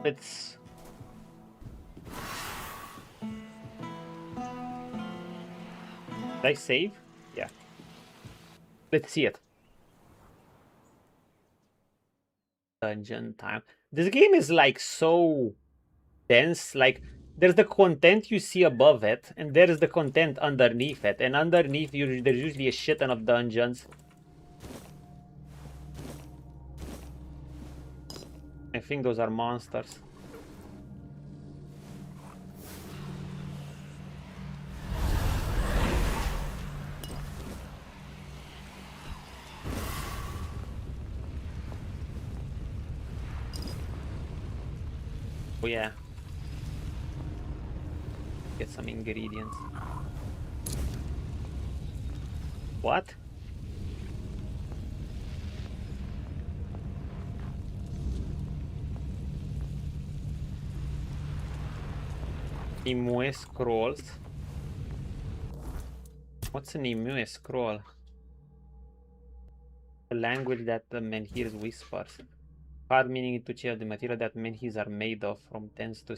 Let's... Did I save? Yeah. Let's see it. Dungeon time. This game is like so dense. Like there's the content you see above it, and there's the content underneath it. And underneath you, there's usually a shit ton of dungeons. I think those are monsters. Oh yeah. Get some ingredients. What? Nimue scrolls. What's an Nimue scroll? The language that the menhirs whispers. Hard meaning to change the material that menhirs are made of from tends to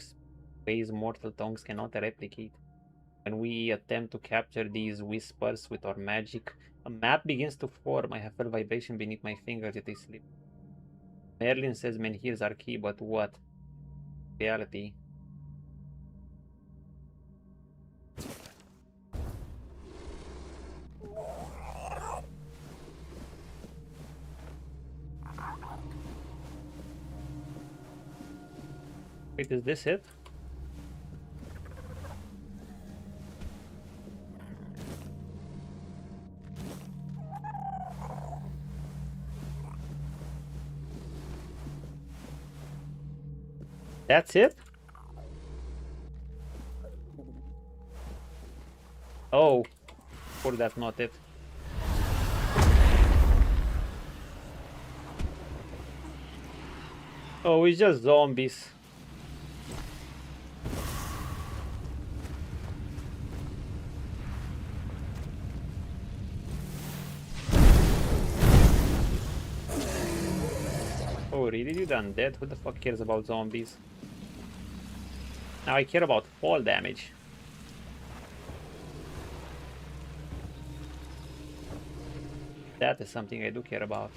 ways mortal tongues cannot replicate. When we attempt to capture these whispers with our magic, a map begins to form. I have felt vibration beneath my fingers as they slip. Merlin says menhirs are key, but what? Reality. Wait, is this it? That's it? Oh, or that's not it. Oh, it's just zombies. Oh, really? You done dead? Who the fuck cares about zombies? Now I care about fall damage. That is something I do care about.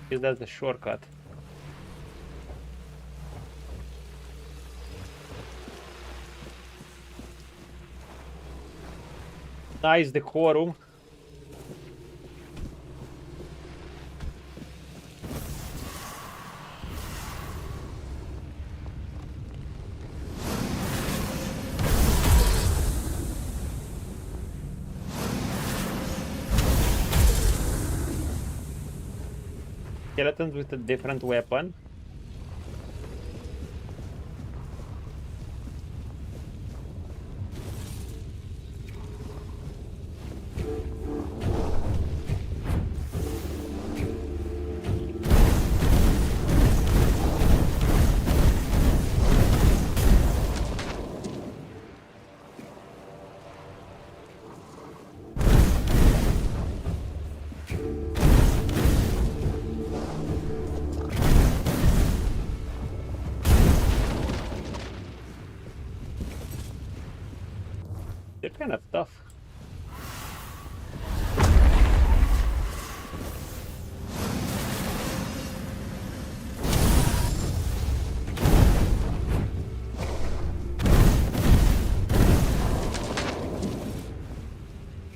Because that's the shortcut. Nice decorum. Skeletons with a different weapon. They're kind of tough.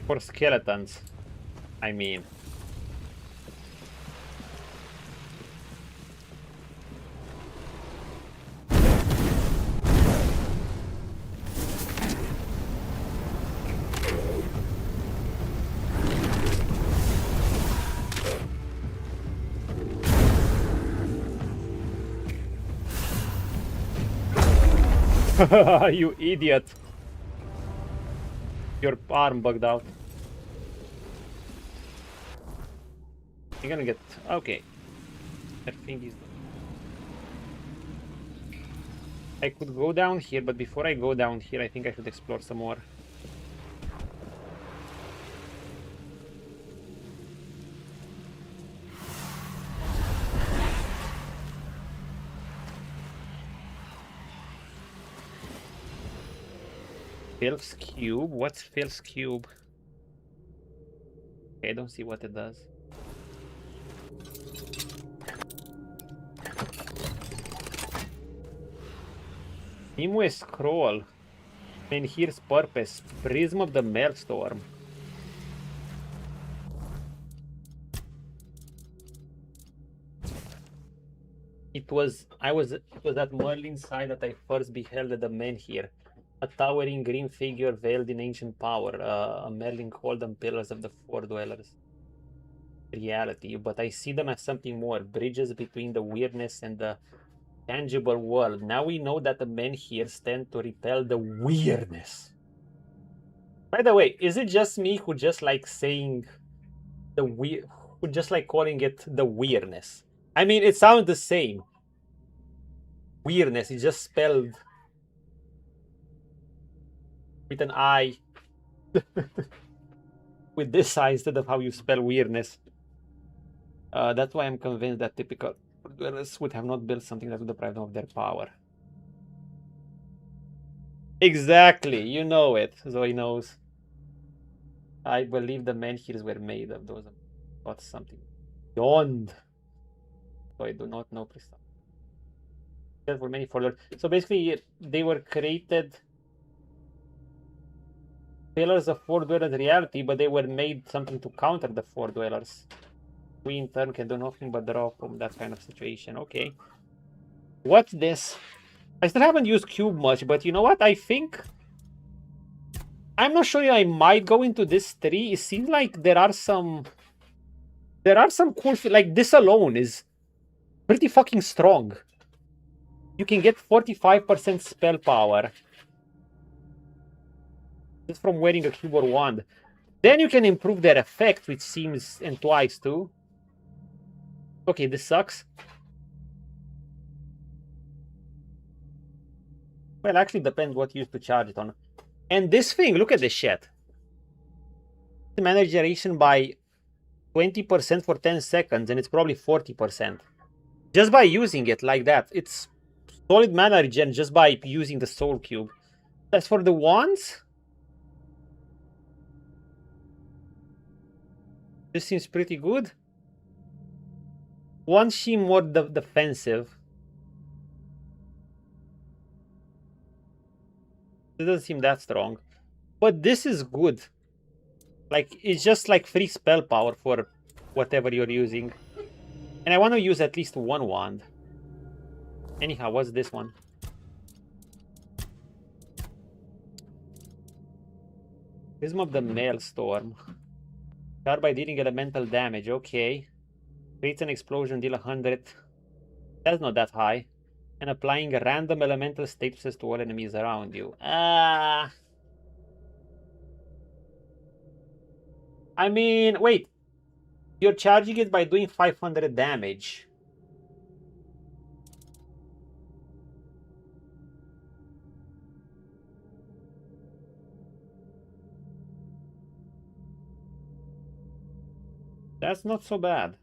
For skeletons, I mean. You idiot. Your arm bugged out. You're gonna get... Okay. That thing is... I could go down here, but before I go down here, I think I should explore some more. Phil's Cube? What's Phil's Cube? Okay, I don't see what it does. Nimue Scroll. And here's purpose. Prism of the Maelstrom. It was at Merlin's side that I first beheld the man here. A towering green figure veiled in ancient power, a Merlin called them pillars of the four dwellers. Reality, but I see them as something more, bridges between the weirdness and the tangible world. Now we know that the men here stand to repel the weirdness. By the way, is it just me who just like saying the weird, who just like calling it the weirdness? I mean, it sounds the same. Weirdness is just spelled with an I. With this I instead of how you spell weirdness. That's why I'm convinced that typical dwellers would have not built something that would deprive them of their power. Exactly, you know it. Zoe knows. I believe the men here were made of those. Got something beyond. So I do not know precisely. There were many followers. So basically, they were created pillars of four dwellers reality, but they were made something to counter the four dwellers. We in turn can do nothing but draw from that kind of situation. Okay. What's this? I still haven't used cube much, but you know what? I think I'm not sure I might go into this tree. It seems like there are some cool, like this alone is pretty fucking strong. You can get 45% spell power just from wearing a cube or wand. Then you can improve their effect, which seems, and twice too. Okay, this sucks. Well, actually depends what you use to charge it on. And this thing, look at this shit. Mana generation by 20% for 10 seconds, and it's probably 40%. Just by using it like that. It's solid mana regen just by using the soul cube. As for the wands, this seems pretty good. Wands seem more defensive. It doesn't seem that strong. But this is good. Like, it's just like free spell power for whatever you're using. And I want to use at least one wand. Anyhow, what's this one? Prism of the Maelstrom. Start by dealing elemental damage. Okay. Creates an explosion, deal 100. That's not that high. And applying random elemental statuses to all enemies around you. I mean, wait. You're charging it by doing 500 damage. That's not so bad.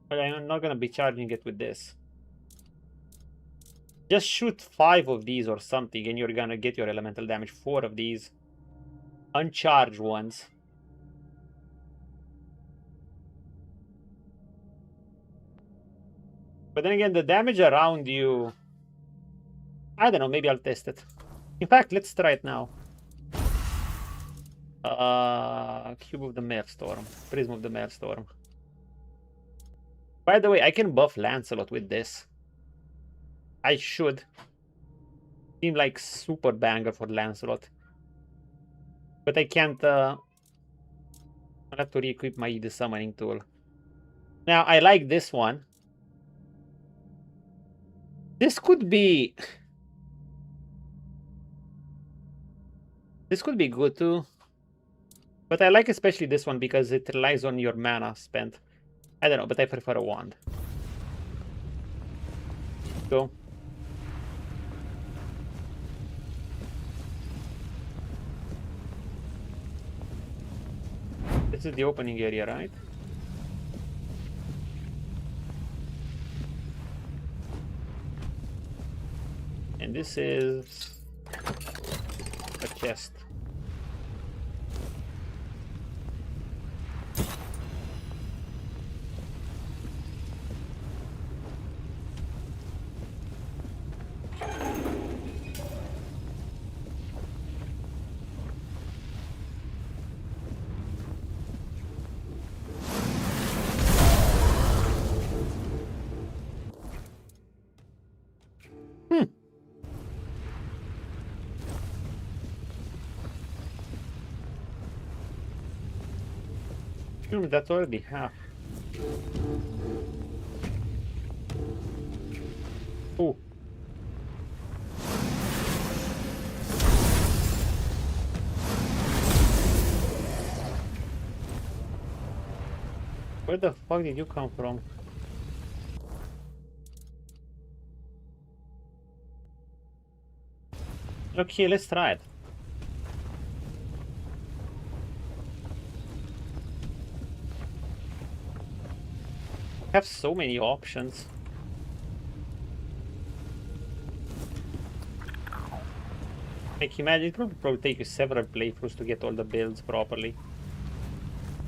But I'm not gonna be charging it with this. Just shoot 5 of these or something and you're gonna get your elemental damage. 4 of these. Uncharged ones. But then again, the damage around you... I don't know, maybe I'll test it. In fact, let's try it now. Cube of the Maelstrom. Prism of the Maelstrom. By the way, I can buff Lancelot with this. I should. Seem like super banger for Lancelot. But I can't... I'll have to re-equip my the summoning tool. Now, I like this one. This could be... This could be good too. But I like especially this one because it relies on your mana spent. I don't know, but I prefer a wand. Go. This is the opening area, right? And this is a chest. That's already half. Oh. Where the fuck did you come from? Okay, let's try it. Have so many options. Like, imagine it will probably take you several playthroughs to get all the builds properly.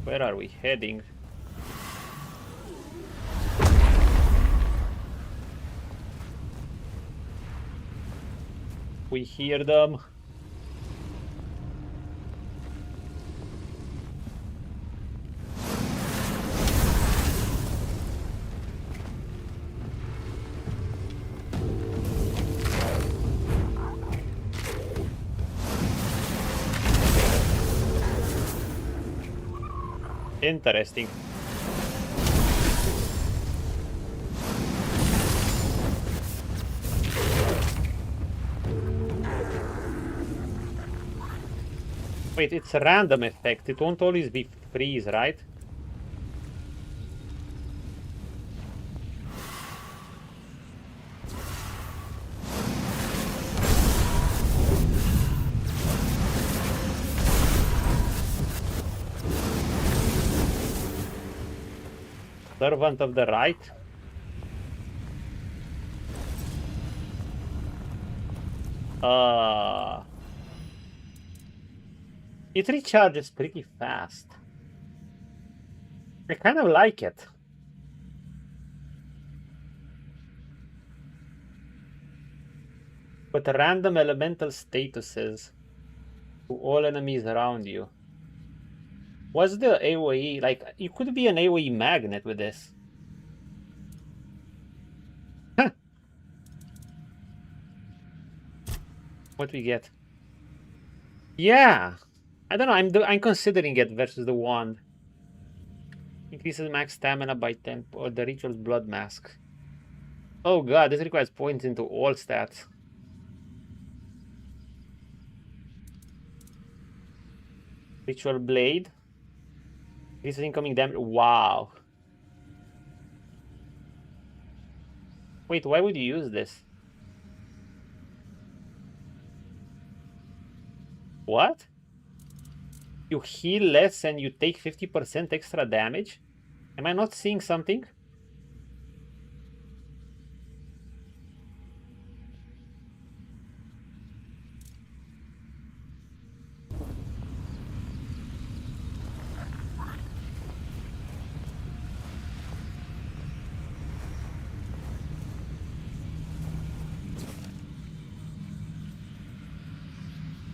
Where are we heading? We hear them. Interesting. Wait, it's a random effect. It won't always be freeze, right? Servant of the right. It recharges pretty fast. I kind of like it. But random elemental statuses to all enemies around you. What's the AoE? Like, you could be an AoE magnet with this. Huh. What we get? Yeah, I don't know. I'm considering it versus the wand. Increases max stamina by 10, or the ritual's blood mask. Oh god, this requires points into all stats. Ritual blade. This is incoming damage. Wow. Wait, why would you use this? What? You heal less and you take 50% extra damage? Am I not seeing something?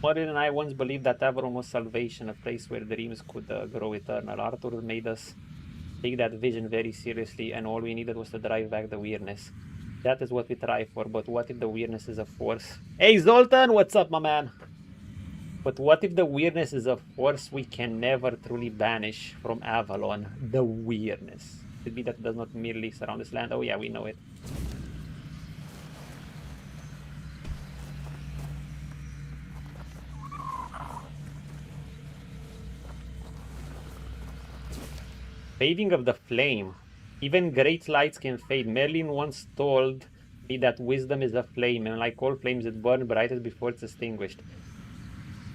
Morin and I once believed that Avalon was salvation, a place where dreams could grow eternal. Arthur made us take that vision very seriously, and all we needed was to drive back the weirdness. That is what we try for, but what if the weirdness is a force? Hey Zoltan, what's up, my man? But what if the weirdness is a force we can never truly banish from Avalon? The weirdness. Could be that it does not merely surround this land. Oh yeah, we know it. Fading of the flame. Even great lights can fade. Merlin once told me that wisdom is a flame, and like all flames it burns brightest before it's extinguished.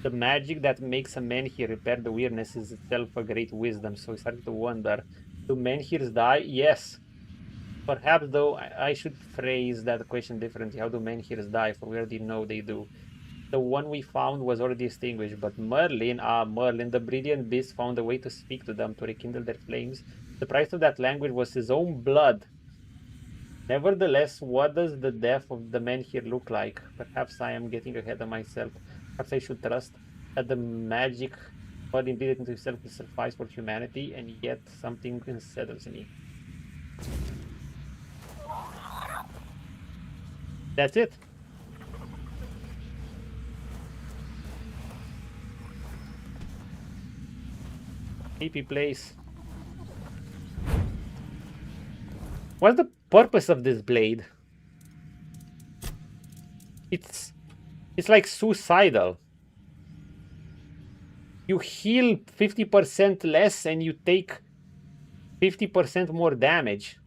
The magic that makes a menhir repair the weirdness is itself a great wisdom, so I started to wonder, do menhirs die? Yes. Perhaps though I should phrase that question differently. How do menhirs die? For we already know they do. The one we found was already extinguished, but Merlin, Merlin, the brilliant beast, found a way to speak to them, to rekindle their flames. The price of that language was his own blood. Nevertheless, what does the death of the menhir look like? Perhaps I am getting ahead of myself. Perhaps I should trust that the magic Merlin did it into himself will suffice for humanity, and yet something unsettles me. That's it. Creepy place. What's the purpose of this blade? It's like suicidal. You heal 50% less and you take 50% more damage.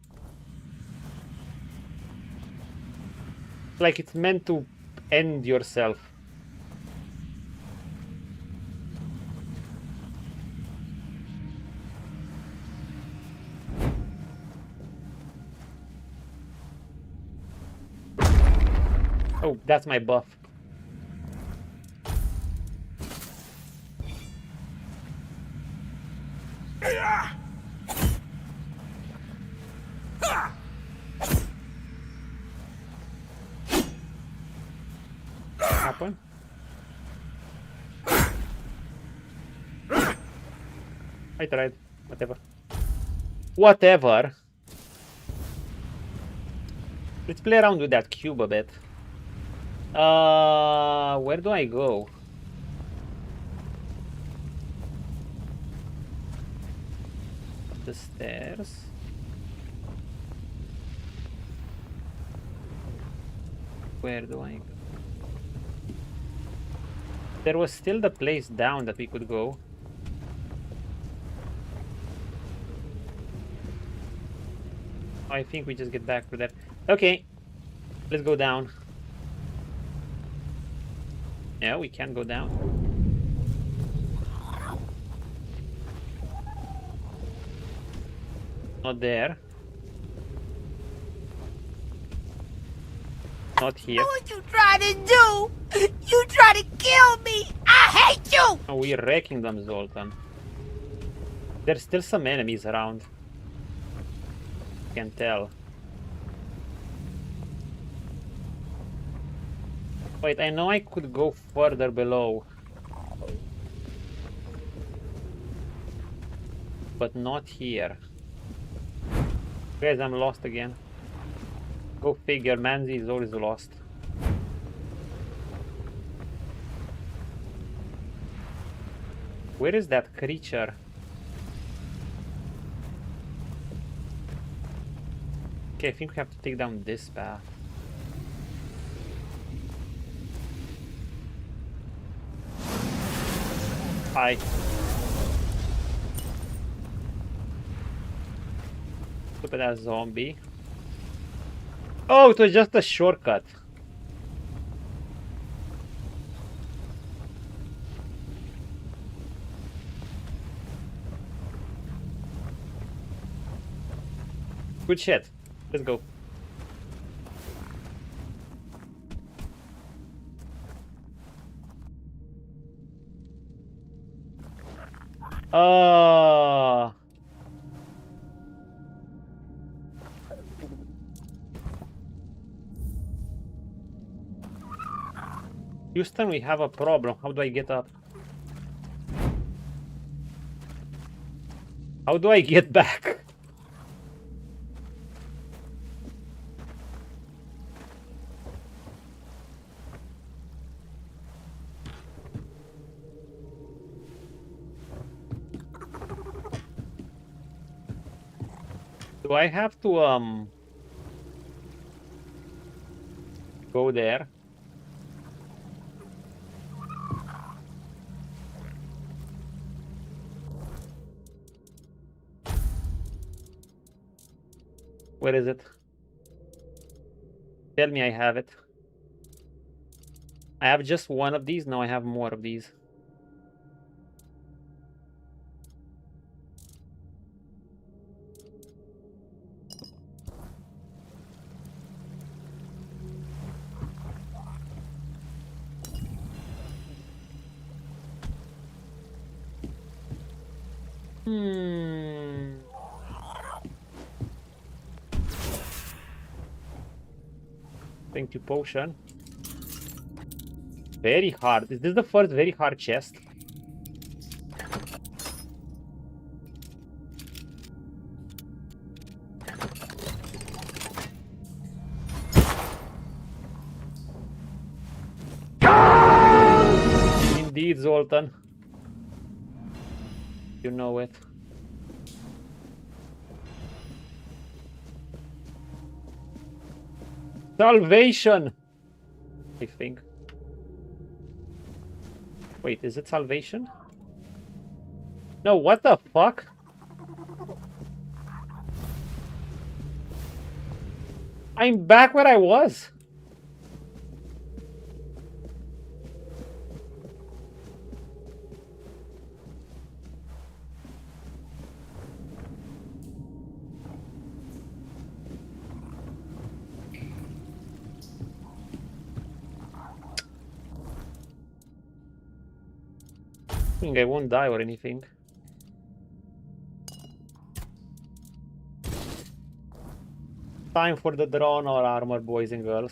Like it's meant to end yourself. Oh, that's my buff. Happen? I tried. Whatever. Whatever. Let's play around with that cube a bit. Where do I go? the stairs. Where do I go? There was still the place down that we could go. I think we just get back to that. Okay, let's go down. Yeah, we can go down. Not there. Not here. What you trying to do? You try to kill me! I hate you! Oh, we're wrecking them, Zoltan. There's still some enemies around. Can tell. Wait, I know I could go further below. But not here. Guys, I'm lost again. Go figure, Manzi is always lost. Where is that creature? Okay, I think we have to take down this path. Hi. Stupid ass zombie. Oh, it was just a shortcut. Good shit. Let's go. Houston, we have a problem. How do I get up? How do I get back? Do I have to go there? Where is it? Tell me I have it. I have just one of these. Now I have more of these. Thank you, potion. Very hard. Is this the first very hard chest? Indeed, Zoltan. You know it. Salvation! I think. Wait, is it salvation? No, what the fuck? I'm back where I was. I think I won't die or anything. Time for the drone or armor, boys and girls.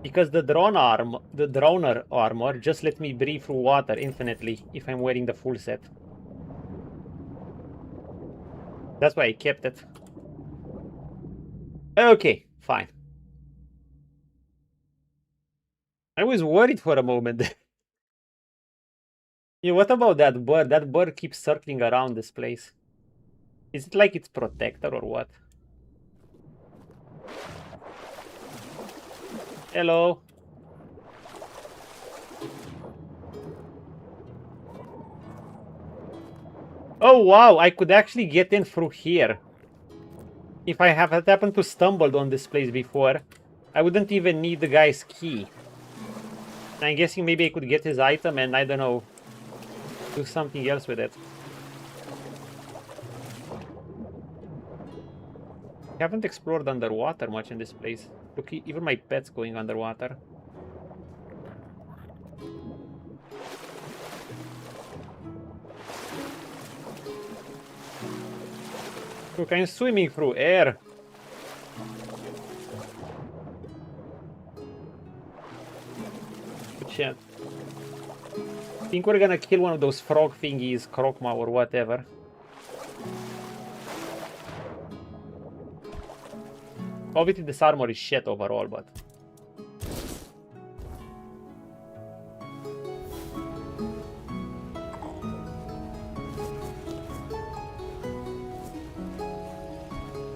Because the droner armor just let me breathe through water infinitely if I'm wearing the full set. That's why I kept it. Okay, fine. I was worried for a moment. Yeah, what about that bird? That bird keeps circling around this place. Is it like its protector or what? Hello. Oh wow, I could actually get in through here. If I had happened to stumbled on this place before, I wouldn't even need the guy's key. I'm guessing maybe I could get his item and, I don't know, do something else with it. I haven't explored underwater much in this place. Look, even my pet's going underwater. Look, I'm swimming through air. Good shit. I think we're gonna kill one of those frog thingies, Krokma or whatever. Obviously this armor is shit overall, but...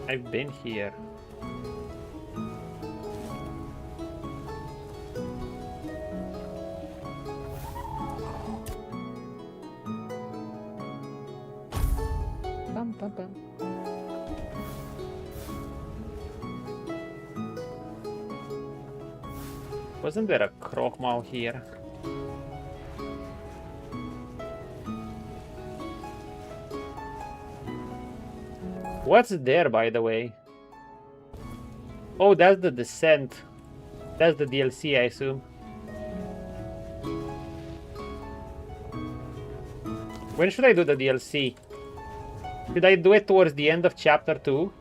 I've been here. Bum, bum, bum. Wasn't there a Krokma here? What's there, by the way? Oh, that's the Descent. That's the DLC, I assume. When should I do the DLC? Should I do it towards the end of Chapter 2?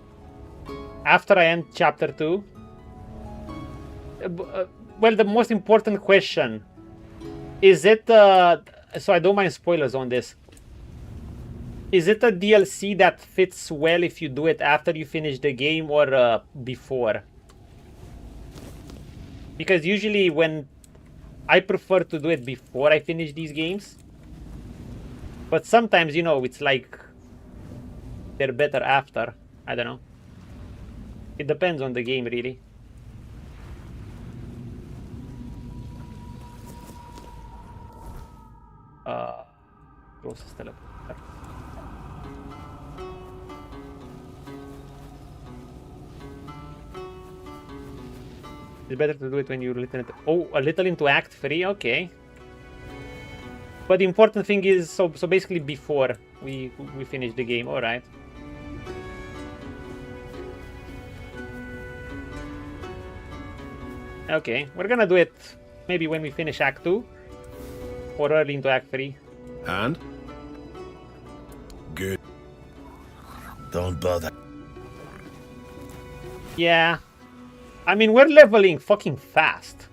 After I end Chapter 2? Well, the most important question. Is it... so I don't mind spoilers on this. Is it a DLC that fits well if you do it after you finish the game or before? Because usually when I prefer to do it before I finish these games. But sometimes, you know, it's like they're better after. I don't know. It depends on the game, really. Closest teleporter. It's better to do it when you're a little into Act 3, okay. But the important thing is, so basically before we finish the game, alright. Okay, we're gonna do it maybe when we finish Act 2. Or early into Act 3. And? Good. Don't bother. Yeah. I mean, we're leveling fucking fast.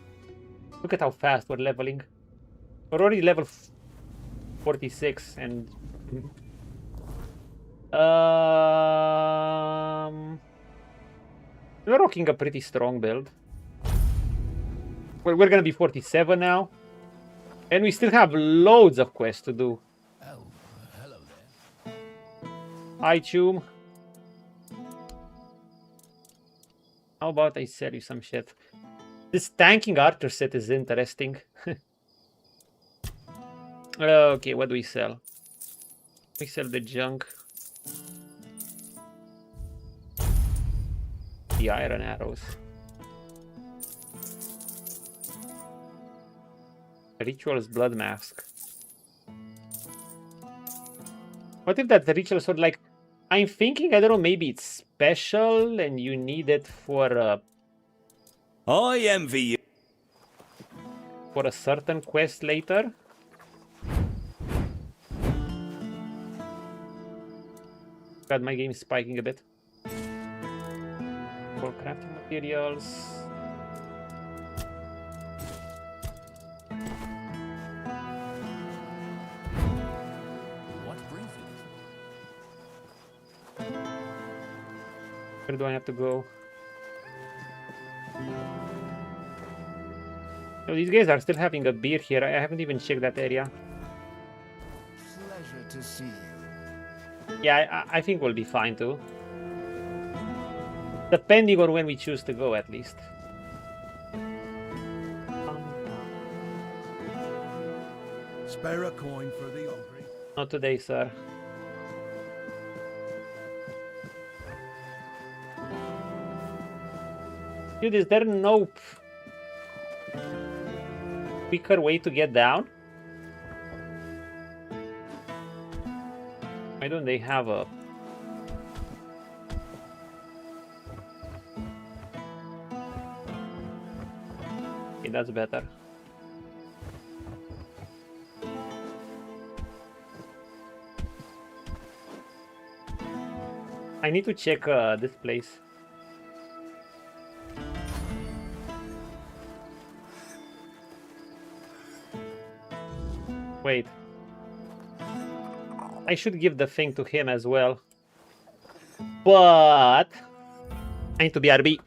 Look at how fast we're leveling. We're already level 46 and... we're rocking a pretty strong build. We're gonna be 47 now. And we still have loads of quests to do. Oh, hello there. Hi, Choom. How about I sell you some shit? This tanking Archer set is interesting. Okay, what do we sell? We sell the junk. The iron arrows. Ritual's blood mask. What if that ritual sword, like, I'm thinking, I don't know, maybe it's special and you need it for I envy you. For a certain quest later. God, my game is spiking a bit. For crafting materials. Where do I have to go? Oh, these guys are still having a beer here. I haven't even checked that area. Pleasure to see you. Yeah, I think we'll be fine too. Depending on when we choose to go, at least. Spare a coin for the Ogre. Not today, sir. Dude, is there no quicker way to get down? Why don't they have a... Okay, that's better. I need to check this place. Wait. I should give the thing to him as well. But I need to be RB.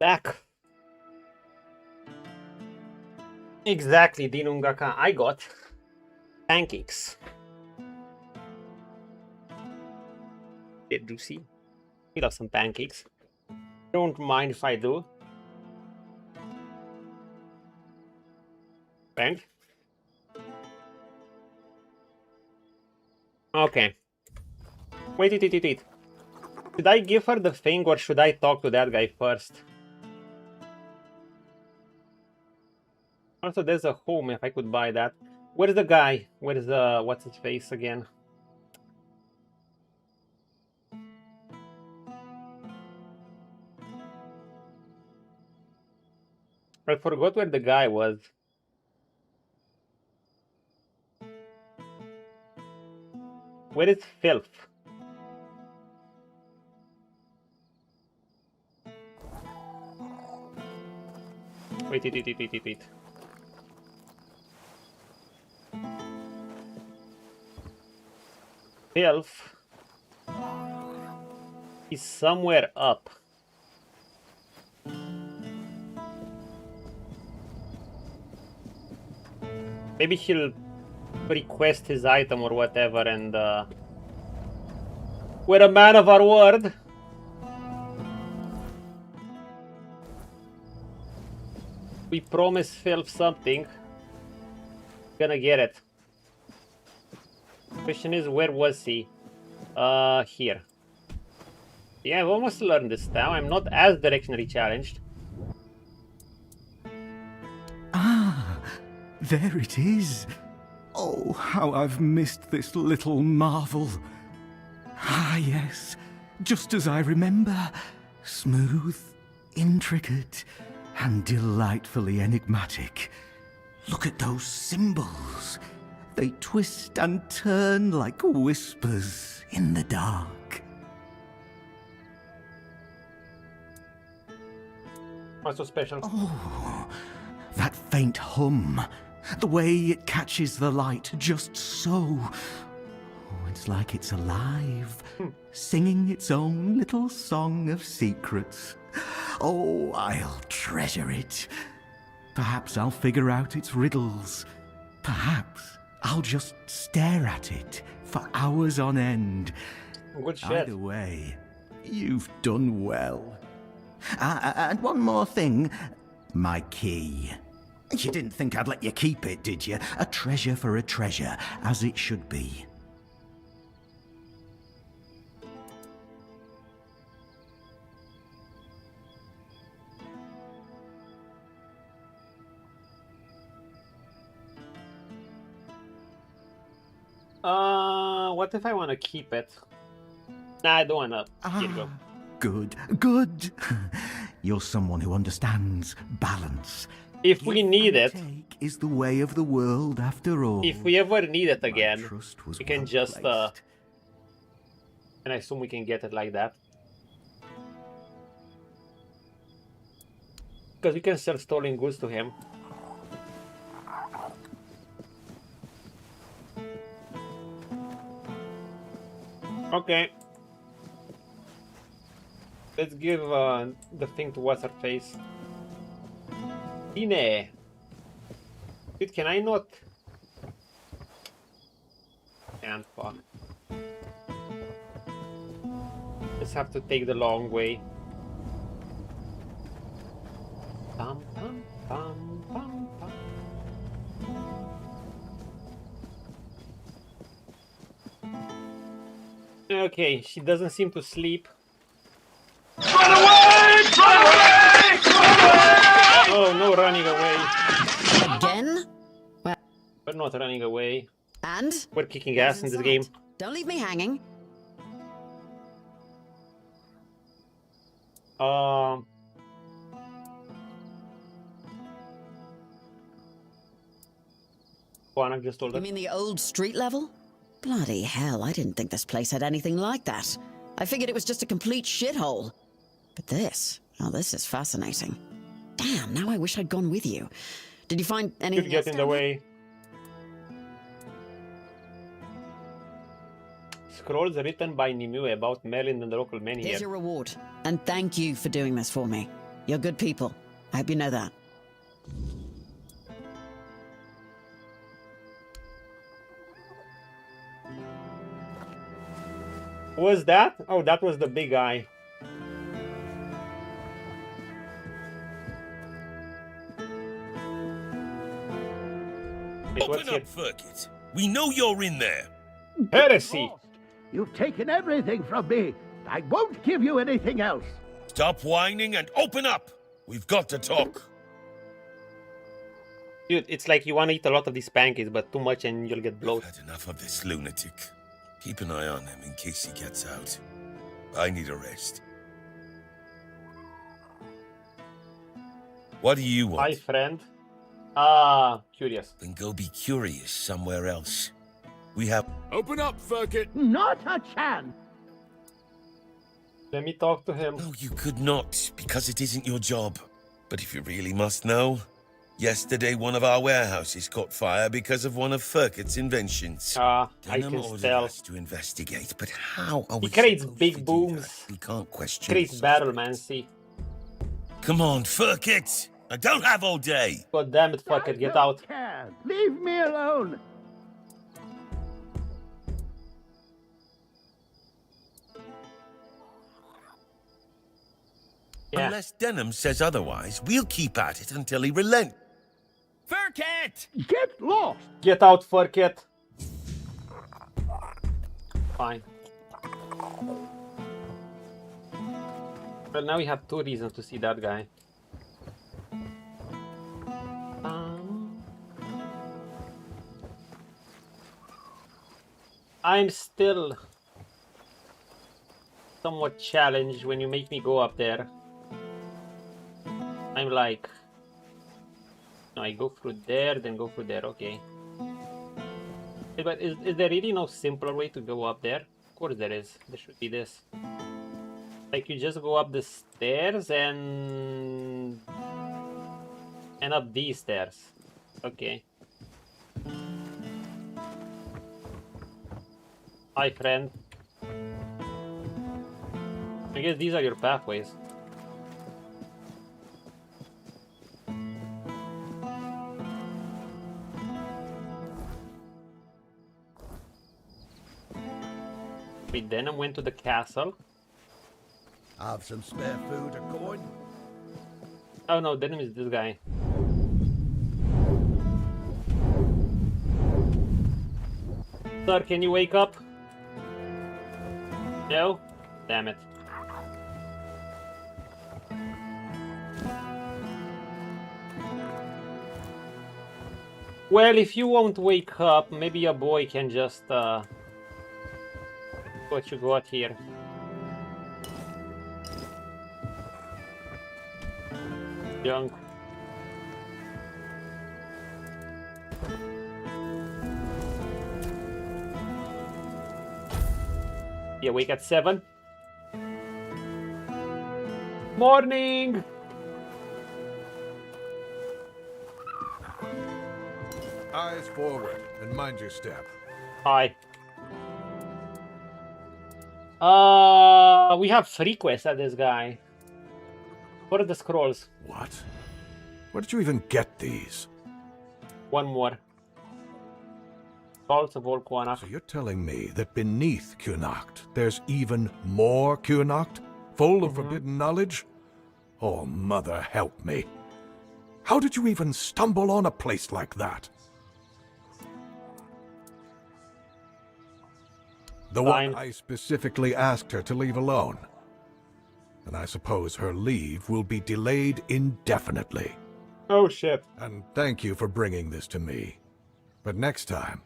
Back. Exactly, Dinungaka. I got pancakes. Bit juicy. We love some pancakes. Don't mind if I do. Bang. Okay. Wait. Should I give her the thing or should I talk to that guy first? Also, there's a home if I could buy that. Where's the guy? Where's the... what's his face again? I forgot where the guy was. Where is Filth? Wait. Filth is somewhere up. Maybe he'll request his item or whatever, and we're a man of our word. We promise Filth something. Gonna get it. Question is, where was he? Here. Yeah, I've almost learned this now. I'm not as directionally challenged. Ah, there it is. Oh, how I've missed this little marvel. Ah, yes, just as I remember. Smooth, intricate, and delightfully enigmatic. Look at those symbols. They twist and turn like whispers in the dark. What's so special? Oh, that faint hum. The way it catches the light just so. Oh, it's like it's alive, singing its own little song of secrets. Oh, I'll treasure it. Perhaps I'll figure out its riddles. Perhaps I'll just stare at it for hours on end. Good shit. Either way, you've done well. And one more thing. My key. You didn't think I'd let you keep it, did you? A treasure for a treasure, as it should be. What if I want to keep it? Nah, I don't want to. Here you go. Good. You're someone who understands balance. If we need it, is the way of the world after all. if we ever need it again, we can just and I assume we can get it like that. Because we can sell stolen goods to him. Okay. Let's give the thing to what's her face. Ine. Dude, can I not? And fuck. Just have to take the long way. Bum, bum, bum, bum, bum. Okay, she doesn't seem to sleep. Run away! Run away! Run away! Oh, no running away. Again? Well, We're not running away. and? We're kicking ass in this game. Don't leave me hanging. Cuanacht just told You us. mean the old street level? Bloody hell, I didn't think this place had anything like that. I figured it was just a complete shithole. But this, oh, this is fascinating. Damn, now I wish I'd gone with you. Did you find anything Could get in the way. Scrolls written by Nimue about Merlin and the local men here. Here's your reward. And thank you for doing this for me. You're good people. I hope you know that. Who was that? Oh, that was the big guy. Wait, Open up, Firkit. We know you're in there. Heresy! You've taken everything from me. I won't give you anything else. Stop whining and open up. We've got to talk. Dude, it's like you want to eat a lot of these pancakes, but too much and you'll get bloated. I've had enough of this lunatic. Keep an eye on him in case he gets out. I need a rest. What do you want? Hi, friend. Curious. Then go be curious somewhere else. We have... Open up, Firkit! Not a chance! Let me talk to him. No, you could not, because it isn't your job. But if you really must know, yesterday one of our warehouses caught fire because of one of Firkit's inventions. I Denham can ordered tell. us to investigate, but how are He we creates supposed big to do booms. that? We can't question. Creates battlemancy. Come on, Firkit! I don't have all day! God damn it, fuck it, get out. Leave me alone! Yeah. Unless Denham says otherwise, we'll keep at it until he relents. Firkit! Get lost! Get out, Firkit. Fine. Well, now we have 2 reasons to see that guy. I'm still somewhat challenged when you make me go up there. I'm like, no, I go through there, then go through there, okay. Hey, but is there really no simpler way to go up there? Of course there is. There should be this. Like you just go up the stairs and up these stairs. Okay. Hi, friend. I guess these are your pathways. Wait, then I went to the castle. Have some spare food or coin? Oh no, Denim is this guy. Sir, can you wake up? No? Damn it. Well, if you won't wake up, maybe your boy can just, what you got here? Junk. You awake at 7? Morning! Eyes forward and mind your step. Hi. We have 3 quests at this guy. What are the scrolls? What? Where did you even get these? 1 more. Scrolls of old Cuanacht. So you're telling me that beneath Cuanacht, there's even more Cuanacht? Full of forbidden knowledge? Oh, mother help me. How did you even stumble on a place like that? The one I specifically asked her to leave alone. And I suppose her leave will be delayed indefinitely. Oh, shit. And thank you for bringing this to me. But next time,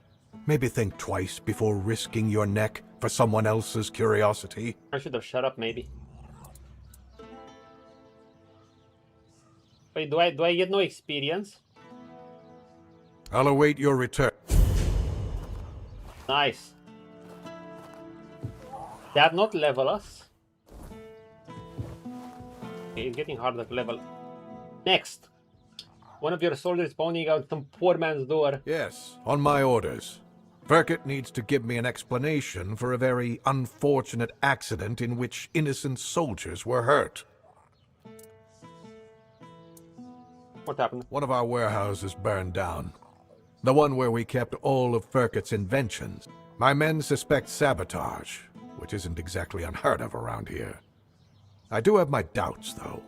maybe think twice before risking your neck for someone else's curiosity. I should have shut up, maybe. Wait, do I get no experience? I'll await your return. Nice. That not level us? Okay, it's getting harder to level. Next. One of your soldiers pounding out some poor man's door. Yes, on my orders. Verkett needs to give me an explanation for a very unfortunate accident in which innocent soldiers were hurt. What happened? One of our warehouses burned down. The one where we kept all of Verkett's inventions. My men suspect sabotage, which isn't exactly unheard of around here. I do have my doubts, though.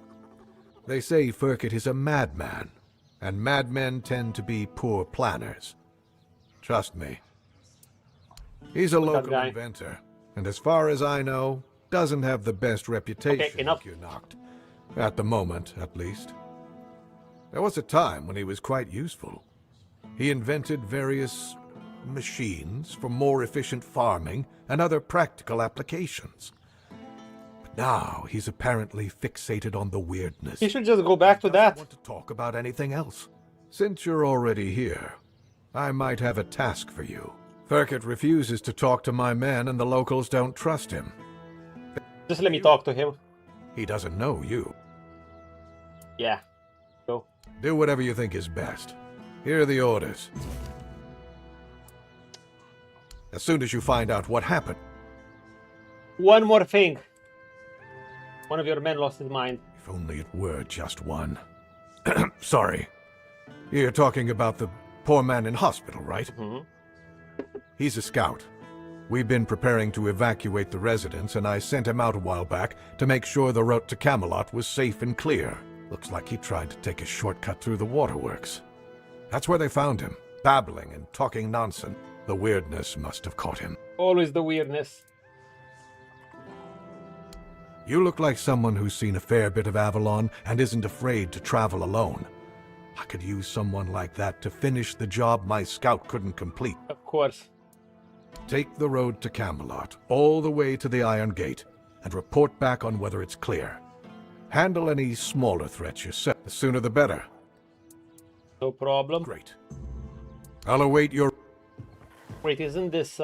They say Verkett is a madman, and madmen tend to be poor planners. Trust me. He's a local inventor, and as far as I know, doesn't have the best reputation in Cuanacht. At the moment, at least. There was a time when he was quite useful. He invented various machines for more efficient farming and other practical applications. But now he's apparently fixated on the weirdness. You should just go back to that. Want to talk about anything else? Since you're already here, I might have a task for you. Verkett refuses to talk to my men and the locals don't trust him. Just let me talk to him. He doesn't know you. Yeah. Go. Do whatever you think is best. Here are the orders. As soon as you find out what happened. One more thing. One of your men lost his mind. If only it were just one. Sorry. You're talking about the poor man in hospital, right? Mm-hmm. He's a scout. We've been preparing to evacuate the residence, and I sent him out a while back to make sure the route to Kamelot was safe and clear. Looks like he tried to take a shortcut through the waterworks. That's where they found him, babbling and talking nonsense. The weirdness must have caught him. Always the weirdness. You look like someone who's seen a fair bit of Avalon and isn't afraid to travel alone. I could use someone like that to finish the job my scout couldn't complete. Of course. Take the road to Kamelot, all the way to the Iron Gate, and report back on whether it's clear. Handle any smaller threats yourself. The sooner the better. No problem. Great. I'll await your... Wait, isn't this,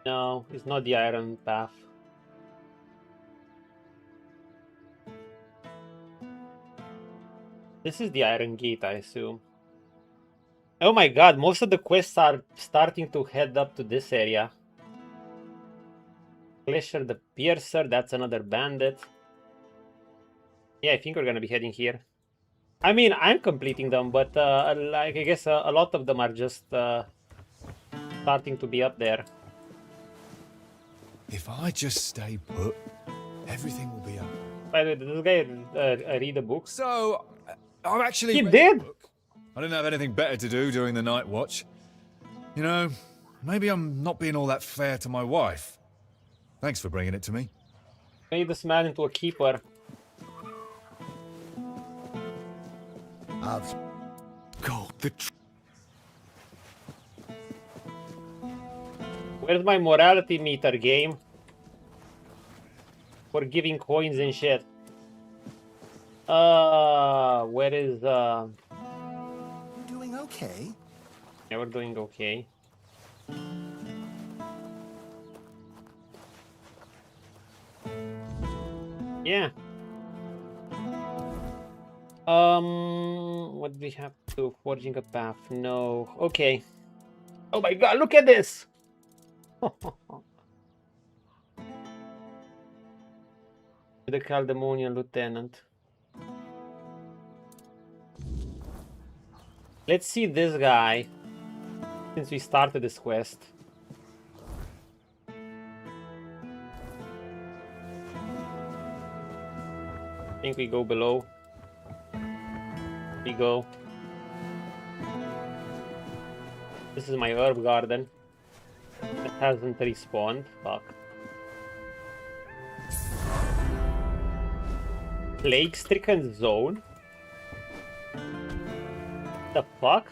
No, it's not the Iron Path. This is the Iron Gate, I assume. Oh my god, most of the quests are starting to head up to this area. Glacier the Piercer, that's another bandit. Yeah, I think we're gonna be heading here. I mean, I'm completing them, but like I guess a lot of them are just starting to be up there. If I just stay put, everything will be up. By the way, did this guy read a book? So, I'm actually... He did! I didn't have anything better to do during the night watch. You know, maybe I'm not being all that fair to my wife. Thanks for bringing it to me. Made this man into a keeper. I've got the... Where's my morality meter, game? For giving coins and shit. Where is Doing okay? Yeah, we're doing okay. Yeah. What do we have to do? Forging a path? No. Okay. Oh my god, look at this! The Caldemonian Lieutenant. Let's see this guy, since we started this quest. I think we go below. We go. This is my herb garden. It hasn't respawned. Fuck. Plague-stricken zone? The fuck?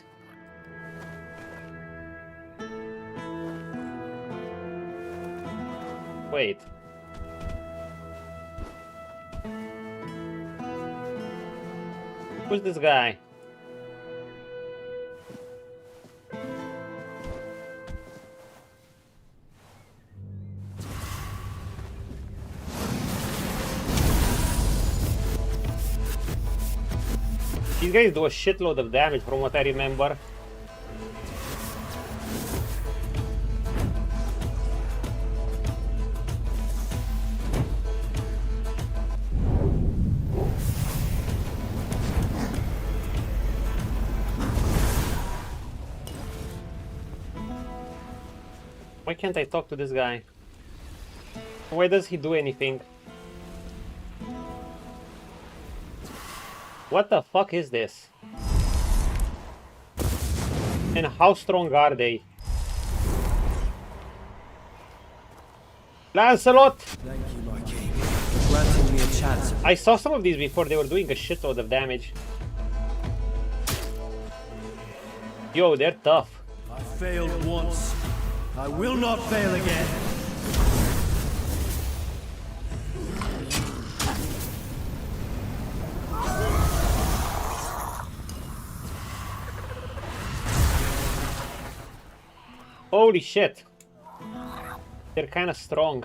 Wait. Who's this guy? These guys do a shitload of damage from what I remember. Why can't I talk to this guy? Why does he do anything? What the fuck is this? And how strong are they? Lancelot! Thank you, my king. Granting me a chance. I saw some of these before, they were doing a shitload of damage. Yo, they're tough. I failed once. I will not fail again. Holy shit. They're kind of strong.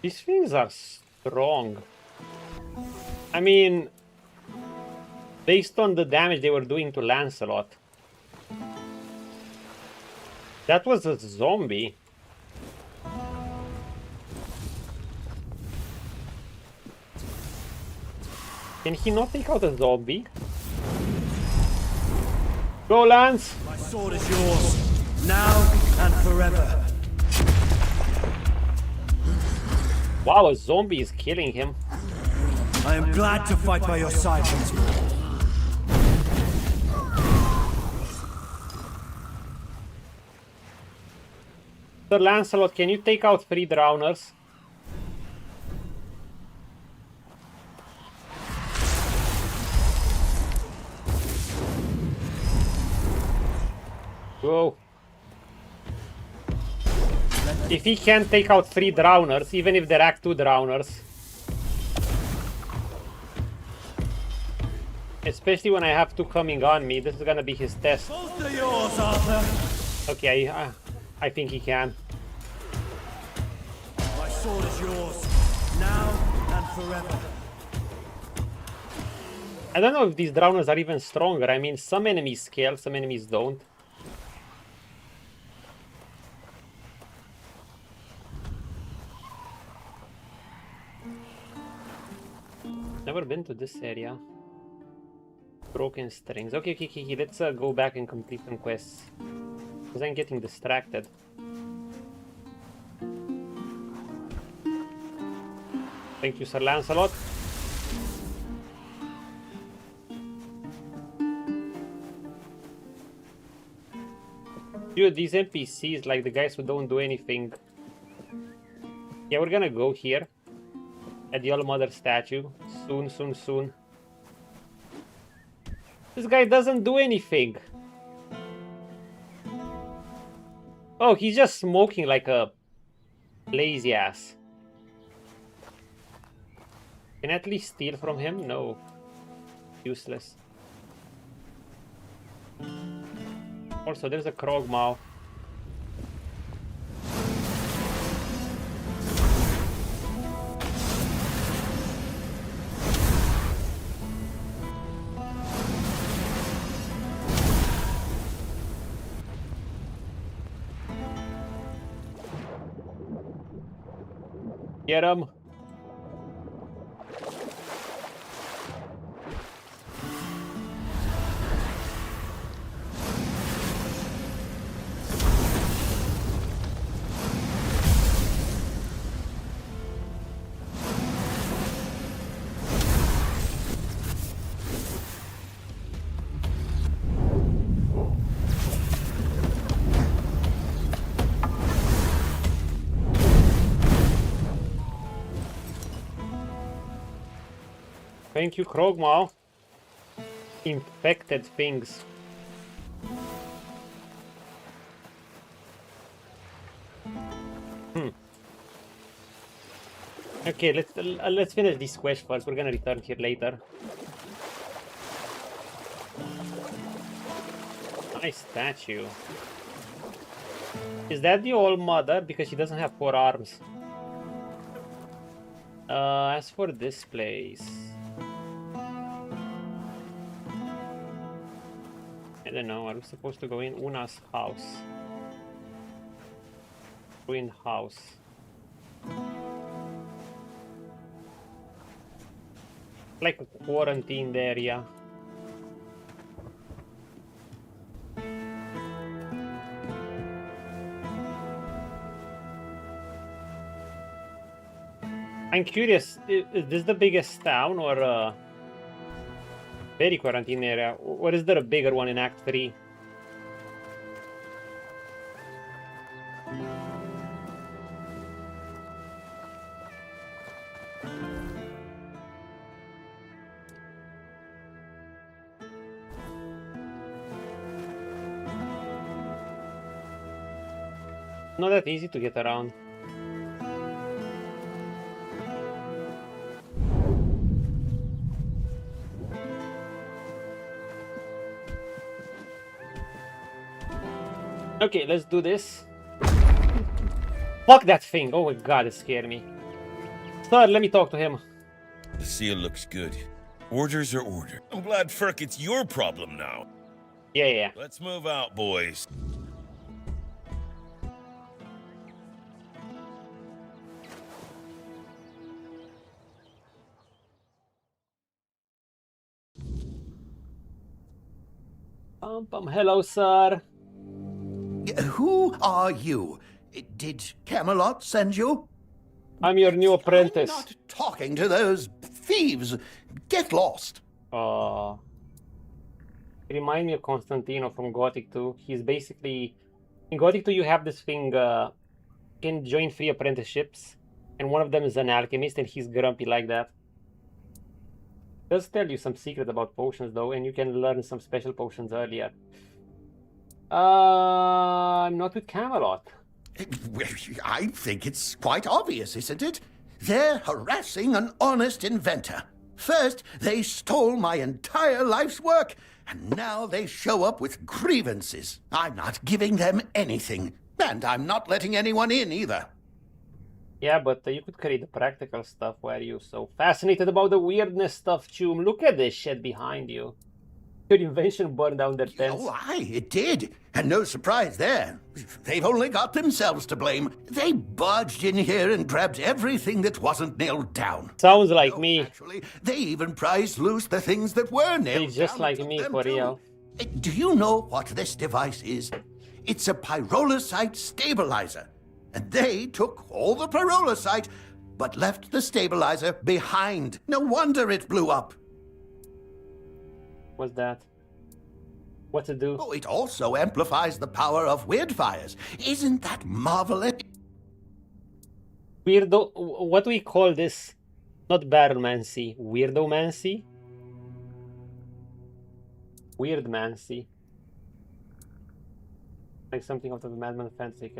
These things are strong. I mean, based on the damage they were doing to Lancelot. That was a zombie. Can he not take out a zombie? Go, Lance! My sword is yours, now and forever. Wow, a zombie is killing him. I am glad to fight by your side once more. Sir Lancelot, can you take out 3 drowners? Go. If he can't take out 3 drowners, even if they're Act 2 drowners. Especially when I have 2 coming on me, this is gonna be his test. Both are yours, Arthur. Okay, I think he can. My sword is yours, now and forever. I don't know if these drowners are even stronger. I mean, some enemies scale, some enemies don't. Never been to this area. Broken strings. Okay, let's go back and complete some quests. Because I'm getting distracted. Thank you, Sir Lancelot. Dude, these NPCs, like the guys who don't do anything. Yeah, we're gonna go here. At the All Mother statue. Soon. This guy doesn't do anything. Oh, he's just smoking like a lazy ass. Can I at least steal from him? No. Useless. Also, there's a Krogmaw. Get him. Thank you, Krogmaw. Infected things. Okay, let's finish this quest first. We're gonna return here later. Nice statue. Is that the old mother? Because she doesn't have 4 arms. As for this place, I don't know. Are we supposed to go in Una's house? Ruined house. Like a quarantined area. I'm curious, is this the biggest town or a very quarantine area? Or is there a bigger one in Act 3? Not that easy to get around. Okay, let's do this. Fuck that thing! Oh my god, it scared me. Sir, let me talk to him. The seal looks good. Orders are ordered. I'm glad, Ferk, it's your problem now. Yeah. Let's move out, boys. Hello, sir. Who are you? Did Camelot send you? I'm your new apprentice. I'm not talking to those thieves. Get lost. Remind me of Constantino from Gothic 2. He's basically... In Gothic 2 you have this thing, you can join 3 apprenticeships, and one of them is an alchemist, and he's grumpy like that. Does tell you some secret about potions though, and you can learn some special potions earlier. I'm not with Kamelot. I think it's quite obvious, isn't it? They're harassing an honest inventor. First, they stole my entire life's work, and now they show up with grievances. I'm not giving them anything, and I'm not letting anyone in either. Yeah, but you could create the practical stuff. Why are you so fascinated about the weirdness stuff, Choom? Look at this shit behind you. Your invention burned down their tents. Oh, aye, it did. And no surprise there. They've only got themselves to blame. They barged in here and grabbed everything that wasn't nailed down. Sounds like me. Actually, they even prized loose the things that were nailed down. Just like me, for real. Do you know what this device is? It's a pyrolusite stabilizer. And they took all the pyrolusite, but left the stabilizer behind. No wonder it blew up. What's that? What's it do? Oh, it also amplifies the power of weirdfires. Isn't that marvelous? Weirdo... What do we call this? Not baromancy. Weirdomancy? Weirdmancy. Like something out of the Madman Fantasy.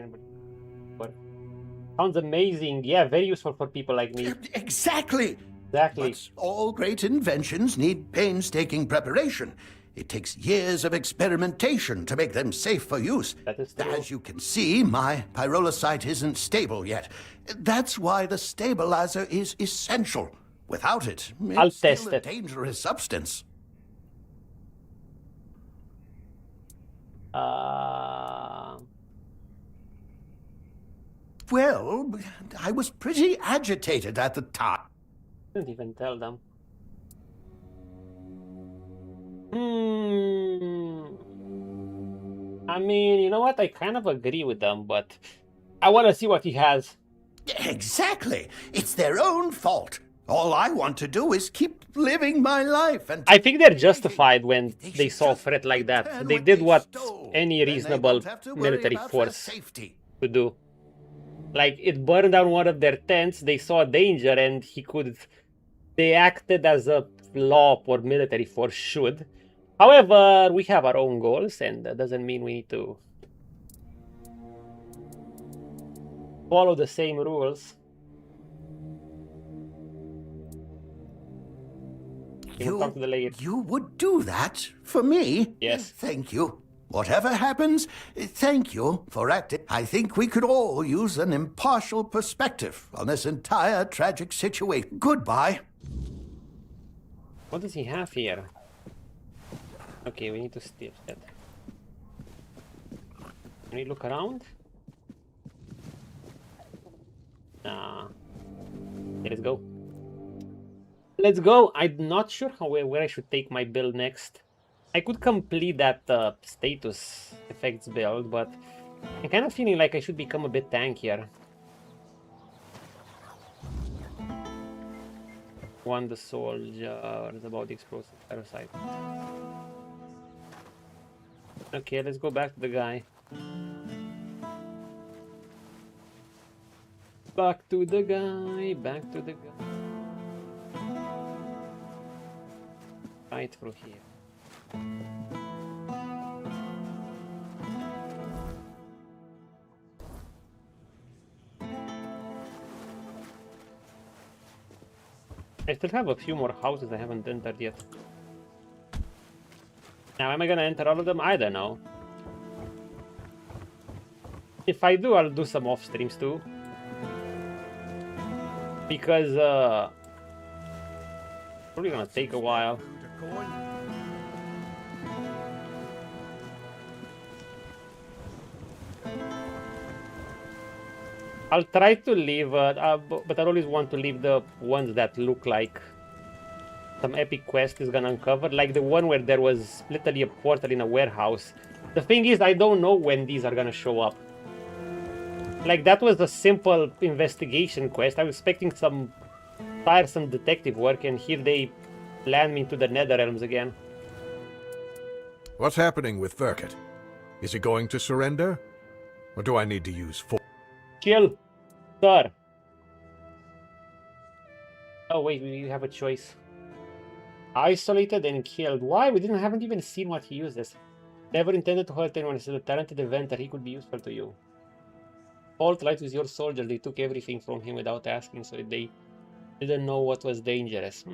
Sounds amazing. Yeah, very useful for people like me. Exactly. Exactly. But all great inventions need painstaking preparation. It takes years of experimentation to make them safe for use. That is true. As you can see, my pyrolusite isn't stable yet. That's why the stabilizer is essential. Without it, I'll it's test still a it. dangerous substance. Well, I was pretty agitated at the time. Didn't even tell them. I mean, you know what? I kind of agree with them, but I want to see what he has. Exactly. It's their own fault. All I want to do is keep living my life. And I think they're justified when they saw a threat like that. They did what any reasonable military force could do. Like, it burned down one of their tents, they saw danger, and they acted as a law or military force should. However, we have our own goals, and that doesn't mean we need to follow the same rules. You would do that for me? Yes. Thank you. Whatever happens, thank you for acting. I think we could all use an impartial perspective on this entire tragic situation. Goodbye. What does he have here? Okay, we need to steal that. Can we look around? Nah. Okay, let's go. Let's go. I'm not sure where I should take my build next. I could complete that status effects build, but I'm kind of feeling like I should become a bit tankier. One the soldier is about the explosive parasite. Okay, let's go back to the guy. Back to the guy, back to the guy. Right through here. I still have a few more houses I haven't entered yet. Now, am I gonna enter all of them? I don't know. If I do, I'll do some off streams too. Because, probably gonna take a while. I'll try to leave, but I always want to leave the ones that look like some epic quest is gonna uncover, like the one where there was literally a portal in a warehouse. The thing is, I don't know when these are gonna show up. Like, that was a simple investigation quest. I was expecting some tiresome detective work, and here they land me into the Nether Realms again. What's happening with Verkut? Is he going to surrender? Or do I need to use force? Kill, sir. Oh wait, we have a choice. Isolated and killed. Why? We haven't even seen what he uses. Never intended to hurt anyone. He's a talented inventor. He could be useful to you. Fault light with your soldiers. They took everything from him without asking, so they didn't know what was dangerous.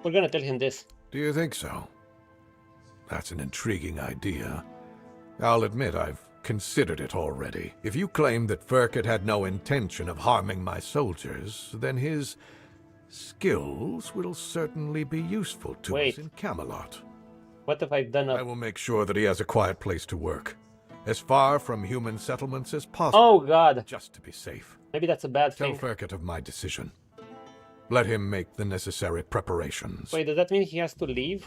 We're gonna tell him this. Do you think so? That's an intriguing idea. I'll admit I've considered it already. If you claim that Verkut had no intention of harming my soldiers, then his skills will certainly be useful to us in Kamelot. What if I've done I will make sure that he has a quiet place to work, as far from human settlements as possible. Oh God! Just to be safe. Maybe that's a bad thing. Tell Verkut of my decision. Let him make the necessary preparations. Wait, does that mean he has to leave?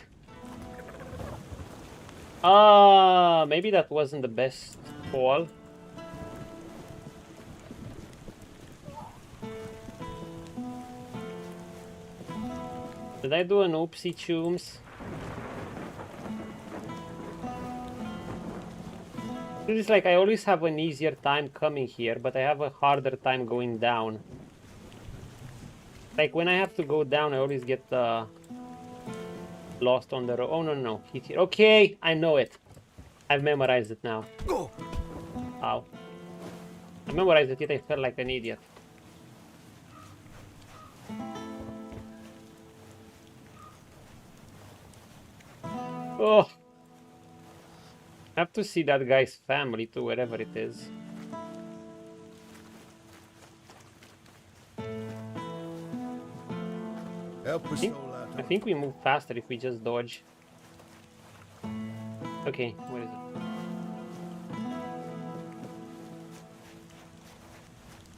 Maybe that wasn't the best call. Did I do an oopsie chooms? It's like I always have an easier time coming here, but I have a harder time going down. Like when I have to go down, I always get lost on the road. Oh no, he's here. Okay, I know it. I've memorized it now. Ow. I memorized it, yet I felt like an idiot. Oh. I have to see that guy's family too, wherever it is. I think we move faster if we just dodge. Okay, where is it?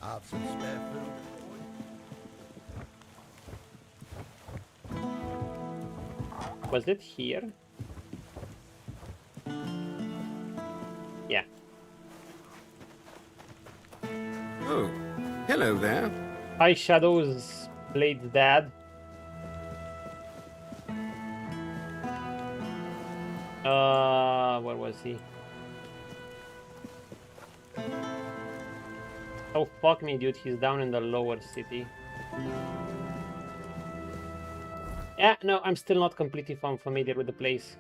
Have some spare food. Was it here? Yeah. Oh, hello there. Hi, Shadows, Blade's dad. Where was he? Oh, fuck me, dude. He's down in the lower city. Yeah, no, I'm still not completely familiar with the place.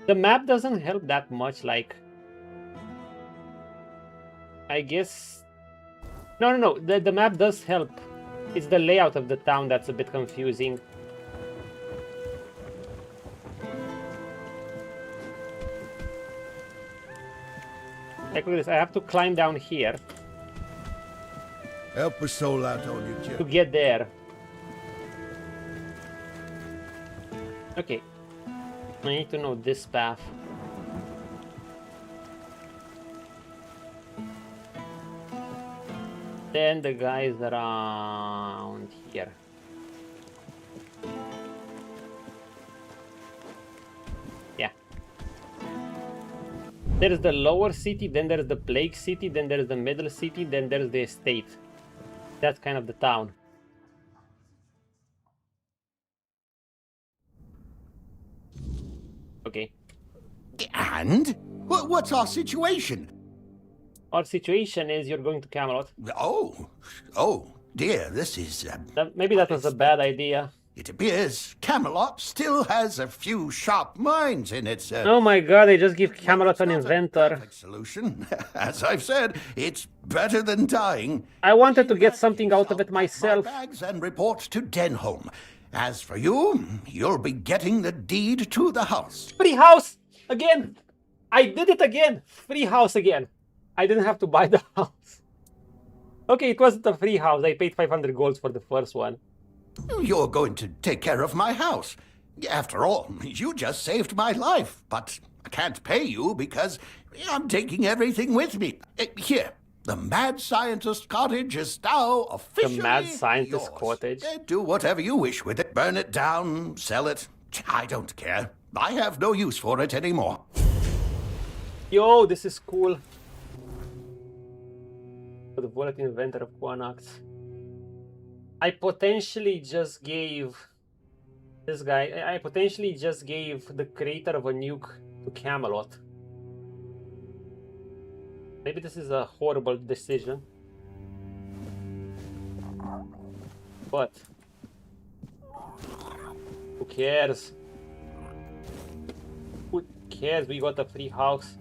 The map doesn't help that much, like... I guess... No. The map does help. It's the layout of the town that's a bit confusing. Like, look at this. I have to climb down here. Help a soul out on you, Jim. To get there. Okay. I need to know this path. Then the guys around here. Yeah. There's the lower city, then there's the plague city, then there's the middle city, then there's the estate. That's kind of the town. Okay. And? What's our situation? Our situation is you're going to Camelot. Oh dear, this is... Maybe that was a bad idea. It appears Camelot still has a few sharp minds in it, sir. Oh my god, they just give Camelot an inventor. Solution. As I've said, it's better than dying. I wanted to get something out of it myself. Bags and report to Denholm. As for you, you'll be getting the deed to the house. Free house! Again! I did it again! Free house again. I didn't have to buy the house. Okay, it wasn't a free house. I paid 500 golds for the first one. You're going to take care of my house. After all, you just saved my life. But I can't pay you because I'm taking everything with me. Here, the Mad Scientist Cottage is now officially The Mad Scientist yours. Cottage? Do whatever you wish with it. Burn it down, sell it. I don't care. I have no use for it anymore. Yo, this is cool. For the bullet inventor of Cuanacht. I potentially just gave this guy. I potentially just gave the creator of a nuke to Kamelot. Maybe this is a horrible decision. But who cares? Who cares? We got a free house.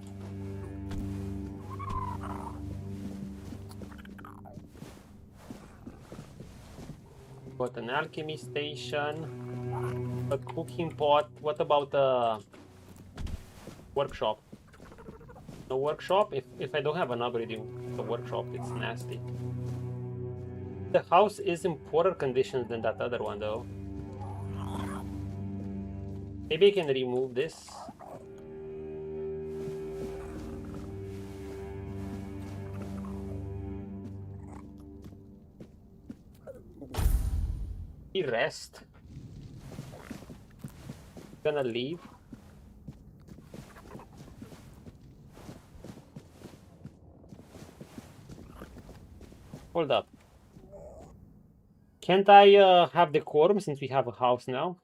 Got an alchemy station, a cooking pot. What about a workshop? No workshop? If I don't have an upgrade in the workshop, it's nasty. The house is in poorer conditions than that other one, though. Maybe I can remove this. Rest. Gonna leave. Hold up. Can't I have the quorum since we have a house now?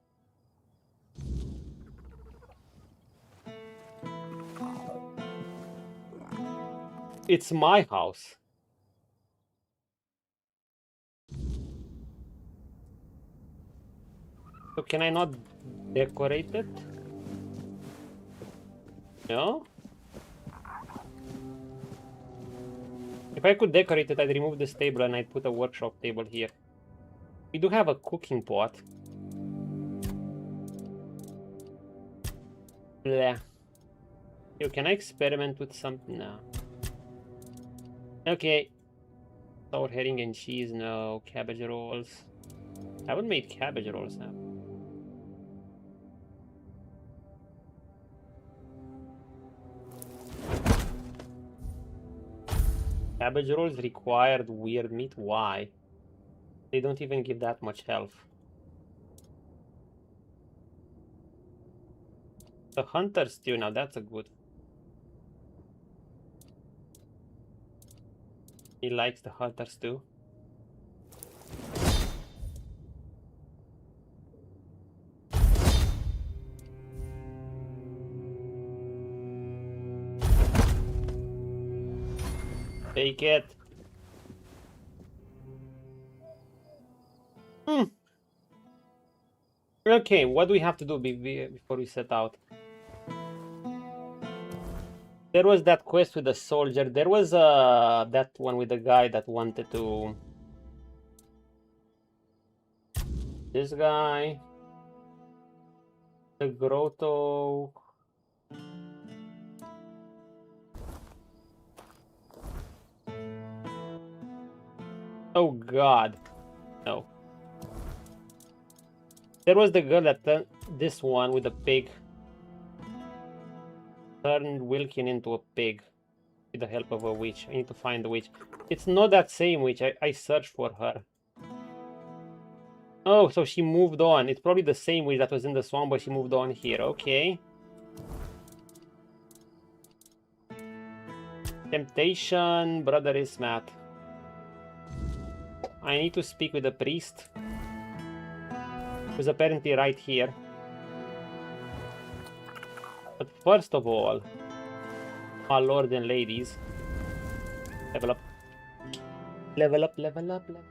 It's my house. So can I not decorate it? No? If I could decorate it, I'd remove this table and I'd put a workshop table here. We do have a cooking pot. Bleh. Yo, can I experiment with something? No. Okay. Sour herring and cheese, no. Cabbage rolls. I haven't made cabbage rolls now. Cabbage rolls required weird meat. Why? They don't even give that much health. The hunter stew, now that's a good. He likes the hunter stew. Take it. Okay, what do we have to do before we set out? There was that quest with the soldier. There was that one with the guy that wanted to... This guy. The grotto. Oh god. No. There was the girl that this one with the pig turned Wilkin into a pig with the help of a witch. I need to find the witch. It's not that same witch. I searched for her. Oh, so she moved on. It's probably the same witch that was in the swamp, but she moved on here. Okay. Temptation, brother is Matt. I need to speak with the priest, who's apparently right here. But first of all, my lords and ladies, level up. Level up, level up, level up.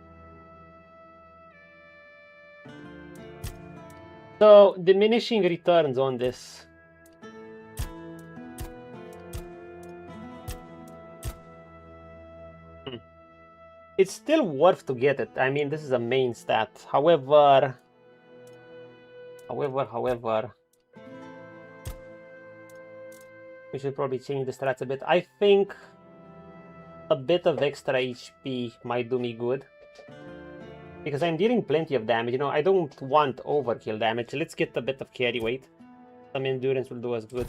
So, diminishing returns on this. It's still worth to get it. I mean, this is a main stat. However, we should probably change the stats a bit. I think a bit of extra HP might do me good, because I'm dealing plenty of damage. You know, I don't want overkill damage. Let's get a bit of carry weight. Some endurance will do us good.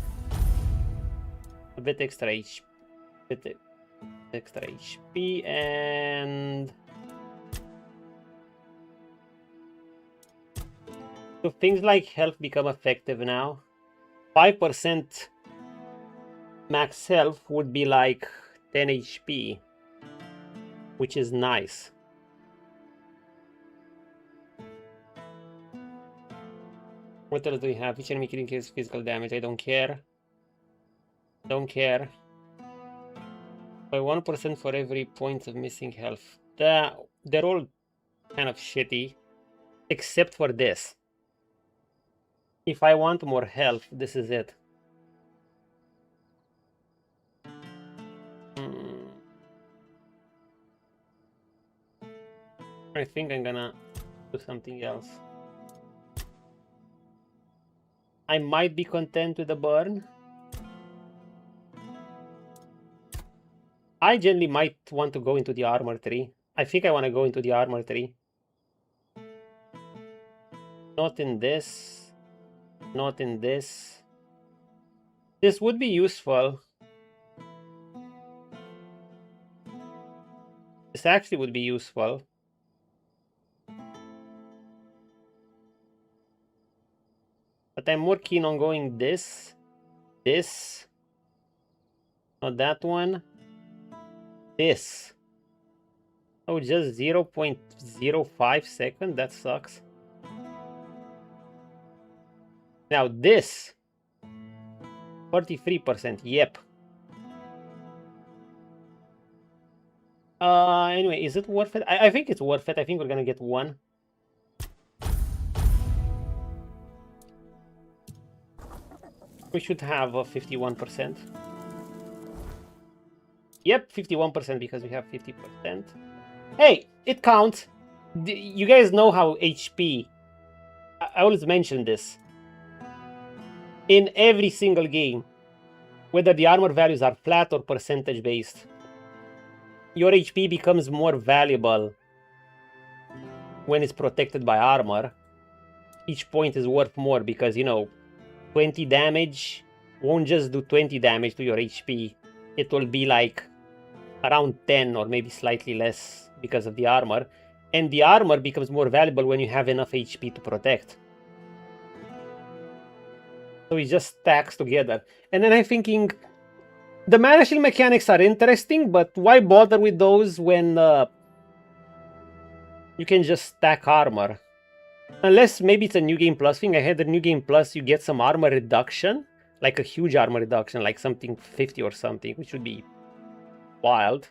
A bit extra HP. Extra HP, and so things like health become effective now. 5% max health would be like 10 HP, which is nice. What else do we have? Each enemy killing causes physical damage. I don't care. Don't care. By 1% for every point of missing health. They're all kind of shitty, except for this. If I want more health, this is it. I think I'm gonna do something else. I might be content with the burn. I generally might want to go into the armor tree. I think I want to go into the armor tree. Not in this. Not in this. This would be useful. This actually would be useful. But I'm more keen on going this. This. Not that one. This. Oh, just 0.05 seconds? That sucks. Now this. 43%. Yep. Anyway, is it worth it? I think it's worth it. I think we're gonna get one. We should have a 51%. Yep, 51% because we have 50%. Hey, it counts. You guys know how HP... I always mention this. In every single game, whether the armor values are flat or percentage based, your HP becomes more valuable when it's protected by armor. Each point is worth more because, you know, 20 damage won't just do 20 damage to your HP. It will be like around 10 or maybe slightly less because of the armor. And the armor becomes more valuable when you have enough HP to protect. So it just stacks together. And then I'm thinking, the mana shield mechanics are interesting, but why bother with those when you can just stack armor? Unless maybe it's a New Game Plus thing. I had the New Game Plus, you get some armor reduction, like a huge armor reduction, like something 50 or something, which would be wild.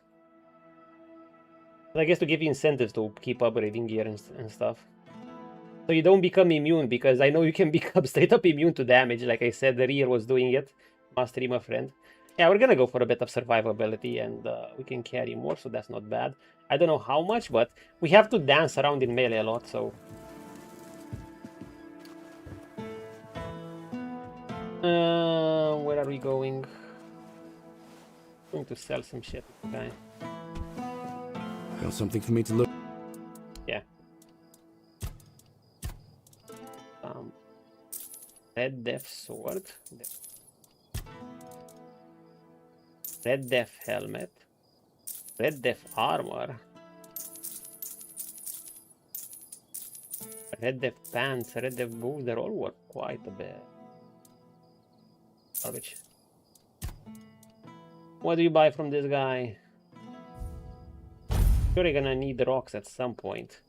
But I guess to give you incentives to keep upgrading gear and stuff. So you don't become immune, because I know you can become straight up immune to damage. Like I said, the rear was doing it. Must stream a friend. Yeah, we're gonna go for a bit of survivability, and we can carry more, so that's not bad. I don't know how much, but we have to dance around in melee a lot, so... where are we going? Going to sell some shit, okay. Got something for me to look. Yeah. Red Death Sword. Red Death Helmet. Red Death Armor. Red Death Pants, Red Death Boots, they're all worth quite a bit. Garbage. What do you buy from this guy? You're gonna need the rocks at some point.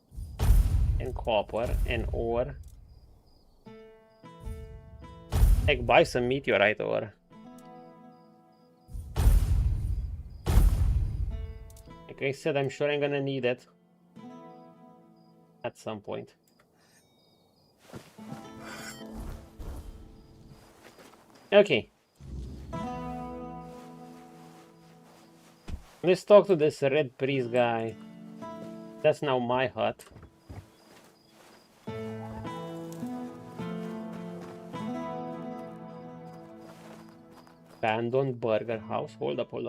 And copper and ore. Like, buy some meteorite ore. Like I said, I'm sure I'm gonna need it. At some point. Okay. Let's talk to this red priest guy. That's now my hut. Abandoned burger house. Hold up. How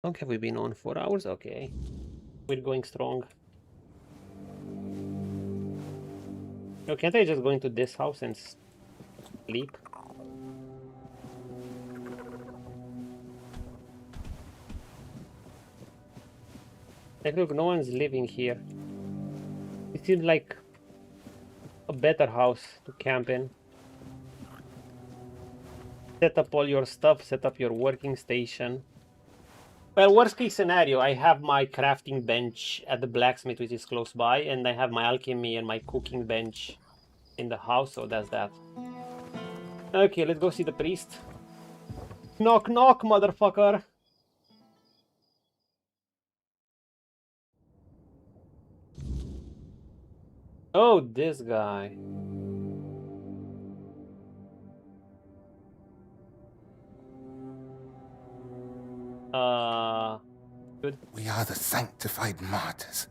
long have we been on? 4 hours? Okay. We're going strong. Oh, can't I just go into this house and sleep? Like, look, no one's living here. It seems like a better house to camp in. Set up all your stuff, set up your working station. Well, worst case scenario, I have my crafting bench at the blacksmith, which is close by, and I have my alchemy and my cooking bench in the house, so that's that. Okay, let's go see the priest. Knock, knock, motherfucker. Oh, this guy. Good. We are the sanctified martyrs.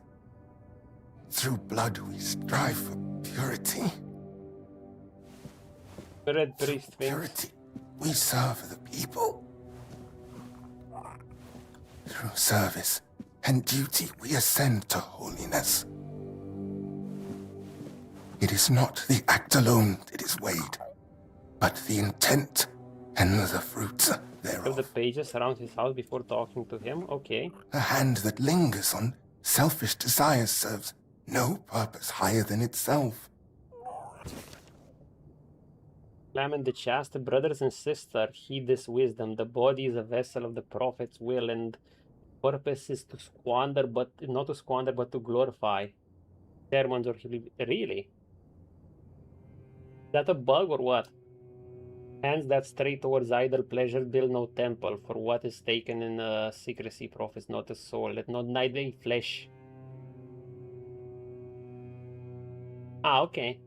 Through blood we strive for purity. The red priest purity, we serve the people. Through service and duty we ascend to holiness. It is not the act alone that is weighed, but the intent and the fruits thereof. The pages around his house before talking to him. Okay. A hand that lingers on selfish desires serves no purpose higher than itself. Lament the chaste brothers and sisters, heed this wisdom. The body is a vessel of the prophet's will, and purpose is to squander, but not to squander, but to glorify. Sermons or really? Is that a bug or what? Hands that stray towards idle pleasure build no temple, for what is taken in secrecy profits not a soul. Let not neither flesh. Ah, okay.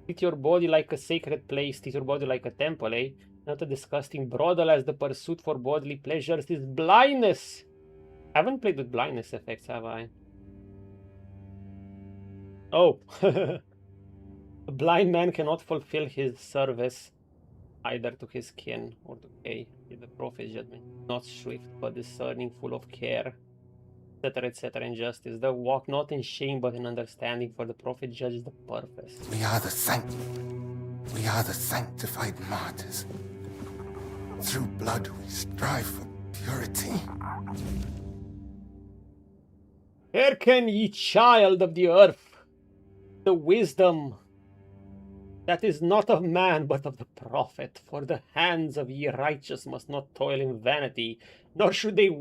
Treat your body like a sacred place, treat your body like a temple, eh? Not a disgusting brothel, as the pursuit for bodily pleasures is blindness. I haven't played with blindness effects, have I? Oh. A blind man cannot fulfill his service either to his kin or to the prophet's judgment. Not swift, but discerning, full of care, etc., in justice. Thou walk not in shame, but in understanding, for the prophet judges the purpose. We are the sanctified martyrs. Through blood we strive for purity. Hearken, ye child of the earth, the wisdom that is not of man, but of the prophet. For the hands of ye righteous must not toil in vanity, nor should their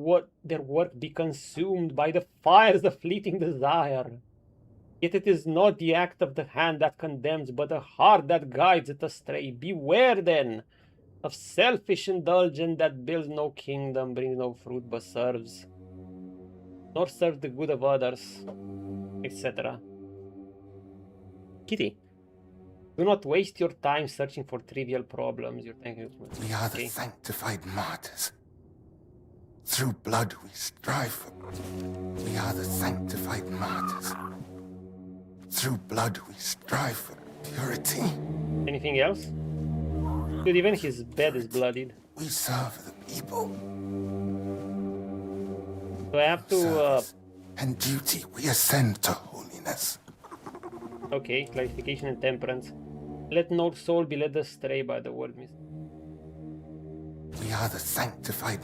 work be consumed by the fires of fleeting desire. Yet it is not the act of the hand that condemns, but the heart that guides it astray. Beware, then, of selfish indulgence that builds no kingdom, brings no fruit, but serves, nor serves the good of others, etc. Kitty. Do not waste your time searching for trivial problems. We are the sanctified martyrs. Through blood we strive for. We are the sanctified martyrs. Through blood we strive for purity. Anything else? Dude, even his bed is bloodied. We serve the people. So I have to... And duty we ascend to holiness. Okay, clarification and temperance. Let no soul be led astray by the word mist. We are the sanctified...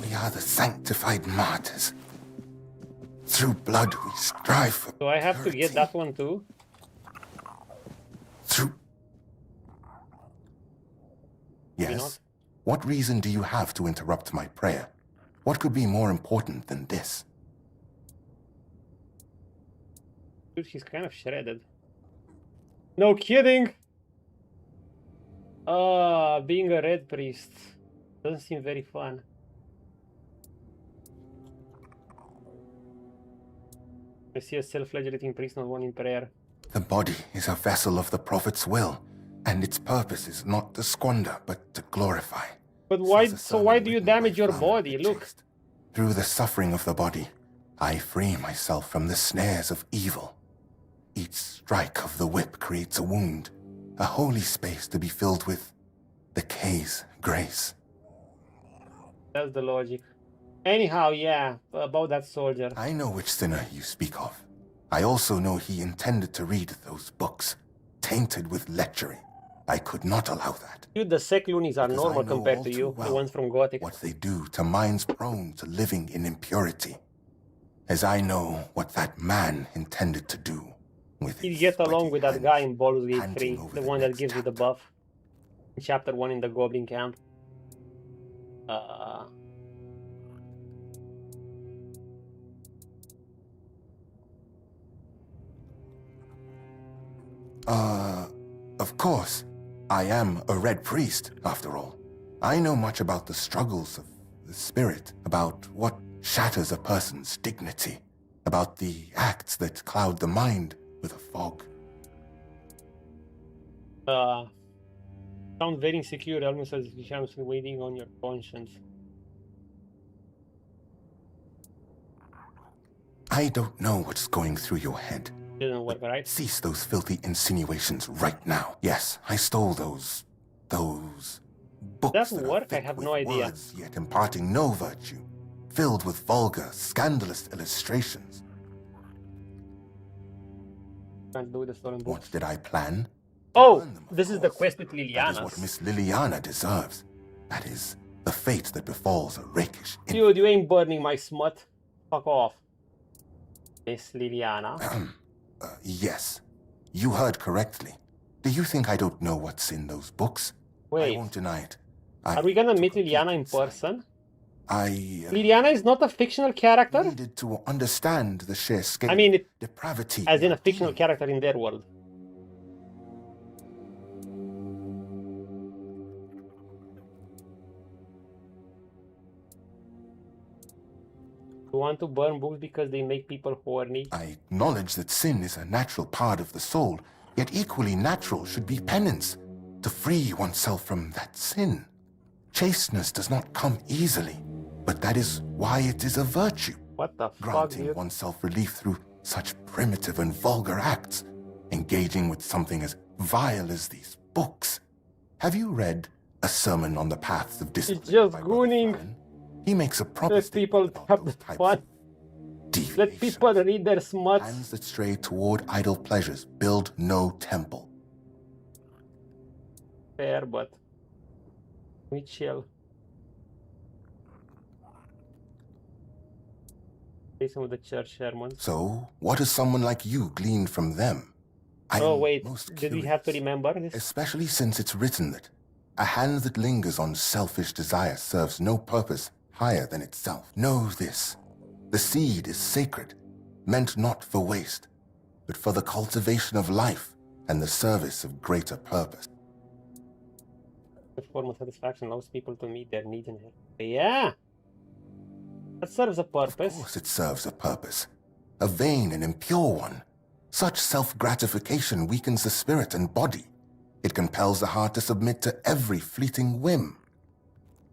We are the sanctified martyrs. Through blood we strive for So I have purity. to get that one too? Through... Yes? What reason do you have to interrupt my prayer? What could be more important than this? Dude, he's kind of shredded. No kidding! Being a red priest doesn't seem very fun. I see a self-flagellating priest, not one in prayer. The body is a vessel of the prophet's will, and its purpose is not to squander, but to glorify. But why? So why do you damage your body? Look. Through the suffering of the body, I free myself from the snares of evil. Each strike of the whip creates a wound, a holy space to be filled with the K's grace. That's the logic. Anyhow, yeah, about that soldier. I know which sinner you speak of. I also know he intended to read those books, tainted with lechery. I could not allow that. Dude, the sec loonies are normal compared to you, the ones from Gothic. What they do to minds prone to living in impurity. As I know what that man intended to do with He'd get along with that guy in Baldur's Gate 3, the one that gives you the buff. In chapter 1 in the Goblin Camp. Of course. I am a red priest, after all. I know much about the struggles of the spirit, about what shatters a person's dignity, about the acts that cloud the mind with a fog. Sound very insecure, almost as if I'm waiting on your conscience. I don't know what's going through your head. Didn't work, right? Cease those filthy insinuations right now. Yes, I stole those books Doesn't that work, are I thick have with no idea. words, yet imparting no virtue, filled with vulgar, scandalous illustrations. Can't do the stolen books. What did I plan? Oh, this is the quest with That is Liliana. what Miss Liliana deserves. That is the fate that befalls a rakish. Dude, you ain't burning my smut. Fuck off. Miss Liliana. Yes, you heard correctly. Do you think I don't know what's in those books? Wait. I won't deny it. Are we gonna meet Liliana in person? I Liliana is not a fictional character? needed to understand the sheer scale I mean, depravity. as in a fictional character in their world. You want to burn books because they make people horny? I acknowledge that sin is a natural part of the soul, yet equally natural should be penance, to free oneself from that sin. Chasteness does not come easily, but that is why it is a virtue. What the fuck, Granting dude? oneself relief through such primitive and vulgar acts, engaging with something as vile as these books. Have you read A Sermon on the Paths of Discipline? It's just gooning. He makes a proper Let people have the fun. Let people read their smuts. hands that stray toward idle pleasures build no temple. Fair, but we chill. Some of the church sermons. So, what has someone like you gleaned from them? Oh wait, did we have to remember this? Especially since it's written that a hand that lingers on selfish desire serves no purpose higher than itself. Know this. The seed is sacred, meant not for waste, but for the cultivation of life and the service of greater purpose. The form of satisfaction allows people to meet their needs and help. Yeah! That serves a purpose. Of course it serves a purpose. A vain and impure one. Such self-gratification weakens the spirit and body. It compels the heart to submit to every fleeting whim.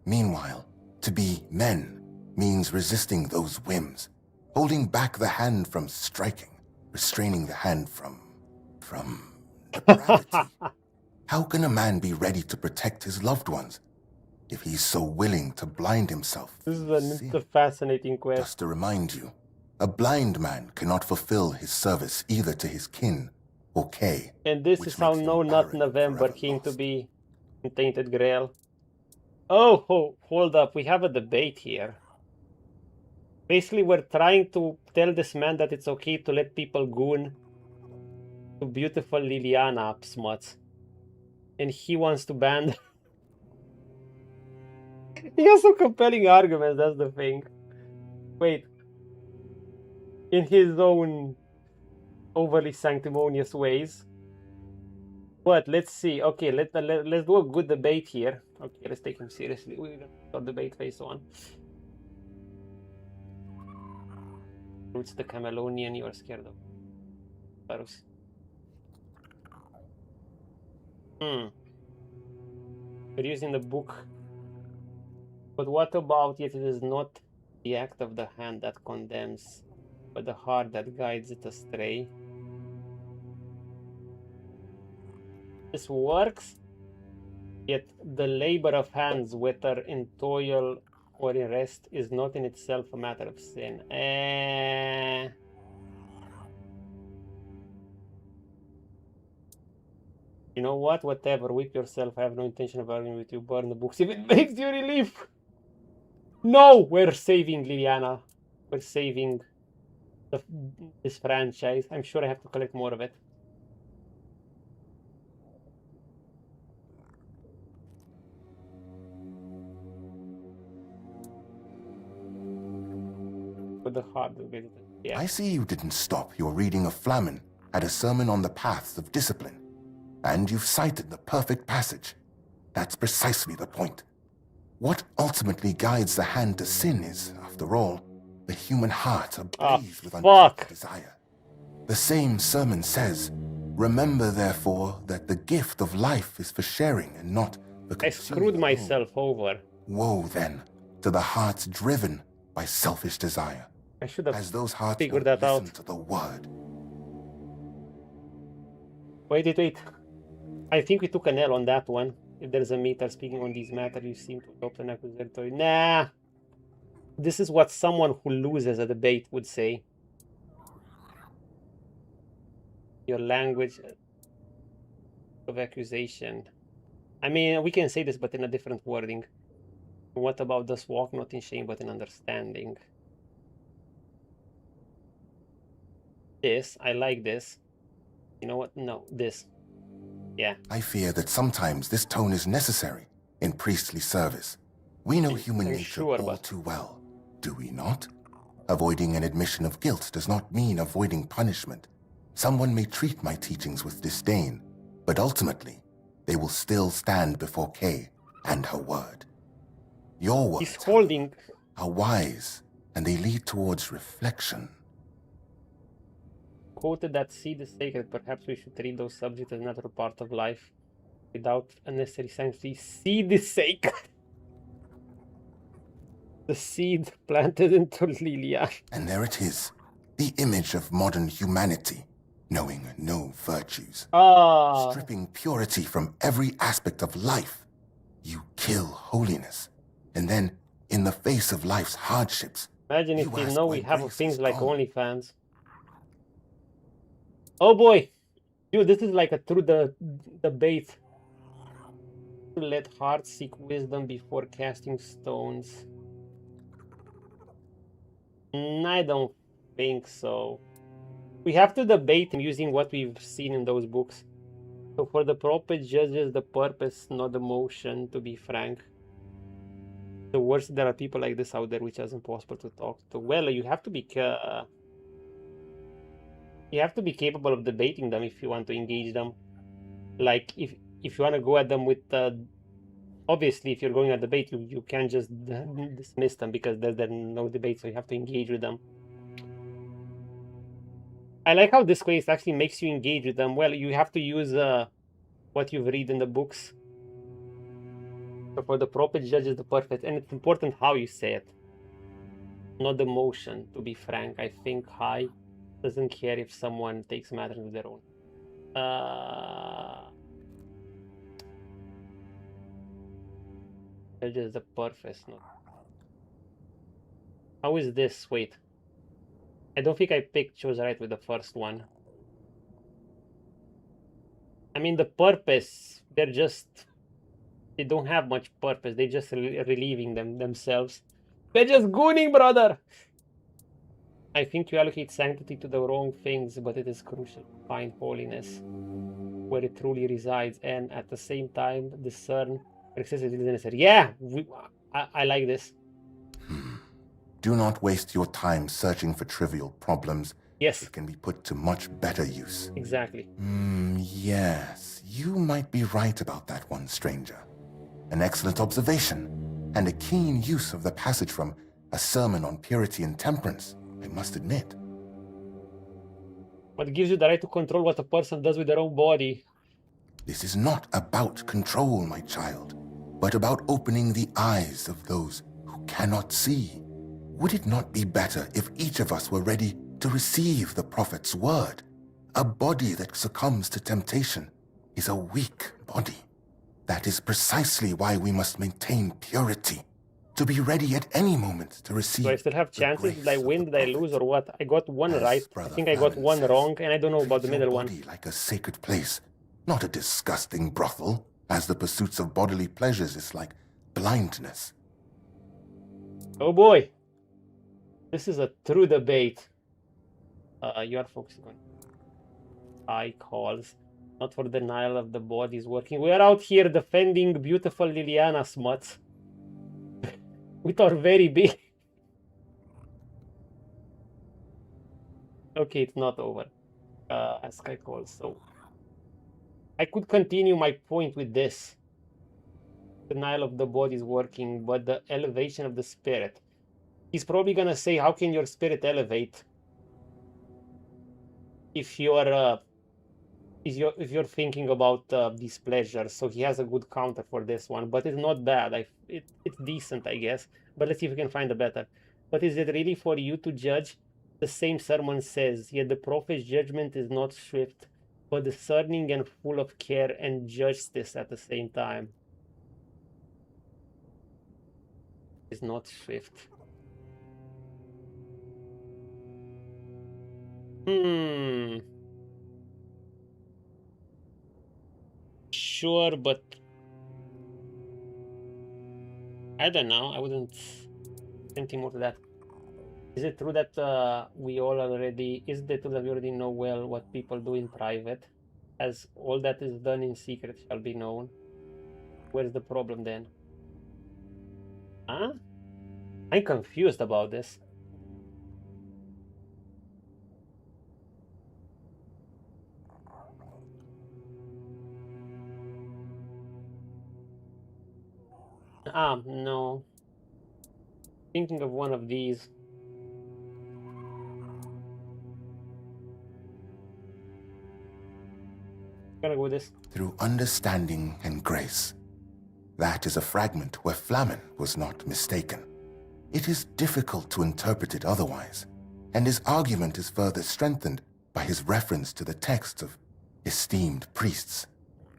Meanwhile, to be men means resisting those whims, holding back the hand from striking, restraining the hand from depravity. How can a man be ready to protect his loved ones if he's so willing to blind himself? This is a fascinating question. Just to remind you, a blind man cannot fulfill his service either to his kin or Kay. And this is how No Not November came to be in Tainted Grail. Oh, hold up. We have a debate here. Basically, we're trying to tell this man that it's okay to let people goon to beautiful Liliana up smuts. And he wants to ban. He has some compelling arguments, that's the thing. Wait. In his own overly sanctimonious ways. But let's see. Okay, let's do a good debate here. Okay, let's take him seriously. We're gonna put debate face on. It's the Camelonian you are scared of. Varus. We're using the book. But what about yet it is not the act of the hand that condemns, but the heart that guides it astray? This works, yet the labor of hands, whether in toil or in rest, is not in itself a matter of sin. You know what? Whatever. Whip yourself. I have no intention of arguing with you. Burn the books if it makes you relief. No! We're saving Liliana. We're saving this franchise. I'm sure I have to collect more of it. With the heart, yeah. I see you didn't stop your reading of Flamen at a sermon on the paths of discipline. And you've cited the perfect passage. That's precisely the point. What ultimately guides the hand to sin is, after all, the human heart ablaze with unchecked desire. The same sermon says, remember therefore that the gift of life is for sharing and not for consuming. I screwed myself over. Woe then to the hearts driven by selfish desire. I should have as those hearts figured that out. To the word. Wait. I think we took an L on that one. If there's a meter speaking on these matters, you seem to adopt an accusatory. Nah. This is what someone who loses a debate would say. Your language of accusation. I mean, we can say this, but in a different wording. What about this walk not in shame, but in understanding? This, I like this. You know what? No, this. Yeah. I fear that sometimes this tone is necessary in priestly service. We know human nature all too well, do we not? Avoiding an admission of guilt does not mean avoiding punishment. Someone may treat my teachings with disdain, but ultimately, they will still stand before Kay and her word. Your words are wise, and they lead towards reflection. Quoted that seed is sacred. Perhaps we should treat those subjects as a natural part of life without unnecessary sanctity. Seed is sacred. The seed planted into Lilia. And there it is, the image of modern humanity, knowing no virtues. Stripping purity from every aspect of life. You kill holiness. And then, in the face of life's hardships... Imagine if we know we have things like OnlyFans. Oh boy! Dude, this is like a true debate. Let hearts seek wisdom before casting stones. I don't think so. We have to debate using what we've seen in those books. So for the prophet judges the purpose, not the motion, to be frank. The worst, there are people like this out there which is impossible to talk to. Well, you have to be capable of debating them if you want to engage them. Like if you want to go at them with obviously if you're going at debate, you can't just dismiss them because there's no debate, so you have to engage with them. I like how this quest actually makes you engage with them. Well, you have to use what you've read in the books. So for the prophet judges the perfect, and it's important how you say it, not the motion. To be frank, I think High doesn't care if someone takes matters into their own. Judges the perfect. No. How is this? Wait. I don't think I chose right with the first one. I mean, the purpose, they don't have much purpose. They just relieving themselves. They're just gooning, brother. I think you allocate sanctity to the wrong things, but it is crucial to find holiness where it truly resides, and at the same time discern excessive necessary. Yeah, I like this. Do not waste your time searching for trivial problems. Yes. It can be put to much better use. Exactly. Yes, you might be right about that one, stranger. An excellent observation, and a keen use of the passage from A Sermon on Purity and Temperance, I must admit. What gives you the right to control what a person does with their own body? This is not about control, my child, but about opening the eyes of those who cannot see. Would it not be better if each of us were ready to receive the prophet's word? A body that succumbs to temptation is a weak body. That is precisely why we must maintain purity, to be ready at any moment to receive. Do I still have chances? Did I win? Did I lose? Or what? I got one right. I think I got one wrong, and I don't know about the middle one. Like a sacred place, not a disgusting brothel, as the pursuits of bodily pleasures is like blindness. Oh boy. This is a true debate. You are focusing on high calls, not for denial of the body's working. We are out here defending beautiful Liliana smuts with our very big. Okay, it's not over. As Sky calls, so I could continue my point with this. Denial of the body's working, but the elevation of the spirit. He's probably gonna say, how can your spirit elevate if you're thinking about these pleasures? So he has a good counter for this one, but it's not bad. It's decent, I guess. But let's see if we can find a better. But is it really for you to judge? The same sermon says, yet the prophet's judgment is not swift, but discerning and full of care and justice at the same time. It's not swift. Sure, but I don't know. I wouldn't say anything more to that. Is it true that we already know well what people do in private, as all that is done in secret shall be known? Where's the problem then? Huh? I'm confused about this. No. Thinking of one of these. Gonna go with this. Through understanding and grace. That is a fragment where Flamen was not mistaken. It is difficult to interpret it otherwise, and his argument is further strengthened by his reference to the texts of esteemed priests.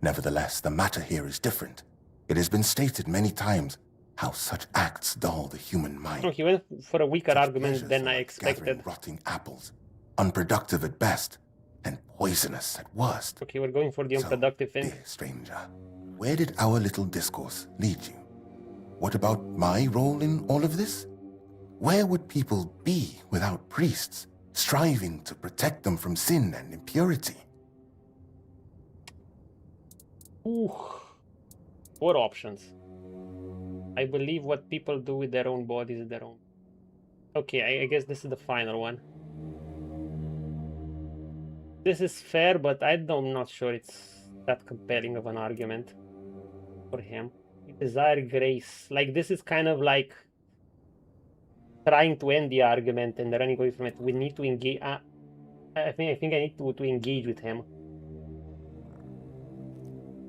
Nevertheless, the matter here is different. It has been stated many times how such acts dull the human mind. Oh, he went for a weaker argument than I expected. Rotting apples, unproductive at best, and poisonous at worst. Okay, we're going for the unproductive thing. Dear stranger, where did our little discourse lead you? What about my role in all of this? Where would people be without priests, striving to protect them from sin and impurity? Ooh. 4 options. I believe what people do with their own bodies is their own. Okay, I guess this is the final one. This is fair, but I'm not sure it's that compelling of an argument for him. We desire grace. Like, this is kind of like trying to end the argument and running away from it. We need to engage. I think I need to engage with him.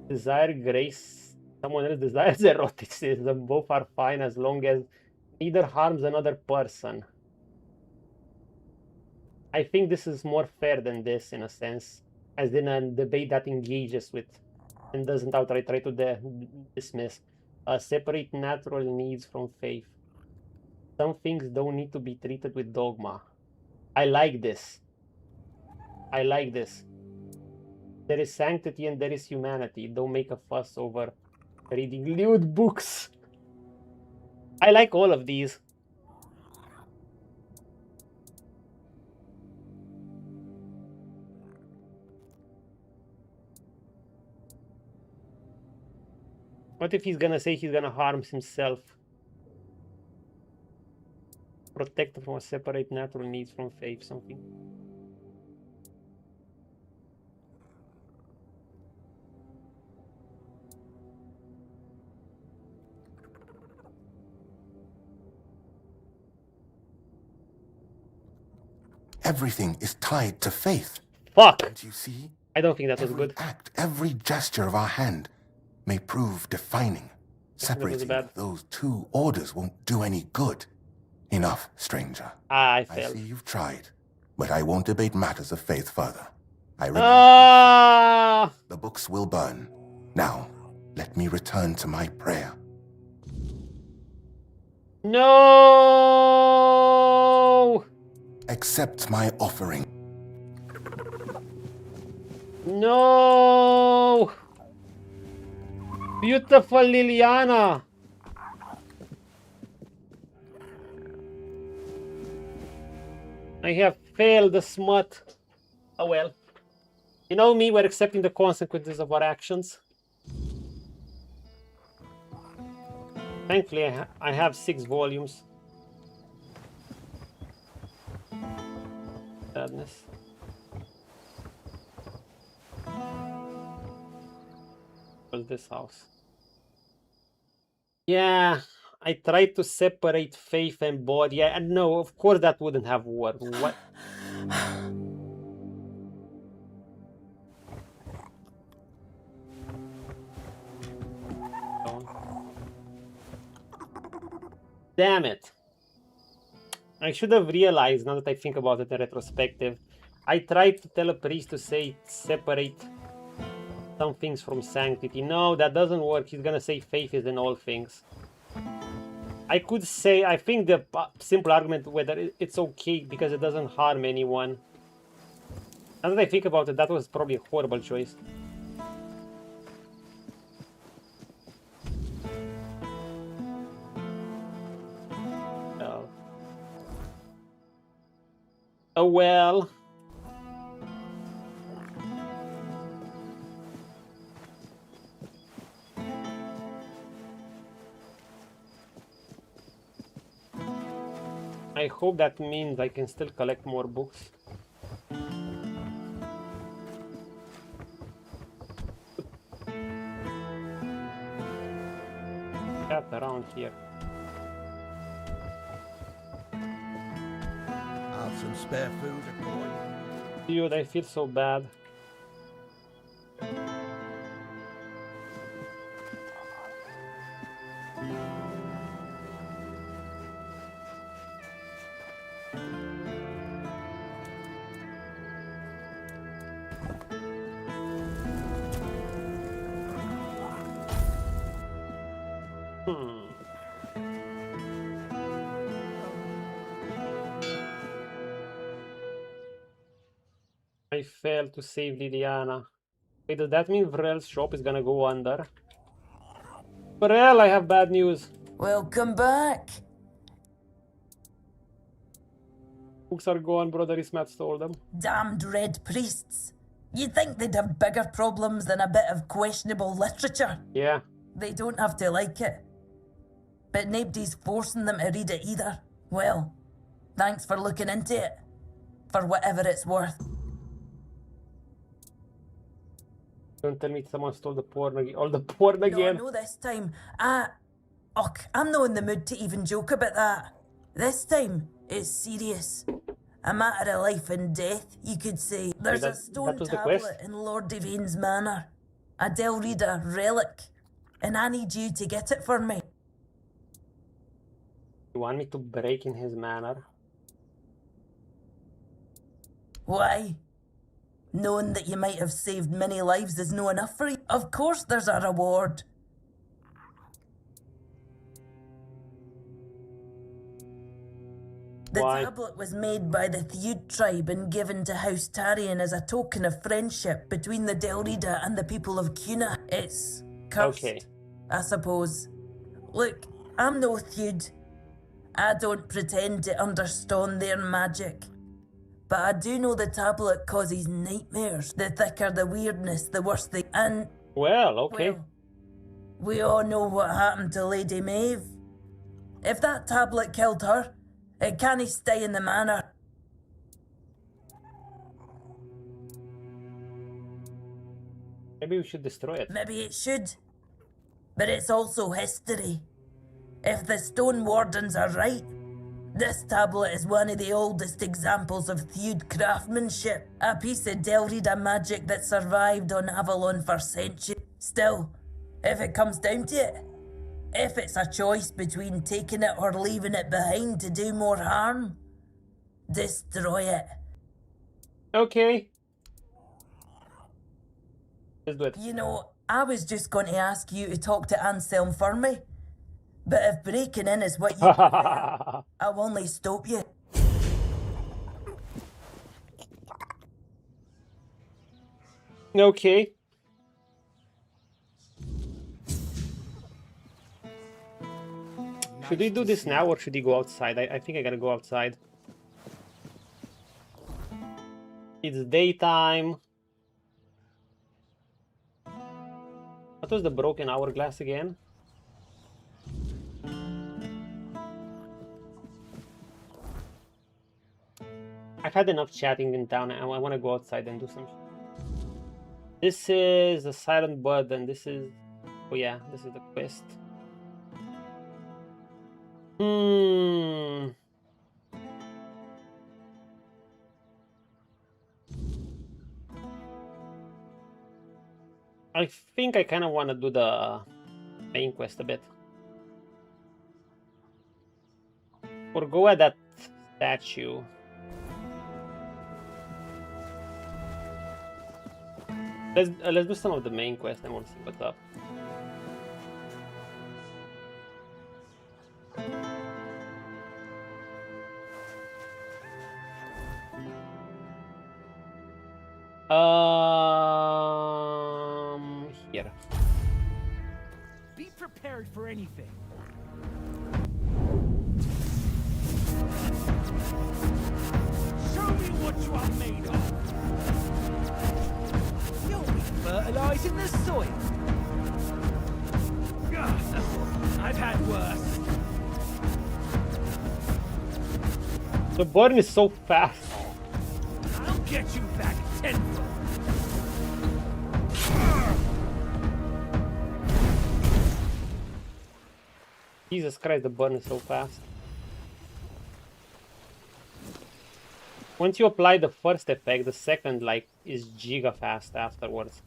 Desire grace. Someone else desires eroticism. Both are fine as long as neither harms another person. I think this is more fair than this in a sense, as in a debate that engages with and doesn't outright try to dismiss. Separate natural needs from faith. Some things don't need to be treated with dogma. I like this. I like this. There is sanctity and there is humanity. Don't make a fuss over reading lewd books. I like all of these. What if he's gonna say he's gonna harm himself? Protect from separate natural needs from faith, something. Everything is tied to faith. Fuck! Don't you see? I don't think that was good. Act, every gesture of our hand may prove defining. Separating those two orders won't do any good. Enough, stranger. I failed. I see you've tried, but I won't debate matters of faith further. I The books will burn. Now, let me return to my prayer. No! Accept my offering. No! Beautiful Liliana! I have failed the smut. Oh well. You know me, we're accepting the consequences of our actions. Thankfully, I have 6 volumes. Sadness. Was this house? Yeah, I tried to separate faith and body. And no, of course that wouldn't have worked. What? Damn it. I should have realized, now that I think about it in retrospective. I tried to tell a priest to say separate some things from sanctity. No, that doesn't work. He's gonna say faith is in all things. I could say, I think the simple argument whether it's okay because it doesn't harm anyone. Now that I think about it, that was probably a horrible choice. Oh well. I hope that means I can still collect more books. Cat around here. Have some spare food, boy. Dude, I feel so bad. I failed to save Liliana. Wait, does that mean Vrel's shop is gonna go under? Vrel, I have bad news. Welcome back. Books are gone, Brother Ismat stole them. Damned red priests. You'd think they'd have bigger problems than a bit of questionable literature. Yeah. They don't have to like it. But nobody's forcing them to read it either. Well, thanks for looking into it. For whatever it's worth. Don't tell me someone stole the porn again. All the porn again. No, this time. I'm not in the mood to even joke about that. This time, it's serious. A matter of life and death, you could say. There's a stone was the quest? tablet in Lord Devane's manor. A Delrida relic. And I need you to get it for me. You want me to break in his manor? Why? Knowing that you might have saved many lives is no enough for you? Of course there's a reward. The tablet was made by the Theud tribe and given to House Tarion as a token of friendship between the Delrida and the people of Cuanacht. It's cursed, I suppose. Look, I'm no Theud. I don't pretend to understand their magic. But I do know the tablet causes nightmares. The thicker the weirdness, the worse the... And... Well, okay. Well, we all know what happened to Lady Maeve. If that tablet killed her, it can't stay in the manor. Maybe we should destroy it. Maybe it should. But it's also history. If the Stone Wardens are right, this tablet is one of the oldest examples of Theud craftsmanship. A piece of Delrida magic that survived on Avalon for centuries. Still, if it comes down to it, if it's a choice between taking it or leaving it behind to do more harm, destroy it. Okay. Let's do it. You know, I was just going to ask you to talk to Anselm for me. But if breaking in is what you prefer, I'll only stop you. Okay. Should we do this now or should we go outside? I think I gotta go outside. It's daytime. What was the broken hourglass again? I've had enough chatting in town. I want to go outside and do some. This is a silent bud, and this is. Oh yeah, this is the quest. I think I kind of want to do the main quest a bit. Or go at that statue. Let's do some of the main quest. I want to see what's up. Here. Be prepared for anything. Show me what you are made of. You'll be fertilizing the soil. I've had worse. The burn is so fast. I'll get you back tenfold. Jesus Christ, the burn is so fast. Once you apply the first effect, the second like is giga fast afterwards.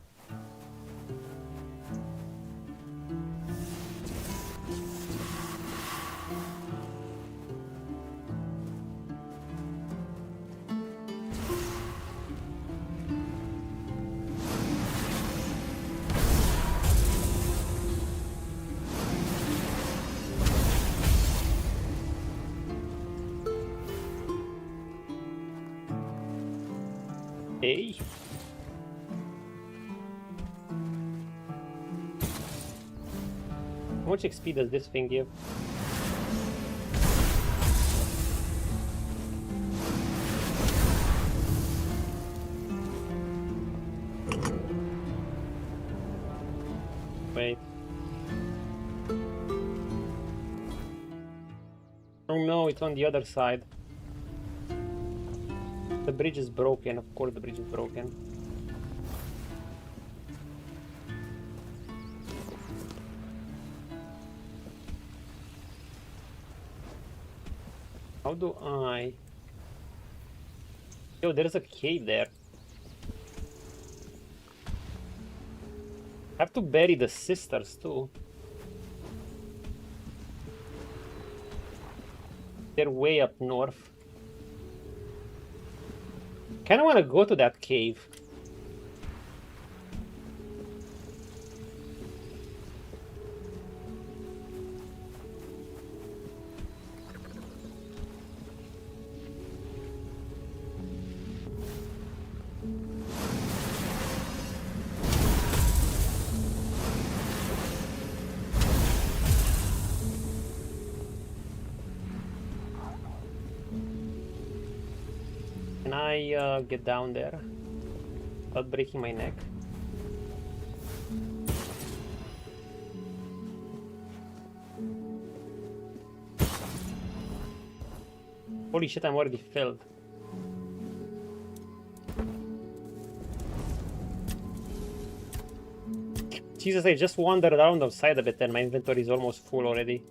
Hey. How much XP does this thing give? Wait. Oh no, it's on the other side. The bridge is broken, of course the bridge is broken. How do I... Yo, there's a cave there. Have to bury the sisters too. They're way up north. Kinda wanna go to that cave. Can I get down there without breaking my neck? Holy shit, I'm already filled. Jesus, I just wandered around outside a bit and my inventory is almost full already.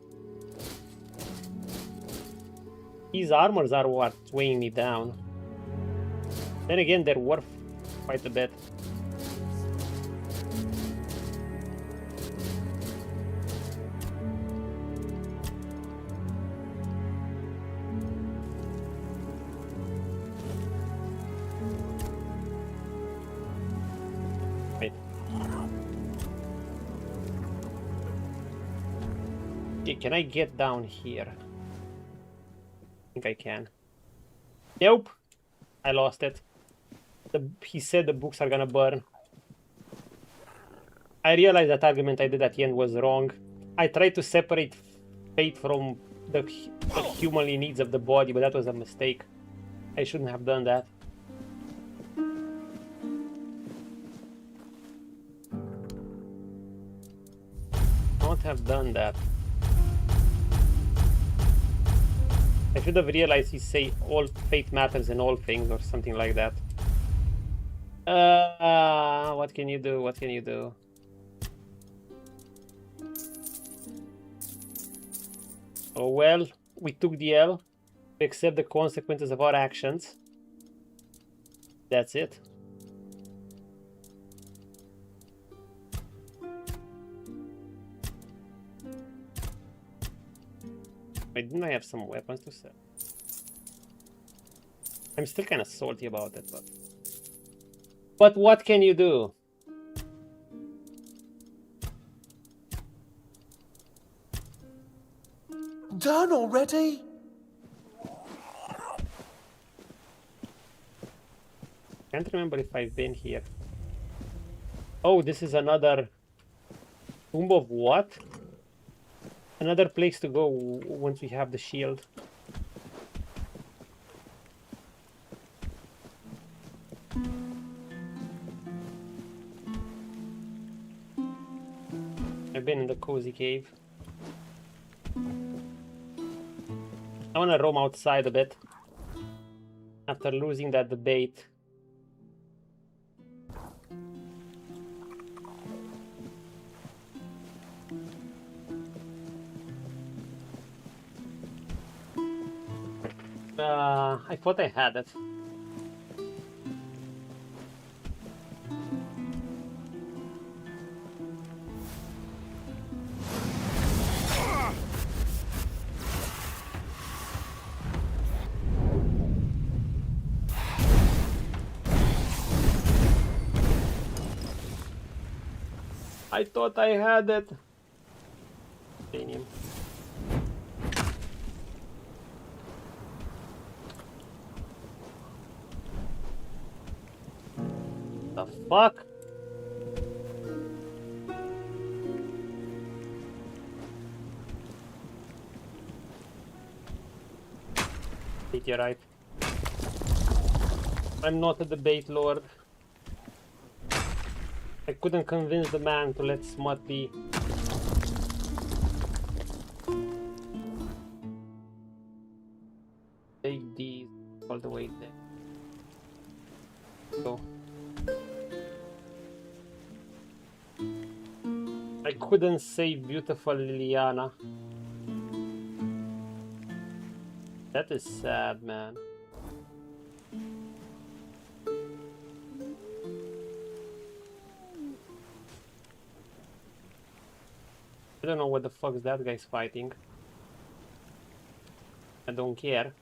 These armors are what's weighing me down. Then again, they're worth quite a bit. Wait. Okay, can I get down here? I think I can. Nope. I lost it. He said the books are gonna burn. I realized that argument I did at the end was wrong. I tried to separate fate from the humanly needs of the body, but that was a mistake. I shouldn't have done that. I won't have done that. I should have realized he say all fate matters in all things or something like that. What can you do? What can you do? Oh well, we took the L. We accept the consequences of our actions. That's it. Wait, didn't I have some weapons to sell? I'm still kind of salty about it, but what can you do? Done already? Can't remember if I've been here. Oh, this is another tomb of what? Another place to go once we have the shield. I've been in the cozy cave. I want to roam outside a bit after losing that debate. I thought I had it. I thought I had it. Damn. The fuck? You're right. I'm not a debate lord. I couldn't convince the man to let Smut be. Take these all the way there. Go. I couldn't save beautiful Liliana. That is sad, man. I don't know what the fuck that guy's fighting. I don't care.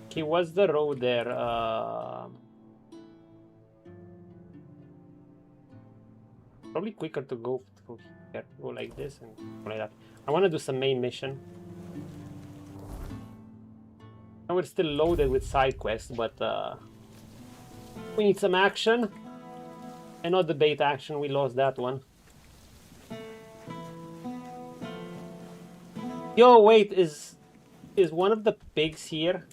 Okay, what's the road there? Probably quicker to go through here. Go like this and go like that. I want to do some main mission. Now we're still loaded with side quests, but we need some action. And not the bait action, we lost that one. Yo, wait, is one of the pigs here?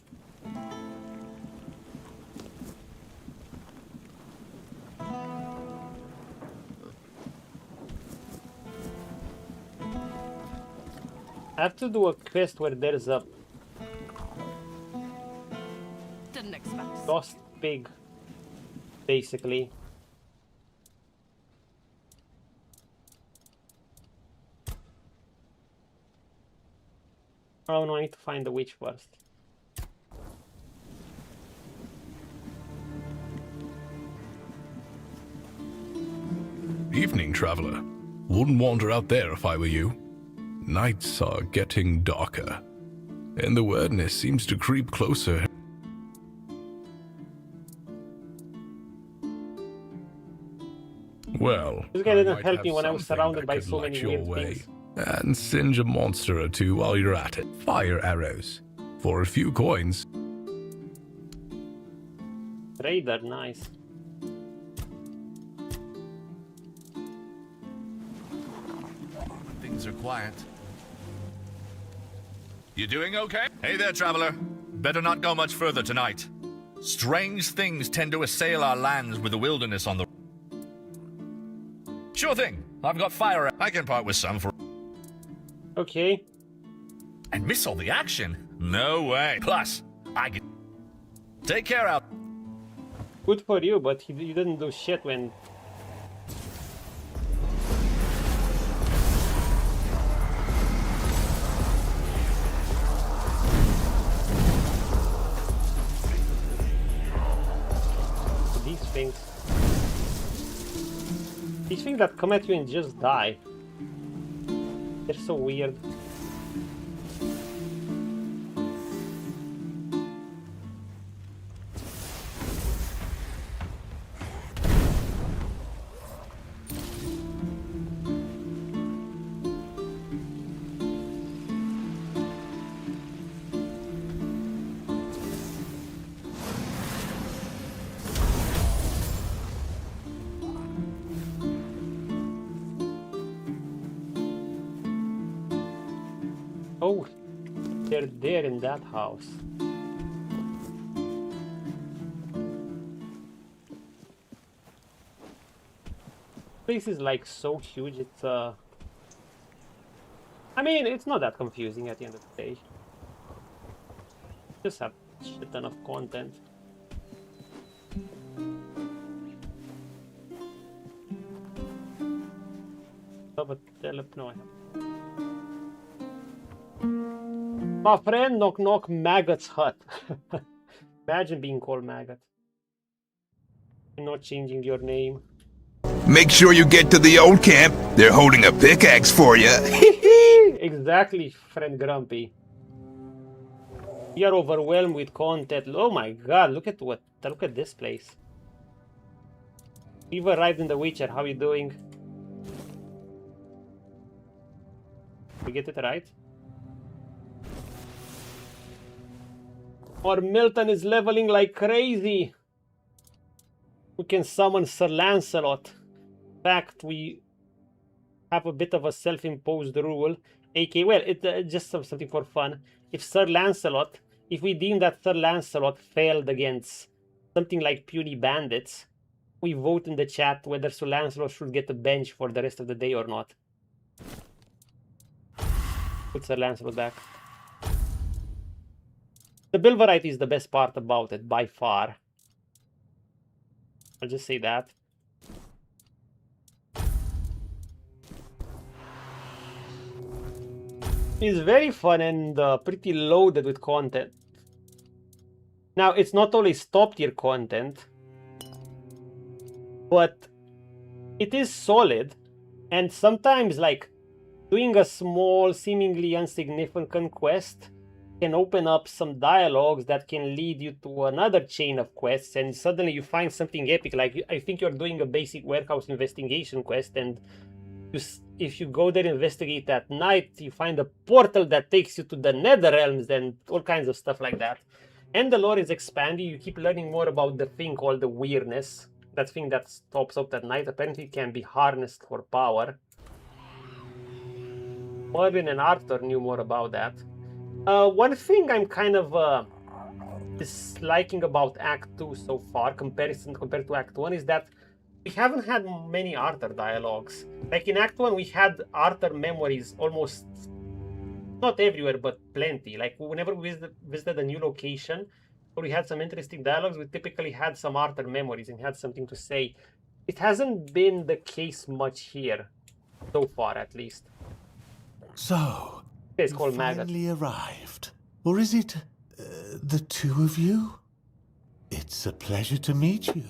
I have to do a quest where there's a Didn't expect. lost pig, basically. Oh no, I need to find the witch first. Evening, traveler. Wouldn't wander out there if I were you. Nights are getting darker, and the WYRDNESS seems to creep closer. Well, This guy didn't help me when I was surrounded by so many weird things. And singe a monster or two while you're at it. Fire arrows. For a few coins. Raider, nice. Things are quiet. You doing okay? Hey there, traveler. Better not go much further tonight. Strange things tend to assail our lands with the wilderness on the... Sure thing. I've got fire. I can part with some for... Okay. And miss all the action? No way. Plus, I get... Take care out. Good for you, but you didn't do shit when... These things that come at you and just die. They're so weird. Oh, they're there in that house. This is like so huge, it's I mean, it's not that confusing at the end of the day. Just have a shit ton of content. Oh, but no, I have. My friend, knock knock, Maggot's hut. Imagine being called Maggot. I'm not changing your name. Make sure you get to the old camp. They're holding a pickaxe for you. Exactly, friend Grumpy. We are overwhelmed with content. Oh my god, look at this place. We've arrived in The Witcher. How are you doing? We get it right? Our Milton is leveling like crazy. We can summon Sir Lancelot. In fact, we have a bit of a self-imposed rule. AK, well, it's just something for fun. If we deem that Sir Lancelot failed against something like puny bandits, we vote in the chat whether Sir Lancelot should get a bench for the rest of the day or not. Put Sir Lancelot back. The build variety is the best part about it, by far. I'll just say that. It's very fun and pretty loaded with content. Now, it's not always top tier content. but it is solid. And sometimes, like, doing a small, seemingly insignificant quest can open up some dialogues that can lead you to another chain of quests, and suddenly you find something epic. Like, I think you're doing a basic warehouse investigation quest, and if you go there, investigate at night, you find a portal that takes you to the Nether Realms and all kinds of stuff like that. And the lore is expanding. You keep learning more about the thing called the WYRDNESS. That thing that stops up at night. Apparently it can be harnessed for power. Mervyn and Arthur knew more about that. One thing I'm kind of disliking about Act 2 so far, compared to Act 1, is that we haven't had many Arthur dialogues. Like in Act 1, we had Arthur memories almost, not everywhere, but plenty. Like whenever we visited a new location, or we had some interesting dialogues, we typically had some Arthur memories and had something to say. It hasn't been the case much here, so far at least. So, it's you called Maggot. finally arrived. Or is it the two of you? It's a pleasure to meet you.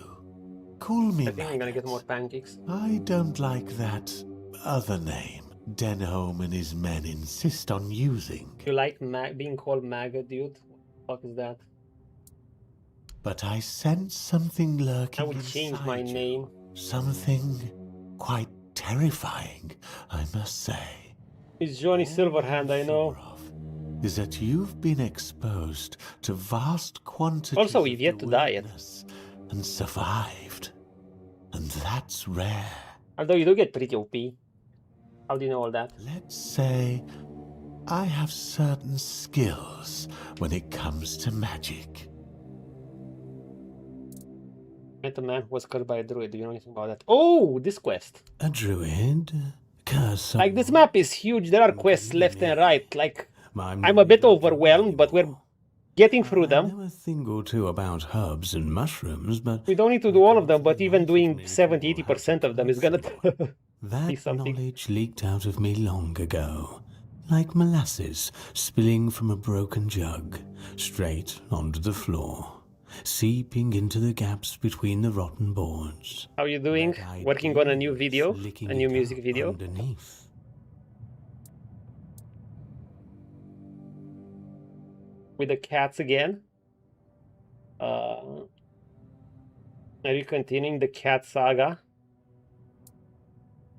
Call me I think I'm gonna get more pancakes. I don't like that other name Denholm and his men insist on using. You like being called Maggot, dude? What the fuck is that? But I sense something lurking I would change my name. Something quite terrifying, I must say. It's Johnny Silverhand, I know. Is that you've been exposed to vast quantities Also, we've yet to diet. And survived. And that's rare. Although you do get pretty OP. How do you know all that? Let's say I have certain skills when it comes to magic. Met a man who was cursed by a druid. Do you know anything about that? Oh, this quest. A druid? Curse. Like, this map is huge. There are quests left and right. Like, I'm a bit overwhelmed, but we're getting through them. I know a thing or two about herbs and mushrooms, but we don't need to do all of them, but even doing 70-80% of them is gonna be something. Knowledge leaked out of me long ago, like molasses spilling from a broken jug, straight onto the floor, seeping into the gaps between the rotten boards. How are you doing? Working on a new video? A new music video? Underneath. With the cats again? Are you continuing the cat saga?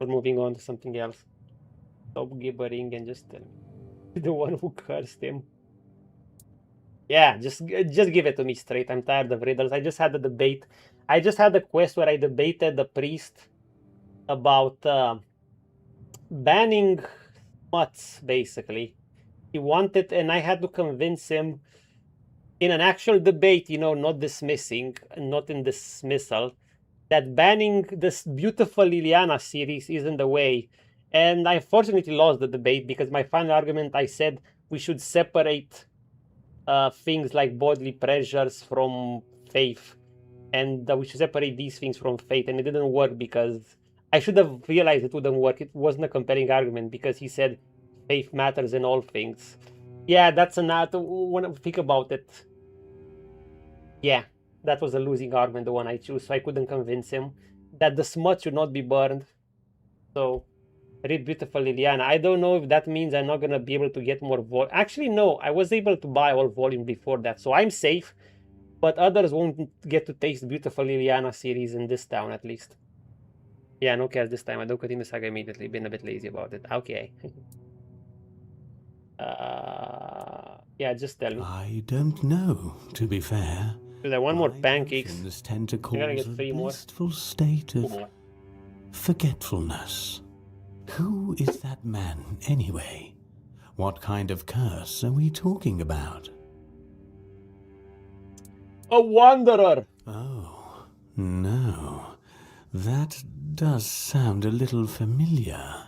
Or moving on to something else? Stop gibbering and just tell me. The one who cursed him. Yeah, just give it to me straight. I'm tired of riddles. I just had a debate. I just had a quest where I debated the priest about banning smuts, basically. He wanted, and I had to convince him in an actual debate, you know, not dismissing, not in dismissal, that banning this beautiful Liliana series isn't the way. And I fortunately lost the debate because my final argument, I said we should separate things like bodily pleasures from faith, and we should separate these things from faith, and it didn't work because I should have realized it wouldn't work. It wasn't a compelling argument because he said faith matters in all things. Yeah, that's another. When I think about it, yeah, that was a losing argument, the one I chose. So I couldn't convince him that the smut should not be burned. So read Beautiful Liliana. I don't know if that means I'm not gonna be able to get more volume. Actually, no, I was able to buy all volume before that, so I'm safe. But others won't get to taste Beautiful Liliana series in this town, at least. Yeah, no cares this time. I don't continue the saga immediately. Been a bit lazy about it. Okay. Yeah, just tell me. I don't know, to be fair. Because I want more pancakes. Tend to cause I'm gonna get 3 more. Blissful state of forgetfulness. Who is that man, anyway? What kind of curse are we talking about? A wanderer! Oh, no. That does sound a little familiar.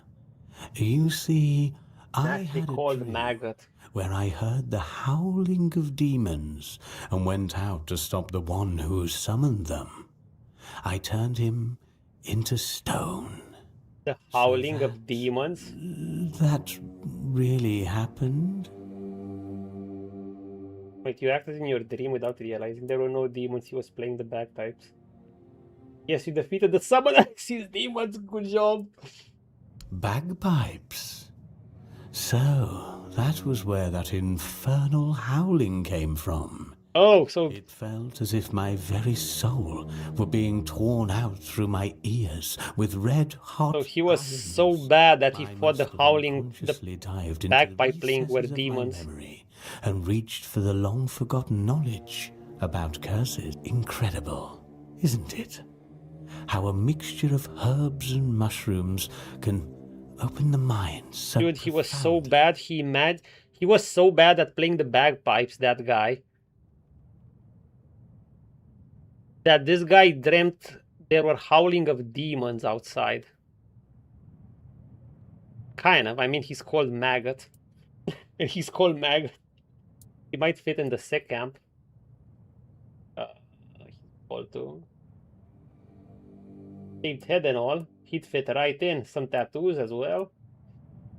You see, I had a dream Maggot, where I heard the howling of demons and went out to stop the one who summoned them. I turned him into stone. The howling of demons? That really happened? Wait, you acted in your dream without realizing there were no demons. He was playing the bagpipes. Yes, you defeated the summoner. His demons. Good job. Bagpipes. So, that was where that infernal howling came from. Oh, so... It felt as if my very soul were being torn out through my ears with red-hot So he was so bad that he thought the howling, the bagpipe playing were demons. And reached for the long-forgotten knowledge about curses. Incredible, isn't it? How a mixture of herbs and mushrooms can open the mind so Dude, he was so bad, he was so bad at playing the bagpipes, that guy, that this guy dreamt there were howling of demons outside. Kind of. I mean, he's called Maggot. And he's called Maggot. He might fit in the sick camp. He's called too. Shaved head and all. He'd fit right in. Some tattoos as well.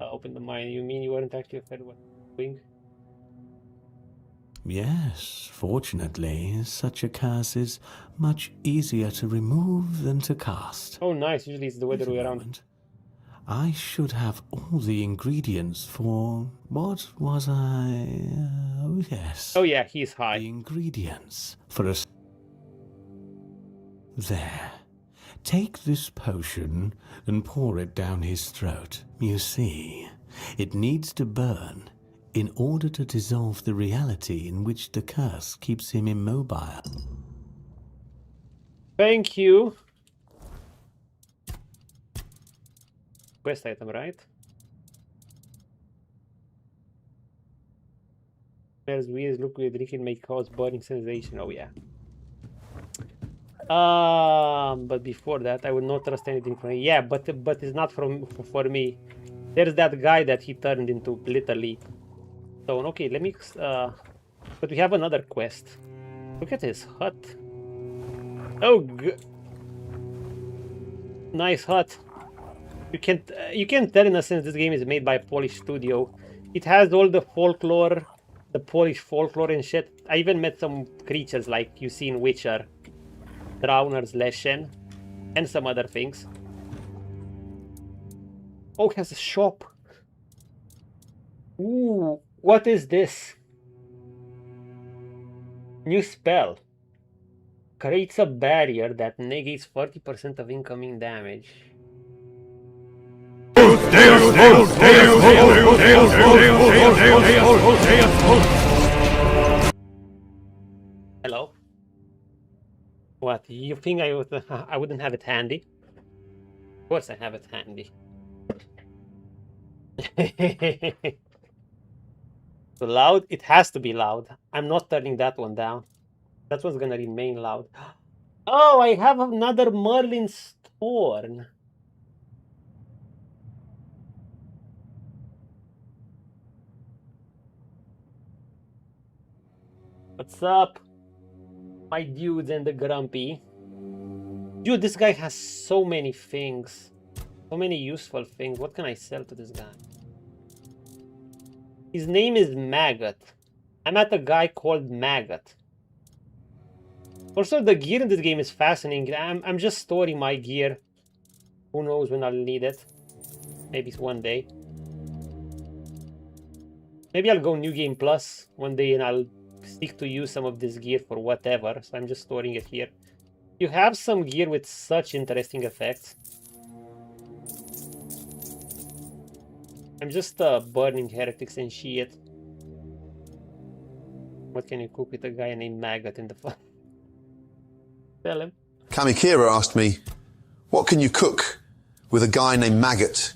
Open the mind. You mean you weren't actually fed with wing? Yes, fortunately, such a curse is much easier to remove than to cast. Oh, nice. Usually it's the other way around. I should have all the ingredients for... What was I... oh, yes. Oh, yeah, he's high. The ingredients for a... There. Take this potion and pour it down his throat. You see, it needs to burn in order to dissolve the reality in which the curse keeps him immobile. Thank you. Quest item, right? Smells weird, look weird, drinking may cause burning sensation. Oh yeah. But before that, I would not trust anything from him. Yeah, but it's not for me. There's that guy that he turned into literally. So okay, let me. But we have another quest. Look at his hut. Oh, nice hut. You can tell in a sense this game is made by a Polish studio. It has all the folklore, the Polish folklore and shit. I even met some creatures like you see in Witcher. Drowners, Leshen, and some other things. Oh, it has a shop. Ooh, what is this? New spell. Creates a barrier that negates 40% of incoming damage. Hello? What? You think I wouldn't have it handy? Of course I have it handy. So loud? It has to be loud. I'm not turning that one down. That one's gonna remain loud. Oh, I have another Merlin's Thorn. What's up, my dudes and the grumpy? Dude, this guy has so many things. So many useful things. What can I sell to this guy? His name is Maggot. I met a guy called Maggot. Also, the gear in this game is fascinating. I'm just storing my gear. Who knows when I'll need it. Maybe it's one day. Maybe I'll go New Game Plus one day and I'll seek to use some of this gear for whatever. So I'm just storing it here. You have some gear with such interesting effects. I'm just burning heretics and shit. What can you cook with a guy named Maggot in the fun? Tell him. Kamikira asked me, what can you cook with a guy named Maggot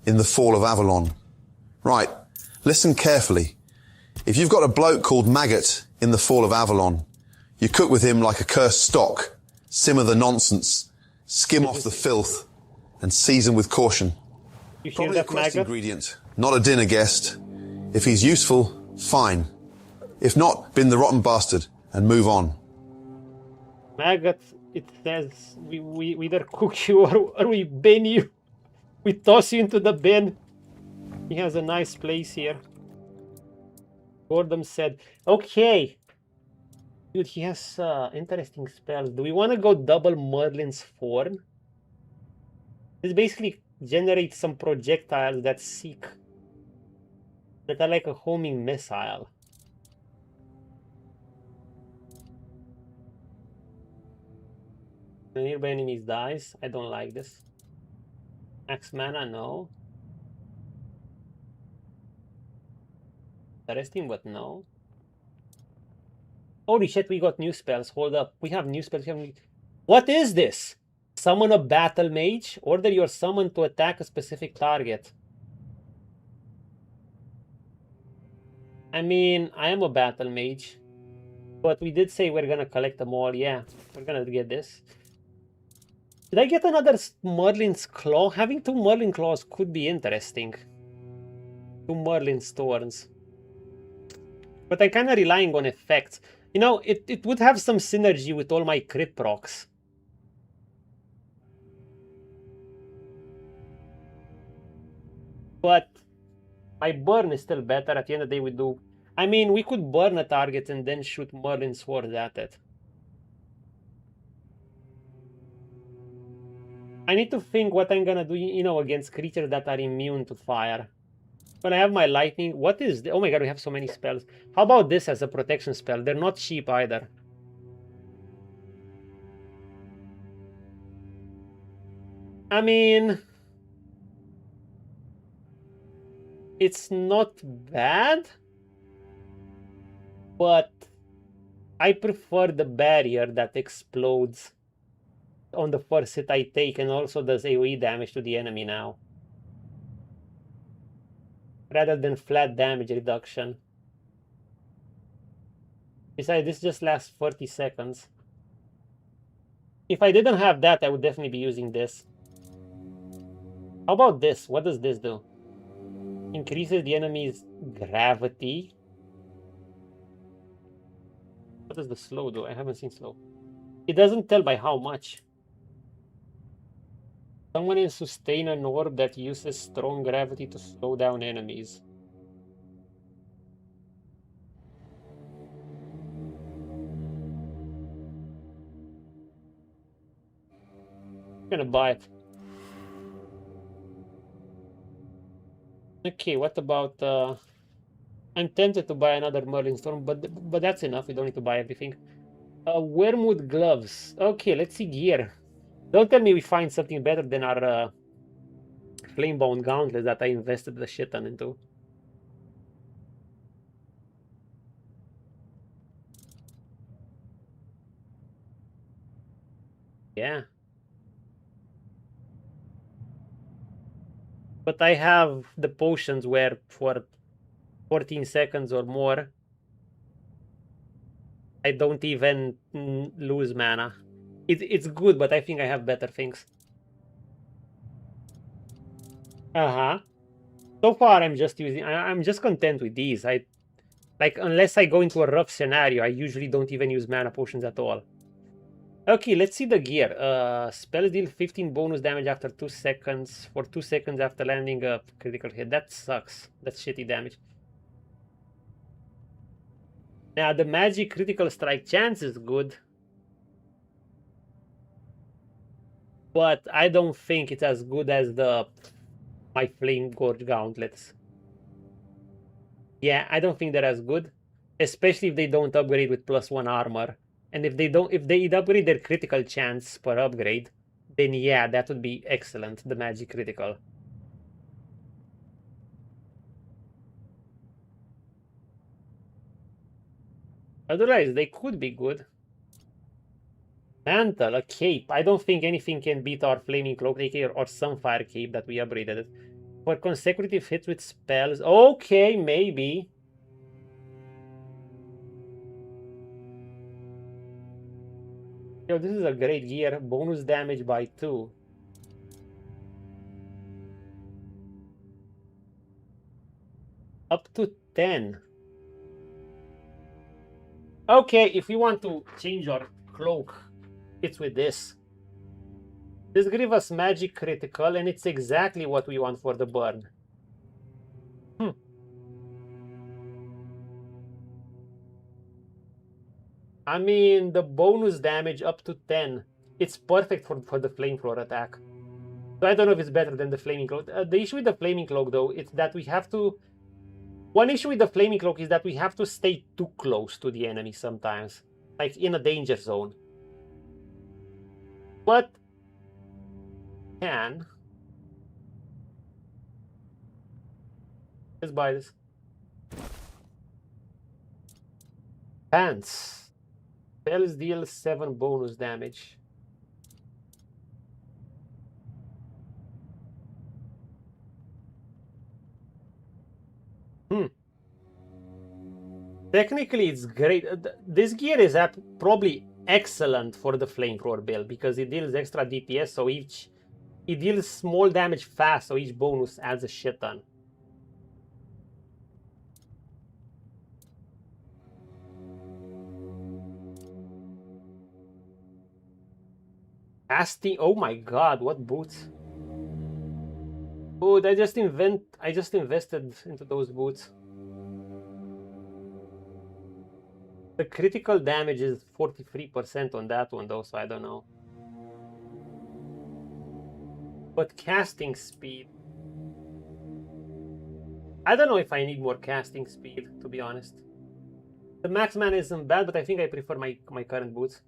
in the Fall of Avalon? Right, listen carefully. If you've got a bloke called Maggot in the Fall of Avalon, you cook with him like a cursed stock, simmer the nonsense, skim off the filth, and season with caution. You Probably a quest ingredient, not a dinner guest. If he's useful, fine. If not, bin the rotten bastard and move on. Maggot, it says we either cook you or we bin you. We toss you into the bin. He has a nice place here. Gordon said, okay. Dude, he has interesting spells. Do we want to go double Merlin's Form? This basically generates some projectiles that seek, that are like a homing missile. When nearby enemies dies, I don't like this. Max mana, no. Interesting, but no. Holy shit, we got new spells. Hold up. We have new spells. What is this? Summon a battle mage. Order your summon to attack a specific target. I mean, I am a battle mage. But we did say we're gonna collect them all. Yeah, we're gonna get this. Did I get another Merlin's Claw? Having 2 Merlin Claws could be interesting. 2 Merlin's Thorns. But I'm kind of relying on effects. You know, it would have some synergy with all my Crypt procs. But my burn is still better. At the end of the day, we do... I mean, we could burn a target and then shoot Merlin swords at it. I need to think what I'm gonna do, you know, against creatures that are immune to fire. When I have my lightning, what is the... Oh my god, we have so many spells. How about this as a protection spell? They're not cheap either. I mean... It's not bad. But I prefer the barrier that explodes on the first hit I take and also does AoE damage to the enemy now, rather than flat damage reduction. Besides, this just lasts 40 seconds. If I didn't have that, I would definitely be using this. How about this? What does this do? Increases the enemy's gravity. What does the slow do? I haven't seen slow. It doesn't tell by how much. Someone can sustain an orb that uses strong gravity to slow down enemies. I'm gonna buy it. Okay, what about... I'm tempted to buy another Merlin Storm, but that's enough. We don't need to buy everything. Wormwood gloves. Okay, let's see gear. Don't tell me we find something better than our Flamebound gauntlets that I invested the shit ton into. Yeah. But I have the potions where for 14 seconds or more, I don't even lose mana. It's good, but I think I have better things. So far, I'm just using... I'm just content with these. Like, unless I go into a rough scenario, I usually don't even use mana potions at all. Okay, let's see the gear. Spells deal 15 bonus damage after 2 seconds. For 2 seconds after landing a critical hit. That sucks. That's shitty damage. Now, the magic critical strike chance is good. But I don't think it's as good as my Flame Gorge gauntlets. Yeah, I don't think they're as good. Especially if they don't upgrade with +1 armor. And if they upgrade their critical chance per upgrade, then yeah, that would be excellent, the magic critical. Otherwise, they could be good. Mantle, a cape. I don't think anything can beat our Flaming Cloak or Sunfire Cape that we upgraded. For consecutive hits with spells. Okay, maybe. Yo, this is a great gear. Bonus damage by 2. Up to 10. Okay, if we want to change our cloak, it's with this. This gives us magic critical, and it's exactly what we want for the burn. I mean, the bonus damage up to 10. It's perfect for the flamethrower attack. So I don't know if it's better than the flaming cloak. The issue with the flaming cloak, though, is that we have to... One issue with the flaming cloak is that we have to stay too close to the enemy sometimes. Like in a danger zone. But... Can... Let's buy this. Pants. Spells deal 7 bonus damage. Technically, it's great. This gear is probably excellent for the flamethrower build because it deals extra DPS, so it deals small damage fast, so each bonus adds a shit ton. Casting, oh my god, what boots? Oh, I just invested into those boots. The critical damage is 43% on that one though, so I don't know. But casting speed, I don't know if I need more casting speed, to be honest. The max mana isn't bad, but I think I prefer my current boots.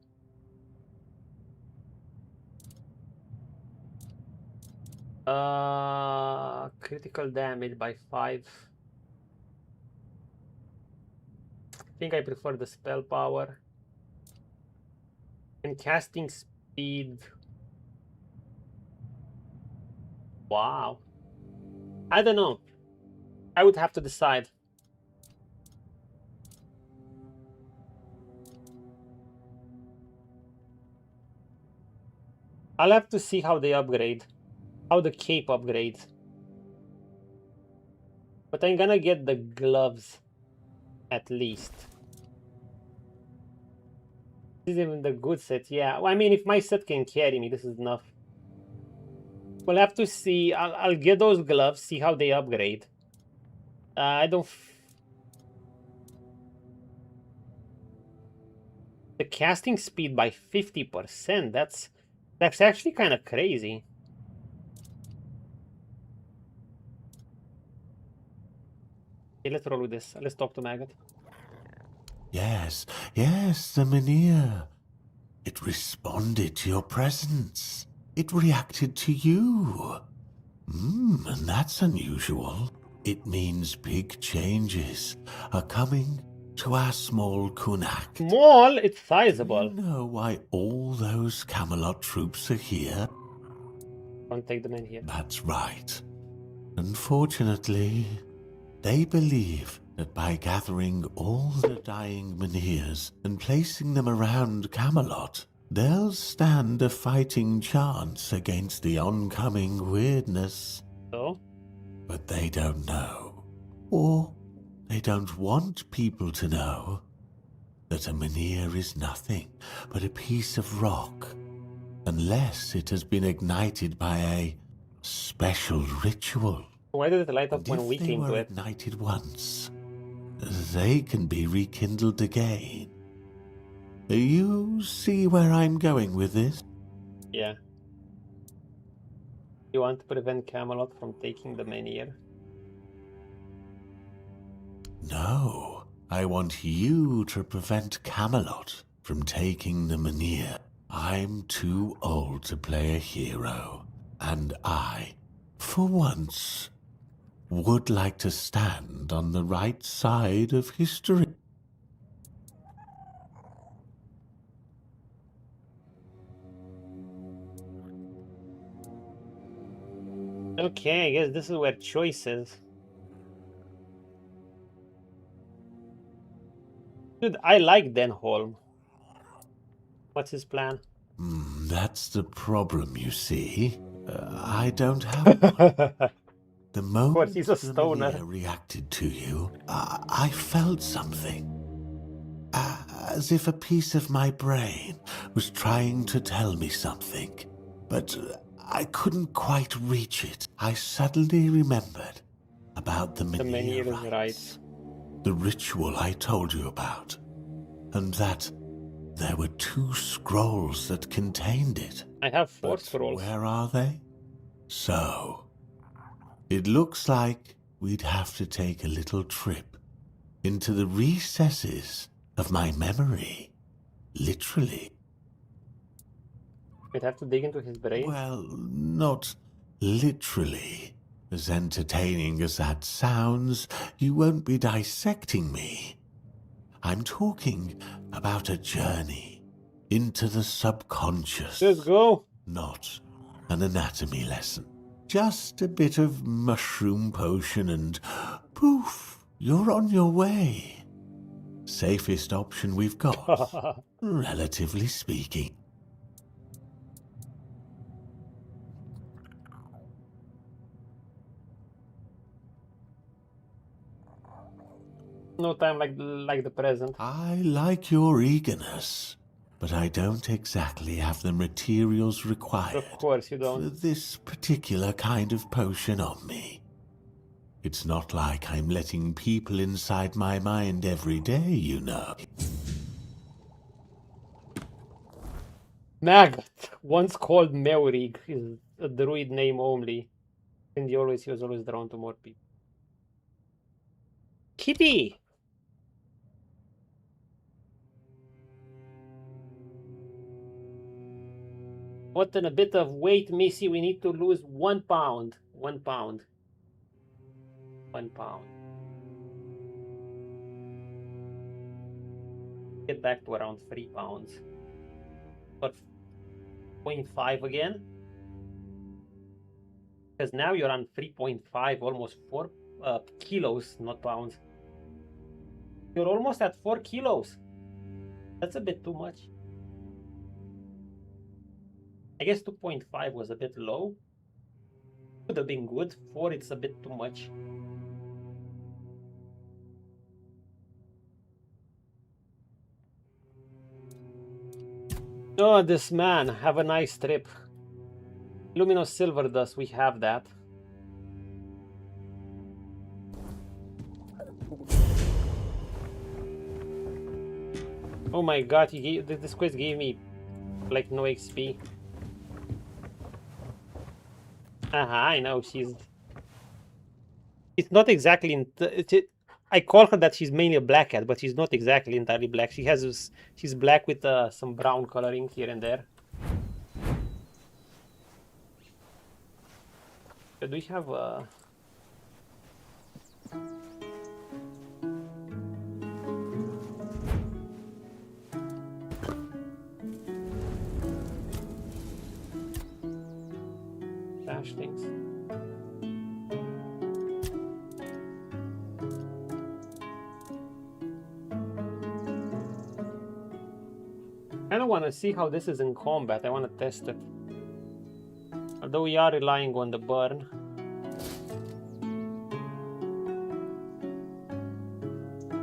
Critical damage by 5. I think I prefer the spell power. And casting speed. Wow. I don't know. I would have to decide. I'll have to see how they upgrade. How the cape upgrades. But I'm gonna get the gloves at least. This is even the good set, yeah. Well, I mean, if my set can carry me, this is enough. We'll have to see. I'll get those gloves, see how they upgrade. I don't... The casting speed by 50%, that's actually kind of crazy. Okay, let's roll with this. Let's talk to Maggot. Yes, the Mynheer. It responded to your presence. It reacted to you. And that's unusual. It means big changes are coming to our small Cuanacht. Small? It's sizable. Do you know why all those Kamelot troops are here? Don't take them in here. That's right. Unfortunately, they believe that by gathering all the dying Mynheers and placing them around Kamelot, they'll stand a fighting chance against the oncoming WYRDNESS. So? But they don't know, or they don't want people to know, that a Mynheer is nothing but a piece of rock, unless it has been ignited by a special ritual. Why did it light up when we came to it? If they were ignited once, they can be rekindled again. You see where I'm going with this? Yeah. You want to prevent Kamelot from taking the Mynheer? No, I want you to prevent Kamelot from taking the Mynheer. I'm too old to play a hero, and I, for once, would like to stand on the right side of history. Okay, I guess this is where choice is. Dude, I like Denholm. What's his plan? That's the problem, you see. I don't have one. The moment he's a stoner. the reacted to you, I felt something. As if a piece of my brain was trying to tell me something. But I couldn't quite reach it. I suddenly remembered about the Mynheer rites. The ritual I told you about. And that there were 2 scrolls that contained it. I have 4 But scrolls. where are they? So, it looks like we'd have to take a little trip into the recesses of my memory. Literally. We'd have to dig into his brain? Well, not literally. As entertaining as that sounds, you won't be dissecting me. I'm talking about a journey into the subconscious. Let's go. Not an anatomy lesson. Just a bit of mushroom potion and poof, you're on your way. Safest option we've got, relatively speaking. No time like the present. I like your eagerness, but I don't exactly have the materials required Of course you don't. for this particular kind of potion on me. It's not like I'm letting people inside my mind every day, you know. Maggot, once called Meurig, is a druid name only. And he was always drawn to more people. Kitty! What in a bit of weight, Missy. We need to lose 1 pound. 1 pound. 1 pound. Get back to around 3 pounds. But 0.5 again? Because now you're on 3.5, almost 4 kilos, not pounds. You're almost at 4 kilos. That's a bit too much. I guess 2.5 was a bit low. Could have been good. 4, it's a bit too much. Oh, this man. Have a nice trip. Luminous silver dust, we have that. Oh my god, this quest gave me like no XP. I know she's not exactly I call her that she's mainly a black cat, but she's not exactly entirely black. She's black with some brown coloring here and there. Do we have dash things? I don't want to see how this is in combat. I want to test it. Although we are relying on the burn.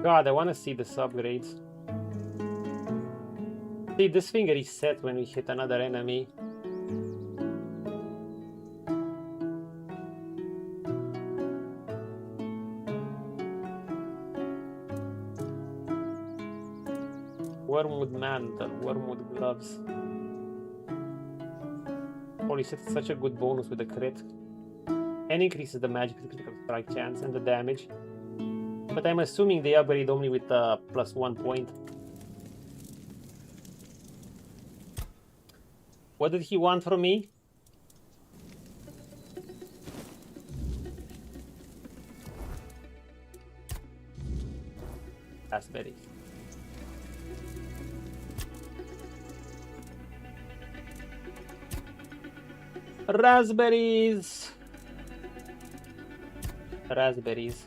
God, I want to see the upgrades. See, this finger is set when we hit another enemy. Wormwood mantle, wormwood gloves. Holy shit, it's such a good bonus with the crit. And increases the magic critical strike chance and the damage. But I'm assuming they upgrade only with +1 point. What did he want from me? Raspberry. Raspberries. Raspberries.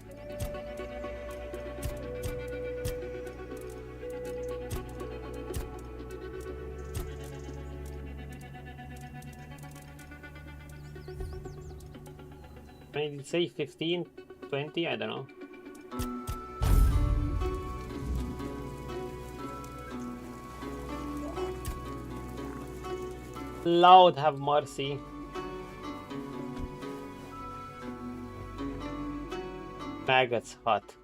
Maybe say 15, 20, I don't know. Lord have mercy. Maggot's hot.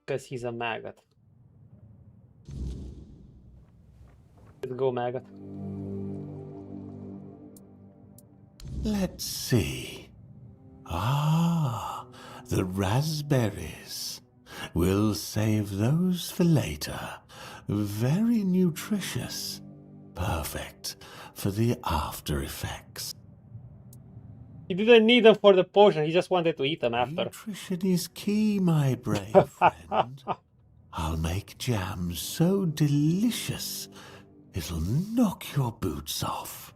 Because he's a maggot. Let's go, Maggot. Let's see. Ah, the raspberries. We'll save those for later. Very nutritious. Perfect for the after effects. He didn't need them for the potion, he just wanted to eat them after. Nutrition is key, my brave friend. I'll make jam so delicious, it'll knock your boots off.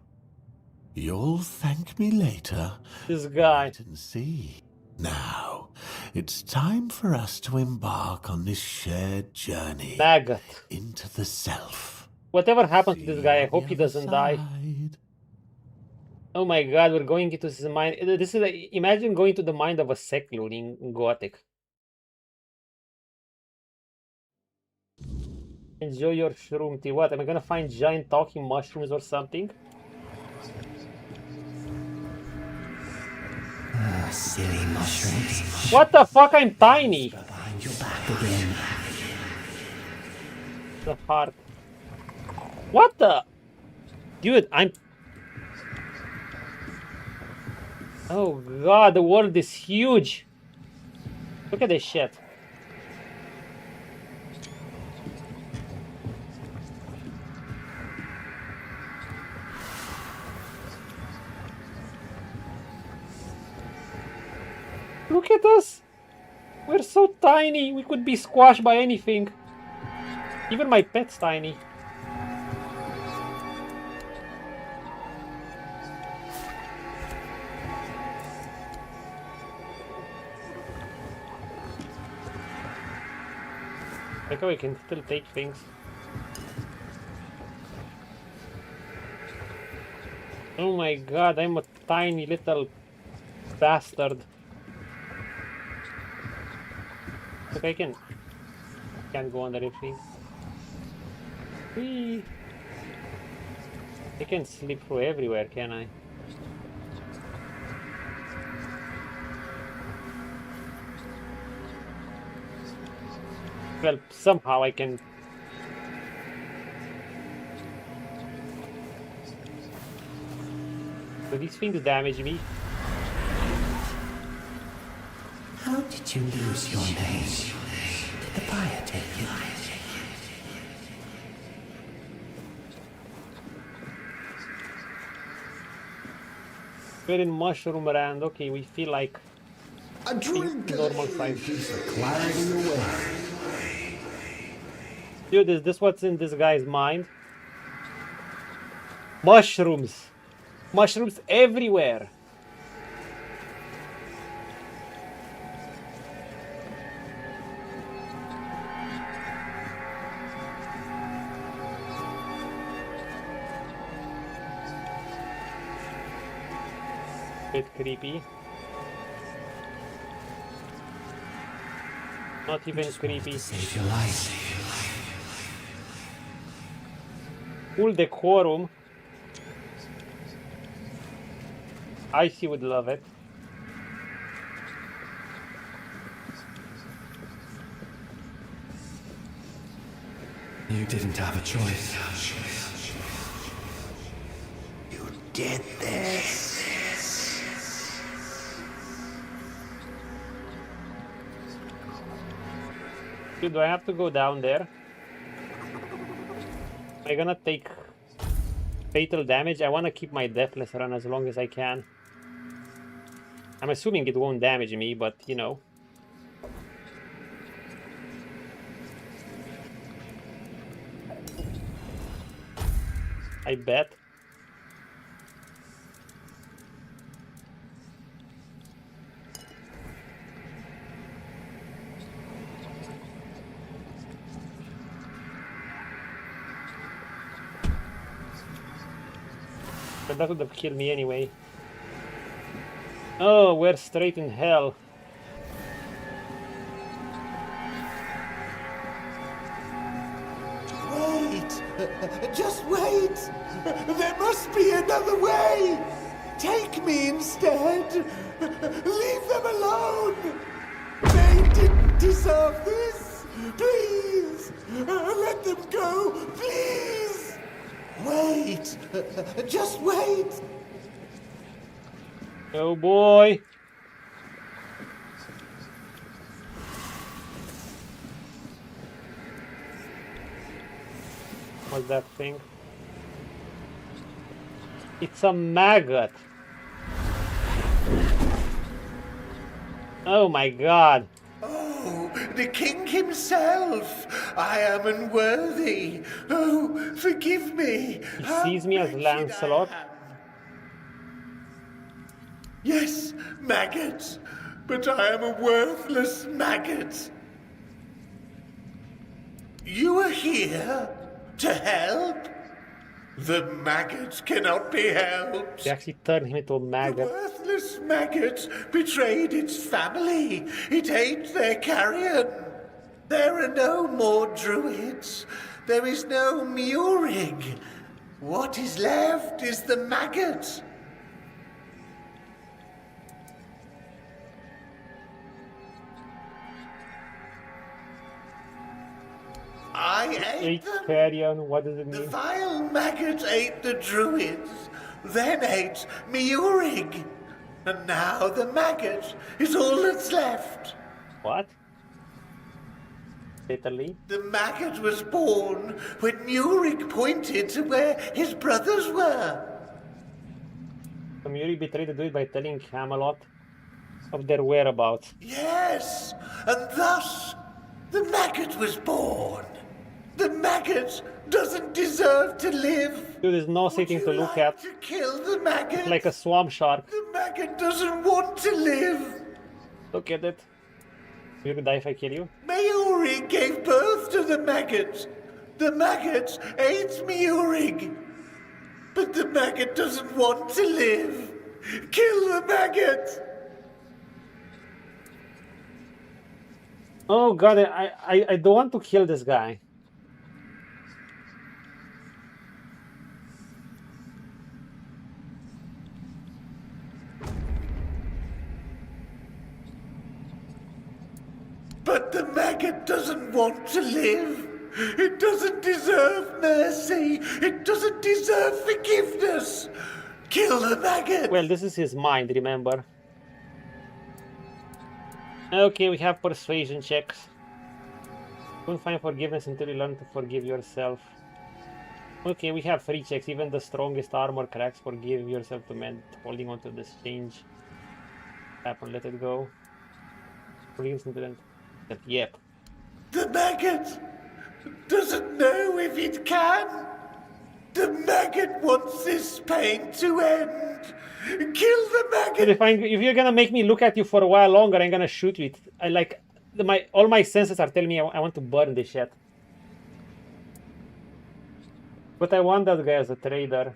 You'll thank me later. This guy. Wait and see. Now, it's time for us to embark on this shared journey. Maggot. Into the self. Whatever happened to this guy, I hope he doesn't die. Oh my god, we're going into his mind. This is like, imagine going to the mind of a seclune in Gothic. Enjoy your shroom tea. What, am I gonna find giant talking mushrooms or something? Silly mushrooms. What the fuck, I'm tiny! Behind your back again. The heart. What the? Dude, I'm... Oh god, the world is huge. Look at this shit. Look at us. We're so tiny. We could be squashed by anything. Even my pet's tiny. Like how we can still take things. Oh my god, I'm a tiny little bastard. Look, I can't go under everything. Whee! I can slip through everywhere, can I? Well, somehow I can... Do these things damage me? How did you lose your name? Did the fire take you? We're in mushroom land. Okay, we feel like a drink normal size. Clarity away. Dude, is this what's in this guy's mind? Mushrooms! Mushrooms everywhere! Bit creepy. Not even creepy. Save your life. Full decorum. Icy would love it. You didn't have a choice. You did this. Dude, do I have to go down there? Am I gonna take fatal damage? I wanna keep my deathless run as long as I can. I'm assuming it won't damage me, but you know. I bet. But that would have killed me anyway. Oh, we're straight in hell. Wait! Just wait! There must be another way! Take me instead! Leave them alone! They didn't deserve this! Please! Let them go! Please! Wait! Just wait! Oh boy! What's that thing? It's a maggot! Oh my god! Oh, the king himself! I am unworthy! Oh, forgive me! He sees me as Lancelot. Yes, maggot! But I am a worthless maggot! You are here to help? The maggot cannot be helped! They actually turned him into a maggot. The worthless maggot betrayed its family. It ate their carrion. There are no more druids. There is no Murig. What is left is the maggot. I ate them. Carrion, what does it mean? The vile maggot ate the druids, then ate Murig. And now the maggot is all that's left. What? Literally? The maggot was born when Murig pointed to where his brothers were. So Murig betrayed the druid by telling Kamelot of their whereabouts. Yes, and thus the maggot was born. The maggot doesn't deserve to live. Dude, there's no setting to look at. To kill the maggot. It's like a swamp shark. The maggot doesn't want to live. Look at it. You will die if I kill you. Murig gave birth to the maggot. The maggot ate Murig. But the maggot doesn't want to live. Kill the maggot. Oh god, I don't want to kill this guy. But the maggot doesn't want to live. It doesn't deserve mercy. It doesn't deserve forgiveness. Kill the maggot. Well, this is his mind, remember? Okay, we have persuasion checks. Don't find forgiveness until you learn to forgive yourself. Okay, we have 3 checks. Even the strongest armor cracks. Forgive yourself to mend. Holding on to this change. Tap and let it go. Forgiveness until then. Yep. The maggot doesn't know if it can. The maggot wants this pain to end. Kill the maggot. But if you're gonna make me look at you for a while longer, I'm gonna shoot you. All my senses are telling me I want to burn this shit. But I want that guy as a trader.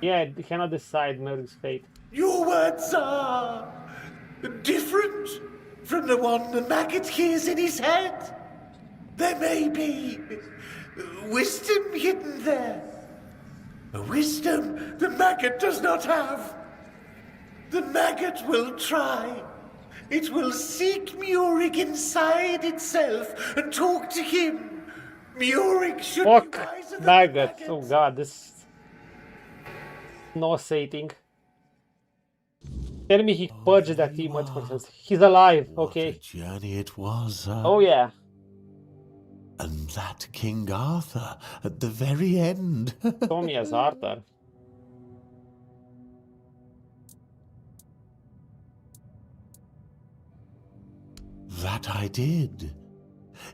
Yeah, I cannot decide Murg's fate. Your words are different from the one the maggot hears in his head. There may be wisdom hidden there. A wisdom the maggot does not have. The maggot will try. It will seek Murig inside itself and talk to him. Murig should be wiser than maggot. Oh god, this nauseating. Tell me he purged that team once for himself. He's alive, okay. What a journey it was. Oh yeah. And that King Arthur at the very end. Show me as Arthur. That I did.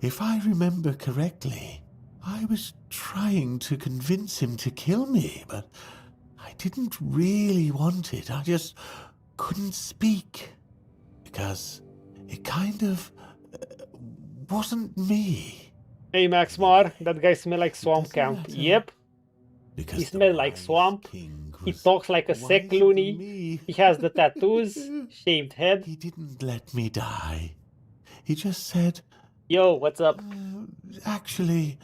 If I remember correctly, I was trying to convince him to kill me, but I didn't really want it. I just couldn't speak. Because it kind of wasn't me. Hey Max Mar, that guy smelled like swamp camp. Yep. He smelled like swamp. He talks like a sick loony. He has the tattoos, shaved head. He didn't let me die. He just said, yo, what's up? Actually,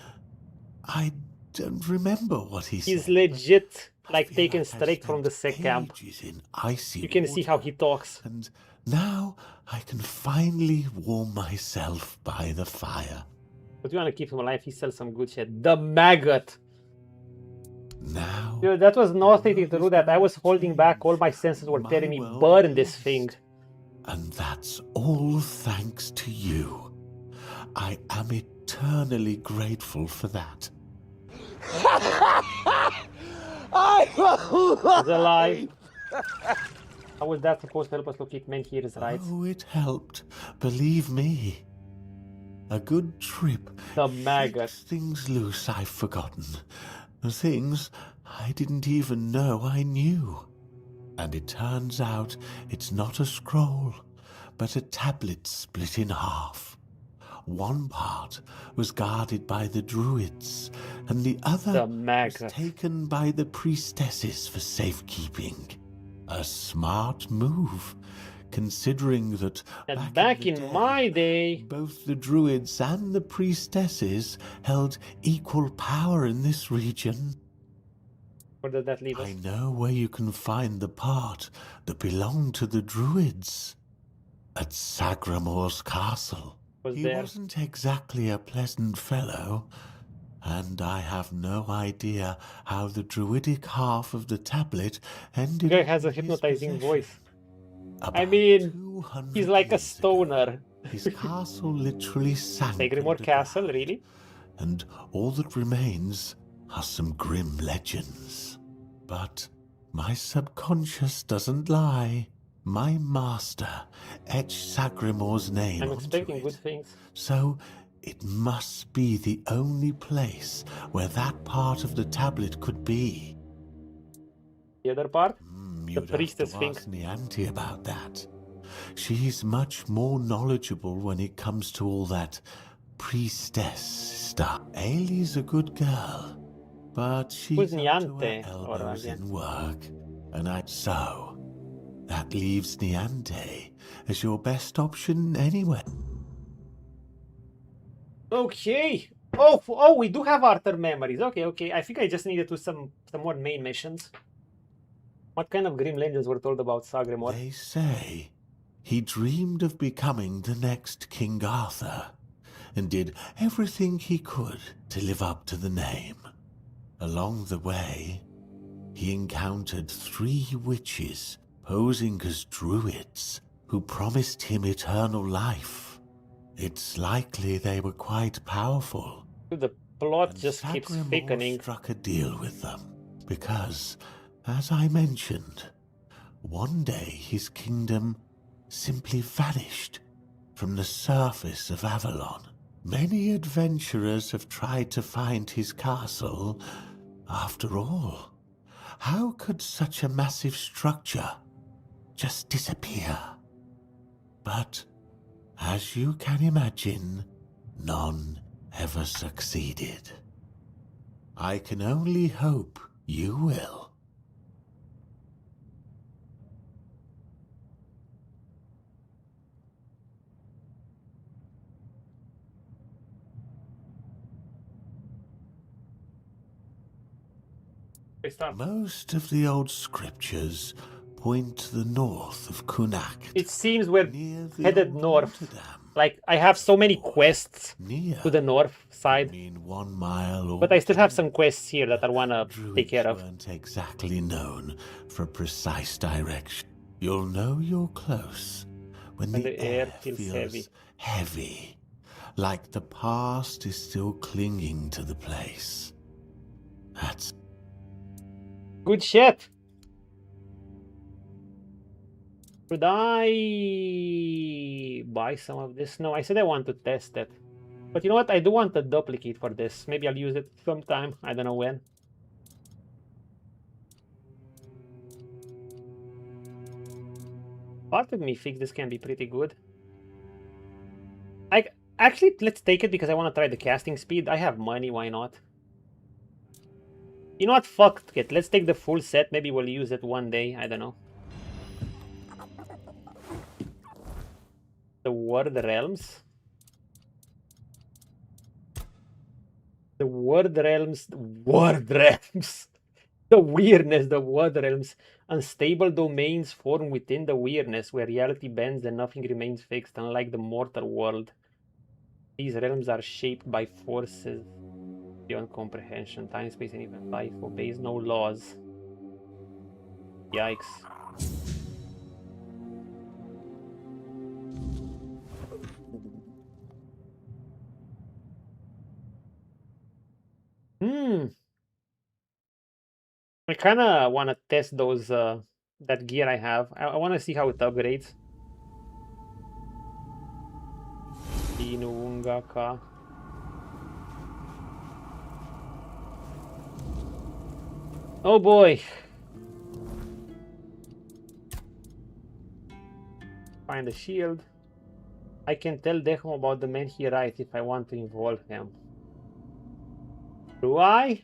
I don't remember what he He's said. legit, like, feel taken like I've straight from the spent sec camp. ages in icy You can see how he talks. And now I can finally warm myself by the fire. But you want to keep him alive, he sells some good shit. The Maggot! Now... Dude, that was not anything to do that. I was holding back. All my senses were telling me, burn this thing. And that's all thanks to you. I am eternally grateful for that. He's alive. How was that supposed to help us locate Menhir's rights? Oh, it helped. Believe me. A good trip. The Maggot. Things loose I've forgotten. Things I didn't even know I knew. And it turns out it's not a scroll, but a tablet split in half. One part was guarded by the druids, and the other was taken by the priestesses for safekeeping. A smart move, considering that back in my day, both the druids and the priestesses held equal power in this region. Where did that leave us? I know where you can find the part that belonged to the druids. At Sagramor's castle. He wasn't exactly a pleasant fellow, and I have no idea how the druidic half of the tablet ended. The guy has a hypnotizing voice. I mean, he's like a stoner. His castle literally sank. Sagramor Castle, really? And all that remains are some grim legends. But my subconscious doesn't lie. My master etched Sagramor's name I'm expecting good things. So it must be the only place where that part of the tablet could be. The other part? The You'd priestess have to thing. ask Nianti about that. She's much more knowledgeable when it comes to all that priestess stuff. Ailey's a good girl, but she's Who's up to Niante? her elbows in work, and that leaves Niante as your best option anyway. Okay. Oh, we do have Arthur memories. Okay. I think I just needed to some more main missions. What kind of grim legends were told about Sagramor? They say he dreamed of becoming the next King Arthur, and did everything he could to live up to the name. Along the way, he encountered 3 witches posing as druids who promised him eternal life. It's likely they were quite powerful. The plot just keeps thickening. Struck a deal with them because, as I mentioned, one day his kingdom simply vanished from the surface of Avalon. Many adventurers have tried to find his castle. After all, how could such a massive structure just disappear? But, as you can imagine, none ever succeeded. I can only hope you will. Most of the old scriptures point to the north of Cuanacht. It seems we're headed north. Like, I have so many quests to the north side. 1 mile, but I still have some quests here that I want to take care of. Weren't exactly known for precise direction. You'll know you're close when the air feels heavy, like the past is still clinging to the place. That's good shit. Should I buy some of this? No, I said I want to test it. But you know what? I do want a duplicate for this. Maybe I'll use it sometime. I don't know when. Part of me thinks this can be pretty good. Actually, let's take it because I want to try the casting speed. I have money, why not? You know what? Fuck it. Let's take the full set. Maybe we'll use it one day. I don't know. The Word Realms. The Word Realms, the Word Realms, the weirdness, the Word Realms. Unstable domains form within the weirdness, where reality bends and nothing remains fixed, unlike the mortal world. These realms are shaped by forces beyond comprehension. Time, space, and even life obeys no laws. Yikes. I kind of want to test those that gear I have. I want to see how it upgrades. Inuungaka. Oh boy. Find a shield. I can tell Deho about the man he writes if I want to involve him. Do I?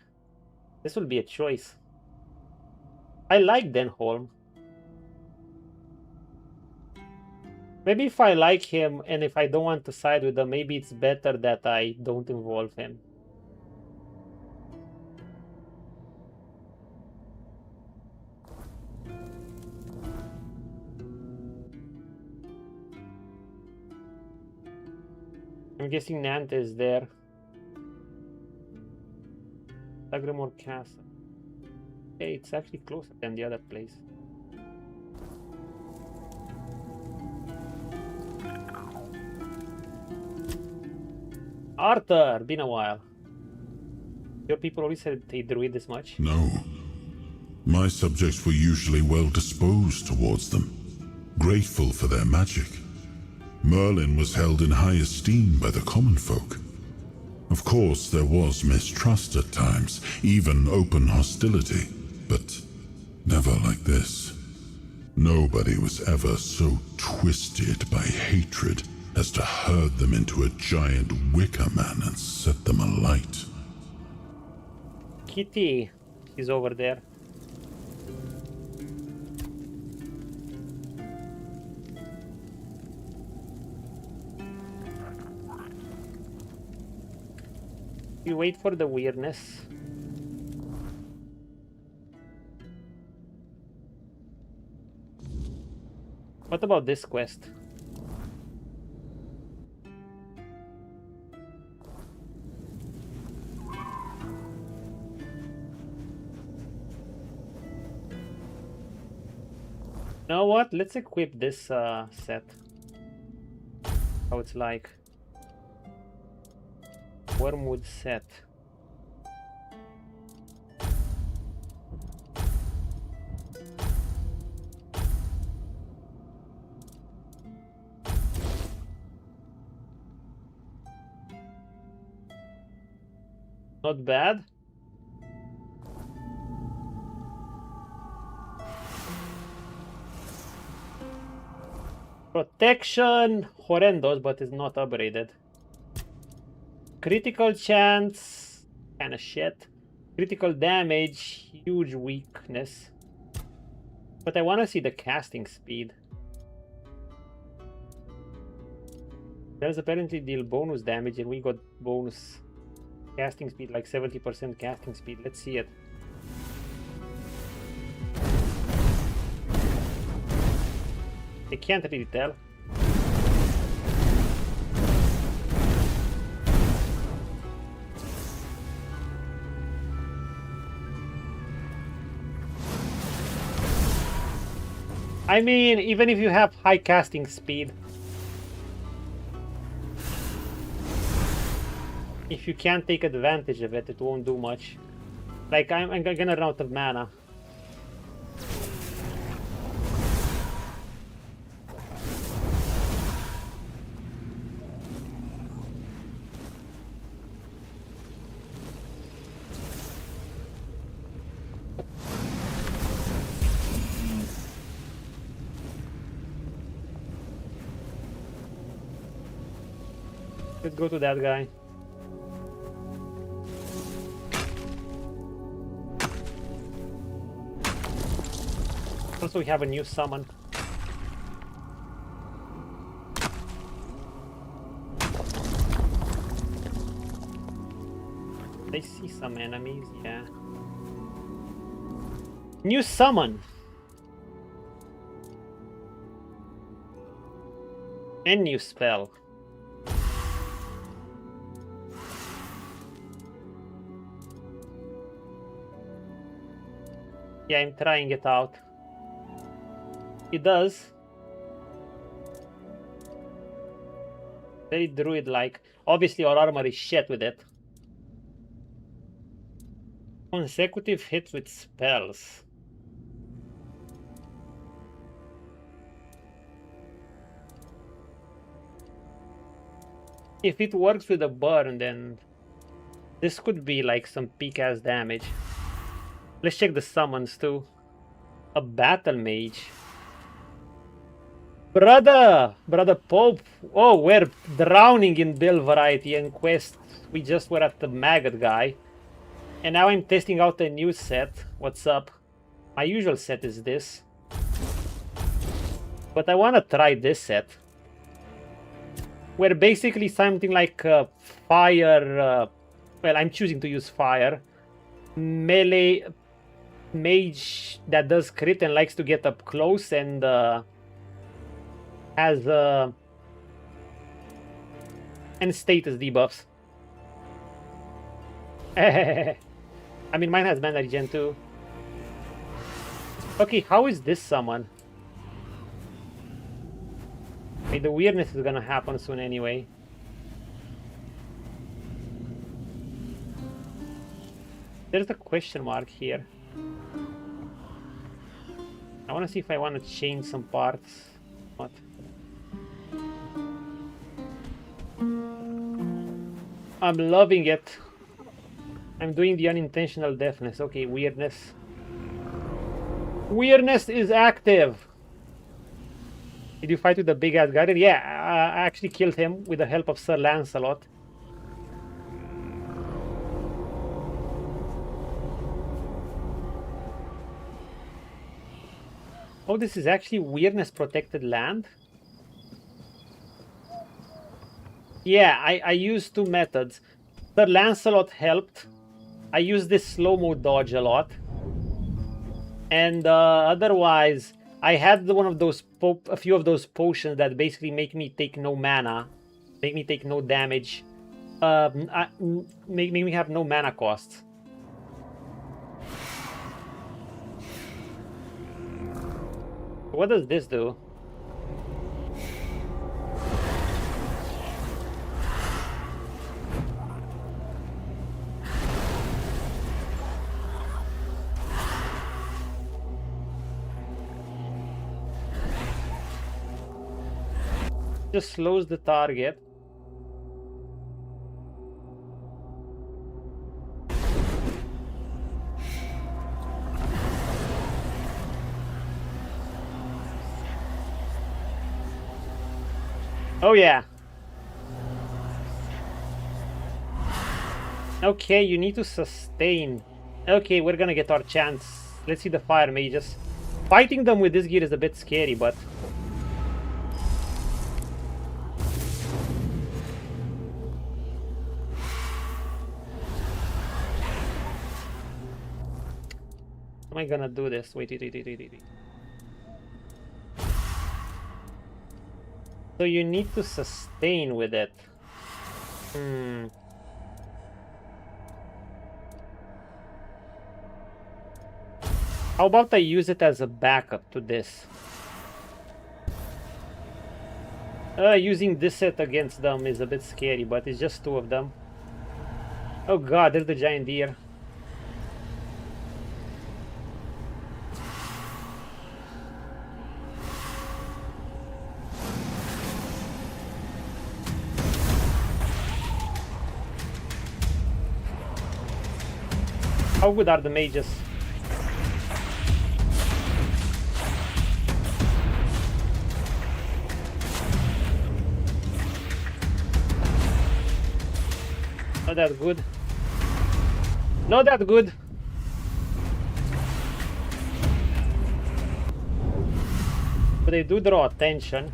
This will be a choice. I like Denholm. Maybe if I like him and if I don't want to side with him, maybe it's better that I don't involve him. I'm guessing Nant is there. Sagramore Castle. Okay, it's actually closer than the other place. Arthur, been a while. Your people always said they druid this much? No. My subjects were usually well disposed towards them, grateful for their magic. Merlin was held in high esteem by the common folk. Of course, there was mistrust at times, even open hostility, but never like this. Nobody was ever so twisted by hatred as to herd them into a giant wicker man and set them alight. Kitty is over there. We wait for the weirdness. What about this quest? You know what? Let's equip this set. How it's like. Wormwood set. Not bad. Protection, horrendous, but it's not upgraded. Critical chance, kinda shit. Critical damage, huge weakness. But I wanna see the casting speed. There's apparently deal bonus damage and we got bonus casting speed, like 70% casting speed. Let's see it. I can't really tell. I mean, even if you have high casting speed, if you can't take advantage of it, it won't do much. Like, I'm gonna run out of mana. Let's go to that guy. Also, we have a new summon. I see some enemies, yeah. New summon. And new spell. Yeah, I'm trying it out. It does. Very druid-like. Obviously our armor is shit with it. Consecutive hits with spells. If it works with a burn, then this could be like some peak-ass damage. Let's check the summons too. A battle mage. Brother Pope. Oh, we're drowning in build variety and quests. We just were at the Maggot guy. And now I'm testing out a new set. What's up? My usual set is this. But I want to try this set. Where basically something like fire... well, I'm choosing to use fire. Melee mage that does crit and likes to get up close and has... and status debuffs. I mean, mine has mana regen too. Okay, how is this summon? Okay, the weirdness is gonna happen soon anyway. There's a question mark here. I wanna see if I wanna change some parts. What? I'm loving it. I'm doing the unintentional deafness. Okay, weirdness. Weirdness is active. Did you fight with the big ass guy? Yeah, I actually killed him with the help of Sir Lancelot. Oh, this is actually weirdness protected land? Yeah, I used two methods. Sir Lancelot helped. I use this slow-mo dodge a lot. And otherwise, I had one of those a few of those potions that basically make me take no mana, make me take no damage, make me have no mana costs. What does this do? Just slows the target. Oh yeah. Okay, you need to sustain. Okay, we're gonna get our chance. Let's see the fire mages. Fighting them with this gear is a bit scary, but how am I gonna do this? Wait. So you need to sustain with it. How about I use it as a backup to this? Using this set against them is a bit scary, but it's just two of them. Oh god, there's the giant deer. How good are the mages? Not that good. Not that good. But they do draw attention.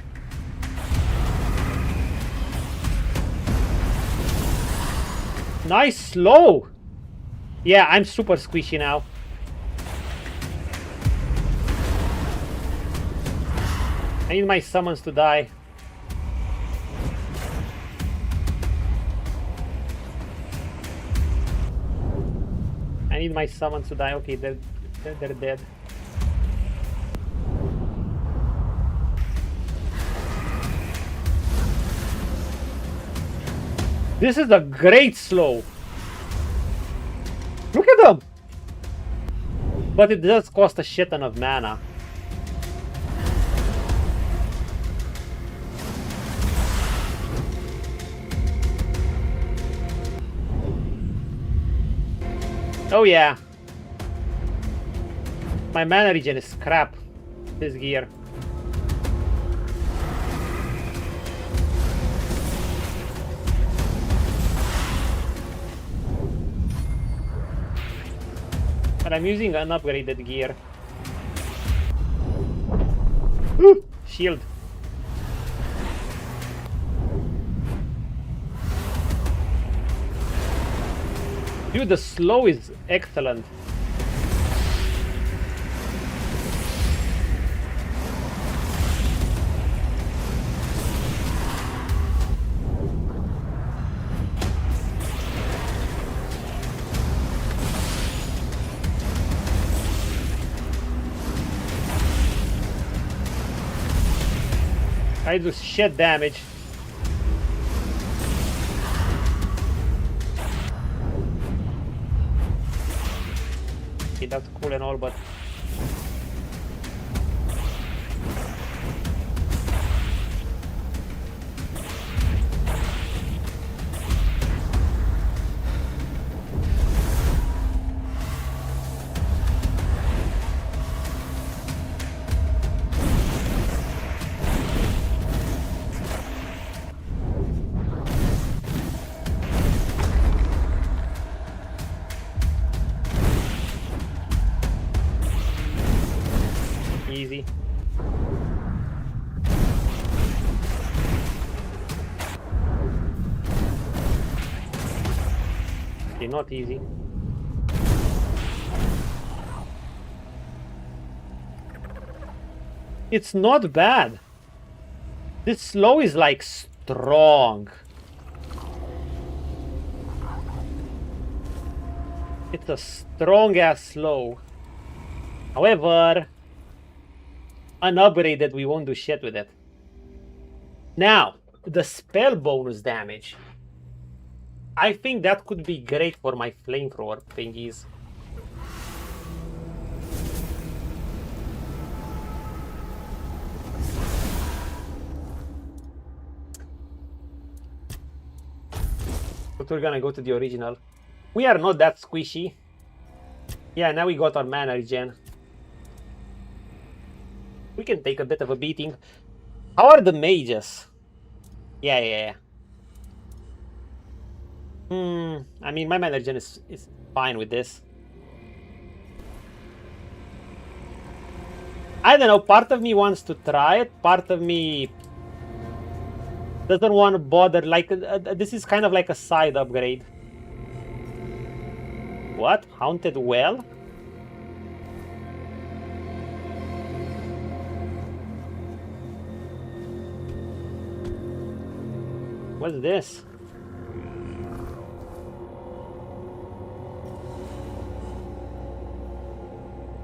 Nice slow! Yeah, I'm super squishy now. I need my summons to die. I need my summons to die. Okay, they're dead. This is a great slow. Look at them! But it does cost a shit ton of mana. Oh yeah. My mana regen is crap. This gear. But I'm using an upgraded gear. Ooh, shield. Dude, the slow is excellent. I do shit damage. Okay, that's cool and all, but easy. Okay, not easy. It's not bad. This slow is like strong. It's a strong ass slow. However, unupgraded, we won't do shit with it. Now, the spell bonus damage. I think that could be great for my flamethrower thingies. But we're gonna go to the original. We are not that squishy. Yeah, now we got our mana regen. We can take a bit of a beating. How are the mages? Yeah. I mean, my mana regen is fine with this. I don't know, part of me wants to try it, part of me doesn't want to bother. Like, this is kind of like a side upgrade. What? Haunted Well? What's this?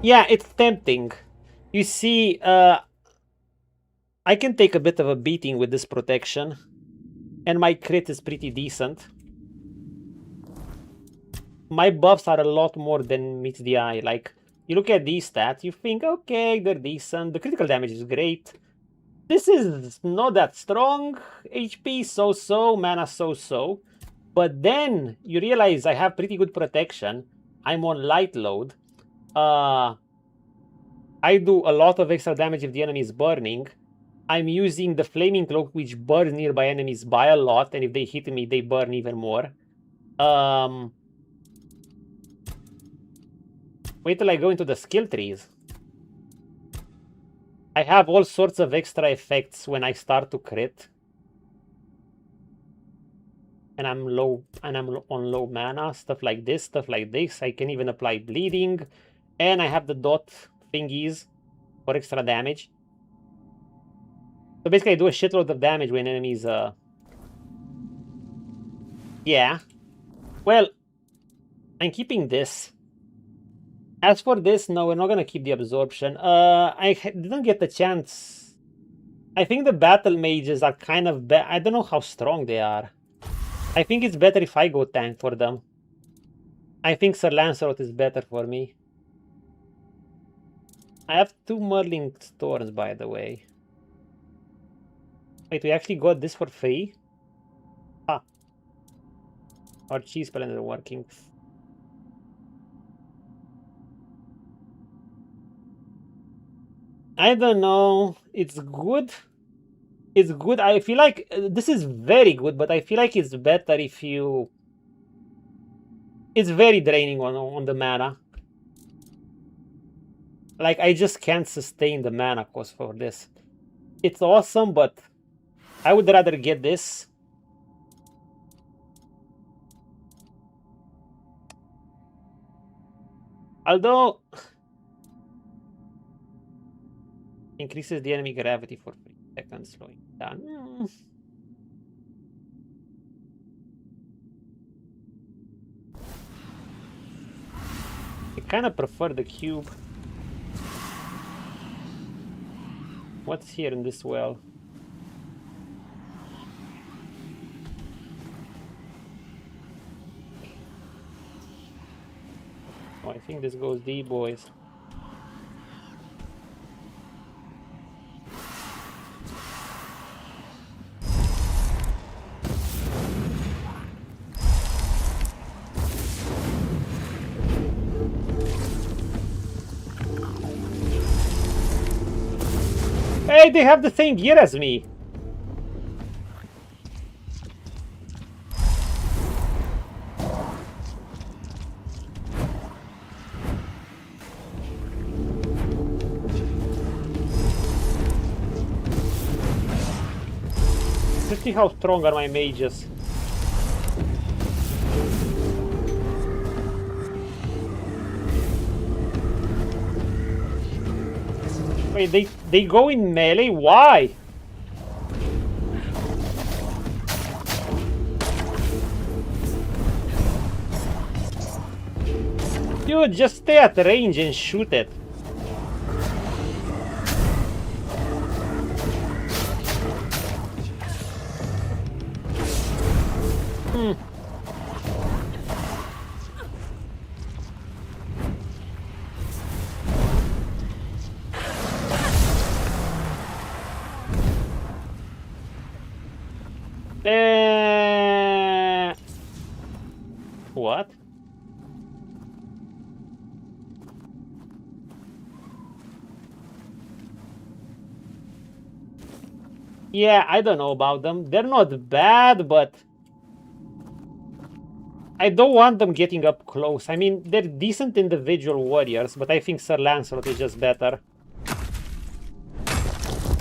Yeah, it's tempting. You see, I can take a bit of a beating with this protection. And my crit is pretty decent. My buffs are a lot more than meets the eye. Like, you look at these stats, you think, okay, they're decent. The critical damage is great. This is not that strong. HP so-so, mana so-so. But then you realize I have pretty good protection. I'm on light load. I do a lot of extra damage if the enemy is burning. I'm using the Flaming Cloak, which burns nearby enemies by a lot. And if they hit me, they burn even more. Wait till I go into the skill trees. I have all sorts of extra effects when I start to crit. and I'm on low mana, stuff like this. I can even apply bleeding, and I have the dot thingies for extra damage. So basically I do a shitload of damage when enemies yeah. Well, I'm keeping this. As for this, no, we're not gonna keep the absorption. I didn't get the chance. I think the battle mages are kind of bad. I don't know how strong they are. I think it's better if I go tank for them. I think Sir Lancelot is better for me. I have 2 Mingling Thorns, by the way. Wait, we actually got this for free? Ah. Our cheese blender working. I don't know. It's good. It's good. I feel like this is very good, but I feel like it's better if you... It's very draining on the mana. Like, I just can't sustain the mana cost for this. It's awesome, but I would rather get this. Although... Increases the enemy gravity for 3 seconds, slowing down. I kind of prefer the cube. What's here in this well? Oh, I think this goes deep, boys. Hey, they have the same gear as me. Let's see how strong are my mages. Wait, they go in melee? Why? Dude, just stay at range and shoot it. What? Yeah, I don't know about them. They're not bad, but I don't want them getting up close. I mean, they're decent individual warriors, but I think Sir Lancelot is just better.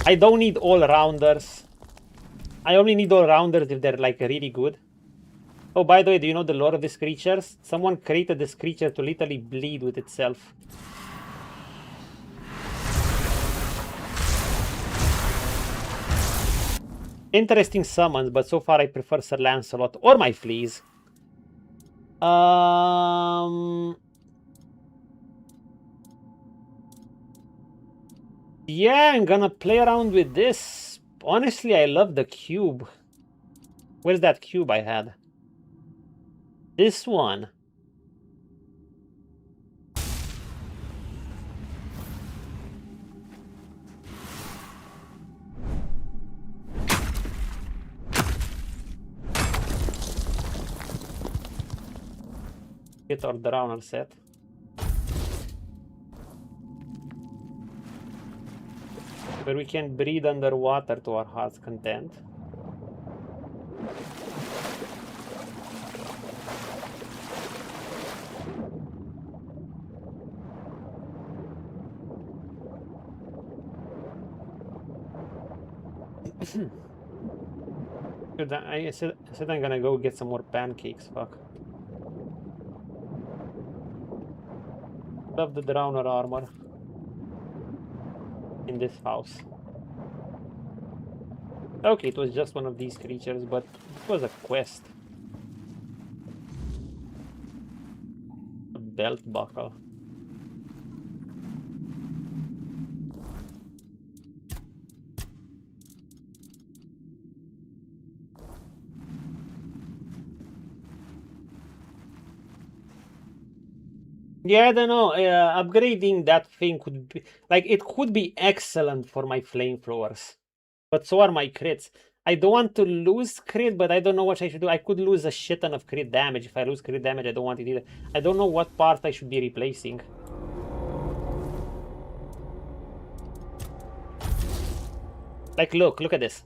I don't need all-rounders. I only need all-rounders if they're, like, really good. Oh, by the way, do you know the lore of these creatures? Someone created this creature to literally bleed with itself. Interesting summons, but so far I prefer Sir Lancelot or my fleas. Yeah, I'm gonna play around with this. Honestly, I love the cube. Where's that cube I had? This one. Get our drowner set. Where we can breathe underwater to our heart's content. Good, I said Instead I'm gonna go get some more pancakes, fuck. Love the Drowner armor. In this house. Okay, it was just one of these creatures, but it was a quest. A belt buckle. Yeah, I don't know. Upgrading that thing could be like it could be excellent for my flamethrowers, but so are my crits. I don't want to lose crit, but I don't know what I should do. I could lose a shit ton of crit damage. If I lose crit damage, I don't want it either. I don't know what part I should be replacing. Like, look at this.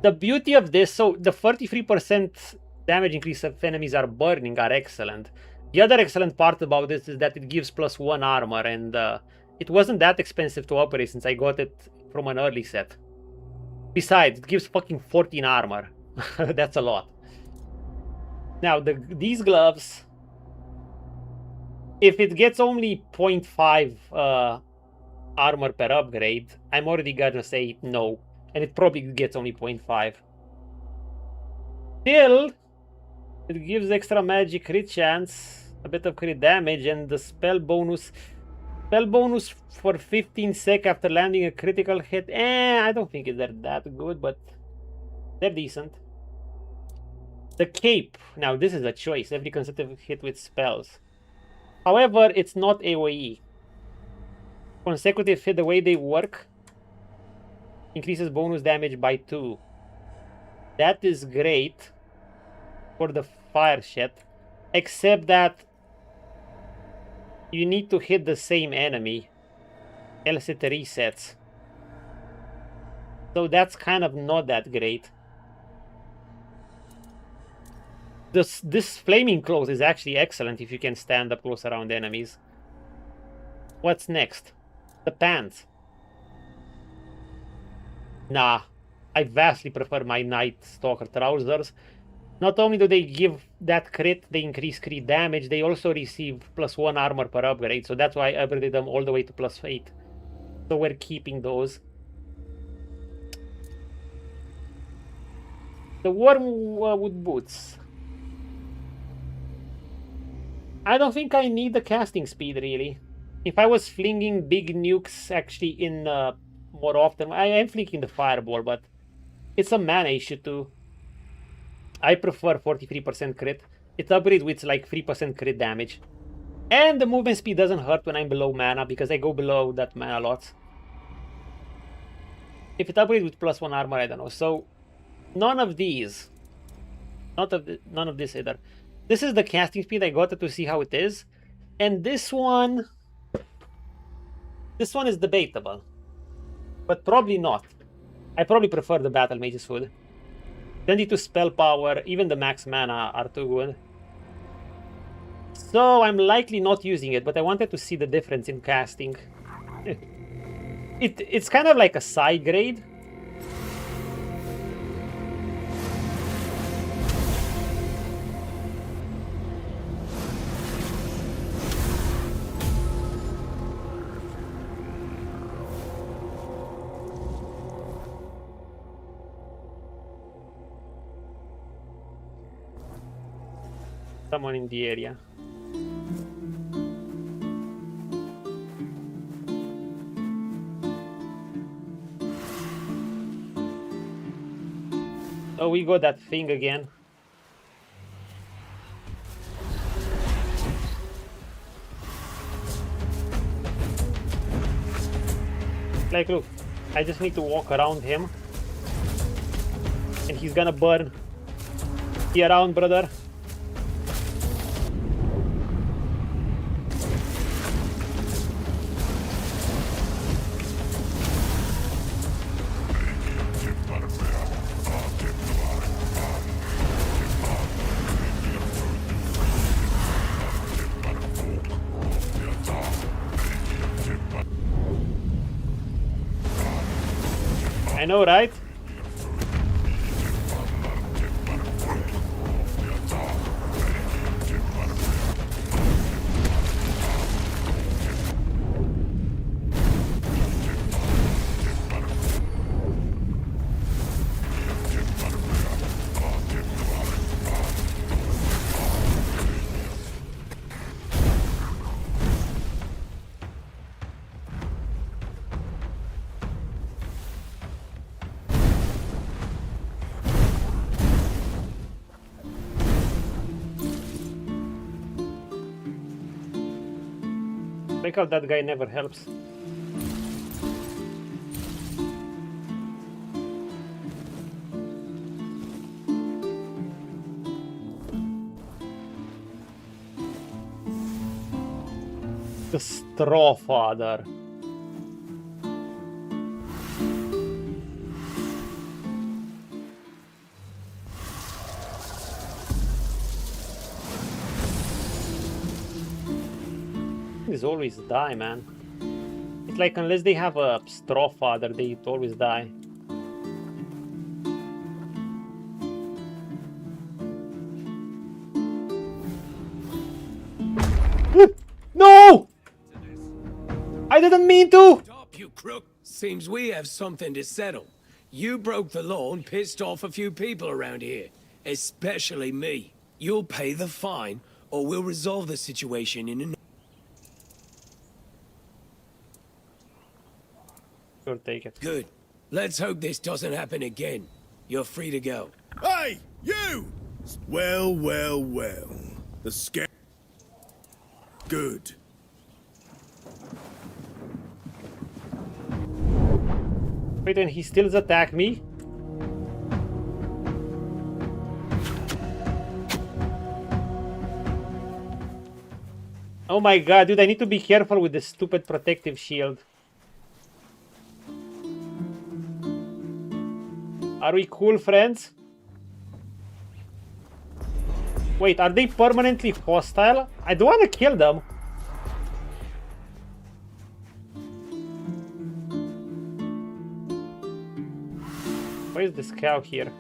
The beauty of this, so the 33% damage increase if enemies are burning are excellent. The other excellent part about this is that it gives +1 armor, and it wasn't that expensive to operate since I got it from an early set. Besides, it gives fucking 14 armor. That's a lot. Now, these gloves, if it gets only 0.5 armor per upgrade, I'm already gonna say no. And it probably gets only 0.5. Still, it gives extra magic crit chance, a bit of crit damage, and the spell bonus for 15 sec after landing a critical hit. I don't think they're that good, but they're decent. The cape. Now, this is a choice. Every consecutive hit with spells. However, it's not AoE. Consecutive hit, the way they work, increases bonus damage by 2. That is great for the fire shit, except that you need to hit the same enemy, else it resets. So that's kind of not that great. This flaming clothes is actually excellent if you can stand up close around enemies. What's next? The pants. Nah, I vastly prefer my Night Stalker trousers. Not only do they give that crit, they increase crit damage, they also receive +1 armor per upgrade, so that's why I upgraded them all the way to +8. So we're keeping those. The Wormwood boots. I don't think I need the casting speed, really. If I was flinging big nukes actually in more often, I am flinging the fireball, but it's a mana issue too. I prefer 43% crit. It upgrades with like 3% crit damage. And the movement speed doesn't hurt when I'm below mana, because I go below that mana a lot. If it upgrades with +1 armor, I don't know. So, none of these. None of this either. This is the casting speed. I got it to see how it is. And this one is debatable. But probably not. I probably prefer the Battle Mage's Hood. 22 spell power, even the max mana are too good. So I'm likely not using it, but I wanted to see the difference in casting. It's kind of like a side grade. Someone in the area. Oh, we got that thing again. Like, look, I just need to walk around him. And he's gonna burn. Be around, brother. I know, right? Break out that guy never helps. The Straw Father. These always die, man. It's like unless they have a Straw Father, they always die. No! I didn't mean to! Stop, you crook! Seems we have something to settle. You broke the law and pissed off a few people around here. Especially me. You'll pay the fine, or we'll resolve the situation in an... Sure, take it. Good. Let's hope this doesn't happen again. You're free to go. Hey, you! Well, well, well. The scare... Good. Wait, and he still attack me? Oh my god, dude, I need to be careful with this stupid protective shield. Are we cool, friends? Wait, are they permanently hostile? I don't want to kill them. Where is this cow here?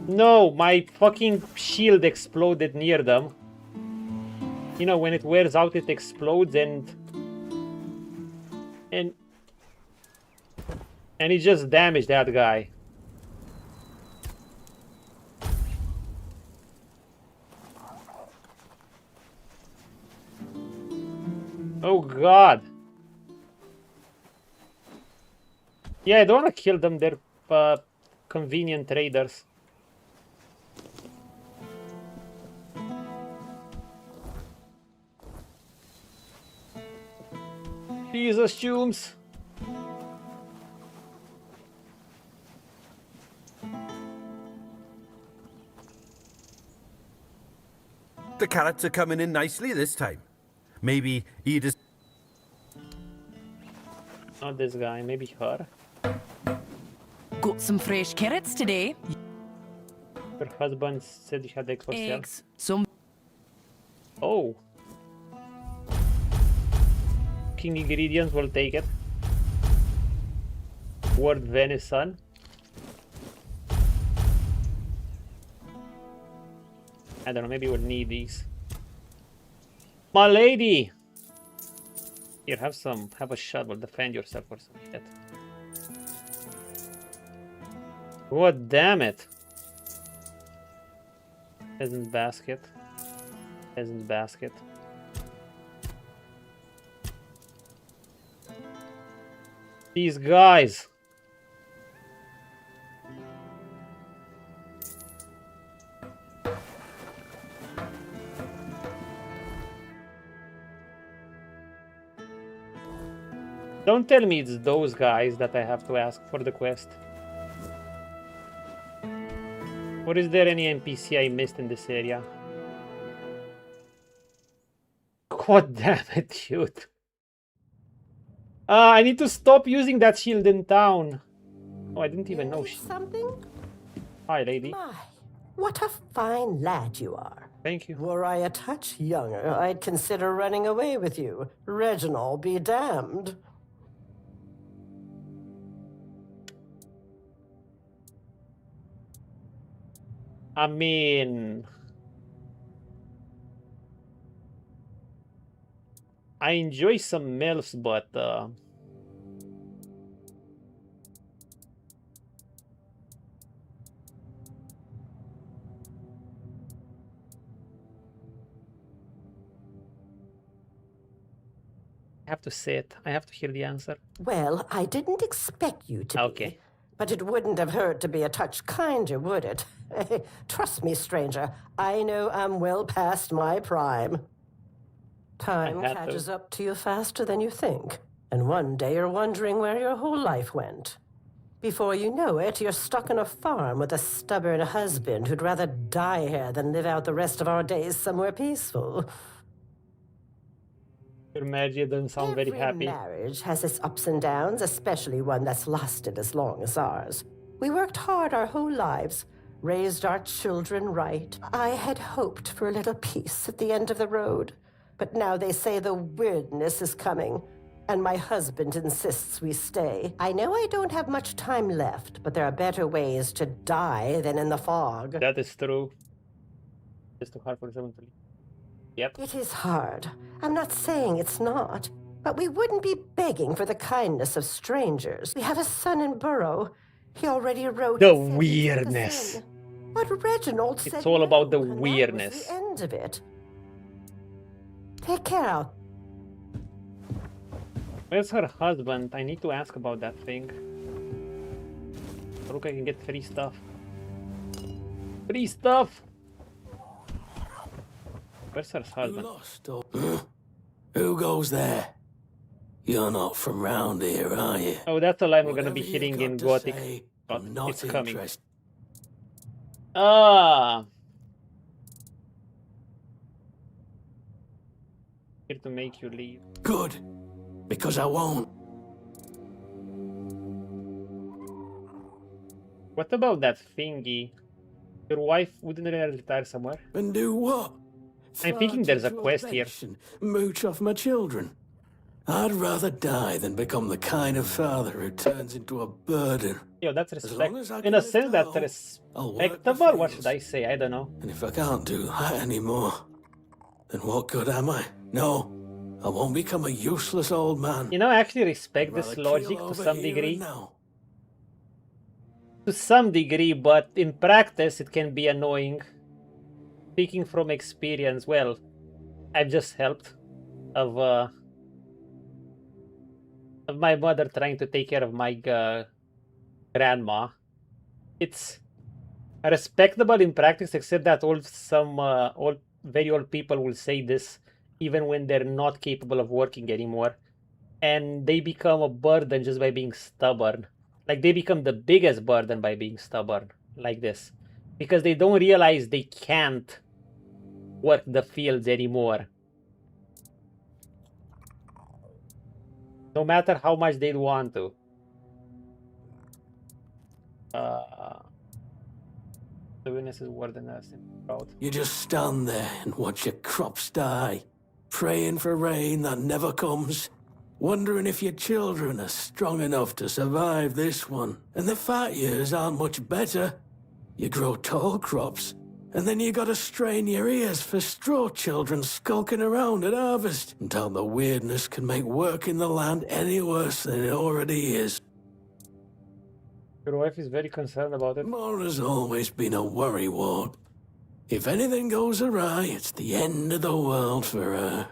No, my fucking shield exploded near them. You know, when it wears out, it explodes and it just damaged that guy. Oh god. Yeah, I don't want to kill them. They're convenient traders. Jesus, Chooms. The carrots are coming in nicely this time. Maybe he just... Not this guy, maybe her. Got some fresh carrots today. Her husband said he had eggs for sale. Eggs. Some. Oh. King ingredients, will take it. Word venison. I don't know, maybe we'll need these. My lady! Here, have a shovel, defend yourself or some shit. God damn it! Peasant basket. Peasant basket. These guys! Don't tell me it's those guys that I have to ask for the quest. Or is there any NPC I missed in this area? God damn it, dude. I need to stop using that shield in town. Oh, I didn't even know. Something? Hi, lady. My, what a fine lad you are. Thank you. Were I a touch younger, I'd consider running away with you. Reginald be damned. I mean, I enjoy some MILFs, but I have to say it. I have to hear the answer. Well, I didn't expect you to Okay. be, But it wouldn't have hurt to be a touch kinder, would it? Trust me, stranger, I know I'm well past my prime. Time catches up to you faster than you think, and one day you're wondering where your whole life went. Before you know it, you're stuck on a farm with a stubborn husband who'd rather die here than live out the rest of our days somewhere peaceful. Your magic doesn't sound very happy. Marriage has its ups and downs, especially one that's lasted as long as ours. We worked hard our whole lives, raised our children right. I had hoped for a little peace at the end of the road, but now they say the WYRDNESS is coming, and my husband insists we stay. I know I don't have much time left, but there are better ways to die than in the fog. That is true. It's too hard for someone to leave. Yep. It is hard. I'm not saying it's not, but we wouldn't be begging for the kindness of strangers. We have a son in Burrow. He already wrote the WYRDNESS. But Reginald said it's all about the no, and WYRDNESS. that was the end of it. Take care out. Where's her husband? I need to ask about that thing. Look, I can get free stuff. Free stuff! Where's her husband? Who goes there? You're not from round here, are you? Oh, that's the line we're gonna be hitting in Gothic. But it's coming. Ah! Here to make you leave. Good. Because I won't. What about that thingy? Your wife wouldn't really retire somewhere? And do what? I'm thinking there's a quest here. Mooch off my children. I'd rather die than become the kind of father who turns into a burden. Yo, that's respect. In a sense, that's respectable. What should I say? I don't know. And if I can't do that anymore, then what good am I? No, I won't become a useless old man. You know, I actually respect this logic to some degree. To some degree, but in practice, it can be annoying. Speaking from experience, well, I've just helped of my mother trying to take care of my grandma. It's respectable in practice, except that some very old people will say this even when they're not capable of working anymore, and they become a burden just by being stubborn. Like, they become the biggest burden by being stubborn like this, because they don't realize they can't work the fields anymore. No matter how much they'd want to. The witness is WYRDNESS. You just stand there and watch your crops die, praying for rain that never comes, wondering if your children are strong enough to survive this one. And the fat years aren't much better. You grow tall crops, and then you gotta strain your ears for straw children skulking around at harvest until the WYRDNESS can make working the land any worse than it already is. Your wife is very concerned about it. Mora's always been a worrywart. If anything goes awry, it's the end of the world for her.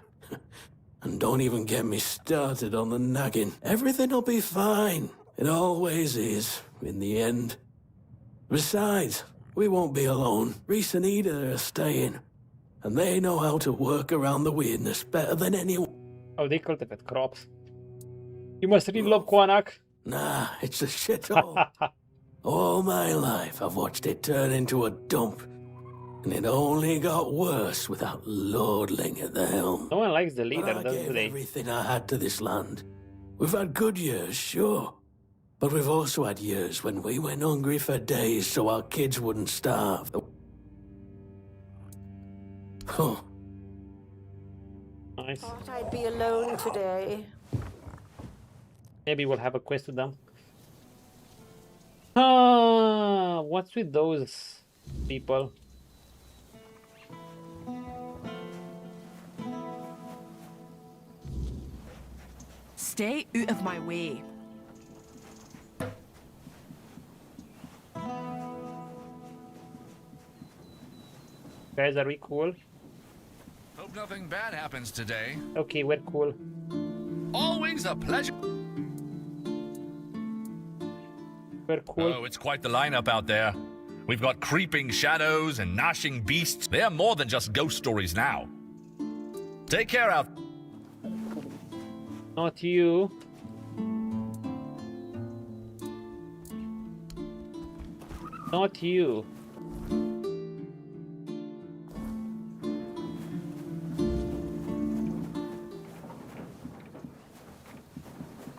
And don't even get me started on the nagging. Everything'll be fine. It always is, in the end. Besides, we won't be alone. Reese and Ida are staying. And they know how to work around the WYRDNESS better than anyone. Oh, they cultivate crops. You must really love Cuanacht. Nah, it's a shithole. All my life I've watched it turn into a dump. And it only got worse without Lordling at the helm. No one likes the leader, I doesn't gave they? everything I had to this land. We've had good years, sure. But we've also had years when we went hungry for days so our kids wouldn't starve. Huh. Nice. Thought I'd be alone today. Maybe we'll have a quest with them. What's with those people? Stay out of my way. Guys, are we cool? Hope nothing bad happens today. Okay, we're cool. Super cool. Oh, it's quite the lineup out there. We've got creeping shadows and gnashing beasts. They are more than just ghost stories now. Take care out. Not you. Not you.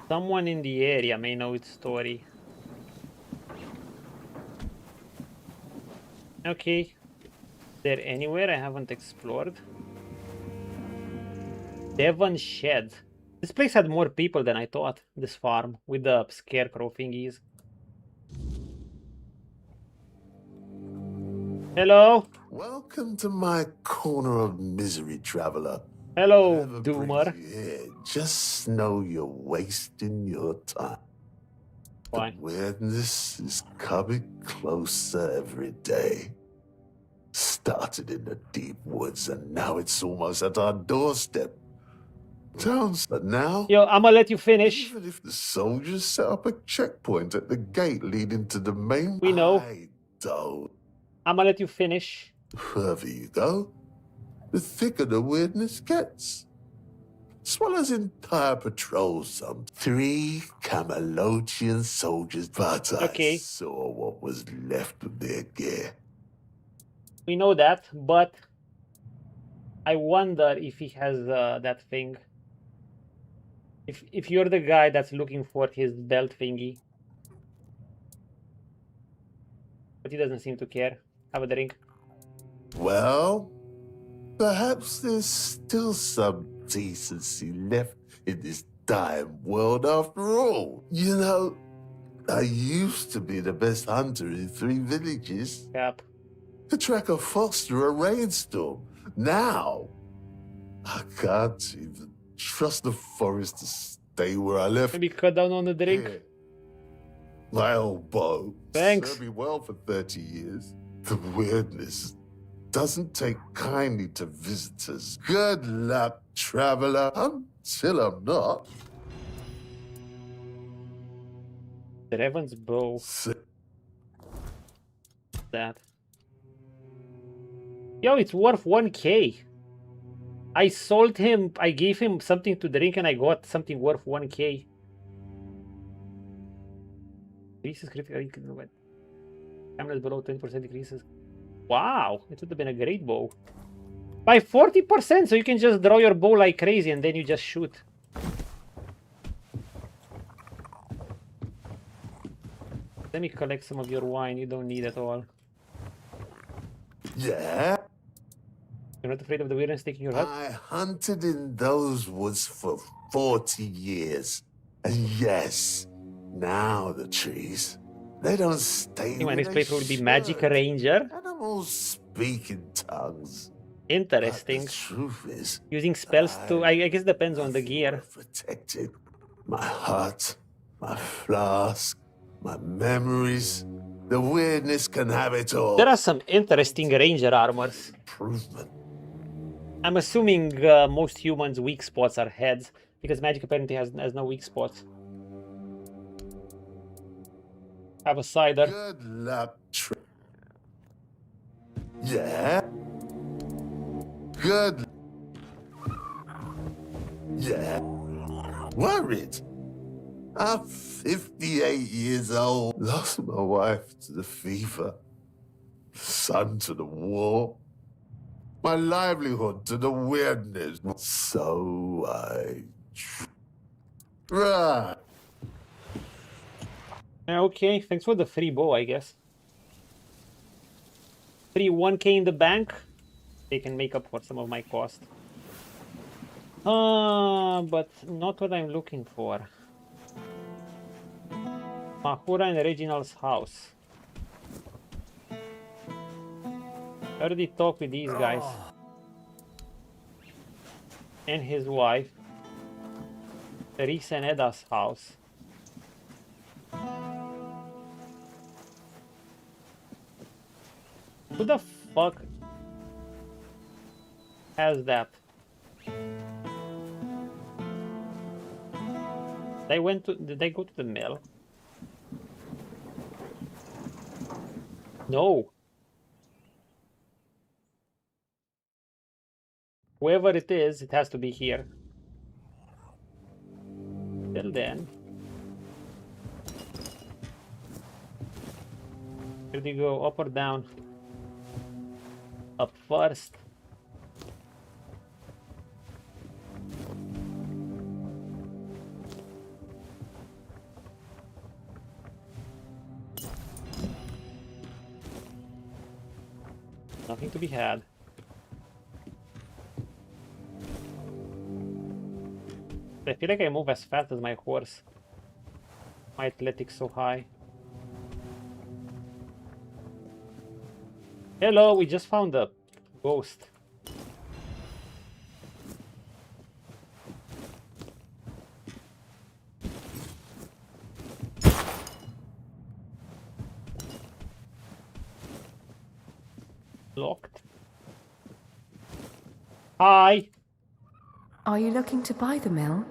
Someone in the area may know its story. Okay. Is there anywhere I haven't explored? Devon Shed. This place had more people than I thought. This farm with the scarecrow thingies. Hello. Welcome to my corner of misery, traveler. Hello, Doomer. Just know you're wasting your time. Why? The weirdness is coming closer every day. Started in the deep woods and now it's almost at our doorstep. Sounds but now. Yo, I'ma let you finish. Even if the soldiers set up a checkpoint at the gate leading to the main, we know. I don't. I'ma let you finish. The further you go, the thicker the weirdness gets. Swallows entire patrols, some 3 Kamelotian soldiers, but I saw what was left of their gear. We know that, but I wonder if he has that thing. If you're the guy that's looking for his belt thingy. But he doesn't seem to care. Have a drink. Well, perhaps there's still some decency left in this dying world after all. You know, I used to be the best hunter in 3 villages. Yep. To track a fox through a rainstorm. Now, I can't even trust the forest to stay where I left. Maybe cut down on the drink. Yeah. My old bow Thanks. served me well for 30 years. The weirdness doesn't take kindly to visitors. Good luck, traveler, until I'm not. Draven's bow. That. Yo, it's worth 1k. I sold him, I gave him something to drink and I got something worth 1k. Increases critical. Cameras below 20% decreases. Wow, it would have been a great bow. By 40%, so you can just draw your bow like crazy and then you just shoot. Let me collect some of your wine, you don't need it all. Yeah? You're not afraid of the weirdness taking your hut? I hunted in those woods for 40 years. And yes, now the trees, they don't stay. My next playthrough will be Magic Ranger. Animals speak in tongues. Interesting. But the truth is, using spells to, I guess depends on the gear. Protected. My heart, my flask, my memories. The weirdness can have it all. There are some interesting ranger armors. Improvement. I'm assuming most humans' weak spots are heads, because magic apparently has no weak spots. Have a cider. Good luck. Yeah. Good. Yeah. Worried. I'm 58 years old. Lost my wife to the fever, son to the war, my livelihood to the weirdness. So I... Right. Okay, thanks for the free bow, I guess. Free 1k in the bank. They can make up for some of my cost. But not what I'm looking for. Mahura and Reginald's house. I already talked with these guys. And his wife. Reese and Edda's house. Who the fuck has that? Did they go to the mill? No. Whoever it is, it has to be here. Till then. Where do you go? Up or down? Up first. Nothing to be had. I feel like I move as fast as my horse. My athletics so high. Hello, we just found a ghost. Locked. Hi. Are you looking to buy the mill?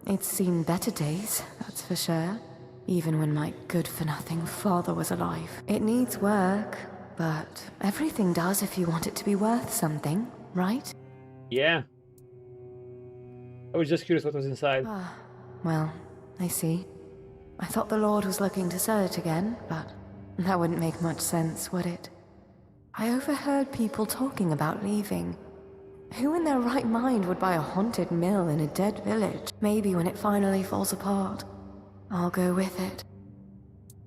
It's seen better days, that's for sure. Even when my good-for-nothing father was alive. It needs work, but everything does if you want it to be worth something, right? Yeah. I was just curious what was inside. Ah, well, I see. I thought the Lord was looking to sell it again, but that wouldn't make much sense, would it? I overheard people talking about leaving. Who in their right mind would buy a haunted mill in a dead village? Maybe when it finally falls apart, I'll go with it.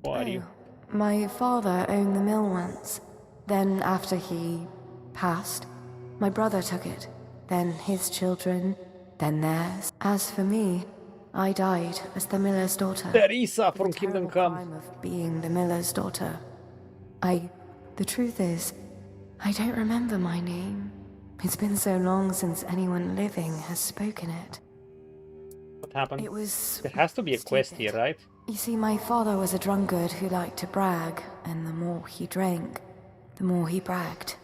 Why do you? My father owned the mill once. Then after he passed, my brother took it. Then his children, then theirs. As for me, I died as the miller's daughter. Teresa from Kingdom Come. Crime of being the miller's daughter. The truth is, I don't remember my name. It's been so long since anyone living has spoken it. What happened? It was There has to be a quest here, right? You see, my father was a drunkard who liked to brag, and the more he drank, the more he bragged.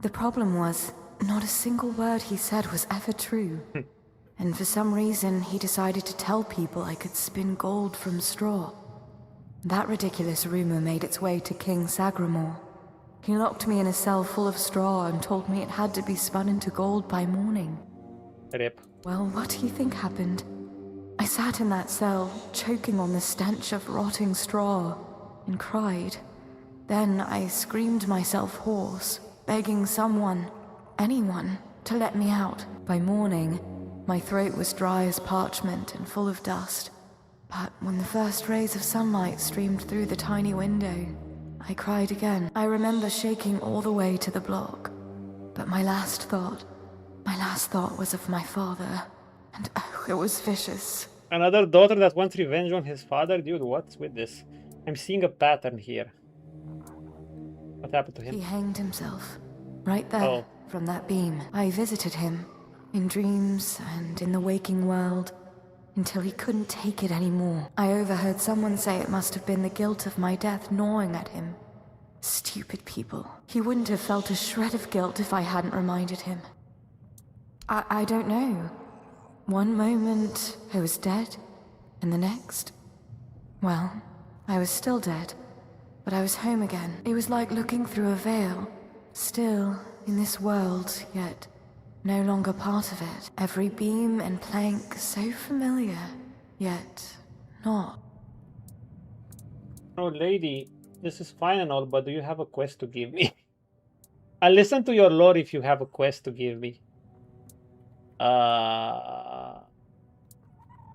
The problem was, not a single word he said was ever true. And for some reason, he decided to tell people I could spin gold from straw. That ridiculous rumor made its way to King Sagramore. He locked me in a cell full of straw and told me it had to be spun into gold by morning. Rip. Well, what do you think happened? I sat in that cell, choking on the stench of rotting straw, and cried. Then I screamed myself hoarse, begging someone, anyone, to let me out. By morning, my throat was dry as parchment and full of dust. But when the first rays of sunlight streamed through the tiny window, I cried again. I remember shaking all the way to the block. But my last thought was of my father. And oh, it was vicious. Another daughter that wants revenge on his father? Dude, what's with this? I'm seeing a pattern here. What happened to him? He hanged himself. Right there, from that beam. I visited him, in dreams and in the waking world, until he couldn't take it anymore. I overheard someone say it must have been the guilt of my death gnawing at him. Stupid people. He wouldn't have felt a shred of guilt if I hadn't reminded him. I don't know. One moment, I was dead, and the next, well, I was still dead, but I was home again. It was like looking through a veil, still in this world, yet no longer part of it. Every beam and plank so familiar, yet not. Oh, lady, this is fine and all, but do you have a quest to give me? I'll listen to your lore if you have a quest to give me.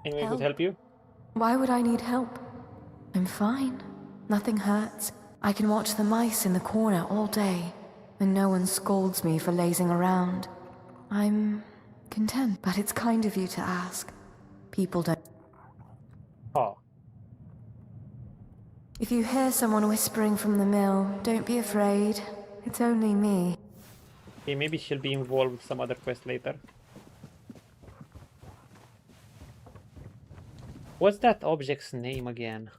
Anyone could help you? Why would I need help? I'm fine. Nothing hurts. I can watch the mice in the corner all day, and no one scolds me for lazing around. I'm content, but it's kind of you to ask. People don't. Oh. If you hear someone whispering from the mill, don't be afraid. It's only me. Okay, maybe she'll be involved with some other quest later. What's that object's name again?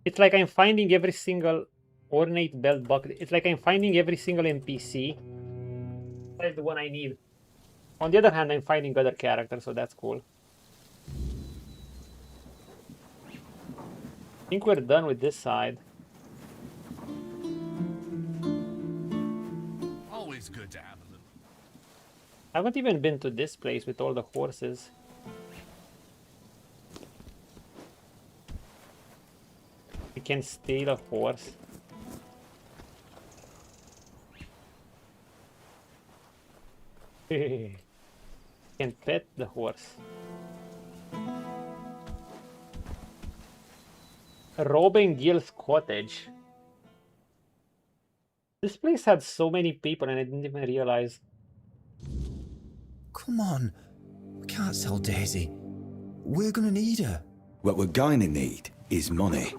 It's like I'm finding every single ornate belt buckle. It's like I'm finding every single NPC. That's the one I need. On the other hand, I'm finding other characters, so that's cool. I think we're done with this side. always good to have a little. I haven't even been to this place with all the horses. We can steal a horse. Can pet the horse. Robin Gill's cottage. This place had so many people and I didn't even realize. Come on. We can't sell Daisy. We're gonna need her. What we're going to need is money.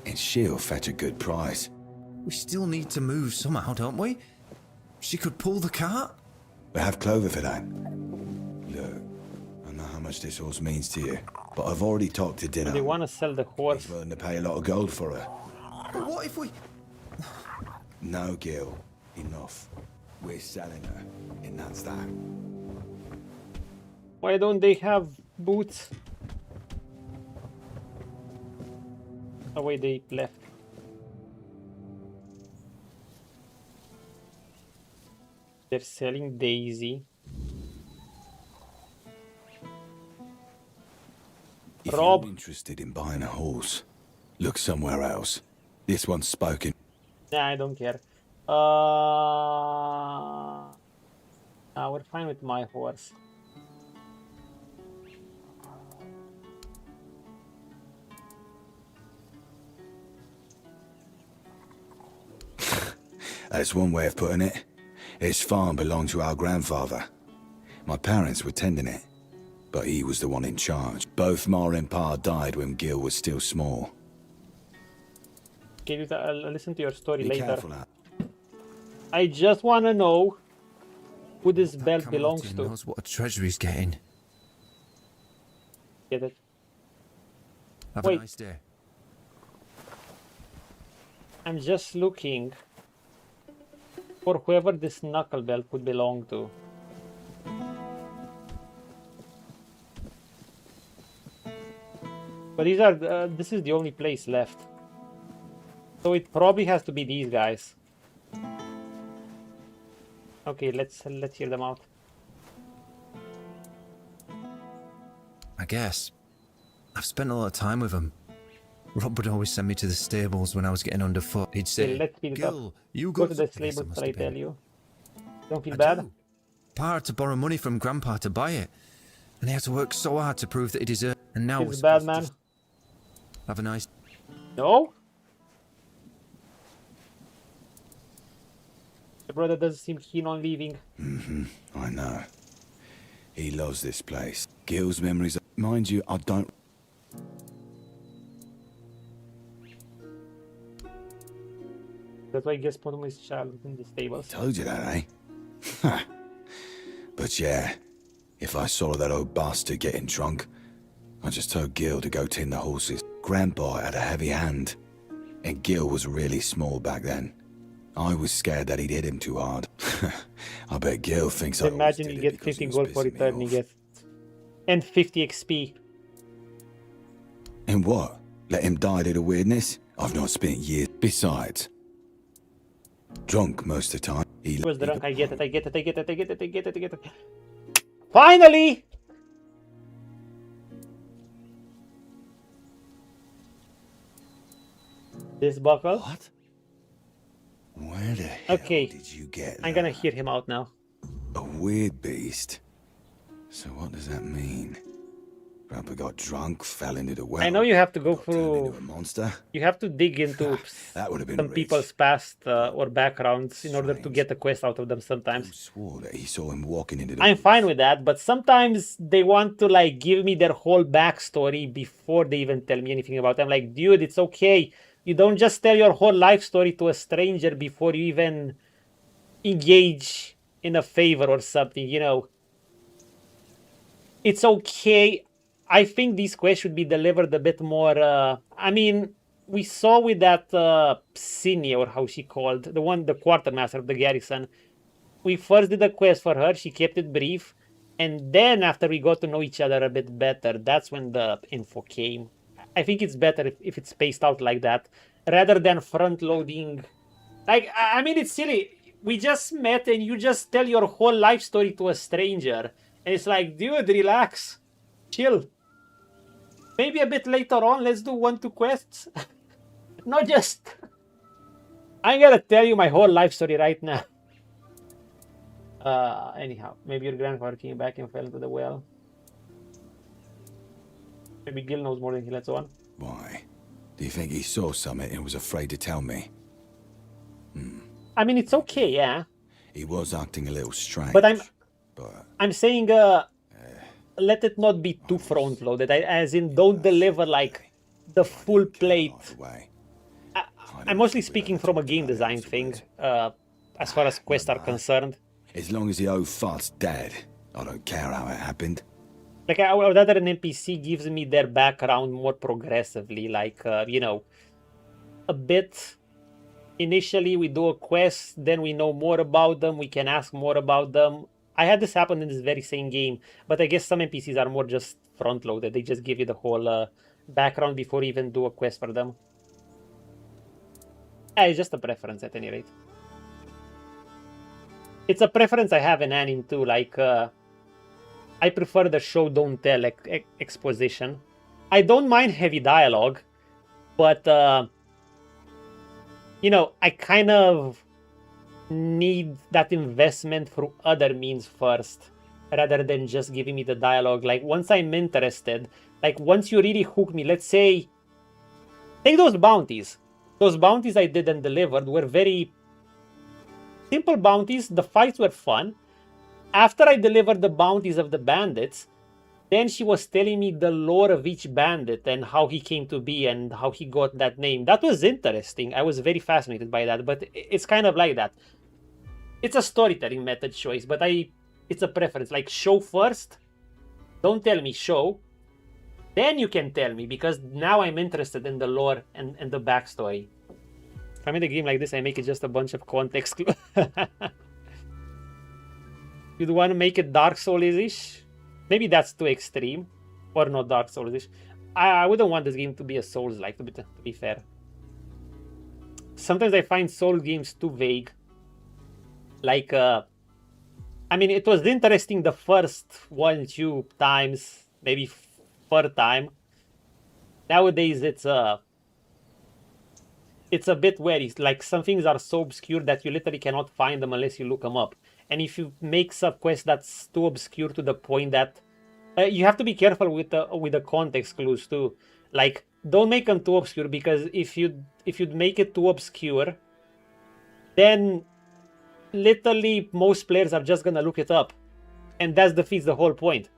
And she'll fetch a good price. We still need to move somehow, don't we? She could pull the cart. We have Clover for that. Look, I know how much this horse means to you, but I've already talked to Dinner. They want to sell the horse. He's willing to pay a lot of gold for her. But what if we... No, Gil. Enough. We're selling her, and that's that. Why don't they have boots? Oh wait, they left. They're selling Daisy. If Rob. you're interested in buying a horse, look somewhere else. This one's spoken. Nah, I don't care. We're fine with my horse. That's one way of putting it. His farm belonged to our grandfather. My parents were tending it, but he was the one in charge. Both Ma and Pa died when Gil was still small. Okay, I'll listen to your story Be later. careful, Al. I just want to know who this belt Kamelot belongs to. knows what a treasury's getting. Get it? Have Wait. a nice day. I'm just looking for whoever this knuckle belt would belong to. But these are this is the only place left, so it probably has to be these guys. Okay, let's hear them out. I guess. I've spent a lot of time with him. Rob would always send me to the stables when I was getting underfoot. He'd say, Okay, let's speed it up. Gil, you Go go to the Yes, I stable, must shall I have been. tell you? Don't feel I bad? do. Pa had to borrow money from Grandpa to buy it. And he had to work so hard to prove that he deserved it. And now Feels we're bad, supposed to man. just have a nice... No? The brother doesn't seem keen on leaving. I know. He loves this place. Gil's memories... Mind you, I don't... That's why he gets put his child in the stables. Told you that, eh? But yeah, if I saw that old bastard getting drunk, I just told Gil to go tin the horses. Grandpa had a heavy hand, and Gil was really small back then. I was scared that he'd hit him too hard. I bet Gil thinks I always Imagine did you it get because he 15 was gold for pissing me returning off. it. And 50 XP. And what? Let him die to the weirdness? I've not spent years. Besides, drunk most of the time. He was drunk, I get it. Finally! This buckle? What? Where the hell Okay, did you get I'm gonna hear him out now. A weird beast. So what does that mean? Grandpa got drunk, fell into the well. I know you have to go got turned through. into a monster. You have to dig into That would have been some rich. people's past or backgrounds in order to get a quest out of them sometimes. Swore that he saw him walking into the. I'm fine with that, but sometimes they want to like give me their whole backstory before they even tell me anything about them. Like, dude, it's okay. You don't just tell your whole life story to a stranger before you even engage in a favor or something, you know. It's okay. I think these quests should be delivered a bit more. I mean, we saw with that Sini, or how she called, the quartermaster of the garrison. We first did a quest for her, she kept it brief, and then after we got to know each other a bit better, that's when the info came. I think it's better if it's spaced out like that, rather than front-loading. Like, I mean, it's silly. we just met and you just tell your whole life story to a stranger. And it's like, dude, relax. Chill. Maybe a bit later on, let's do 1-2 quests. Not just... I'm gonna tell you my whole life story right now. Anyhow, maybe your grandfather came back and fell into the well. Maybe Gil knows more than he lets on. Why? Do you think he saw something and was afraid to tell me? I mean, it's okay, yeah. He was acting a little strange. But I'm saying, let it not be too front-loaded. As in, don't deliver like the full plate. I'm mostly speaking from a game design thing, as far as quests are concerned. As long as the old fart's dead, I don't care how it happened. Like, I would rather an NPC gives me their background more progressively, like, you know, a bit. Initially, we do a quest, then we know more about them, we can ask more about them. I had this happen in this very same game, but I guess some NPCs are more just front-loaded. They just give you the whole background before you even do a quest for them. It's just a preference at any rate. It's a preference I have in anime too, like, I prefer the show don't tell exposition. I don't mind heavy dialogue, but, you know, I kind of need that investment through other means first, rather than just giving me the dialogue. Like, once I'm interested, like, once you really hook me, let's say, take those bounties. Those bounties I did and delivered were very simple bounties. The fights were fun. After I delivered the bounties of the bandits, then she was telling me the lore of each bandit and how he came to be and how he got that name. That was interesting. I was very fascinated by that, but it's kind of like that. It's a storytelling method choice, but it's a preference. Like, show first. Don't tell me, show. Then you can tell me, because now I'm interested in the lore and the backstory. If I'm in a game like this, I make it just a bunch of context clues. You'd want to make it Dark Souls-ish? Maybe that's too extreme. Or not Dark Souls-ish. I wouldn't want this game to be a Souls-like, to be fair. Sometimes I find Souls games too vague. Like, I mean, it was interesting the first 1-2 times, maybe third time. Nowadays, it's a bit wary. Like, some things are so obscure that you literally cannot find them unless you look them up. And if you make sub-quest that's too obscure to the point that you have to be careful with the context clues too. Like, don't make them too obscure, because if you'd make it too obscure, then literally most players are just gonna look it up, and that defeats the whole point.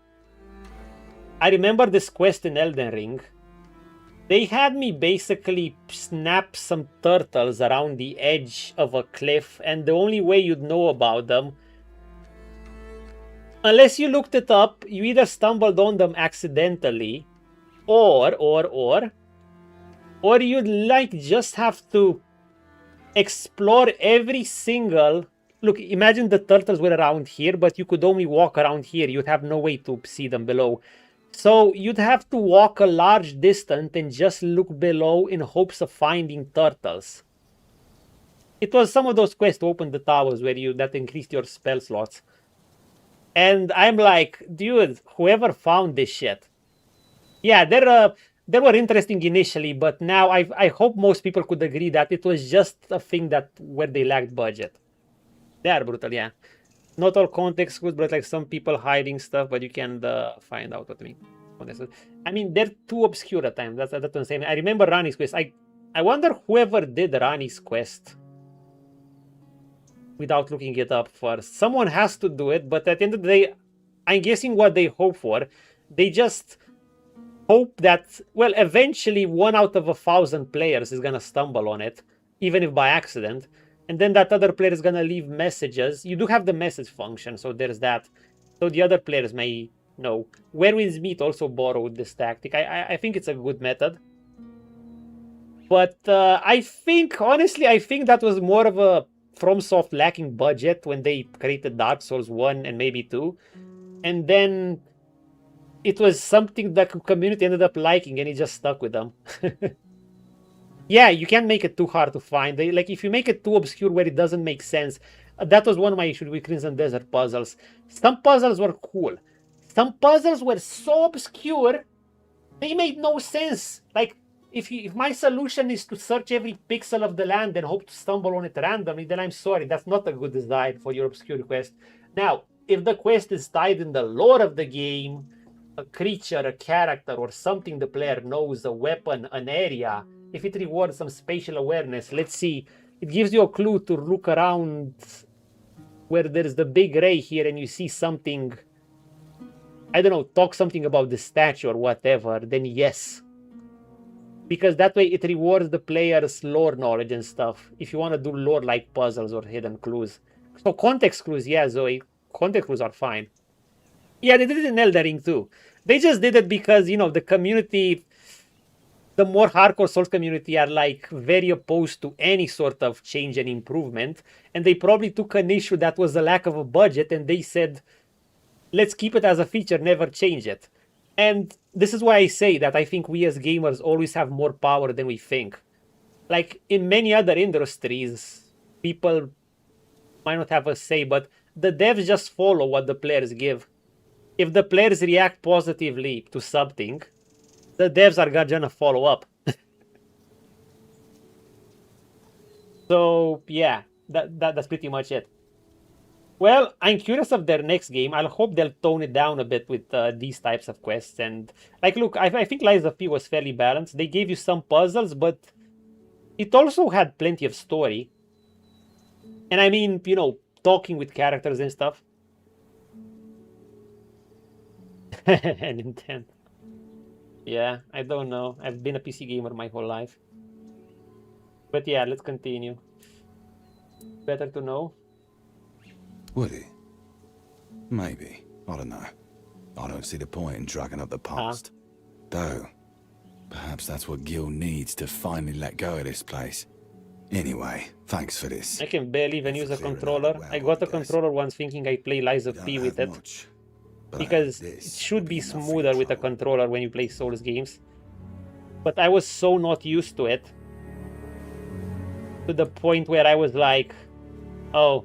I remember this quest in Elden Ring. They had me basically snap some turtles around the edge of a cliff, and the only way you'd know about them, unless you looked it up, you either stumbled on them accidentally, or you'd like just have to explore every single... Look, imagine the turtles were around here, but you could only walk around here. You'd have no way to see them below. So you'd have to walk a large distance and just look below in hopes of finding turtles. It was some of those quests to open the towers where that increased your spell slots. And I'm like, dude, whoever found this shit. Yeah, they were interesting initially, but now I hope most people could agree that it was just a thing where they lacked budget. They are brutal, yeah. Not all context good, but like some people hiding stuff, but you can find out what I mean. I mean, they're too obscure at times. That's what I'm saying. I remember Rani's quest. I wonder whoever did Rani's quest without looking it up first. Someone has to do it, but at the end of the day, I'm guessing what they hope for. They just hope that, well, eventually 1 out of 1,000 players is gonna stumble on it, even if by accident. And then that other player is going to leave messages. You do have the message function, so there's that. So the other players may know. Where Winds Meet also borrowed this tactic. I think it's a good method. But I think, honestly, that was more of a FromSoft lacking budget when they created Dark Souls 1 and maybe 2. And then it was something that the community ended up liking, and it just stuck with them. Yeah, you can't make it too hard to find. Like, if you make it too obscure where it doesn't make sense, That was one of my issues with Crimson Desert puzzles. Some puzzles were cool. Some puzzles were so obscure, they made no sense. Like, if my solution is to search every pixel of the land and hope to stumble on it randomly, then I'm sorry, that's not a good design for your obscure quest. Now, if the quest is tied in the lore of the game, a creature, a character, or something the player knows, a weapon, an area, if it rewards some spatial awareness, let's see, it gives you a clue to look around where there's the big ray here and you see something, I don't know, talk something about the statue or whatever, then yes. Because that way it rewards the player's lore knowledge and stuff, if you want to do lore-like puzzles or hidden clues. So context clues, yeah, Zoe, context clues are fine. Yeah, they did it in Elden Ring too. They just did it because, you know, the community, the more hardcore Souls community are like very opposed to any sort of change and improvement. And they probably took an issue that was a lack of a budget and they said, let's keep it as a feature, never change it. And this is why I say that I think we as gamers always have more power than we think. Like in many other industries, people might not have a say, but the devs just follow what the players give. If the players react positively to something, the devs are gonna follow up. So yeah, that's pretty much it. Well, I'm curious of their next game. I'll hope they'll tone it down a bit with these types of quests. And like, look, I think Lies of P was fairly balanced. They gave you some puzzles, but it also had plenty of story. And I mean, you know, talking with characters and stuff. And intent. Yeah, I don't know. I've been a PC gamer my whole life. But yeah, let's continue. Better to know. Would he? Maybe. I don't know. I don't see the point in dragging up the past. Though, perhaps that's what Gil needs to finally let go of this place. Anyway, thanks for this. I can barely even use a controller. I got a controller once thinking I play Lies of P with it. Because it should be smoother with a controller when you play Souls games. But I was so not used to it. To the point where I was like, oh,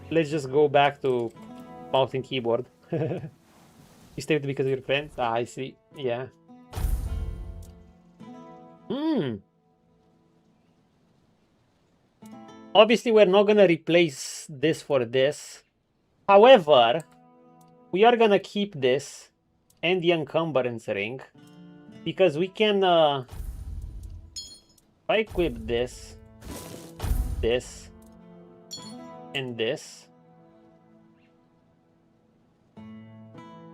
let's just go back to mouse and keyboard. You stay with it because of your friends? Ah, I see. Yeah. Obviously, we're not gonna replace this for this. However, we are gonna keep this and the encumbrance ring because we can if I equip this, and this,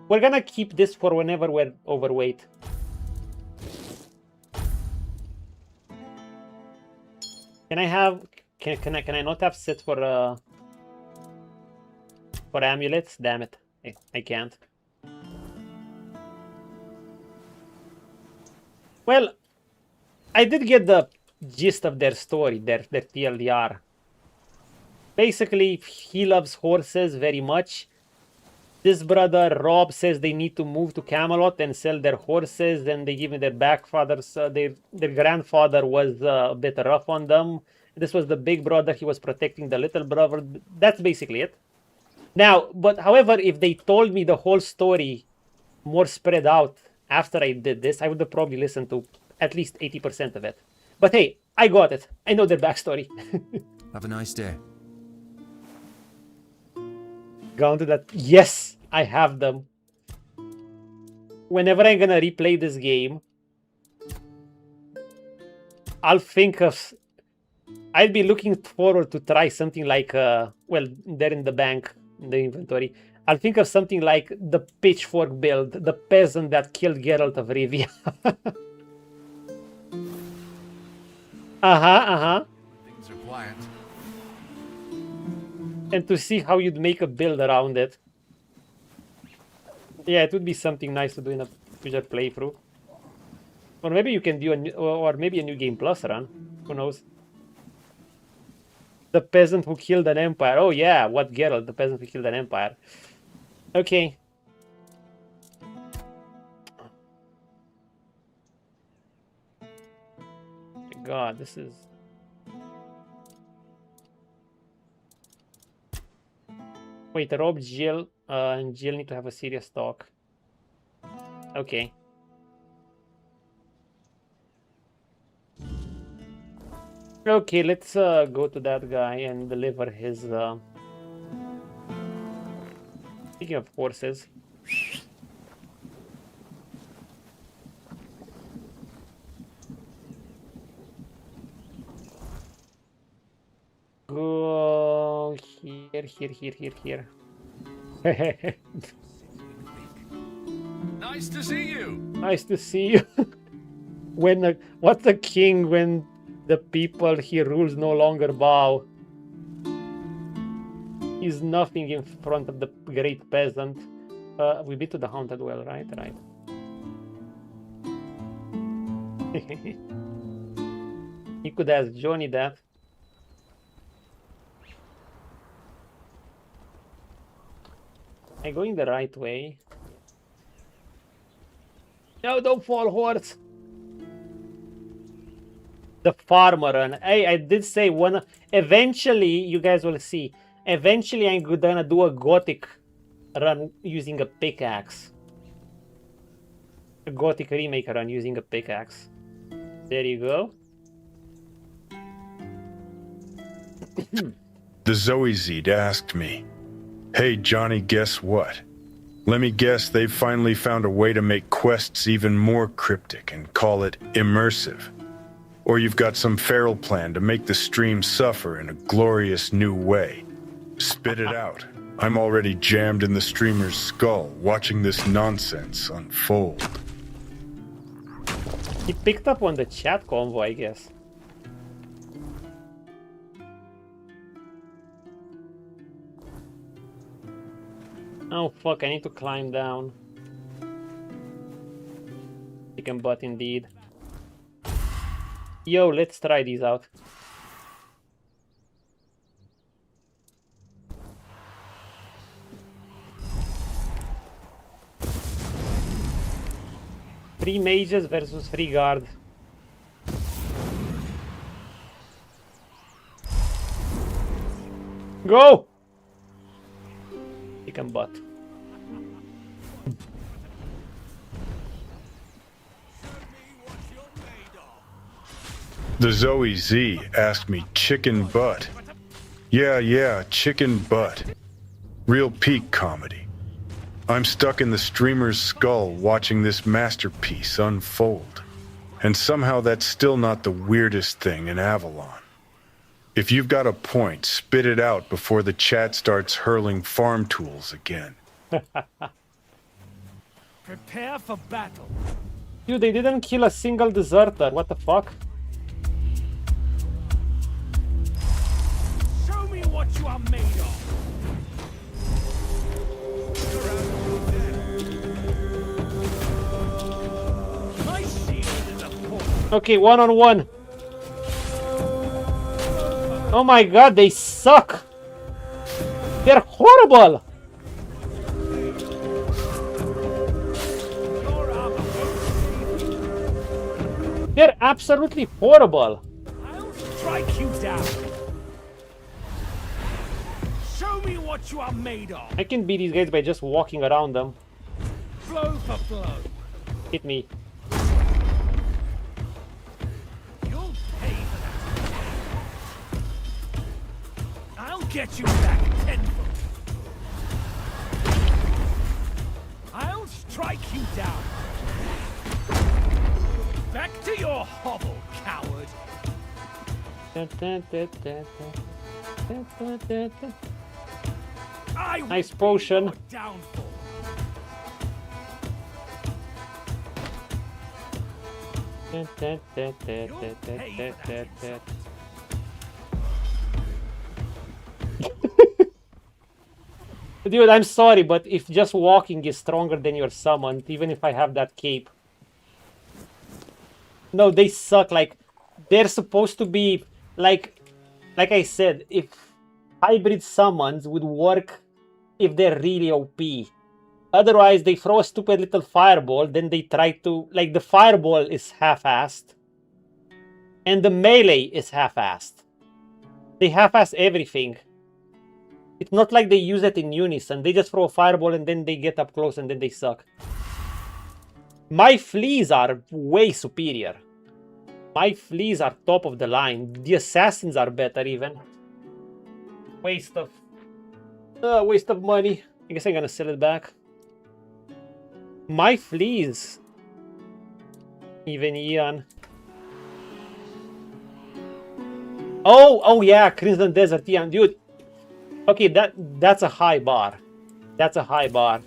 we're gonna keep this for whenever we're overweight. Can I have can I not have set for amulets? Damn it. I can't. Well, I did get the gist of their story, their TLDR. Basically, he loves horses very much. This brother, Rob, says they need to move to Kamelot and sell their horses, and they give me their their grandfather was a bit rough on them. This was the big brother, he was protecting the little brother. That's basically it. Now, but however, if they told me the whole story more spread out after I did this, I would have probably listened to at least 80% of it. But hey, I got it. I know their backstory. Have a nice day. Gone to that. Yes, I have them. Whenever I'm gonna replay this game, I'll think of... I'd be looking forward to try something like, well, they're in the bank, in the inventory. I'll think of something like the pitchfork build, the peasant that killed Geralt of Rivia. Things are quiet. And to see how you'd make a build around it. Yeah, it would be something nice to do in a future playthrough. Or maybe you can do or maybe a New Game Plus run. Who knows? The peasant who killed an empire. Oh yeah, what Geralt? The peasant who killed an empire. Okay. God, this is... Wait, Rob, Jill, and Jill need to have a serious talk. Okay. Okay, let's go to that guy and deliver his. Speaking of horses. Go here. Nice to see you. Nice to see you. What's a king when the people he rules no longer bow? He's nothing in front of the great peasant. We've been to the haunted well, right? Right. You could ask Johnny that. Am I going the right way? No, don't fall, horse. The farmer run. Hey, I did say one. Eventually, you guys will see. Eventually, I'm gonna do a gothic run using a pickaxe. A gothic remake run using a pickaxe. There you go. The Zoe Zed asked me, "Hey Johnny, guess what? Let me guess they've finally found a way to make quests even more cryptic and call it immersive. Or you've got some feral plan to make the stream suffer in a glorious new way. Spit it out. I'm already jammed in the streamer's skull watching this nonsense unfold." He picked up on the chat convo, I guess. Oh fuck, I need to climb down. Chicken butt indeed. Yo, let's try these out. Three mages versus 3 guard. Go! Chicken butt. The Zoe Z asked me chicken butt. Yeah, chicken butt. Real peak comedy. I'm stuck in the streamer's skull watching this masterpiece unfold. And somehow that's still not the weirdest thing in Avalon. If you've got a point, spit it out before the chat starts hurling farm tools again. Prepare for battle. Dude, they didn't kill a single deserter. What the fuck? Show me what you are made of. My shield is a point. Okay, 1-on-1. Oh my god, they suck. They're horrible. They're absolutely horrible. I'll strike you down. Show me what you are made of. I can beat these guys by just walking around them. Blow for blow. Hit me. You'll pay for that. I'll get you back tenfold. I'll strike you down. Back to your hovel, coward. Nice potion. Downfall. Dude, I'm sorry, but if just walking is stronger than your summon, even if I have that cape. No, they suck. Like, they're supposed to be, like I said, if hybrid summons would work if they're really OP. Otherwise, they throw a stupid little fireball, then they try to, like, the fireball is half-assed. And the melee is half-assed. They half-ass everything. It's not like they use it in unison. They just throw a fireball and then they get up close and then they suck. My fleas are way superior. My fleas are top of the line. The assassins are better even. Waste of money. I guess I'm gonna sell it back. My fleas. Even Ian. Oh yeah, Crimson Desert Ian, dude. Okay, that's a high bar. That's a high bar.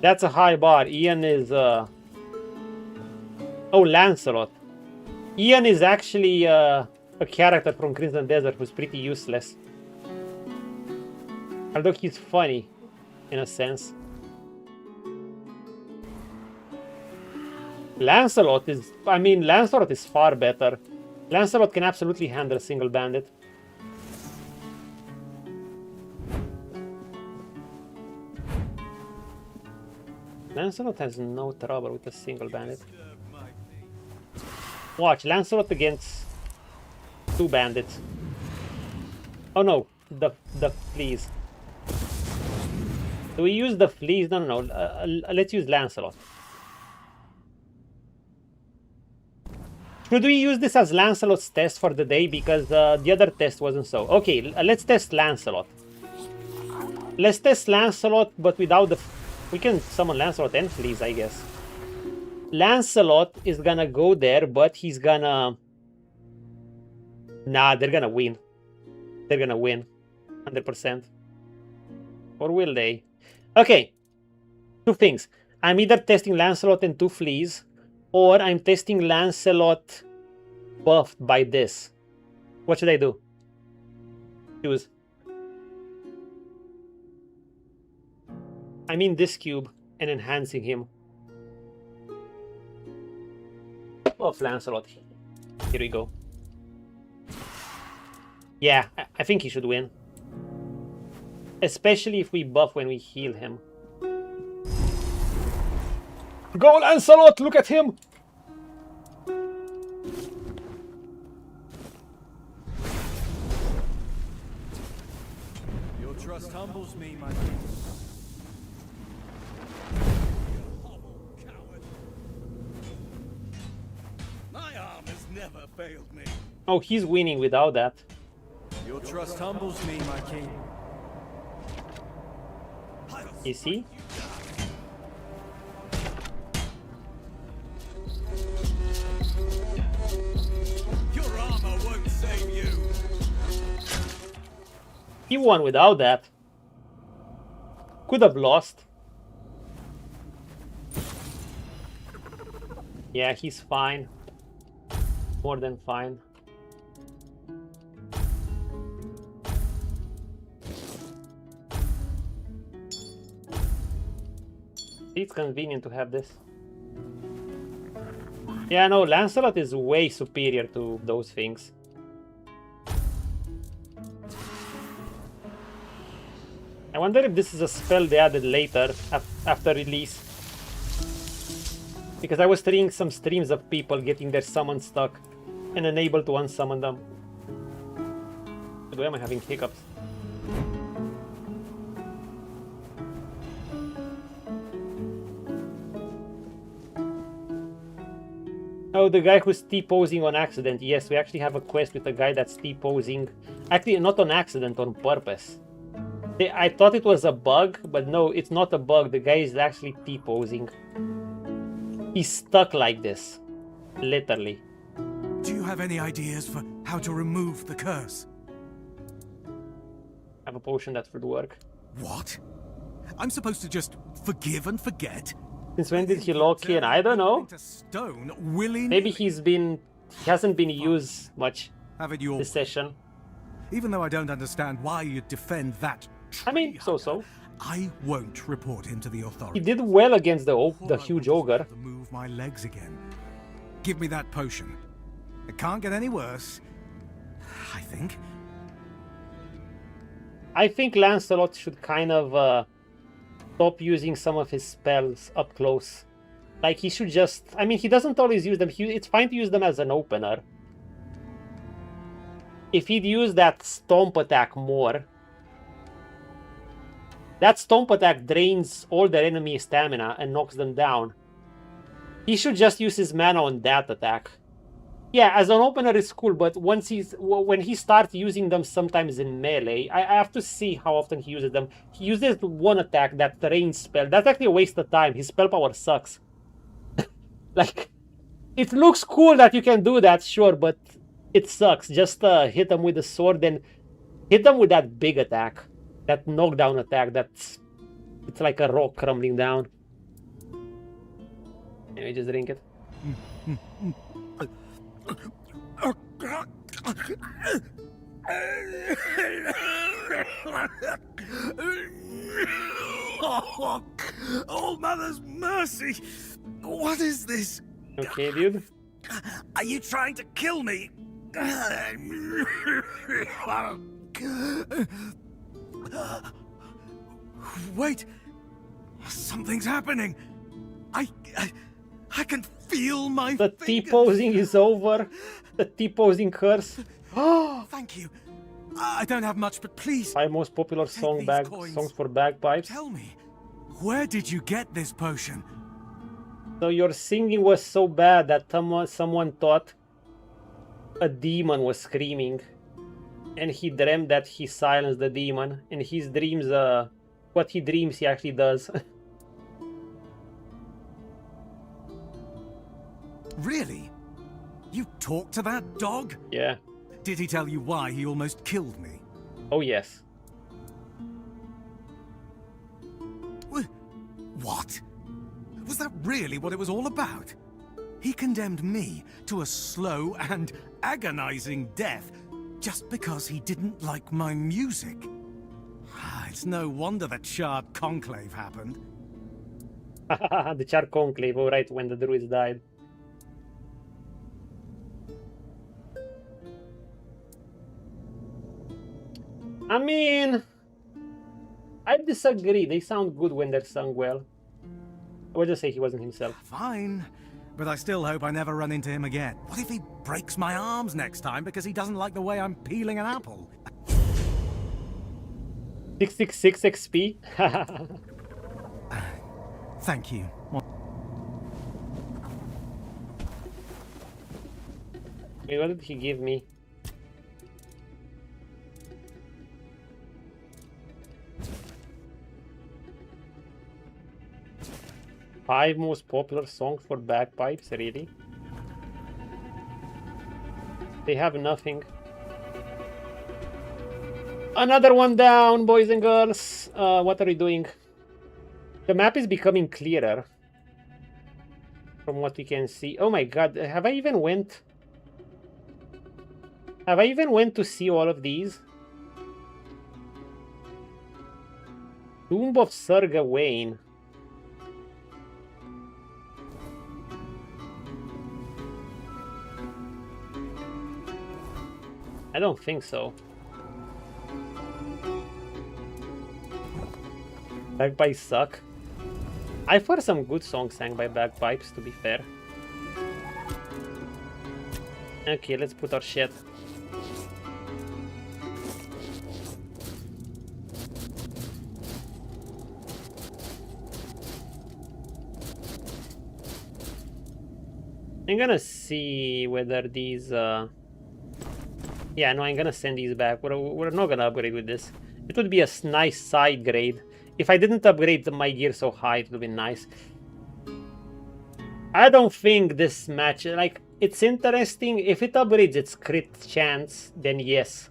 That's a high bar. Ian is oh, Lancelot. Ian is actually a character from Crimson Desert who's pretty useless. Although he's funny, in a sense. Lancelot is far better. Lancelot can absolutely handle a single bandit. Lancelot has no trouble with a single bandit. Watch, Lancelot against 2 bandits. Oh no, the fleas. Do we use the fleas? No. Let's use Lancelot. Should we use this as Lancelot's test for the day? Because the other test wasn't so. Okay, let's test Lancelot. Let's test Lancelot, but without the... We can summon Lancelot and fleas, I guess. Lancelot is gonna go there, but he's gonna... Nah, they're gonna win. They're gonna win. 100%. Or will they? Okay. 2 things. I'm either testing Lancelot and 2 fleas, or I'm testing Lancelot buffed by this. What should I do? Choose. I mean this cube and enhancing him. Buff Lancelot. Here we go. Yeah, I think he should win. Especially if we buff when we heal him. Go Lancelot! Look at him! Your trust humbles me, my king. My arm has never failed me. Oh, he's winning without that. Your trust humbles me, my king. You see? Your armor won't save you. He won without that. Could have lost. Yeah, he's fine. More than fine. It's convenient to have this. Yeah, no, Lancelot is way superior to those things. I wonder if this is a spell they added later, after release. Because I was seeing some streams of people getting their summon stuck and unable to unsummon them. Why am I having hiccups? Oh, the guy who's T-posing on accident. Yes, we actually have a quest with a guy that's T-posing. Actually, not on accident, on purpose. I thought it was a bug, but no, it's not a bug. The guy is actually T-posing. He's stuck like this. Literally. Do you have any ideas for how to remove the curse? I have a potion that would work. What? I'm supposed to just forgive and forget? Since when did he lock in? I don't know. Stone, willing. Maybe he hasn't been used much this session. Even though I don't understand why you'd defend that. I mean, so. I won't report him to the authorities. He did well against the huge ogre. Move my legs again. Give me that potion. It can't get any worse. I think. I think Lancelot should kind of stop using some of his spells up close. Like, he should just... I mean, he doesn't always use them. It's fine to use them as an opener. if he'd use that stomp attack more, that stomp attack drains all their enemy stamina and knocks them down. He should just use his mana on that attack. Yeah, as an opener it's cool, but when he starts using them sometimes in melee, I have to see how often he uses them. He uses one attack, that range spell. That's actually a waste of time. His spell power sucks. Like, it looks cool that you can do that, sure, but it sucks. Just hit them with the sword, then hit them with that big attack. That knockdown attack, it's like a rock crumbling down. Anyway, just drink it. Oh, Mother's mercy! What is this? Okay, dude. Are you trying to kill me? Wait! Something's happening! I can feel my The T-posing is over. The T-posing curse. Oh, thank you. I don't have much, but please. 5 most popular songs for bagpipes. Tell me, where did you get this potion? So your singing was so bad that someone thought a demon was screaming, and he dreamt that he silenced the demon. In his dreams, what he dreams he actually does. Really? You talked to that dog? Yeah. Did he tell you why he almost killed me? Oh, yes. What? Was that really what it was all about? He condemned me to a slow and agonizing death just because he didn't like my music. It's no wonder that Shard Conclave happened. The Shard Conclave, oh right, when the druids died. I mean, I disagree. They sound good when they're sung well. I would just say he wasn't himself. Fine, but I still hope I never run into him again. What if he breaks my arms next time because he doesn't like the way I'm peeling an apple? 666 XP? Thank you. Wait, what did he give me? Five most popular songs for bagpipes, really? They have nothing. Another one down, boys and girls. What are we doing? The map is becoming clearer. From what we can see. Oh my god, have I even went to see all of these? Tomb of Sir Gawain. I don't think so. Bagpipes suck. I've heard some good songs sang by bagpipes, to be fair. Okay, let's put our shit. I'm gonna see whether these yeah, no, I'm gonna send these back. We're not gonna upgrade with this. It would be a nice side grade. If I didn't upgrade my gear so high, it would be nice. I don't think this match, like, it's interesting. If it upgrades its crit chance, then yes.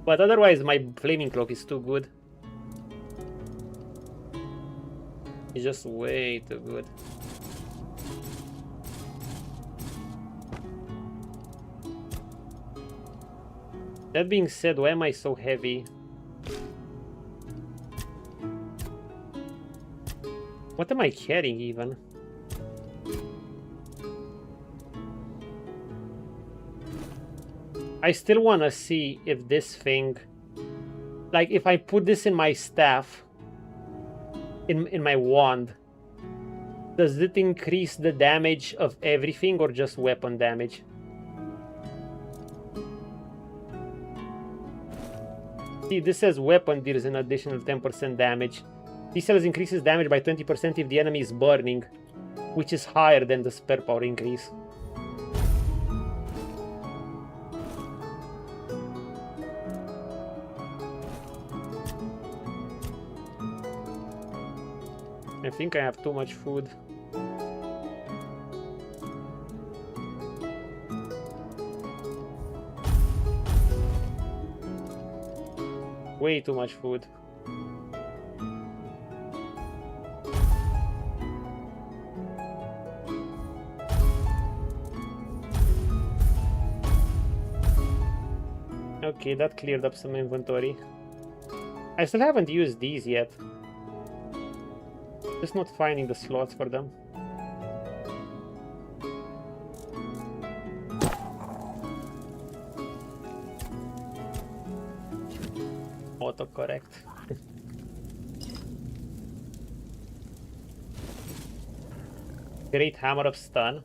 But otherwise, my Flaming Cloak is too good. It's just way too good. That being said, why am I so heavy? What am I carrying even? I still want to see if this thing, like if I put this in my staff, in my wand, does it increase the damage of everything or just weapon damage? See, this says weapon deals an additional 10% damage. This cells increases damage by 20% if the enemy is burning, which is higher than the spell power increase. I think I have too much food. Way too much food. Okay, that cleared up some inventory. I still haven't used these yet. Just not finding the slots for them. Autocorrect. Great Hammer of Stun.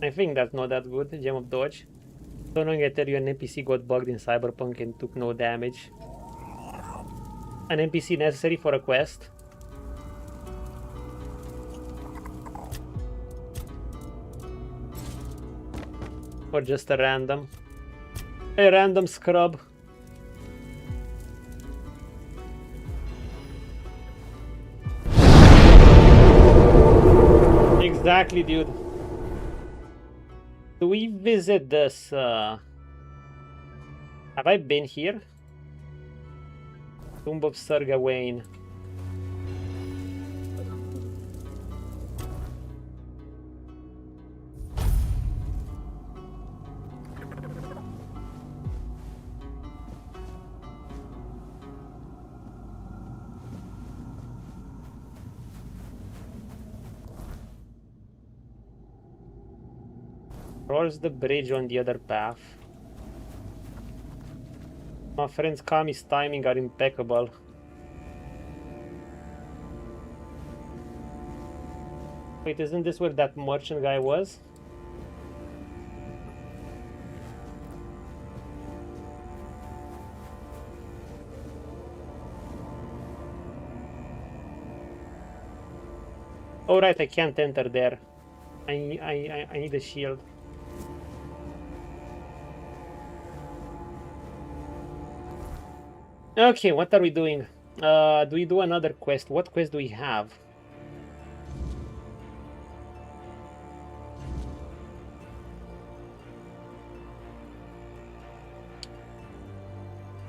I think that's not that good. Gem of Dodge. So knowing I tell you an NPC got bugged in Cyberpunk and took no damage. An NPC necessary for a quest. Or just a random. A random scrub. Exactly, dude. Do we visit this? Have I been here? Tomb of Sir Gawain. Cross the bridge on the other path. My friend's Kami's timing are impeccable. Wait, isn't this where that merchant guy was? Oh right, I can't enter there. I need a shield. Okay, what are we doing? Do we do another quest? What quest do we have?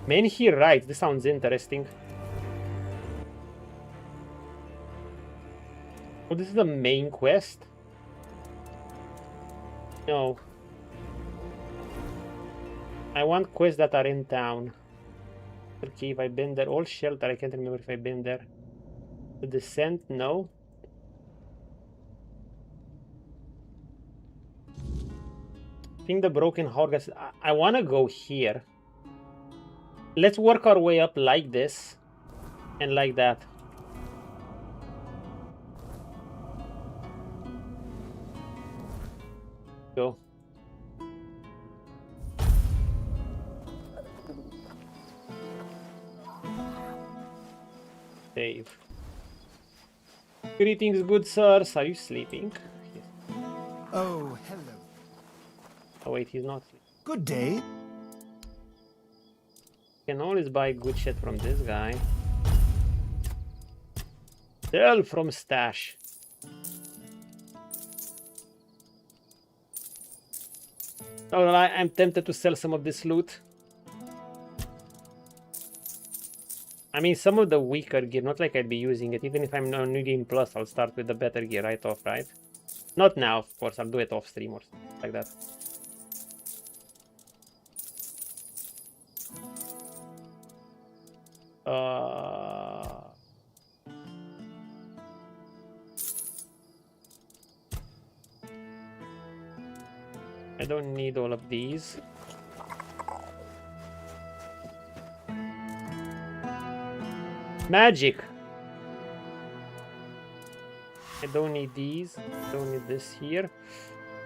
Men here, right? This sounds interesting. Oh, this is the main quest? No. I want quests that are in town. Okay, if I've been there. All shelter, I can't remember if I've been there. The descent, no. I think the broken Horgas. I want to go here. Let's work our way up like this. And like that. Go. Save. Greetings, good sirs. Are you sleeping? Yes. Oh, hello. Oh wait, he's not sleeping. Good day. Can always buy good shit from this guy. Sell from stash. Oh, I'm tempted to sell some of this loot. I mean, some of the weaker gear, not like I'd be using it. Even if I'm on New Game Plus, I'll start with the better gear right off, right? Not now, of course. I'll do it off stream or something like that. I don't need all of these. Magic. I don't need these. I don't need this here.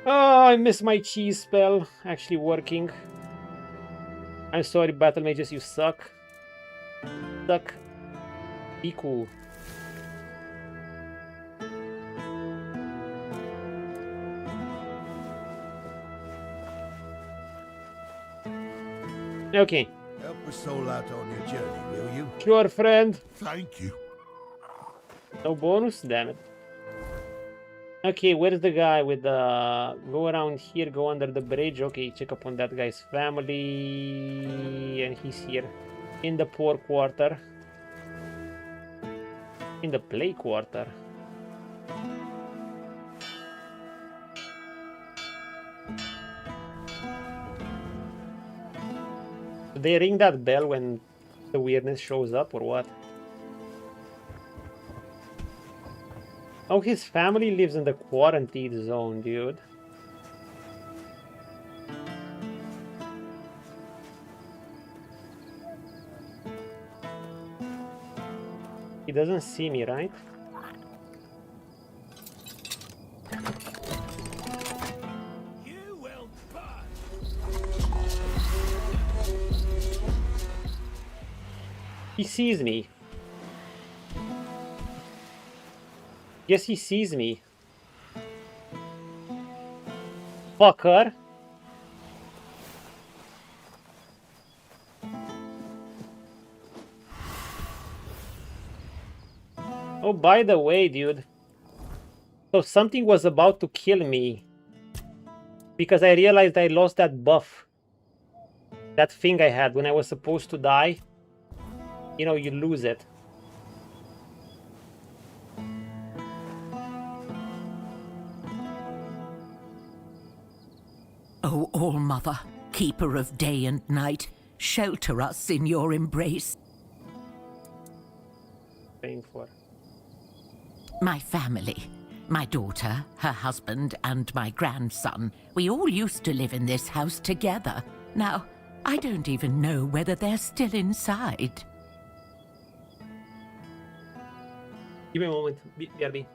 Oh, I miss my cheese spell actually working. I'm sorry, battle mages, you suck. Suck. Be cool. Okay. Help a soul out on your journey, will you? Sure, friend. Thank you. No bonus? Damn it. Okay, where's the guy with the... Go around here, go under the bridge. Okay, check up on that guy's family. And he's here. In the poor quarter. In the play quarter. Do they ring that bell when the weirdness shows up or what? Oh, his family lives in the quarantine zone, dude. He doesn't see me, right? He sees me. Yes, he sees me. Fucker. Oh, by the way, dude. So something was about to kill me. Because I realized I lost that buff. That thing I had when I was supposed to die. You know, you lose it. O All-Mother, keeper of day and night, shelter us in your embrace. Paying for. My family, my daughter, her husband, and my grandson, we all used to live in this house together. Now, I don't even know whether they're still inside. Give me a moment, BRB.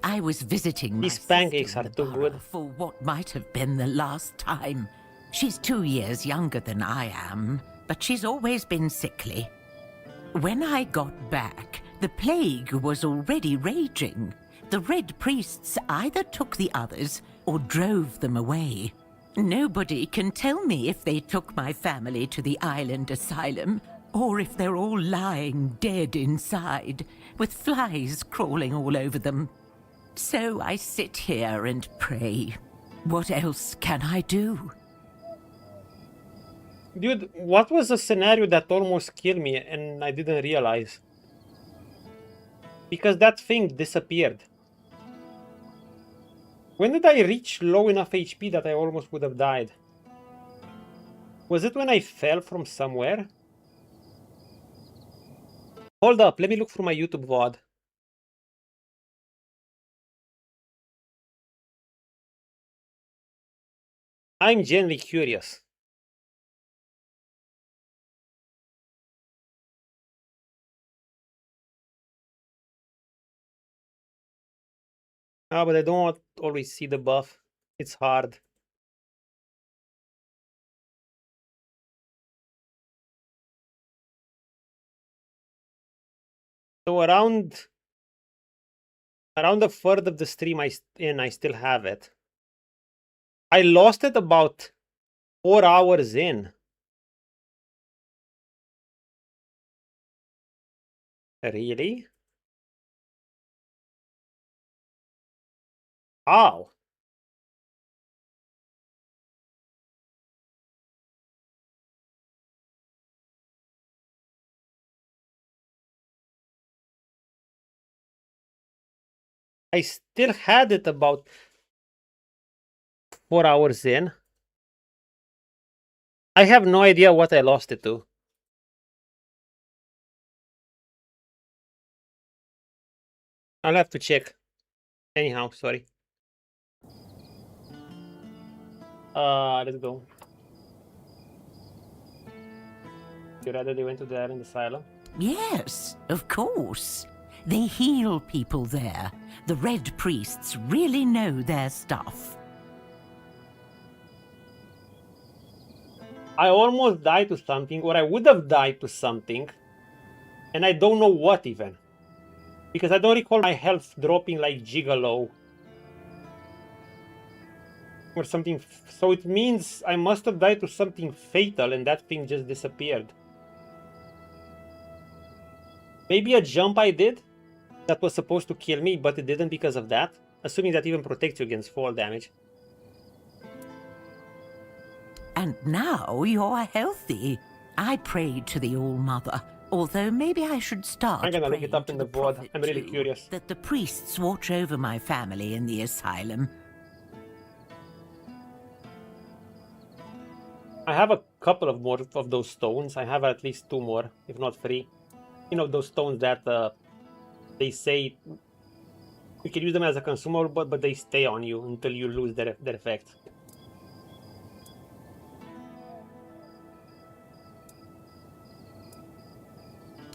I was visiting These my pancakes sister are too Barbara good. for what might have been the last time. She's 2 years younger than I am, but she's always been sickly. When I got back, the plague was already raging. The Red Priests either took the others or drove them away. Nobody can tell me if they took my family to the island asylum or if they're all lying dead inside, with flies crawling all over them. So I sit here and pray. What else can I do? Dude, what was the scenario that almost killed me and I didn't realize? Because that thing disappeared. When did I reach low enough HP that I almost would have died? Was it when I fell from somewhere? Hold up, let me look through my YouTube VOD. I'm genuinely curious. Ah, but I don't always see the buff. It's hard. So around a third of the stream I still have it. I lost it about 4 hours in. Really? How? I still had it about 4 hours in. I have no idea what I lost it to. I'll have to check. Anyhow, sorry. Let's go. You rather they went to the island asylum? Yes, of course. They heal people there. The Red Priests really know their stuff. I almost died to something, or I would have died to something, and I don't know what even. Because I don't recall my health dropping like gigolo. Or something, so it means I must have died to something fatal and that thing just disappeared. Maybe a jump I did that was supposed to kill me, but it didn't because of that. Assuming that even protects you against fall damage. And now you're healthy. I prayed to the All-Mother, although maybe I should start I'm gonna look praying it up to in the the board. Prophet I'm really too, curious. that the priests watch over my family in the asylum. I have a couple of more of those stones. I have at least 2 more, if not 3. You know, those stones that they say we can use them as a consumable, but they stay on you until you lose their effect.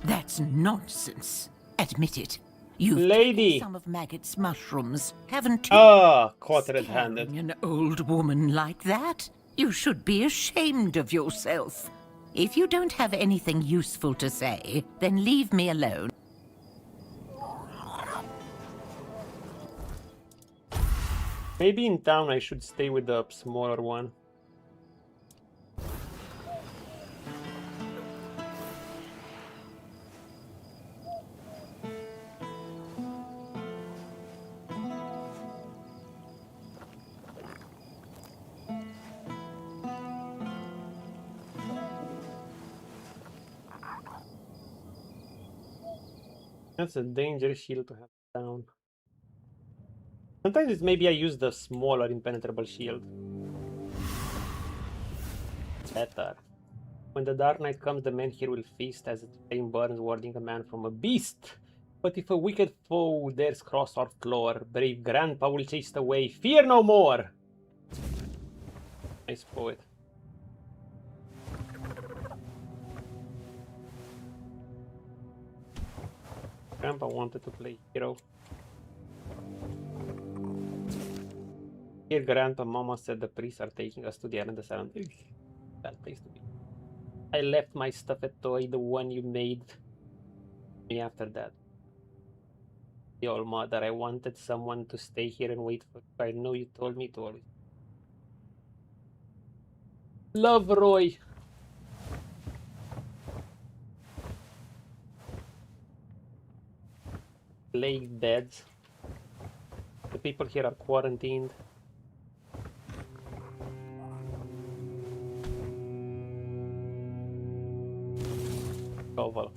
That's nonsense. Admit it. You've Lady. taken some of Maggot's mushrooms, haven't you? Ah, caught red-handed. Scaring an old woman like that? You should be ashamed of yourself. If you don't have anything useful to say, then leave me alone. Maybe in town I should stay with the smaller one. That's a dangerous shield to have down. Sometimes it's maybe I use the smaller impenetrable shield. Better. When the Dark Knight comes, the man here will feast as its flame burns, warding a man from a beast. But if a wicked foe dares cross our floor, brave grandpa will chase it away. Fear no more! Nice poet. Grandpa wanted to play hero. Here, Grandpa, Mama said the priests are taking us to the island asylum. Bad place to be. I left my stuff at Toy, the one you made me after that. The old mother, I wanted someone to stay here and wait for you. I know you told me to always. Love, Roy. Plague beds. The people here are quarantined. Oval.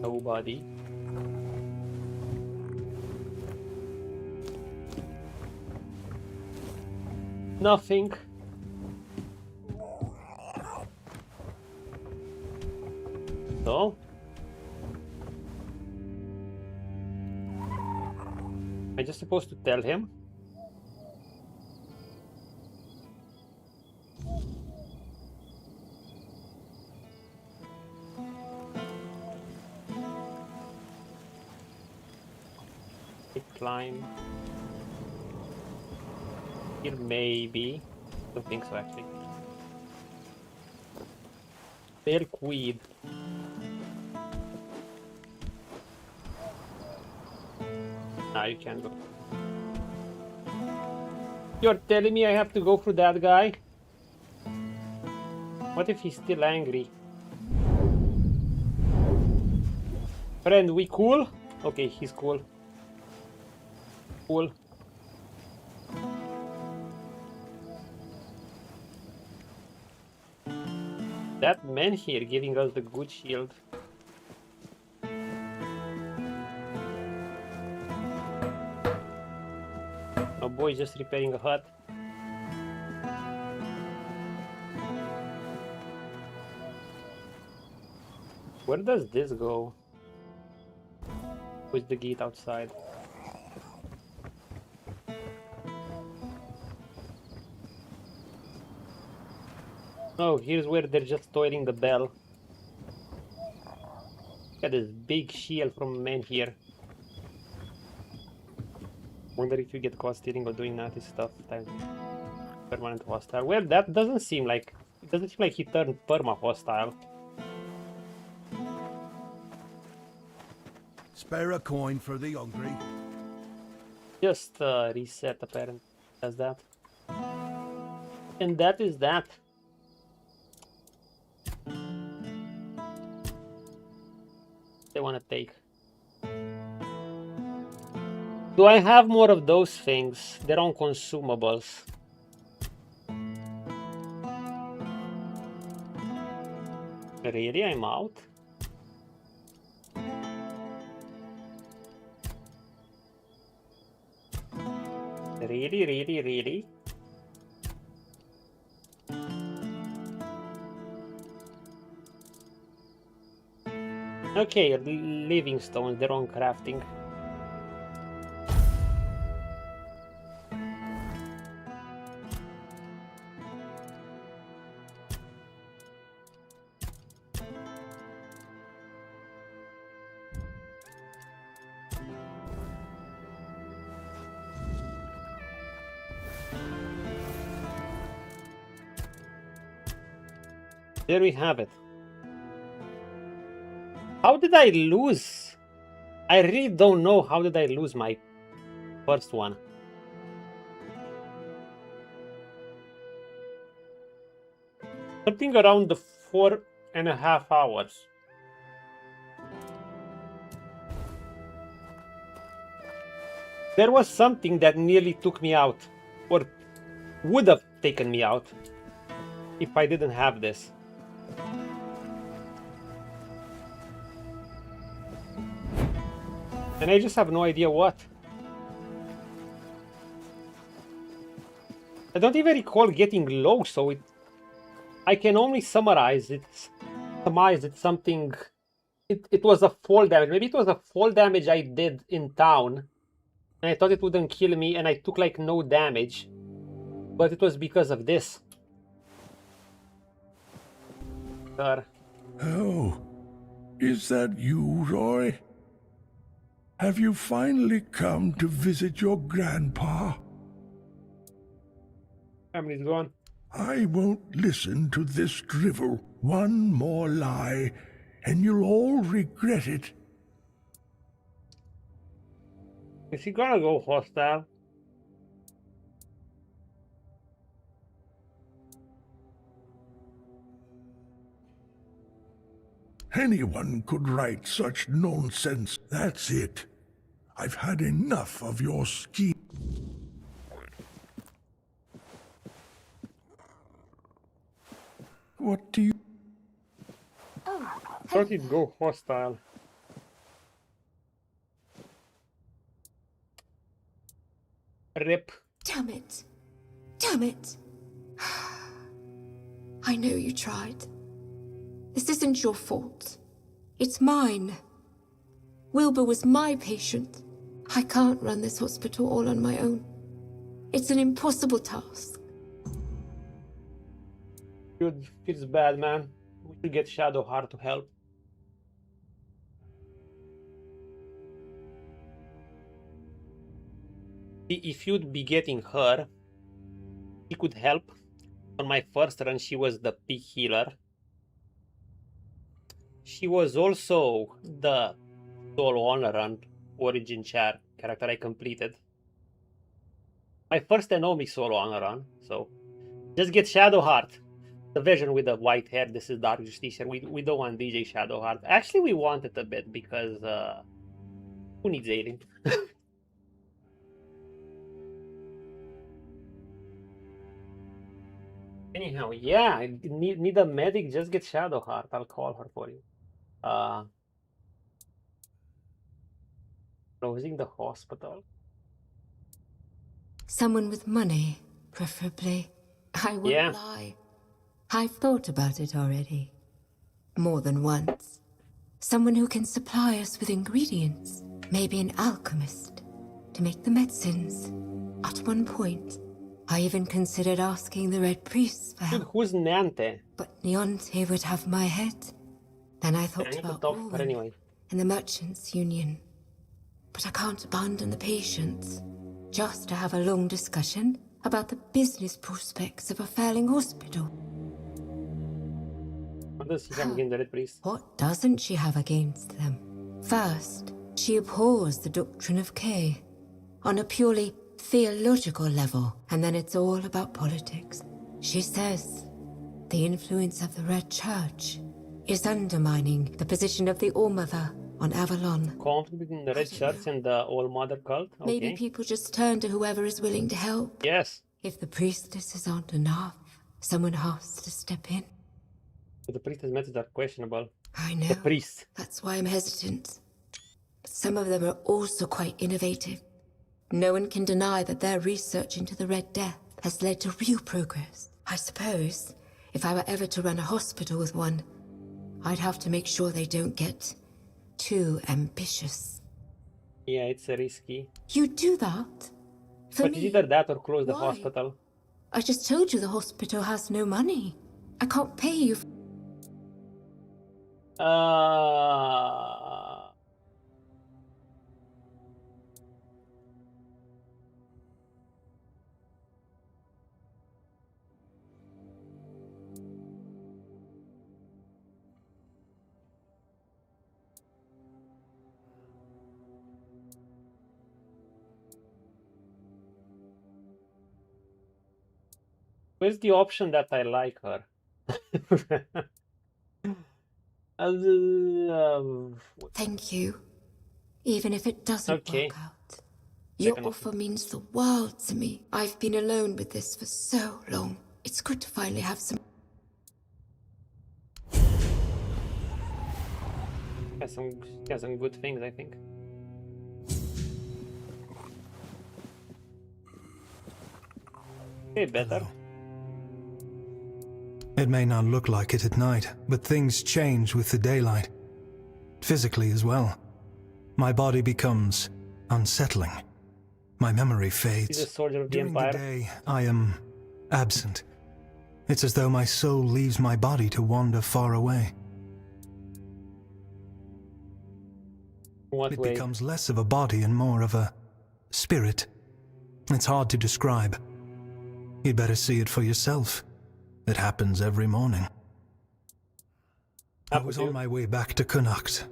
Nobody. Nothing. So? Am I just supposed to tell him? Climb. Here maybe. Don't think so actually. Milkweed. Nah, you can't go. You're telling me I have to go through that guy? What if he's still angry? Friend, we cool? Okay, he's cool. Cool. That man here giving us the good shield. Oh boy, just repairing a hut. Where does this go? With the gate outside. Oh, here's where they're just toiling the bell. Look at this big shield from a man here. Wonder if you get caught stealing or doing naughty stuff. Time permanent hostile. Well, that doesn't seem like... It doesn't seem like he turned perma-hostile. Spare a coin for the hungry. Just reset, apparently. Does that. And that is that. They want to take. Do I have more of those things? They're on consumables. Really? I'm out? Really? Okay, living stones, they're on crafting. There we have it. How did I lose? I really don't know how did I lose my first one. Something around the 4.5 hours. There was something that nearly took me out, or would have taken me out, if I didn't have this. And I just have no idea what. I don't even recall getting low, so I can only summarize it. Something. It was a fall damage. Maybe it was a fall damage I did in town. And I thought it wouldn't kill me, and I took like no damage. But it was because of this. Oh, is that you, Roy? Have you finally come to visit your grandpa? Family's gone. I won't listen to this drivel. One more lie, and you'll all regret it. Is he gonna go hostile? Anyone could write such nonsense. That's it. I've had enough of your scheme. What do you... Thought he'd go hostile. Rip. Damn it. Damn it. I know you tried. This isn't your fault. It's mine. Wilbur was my patient. I can't run this hospital all on my own. It's an impossible task. Dude, feels bad, man. We should get Shadowheart to help. If you'd be getting her, she could help. On my first run, she was the peak healer. She was also the solo honor run origin character I completed. My first and only solo honor run, so just get Shadowheart. The version with the white hair, this is Dark Justicia. We don't want DJ Shadowheart. Actually, we want it a bit because who needs Alien? Anyhow, yeah, I need a medic. Just get Shadowheart. I'll call her for you. Closing the hospital. Someone with money, preferably. I won't lie. I've thought about it already. More than once. Someone who can supply us with ingredients. Maybe an alchemist to make the medicines. At one point, I even considered asking the Red Priests for help. Dude, who's Nante? But Neonte would have my head. Then I thought about Owen anyway. and the Merchants' Union. But I can't abandon the patients just to have a long discussion about the business prospects of a failing hospital. What does she have against the Red Priest? What doesn't she have against them? First, she abhors the doctrine of K on a purely theological level, and then it's all about politics. She says the influence of the Red Church is undermining the position of the All-Mother on Avalon. Conflict between the Red Church and the All-Mother cult? Okay. Maybe people just turn to whoever is willing to help. Yes. If the priestesses aren't enough, someone has to step in. But the priestess methods are questionable. I know. The priest. That's why I'm hesitant. But some of them are also quite innovative. No one can deny that their research into the Red Death has led to real progress. I suppose, if I were ever to run a hospital with one, I'd have to make sure they don't get too ambitious. Yeah, it's risky. You do that? For but me? It's either that or close the Why? hospital. I just told you the hospital has no money. I can't pay you. Where's the option that I like her? Thank you. Even if it doesn't work out. Your offer means the world to me. I've been alone with this for so long. It's good to finally have some... Has some good things, I think. Okay, better. It may not look like it at night, but things change with the daylight. Physically as well. My body becomes unsettling. My memory fades. He's a soldier of the During Empire. the day, I am absent. It's as though my soul leaves my body to wander far away. What it way? becomes less of a body and more of a spirit. It's hard to describe. You'd better see it for yourself. It happens every morning. I was on my way back to Cuanacht.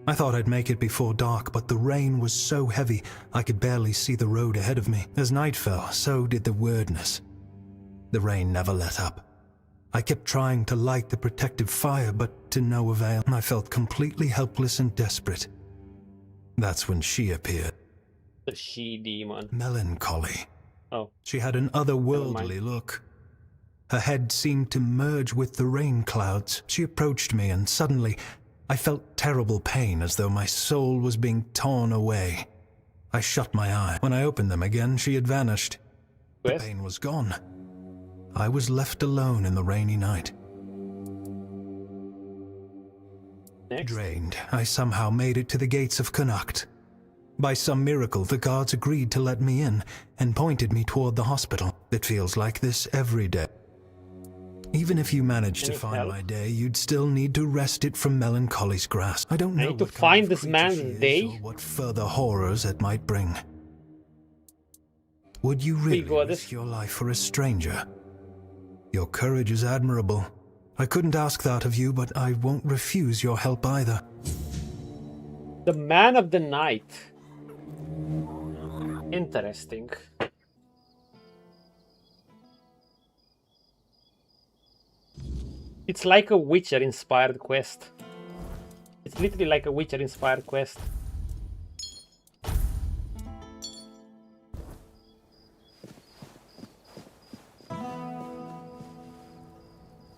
I thought I'd make it before dark, but the rain was so heavy I could barely see the road ahead of me. As night fell, so did the WYRDNESS. The rain never let up. I kept trying to light the protective fire, but to no avail. I felt completely helpless and desperate. That's when she appeared. The she-demon. Melancholy. Oh. She had an otherworldly look. Her head seemed to merge with the rain clouds. She approached me, and suddenly I felt terrible pain, as though my soul was being torn away. I shut my eyes. When I opened them again, she had vanished. The pain was gone. I was left alone in the rainy night. Drained, I somehow made it to the gates of Cuanacht. By some miracle, the guards agreed to let me in and pointed me toward the hospital. It feels like this every day. Even if you managed to find my day, you'd still need to wrest it from melancholy's grasp. I don't know I need to find this man's day. or what further horrors it might bring. Would you really risk your life for a stranger? Your courage is admirable. I couldn't ask that of you, but I won't refuse your help either. The Man of the Night. Interesting. It's like a Witcher-inspired quest. It's literally like a Witcher-inspired quest.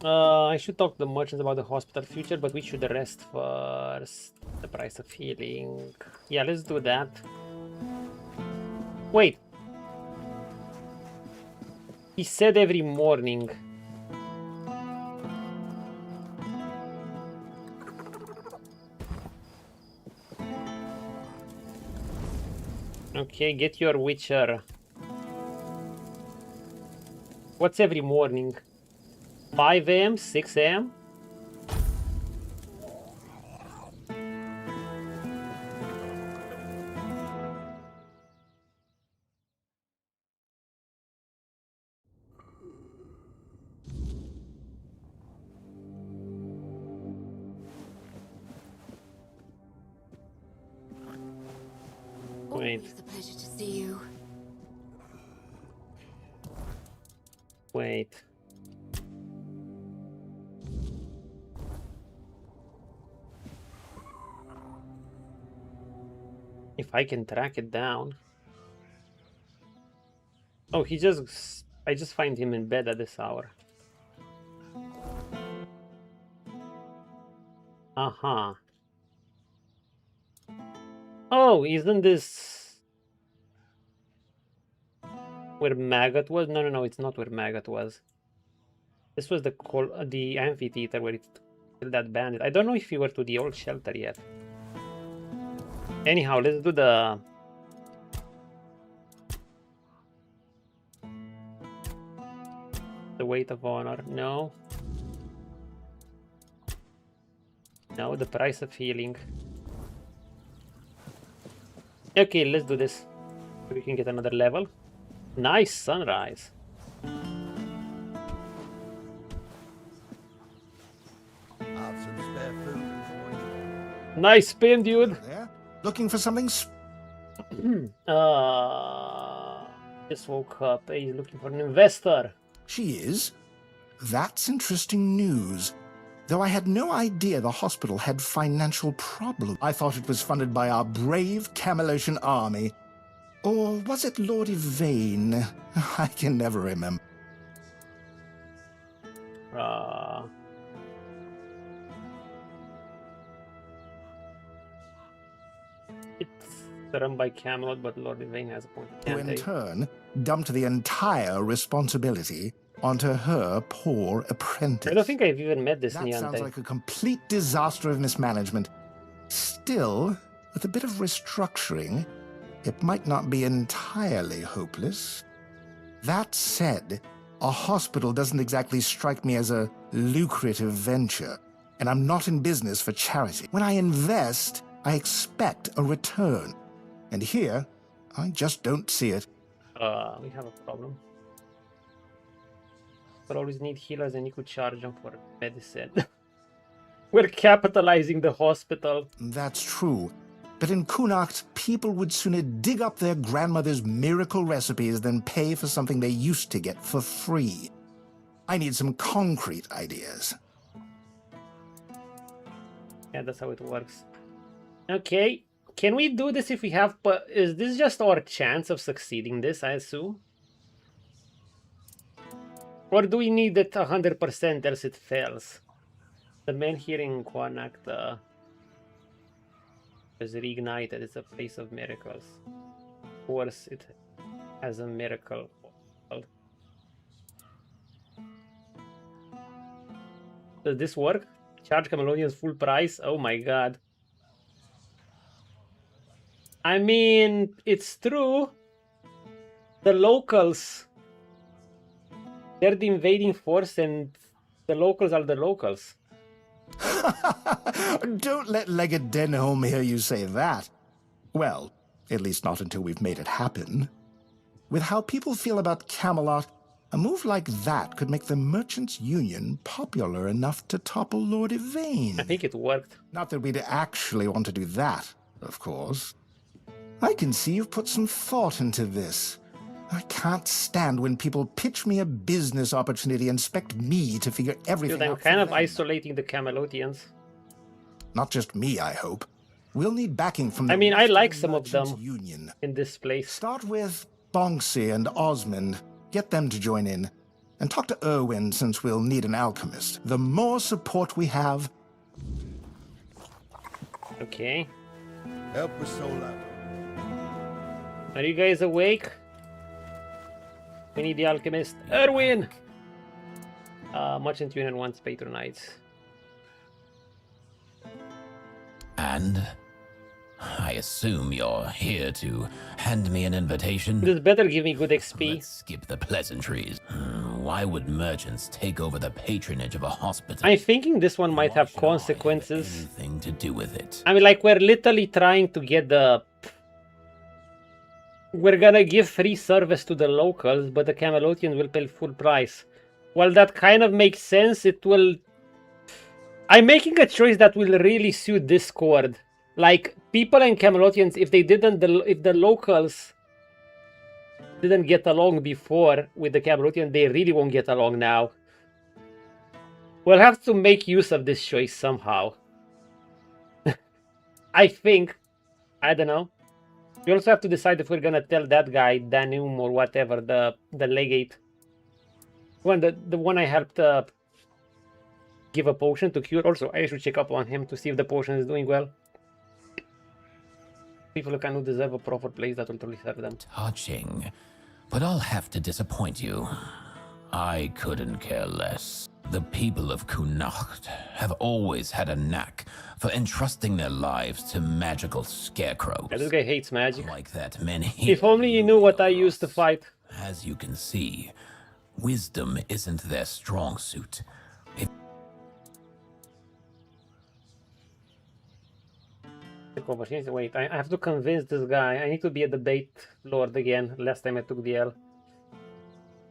I should talk to the merchants about the hospital future, but we should rest first. The price of healing. Yeah, let's do that. Wait. He said every morning. Okay, get your Witcher. What's every morning? 5 a.m., 6 a.m.? Wait. Always a pleasure to see you. Wait. If I can track it down. Oh, I just find him in bed at this hour. Uh-huh. Oh, isn't this where Maggot was? No, it's not where Maggot was. This was the amphitheater where it killed that bandit. I don't know if we were to the old shelter yet. Anyhow, let's do the weight of honor. No. No, the price of healing. Okay, let's do this. We can get another level. Nice sunrise. Nice spin, dude. Looking for something? Just woke up. Hey, looking for an investor. She is? That's interesting news. Though I had no idea the hospital had financial problems. I thought it was funded by our brave Camelotian army. Or was it Lord Yvain? I can never remember. It's run by Kamelot, but Lord Yvain has a point. Who in turn dumped the entire responsibility onto her poor apprentice. I don't think I've even met this That Niante. sounds like a complete disaster of mismanagement. Still, with a bit of restructuring, it might not be entirely hopeless. That said, a hospital doesn't exactly strike me as a lucrative venture, and I'm not in business for charity. When I invest, I expect a return. And here, I just don't see it. We have a problem. But always need healers and you could charge them for medicine. We're capitalizing the hospital. That's true. But in Cuanacht, people would sooner dig up their grandmother's miracle recipes than pay for something they used to get for free. I need some concrete ideas. Yeah, that's how it works. Okay, can we do this if we have... Is this just our chance of succeeding this, I assume? Or do we need it 100% else it fails? The man here in Cuanacht is reignited. It's a place of miracles. Of course, it has a miracle. Does this work? Charge Camelonians full price? Oh my god. I mean, it's true. The locals, they're the invading force and the locals are the locals. Don't let Legged Denholm hear you say that. Well, at least not until we've made it happen. With how people feel about Kamelot, a move like that could make the Merchants' Union popular enough to topple Lord Yvain. I think it worked. Not that we'd actually want to do that, of course. I can see you've put some thought into this. I can't stand when people pitch me a business opportunity and expect me to figure everything Dude, I'm out kind for of them. isolating the Camelotians. Not just me, I hope. We'll need backing from the I mean, I rest like the some of them Union. in this place. Start with Bonksy and Osmond. Get them to join in. And talk to Erwin, since we'll need an alchemist. The more support we have... Okay. Help us soul out. Are you guys awake? We need the alchemist. Erwin! Merchant Union wants patronites. And I assume you're here to hand me an invitation? This better give me good XP. Let's skip the pleasantries. Why would merchants take over the patronage of a hospital? I'm thinking this one might have consequences. Anything to do with it? I mean, like, we're literally trying to get the... We're gonna give free service to the locals, but the Kamelotians will pay full price. Well, that kind of makes sense. It will... I'm making a choice that will really suit Discord. Like, people and Kamelotians, if the locals didn't get along before with the Kamelotians, they really won't get along now. We'll have to make use of this choice somehow. I think. I don't know. We also have to decide if we're gonna tell that guy, Danum or whatever, the legate. The one I helped give a potion to cure. Also, I should check up on him to see if the potion is doing well. People who cannot deserve a proper place that will totally serve them. Touching. But I'll have to disappoint you. I couldn't care less. The people of Cuanacht have always had a knack for entrusting their lives to magical scarecrows. Yeah, this guy hates magic. Like that many. If only you knew what I used to fight. As you can see, wisdom isn't their strong suit. Wait, I have to convince this guy. I need to be a debate lord again. Last time I took the L.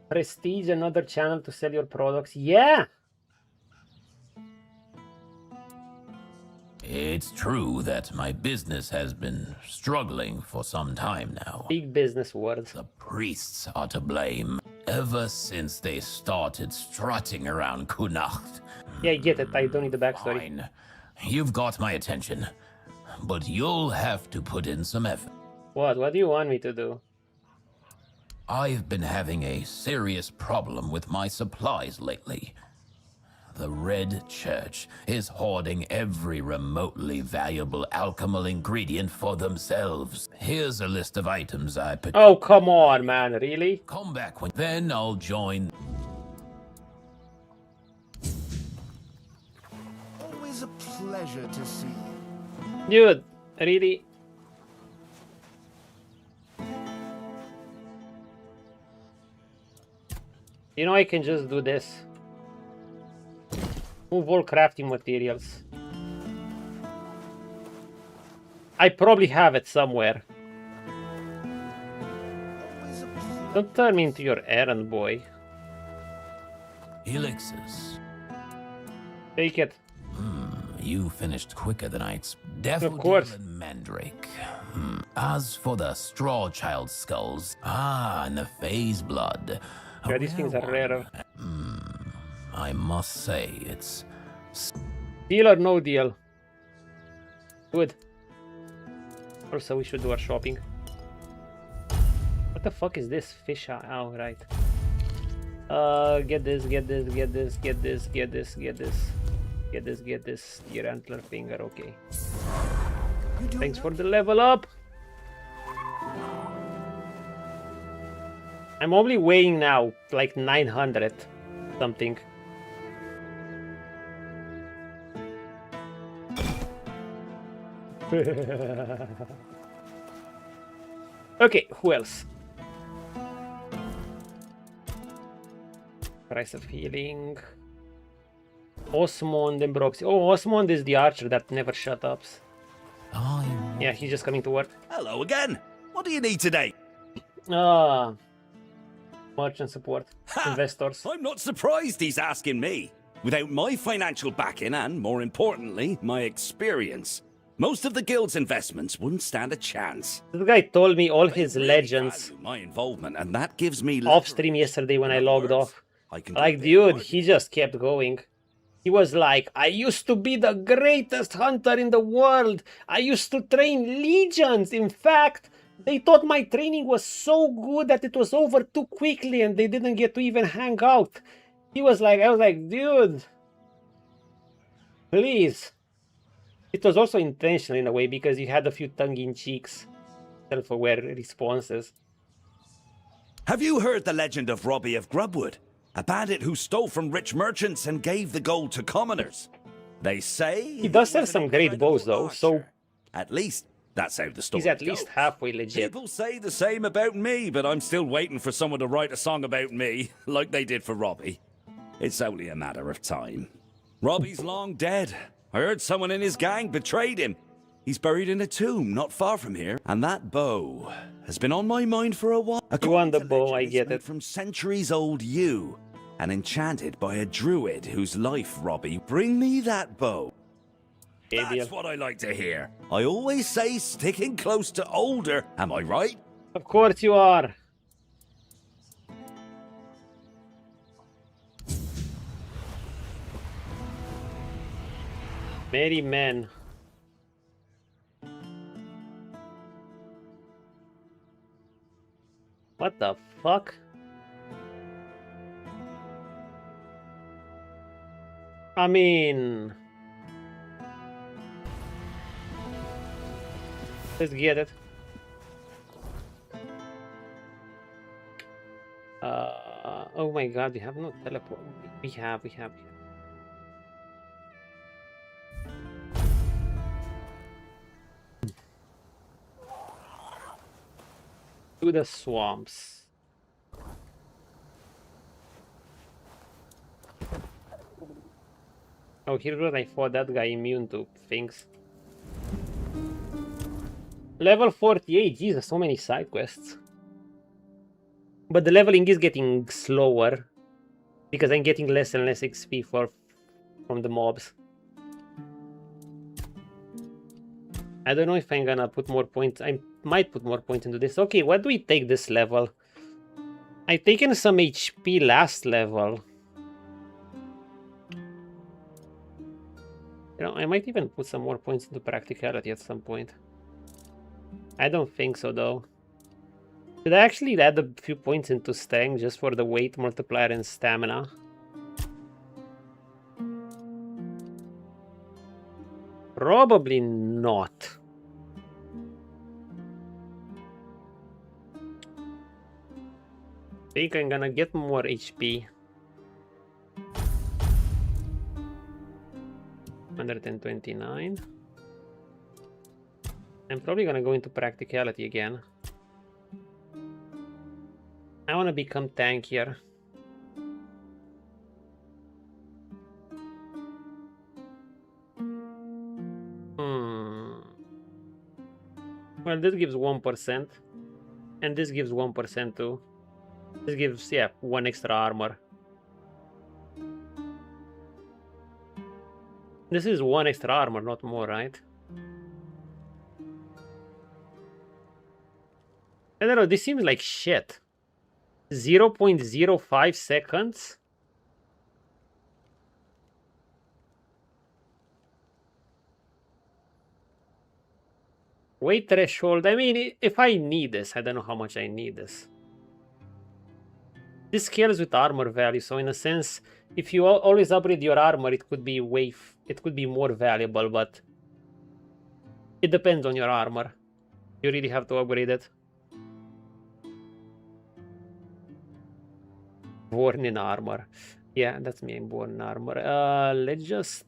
Prestige, another channel to sell your products. Yeah! It's true that my business has been struggling for some time now. Big business words. The priests are to blame. Ever since they started strutting around Cuanacht. Yeah, I get it. I don't need the backstory. Fine. You've got my attention. But you'll have to put in some effort. What? What do you want me to do? I've been having a serious problem with my supplies lately. The Red Church is hoarding every remotely valuable alchemical ingredient for themselves. Here's a list of items I put. Oh, come on, man. Really? Come back when... Then I'll join... Always a pleasure to see you. Dude, really? You know, I can just do this. Move all crafting materials. I probably have it somewhere. Don't turn me into your errand boy. Elixirs. Take it. You finished quicker than I expected. Of course. And Mandrake. As for the Straw Child skulls, and the Phase blood. Yeah, these things are rarer. I must say, it's... Deal or no deal? Good. Also, we should do our shopping. What the fuck is this? Fish eye. Oh, right. Get this, get this, get this, get this, get this, get this. Get this. Deer antler finger, okay. Thanks for the level up. I'm only weighing now like 900 something. Okay, who else? Price of healing. Osmond and Broxy. Oh, Osmond is the archer that never shut up. Yeah, he's just coming to work. Hello again. What do you need today? Merchant support. Investors. I'm not surprised he's asking me. Without my financial backing and, more importantly, my experience, most of the guild's investments wouldn't stand a chance. This guy told me all his legends. My involvement, and that gives me off stream yesterday when I logged off. Like, dude, he just kept going. He was like, I used to be the greatest hunter in the world. I used to train legions. In fact, they thought my training was so good that it was over too quickly and they didn't get to even hang out. He was like, I was like, dude, please. It was also intentional in a way because you had a few tongue-in-cheeks, self-aware responses. Have you heard the legend of Robbie of Grubwood? A bandit who stole from rich merchants and gave the gold to commoners. They say... He does have some great bows though, so... At least, That's how the story He's at least halfway legit. People say the same about me, but I'm still waiting for someone to write a song about me, like they did for Robbie. It's only a matter of time. Robbie's long dead. I heard someone in his gang betrayed him. He's buried in a tomb not far from here, and that bow has been on my mind for a while. You want the bow, I get it. From centuries-old yew, and enchanted by a druid whose life, Robbie, bring me that bow. That's what I like to hear. I always say sticking close to older, am I right? Of course you are. Merry men. What the fuck? I mean... Let's get it. Oh my god, we have no teleport. We have. To the swamps. Oh, here goes, I thought that guy immune to things. Level 48, Jesus, so many side quests. But the leveling is getting slower because I'm getting less and less XP from the mobs. I don't know if I'm gonna put more points. I might put more points into this. Okay, what do we take this level? I've taken some HP last level. You know, I might even put some more points into practicality at some point. I don't think so though. Should I actually add a few points into strength just for the weight multiplier and stamina? Probably not. I think I'm gonna get more HP. 129. I'm probably gonna go into practicality again. I wanna become tankier. Well, this gives 1%. And this gives 1% too. This gives, yeah, 1 extra armor. This is 1 extra armor, not more, right? I don't know, this seems like shit. 0.05 seconds? Weight threshold, I mean, if I need this, I don't know how much I need this. This scales with armor value, so in a sense, if you always upgrade your armor, it could be more valuable, but it depends on your armor. You really have to upgrade it. Born in armor. Yeah, that's me, I'm born in armor. Let's just...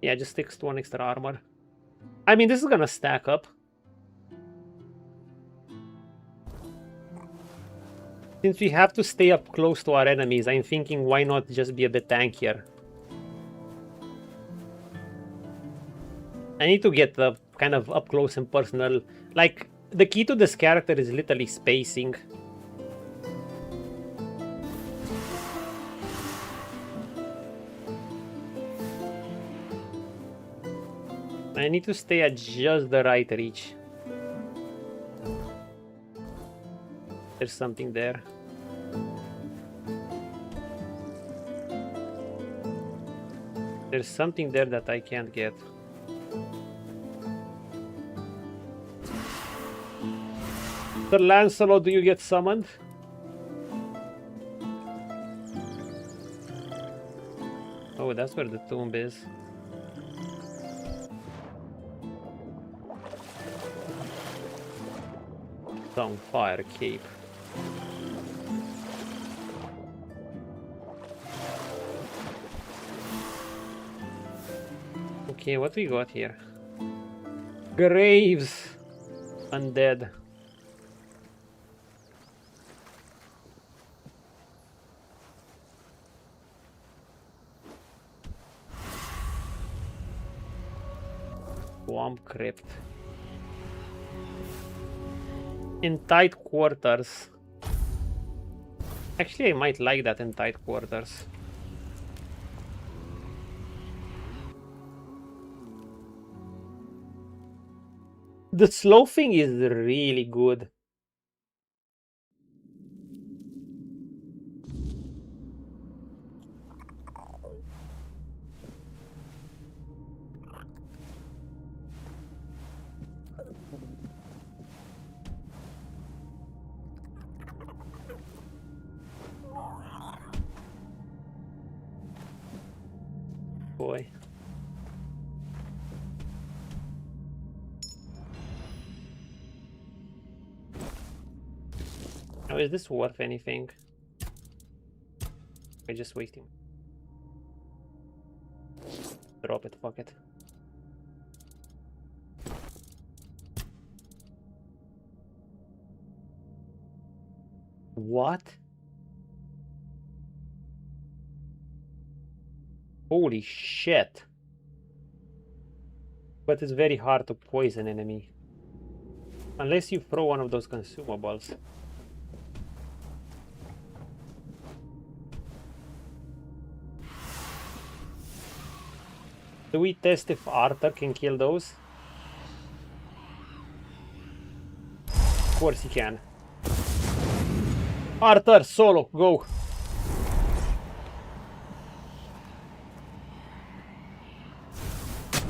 Yeah, just takes 1 extra armor. I mean, this is gonna stack up. Since we have to stay up close to our enemies, I'm thinking why not just be a bit tankier. I need to get the kind of up close and personal. Like, the key to this character is literally spacing. I need to stay at just the right reach. There's something there. There's something there that I can't get. Sir Lancelot, do you get summoned? Oh, that's where the tomb is. Fire cape. Okay, what we got here? Graves. Undead. Swamp Crypt. In tight quarters. Actually, I might like that in tight quarters. The slothing is really good. Boy. Now, is this worth anything? I just wasting. Drop it, fuck it. What? Holy shit. But it's very hard to poison enemy. Unless you throw one of those consumables. Do we test if Arthur can kill those? Of course he can. Arthur, solo, go!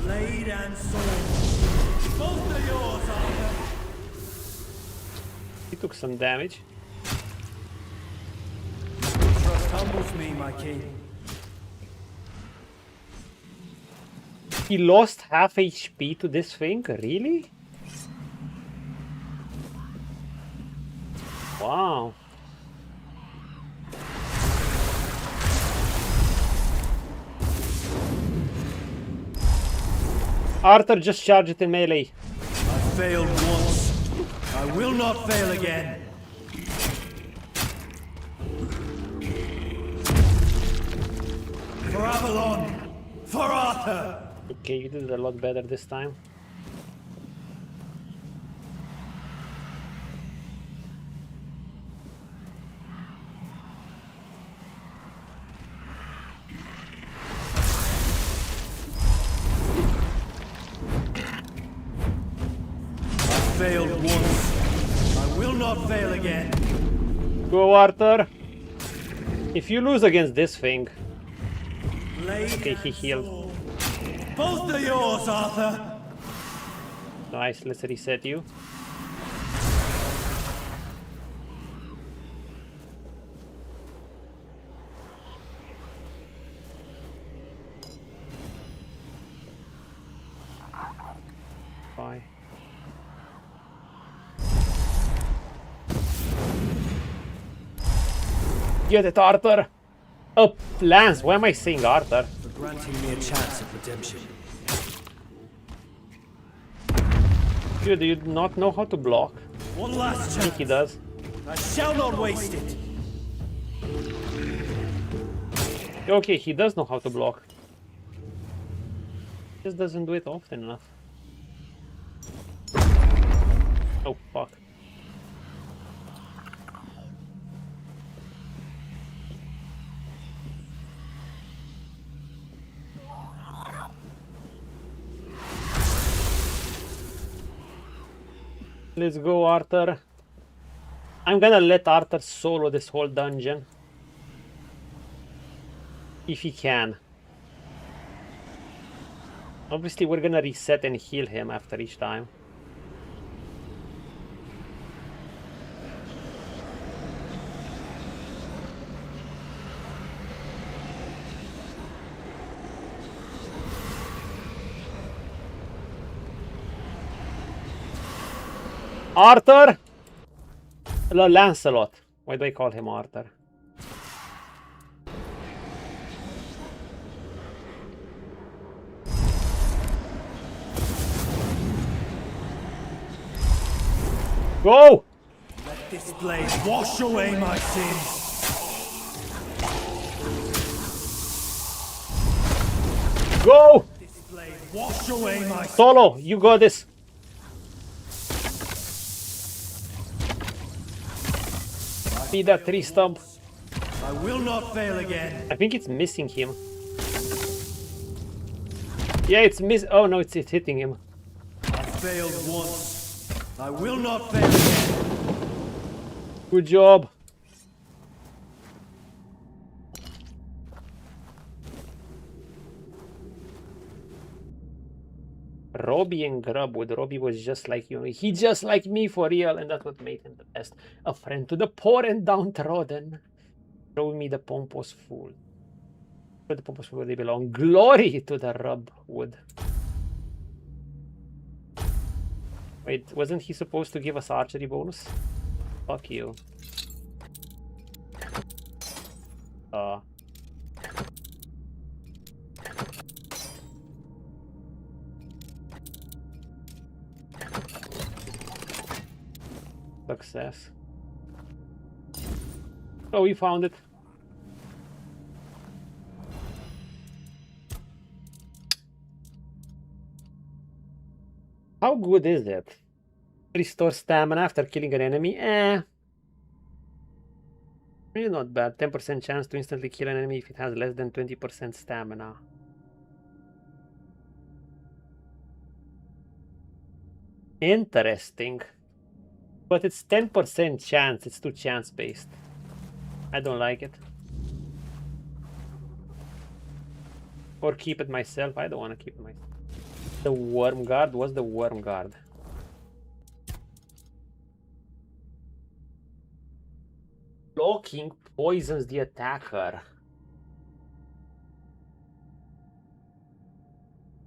Blade and sword. Both are yours, Arthur. He took some damage. Trust humbles me, my king. He lost half HP to this thing? Really? Wow. Arthur, just charge it in melee. I failed once. I will not fail again. For Avalon! For Arthur! Okay, you did it a lot better this time. Failed once. I will not fail again. Go, Arthur. If you lose against this thing. Okay, he healed. Both are yours, Arthur. Nice, let's reset you. Bye. Get it, Arthur! Oh, Lance, why am I saying Arthur? For granting me a chance of redemption. Dude, do you not know how to block? One last chance. I think he does. I shall not waste it. Okay, he does know how to block. Just doesn't do it often enough. Oh, fuck. Let's go, Arthur. I'm gonna let Arthur solo this whole dungeon. If he can. Obviously, we're gonna reset and heal him after each time. Arthur! Lancelot. Why do I call him Arthur? Go! Let this blade wash away my sins. Go! This blade wash away my sins. Solo, you got this. Be that tree stump. I will not fail again. I think it's missing him. Yeah, it's oh no, it's hitting him. I failed once. I will not fail again. Good job. Robbie and Grubwood. Robbie was just like you. He just like me for real, and that's what made him the best. A friend to the poor and downtrodden. Show me the pompous fool. Where the pompous fool they belong. Glory to the Rubwood. Wait, wasn't he supposed to give us archery bonus? Fuck you. Success. Oh, we found it. How good is it? Restore stamina after killing an enemy? Really not bad. 10% chance to instantly kill an enemy if it has less than 20% stamina. Interesting. But it's 10% chance. It's too chance based. I don't like it. Or keep it myself. I don't want to keep it myself. The Worm Guard? What's the Worm Guard? Blocking poisons the attacker.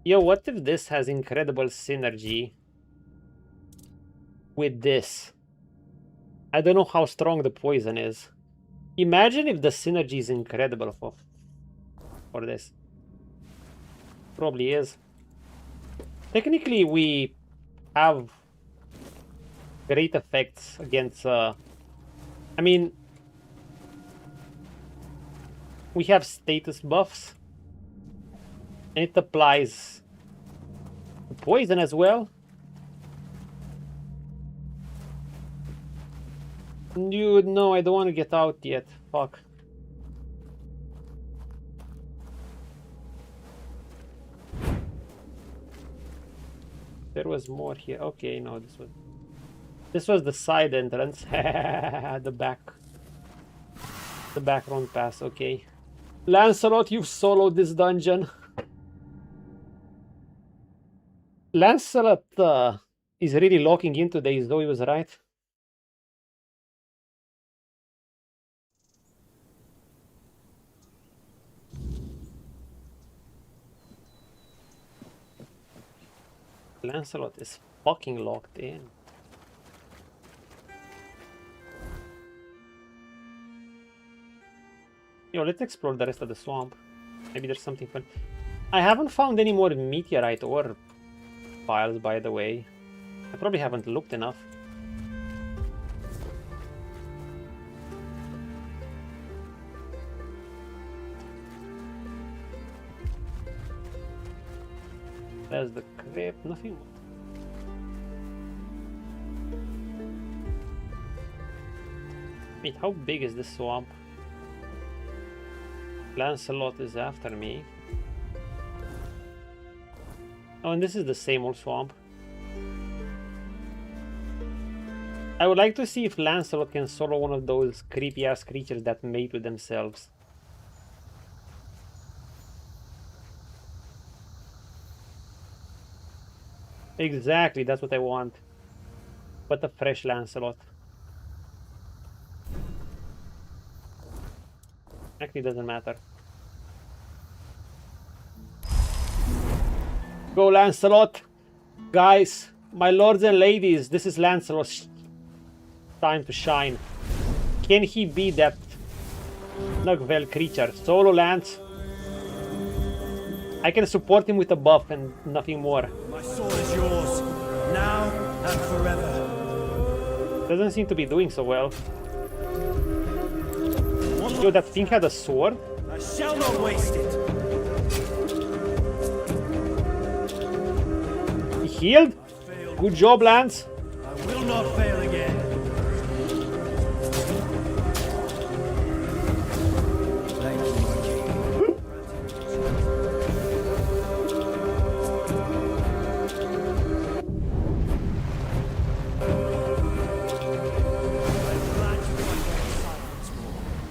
Yo, what if this has incredible synergy with this? I don't know how strong the poison is. Imagine if the synergy is incredible for this. Probably is. Technically, we have great effects against... I mean... We have status buffs. And it applies to poison as well. Dude, no, I don't want to get out yet. Fuck. There was more here. Okay, no, this was the side entrance. The background pass. Okay, Lancelot, you've soloed this dungeon. Lancelot is really locking into days, though he was right. Lancelot is fucking locked in. Yo, let's explore the rest of the swamp. Maybe there's something fun. I haven't found any more meteorite ore files, by the way. I probably haven't looked enough. There's the Crypt, nothing more. Wait, how big is this swamp? Lancelot is after me. Oh, and this is the same old swamp. I would like to see if Lancelot can solo one of those creepy ass creatures that mate with themselves. Exactly, that's what I want. But a fresh Lancelot. Actually, doesn't matter. Go, Lancelot! Guys, my lords and ladies, this is Lancelot. Time to shine. Can he be that Nugvel creature? Solo Lance. I can support him with a buff and nothing more. My sword is yours, now and forever. Doesn't seem to be doing so well. Yo, that thing had a sword? I shall not waste it. He healed? Good job, Lance. I will not fail again. Thank you, my king.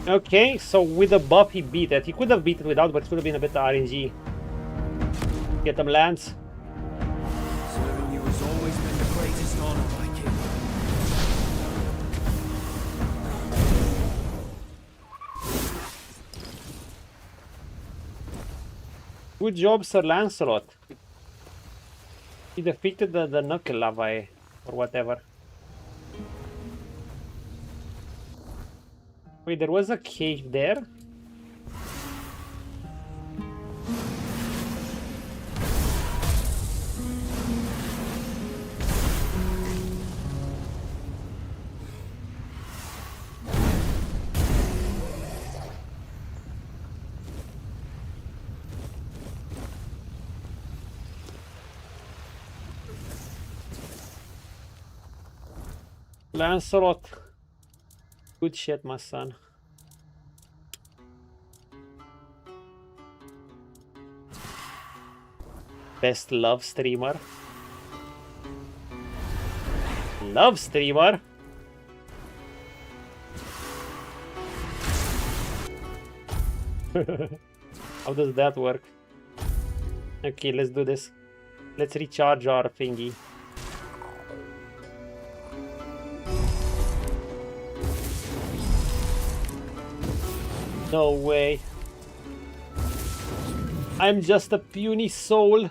Okay, so with the buff he beat it. He could have beat it without, but it would have been a bit of RNG. Get them, Lance. Serving you has always been the greatest honor, my king. Good job, Sir Lancelot. He defeated the Knuckle Lava or whatever. Wait, there was a cave there? Lancelot. Good shit, my son. Best love streamer. Love streamer? How does that work? Okay, let's do this. Let's recharge our thingy. No way. I'm just a puny soul.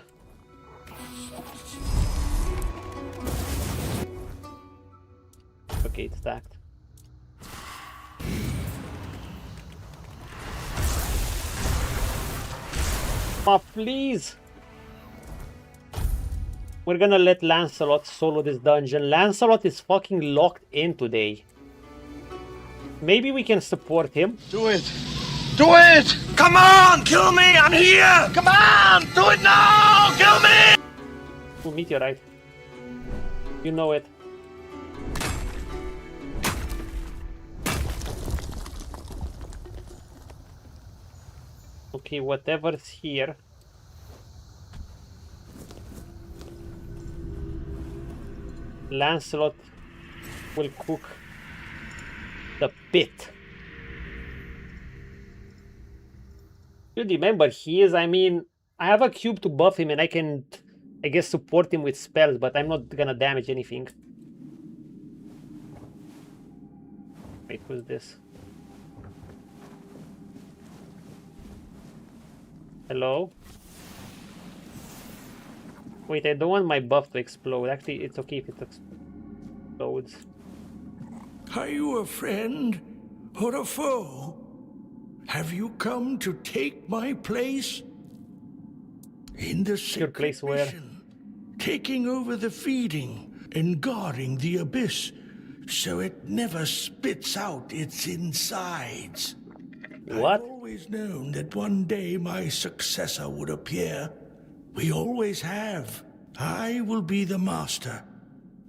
Okay, it's stacked. Oh, please. We're gonna let Lancelot solo this dungeon. Lancelot is fucking locked in today. Maybe we can support him. Do it! Do it! Come on! Kill me! I'm here! Come on! Do it now! Kill me! Oh, meteorite. You know it. Okay, whatever's here. Lancelot will cook the pit. You remember he is, I mean, I have a cube to buff him and I can, I guess, support him with spells, but I'm not gonna damage anything. Wait, who's this? Hello? Wait, I don't want my buff to explode. Actually, it's okay if it explodes. Are you a friend or a foe? Have you come to take my place? In the sacred mission, taking over the feeding and guarding the abyss so it never spits out its insides. What? I've always known that one day my successor would appear. We always have. I will be the master,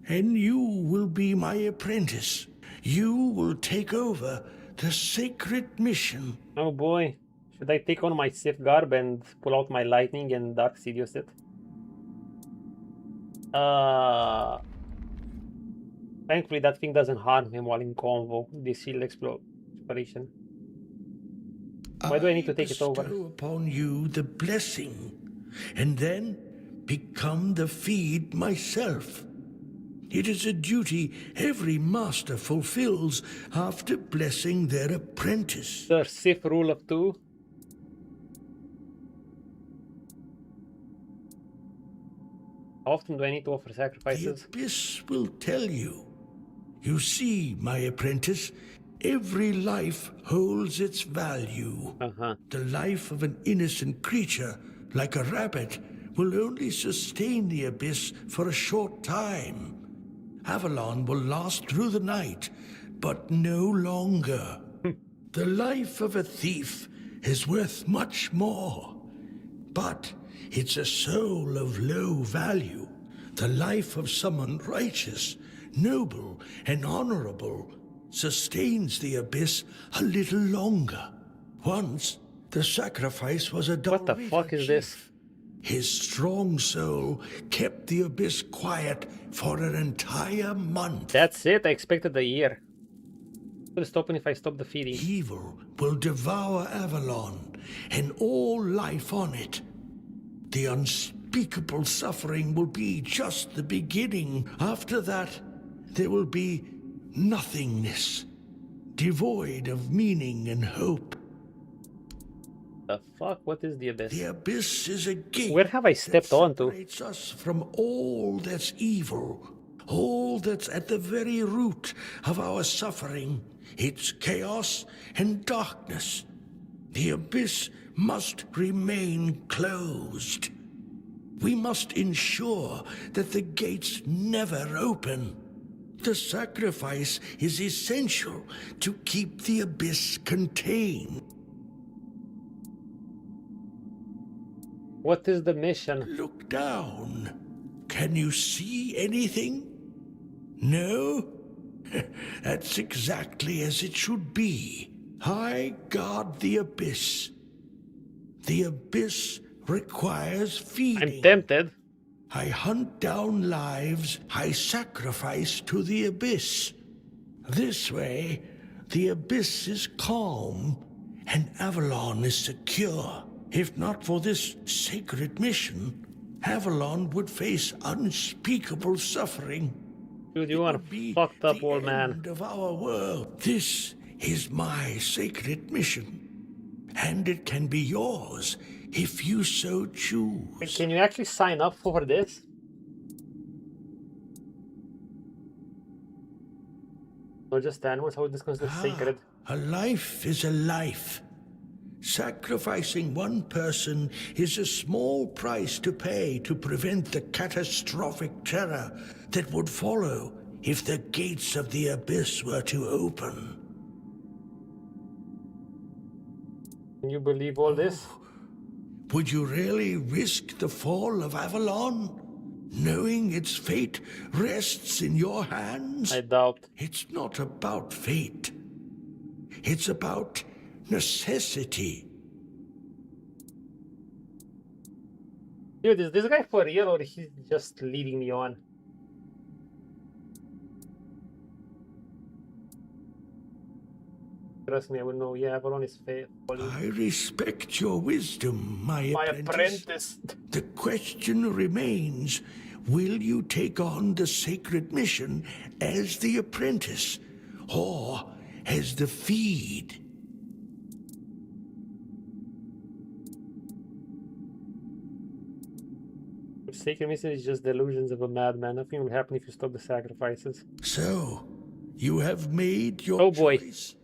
and you will be my apprentice. You will take over the sacred mission. Oh boy. Should I take on my Sith Garb and pull out my lightning and Dark Sidious it? Thankfully that thing doesn't harm him while in convo. This shield exploration. Why do I need to take it over? Bestow upon you the blessing, and then become the feed myself. It is a duty every master fulfills after blessing their apprentice. The Sith rule of 2. How often do I need to offer sacrifices? The abyss will tell you. You see, my apprentice, every life holds its value. The life of an innocent creature, like a rabbit, will only sustain the abyss for a short time. Avalon will last through the night, but no longer. The life of a thief is worth much more, but it's a soul of low value. The life of someone righteous, noble, and honorable sustains the abyss a little longer. Once, the sacrifice was a What the fuck is this? His strong soul kept the abyss quiet for an entire month. That's it? I expected a year. Will stop if I stop the feeding. Evil will devour Avalon and all life on it. The unspeakable suffering will be just the beginning. After that, there will be nothingness, devoid of meaning and hope. The fuck? What is the abyss? The abyss is a gate. Where have I stepped onto? Separates us from all that's evil, all that's at the very root of our suffering. It's chaos and darkness. The abyss must remain closed. We must ensure that the gates never open. The sacrifice is essential to keep the abyss contained. What is the mission? Look down. Can you see anything? No? That's exactly as it should be. I guard the abyss. The abyss requires feeding. I'm tempted. I hunt down lives I sacrifice to the abyss. This way, the abyss is calm and Avalon is secure. If not for this sacred mission, Avalon would face unspeakable suffering. Dude, you are fucked up, old man. End of our world. This is my sacred mission, and it can be yours if you so choose. Can you actually sign up for this? Not just animals, how is this considered sacred? A life is a life. Sacrificing one person is a small price to pay to prevent the catastrophic terror that would follow if the gates of the abyss were to open. Can you believe all this? Would you really risk the fall of Avalon, knowing its fate rests in your hands? I doubt. It's not about fate. It's about necessity. Dude, is this guy for real or he's just leading me on? Trust me, I will know. Yeah, Avalon is faithful. I respect your wisdom, my apprentice. The question remains, will you take on the sacred mission as the apprentice or as the feed? Sacred mission is just delusions of a madman. Nothing will happen if you stop the sacrifices. So, you have made your choice.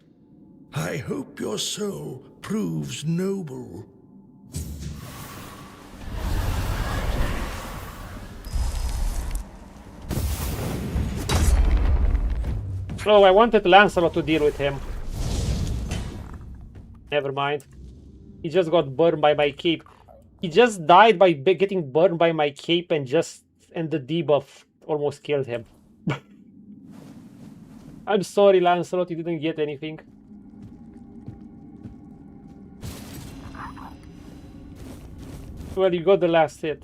I hope your soul proves noble. Oh, I wanted Lancelot to deal with him. Never mind. He just got burned by my cape. He just died by getting burned by my cape and the debuff almost killed him. I'm sorry, Lancelot, you didn't get anything. Well, you got the last hit.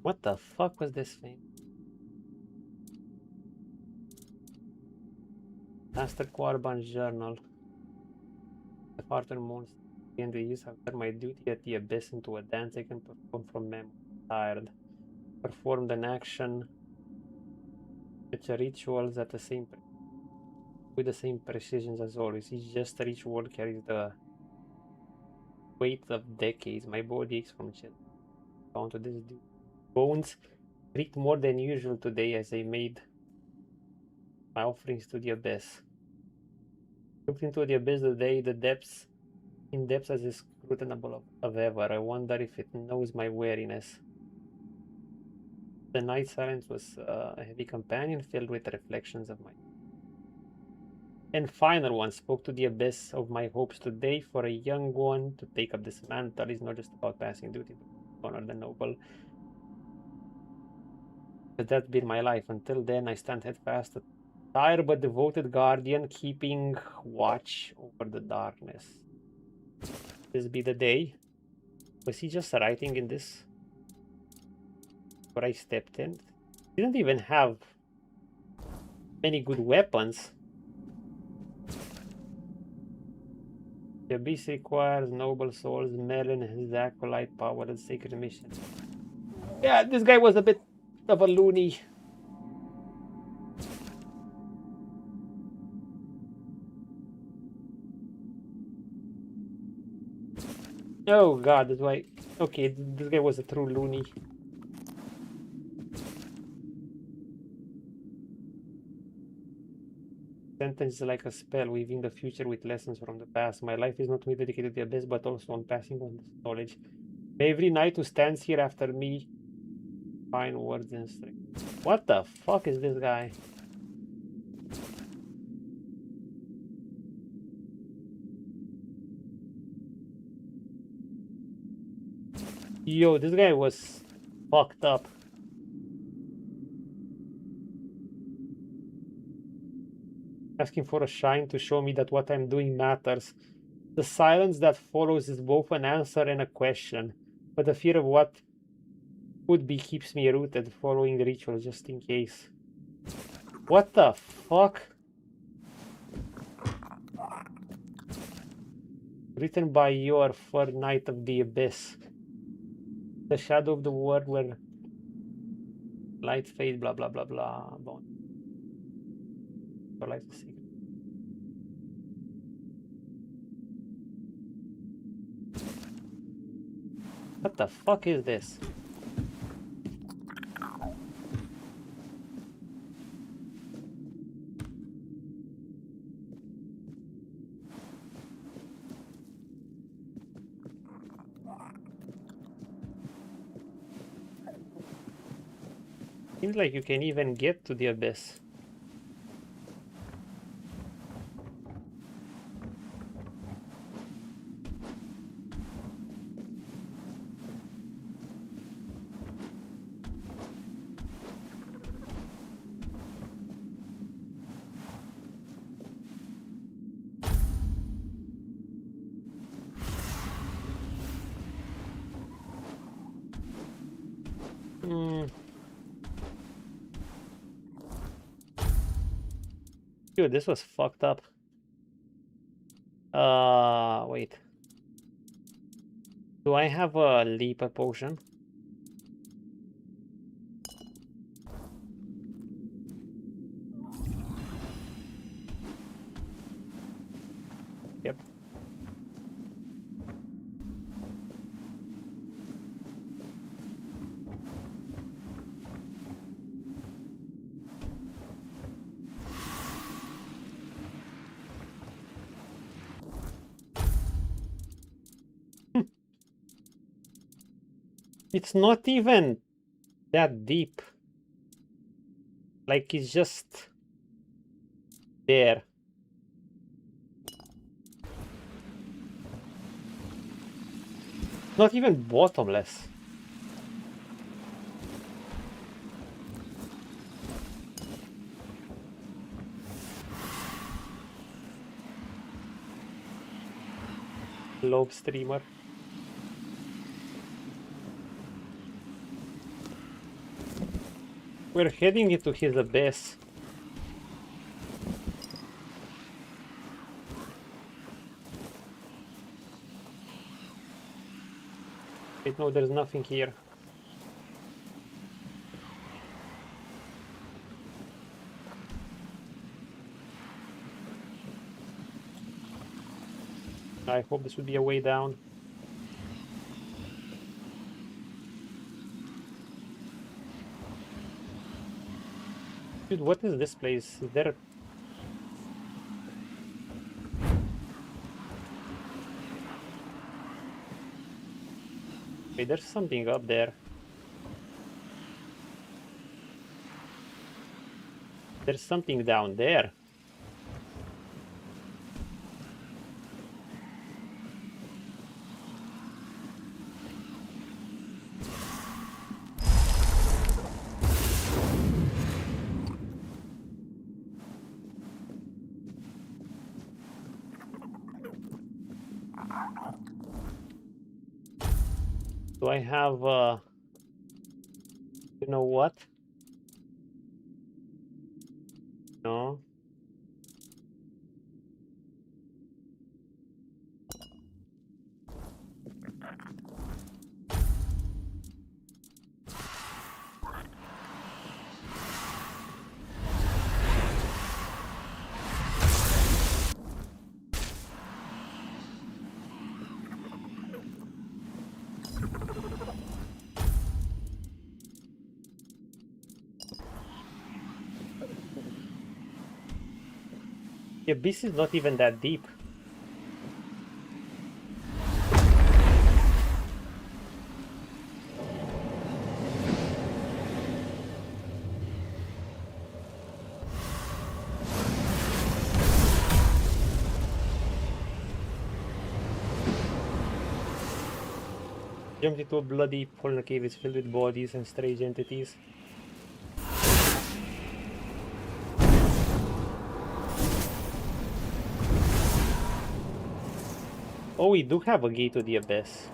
What the fuck was this thing? Master Quarban's journal. The Farther Moons and the use after my duty at the abyss into a dance I can perform from memory. Tired. Performed an action with rituals at the same time. with the same precision as always. Each word carries the weight of decades. My body aches from chest down to this dude. Bones creaked more than usual today as I made my offerings to the abyss. Looked into the abyss today, the depths in depths as inscrutable of ever. I wonder if it knows my weariness. The night silence was a heavy companion filled with reflections of my. And final one spoke to the abyss of my hopes today. For a young one to take up this mantle is not just about passing duty to honor the noble. But that's been my life. Until then, I stand headfast, a tired but devoted guardian, keeping watch over the darkness. This be the day. Was he just writing in this? Where I stepped in? He didn't even have many good weapons. The abyss requires noble souls. Merlin and his acolyte powered a sacred mission. Yeah, this guy was a bit of a loony. Oh god, that's why. Okay, this guy was a true loony. Sentence is like a spell, weaving the future with lessons from the past. My life is not only dedicated to the abyss, but also on passing on this knowledge. May every knight who stands here after me find words and strength. What the fuck is this guy? Yo, this guy was fucked up. Asking for a shine to show me that what I'm doing matters. The silence that follows is both an answer and a question, but the fear of what would be keeps me rooted, following the ritual just in case. What the fuck? Written by your third Knight of the Abyss. The shadow of the world where light fade, blah blah blah blah. Light is secret. What the fuck is this? Seems like you can even get to the abyss. Dude, this was fucked up. Wait. Do I have a leaper potion? Yep. It's not even that deep. Like, it's just there. Not even bottomless. Lobe streamer. We're heading into his abyss. Wait, no, there's nothing here. I hope this would be a way down. Dude, what is this place? Is there... Okay, there's something up there. There's something down there. Do I have, you know what? No. The abyss is not even that deep. Jumped into a bloody polar cave is filled with bodies and strange entities. Oh, we do have a gate to the abyss.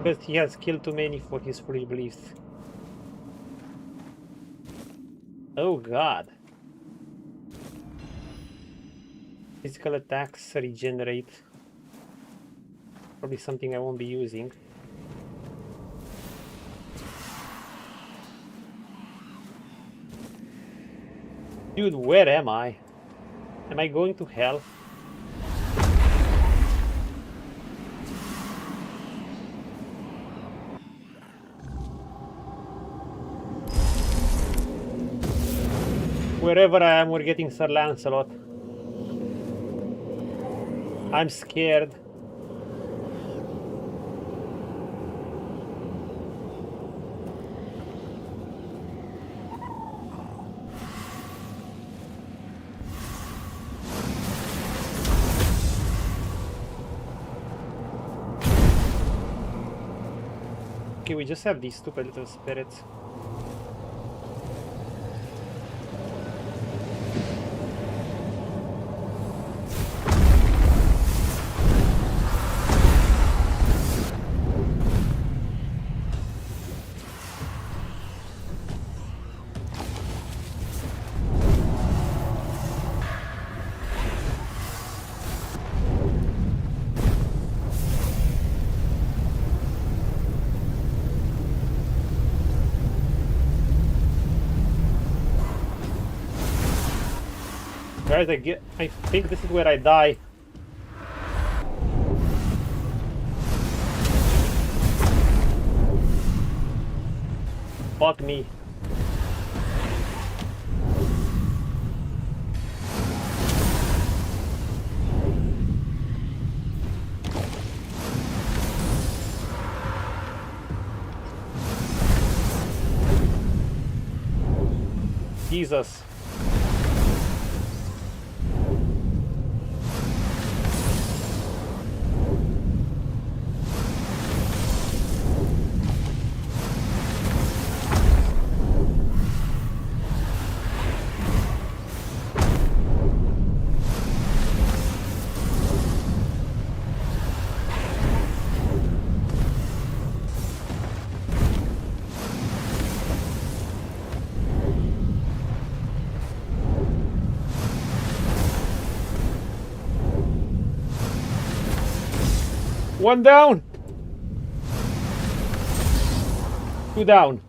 Because he has killed too many for his foolish beliefs. Oh god. Physical attacks regenerate. Probably something I won't be using. Dude, where am I? Am I going to hell? Wherever I am, we're getting Sir Lancelot. I'm scared. Okay, we just have these stupid little spirits. Guys, I think this is where I die. Fuck me. Jesus. One down. Two down.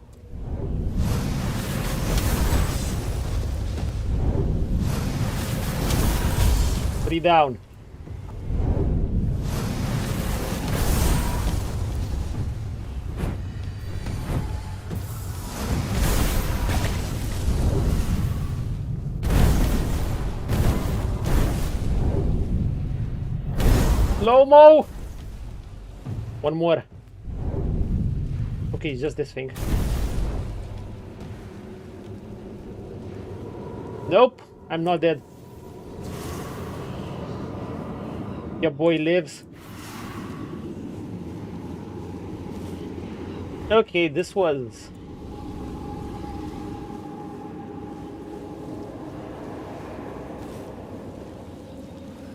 3 down. Slow-mo! One more. Okay, just this thing. Nope, I'm not dead. Your boy lives. Okay, this was...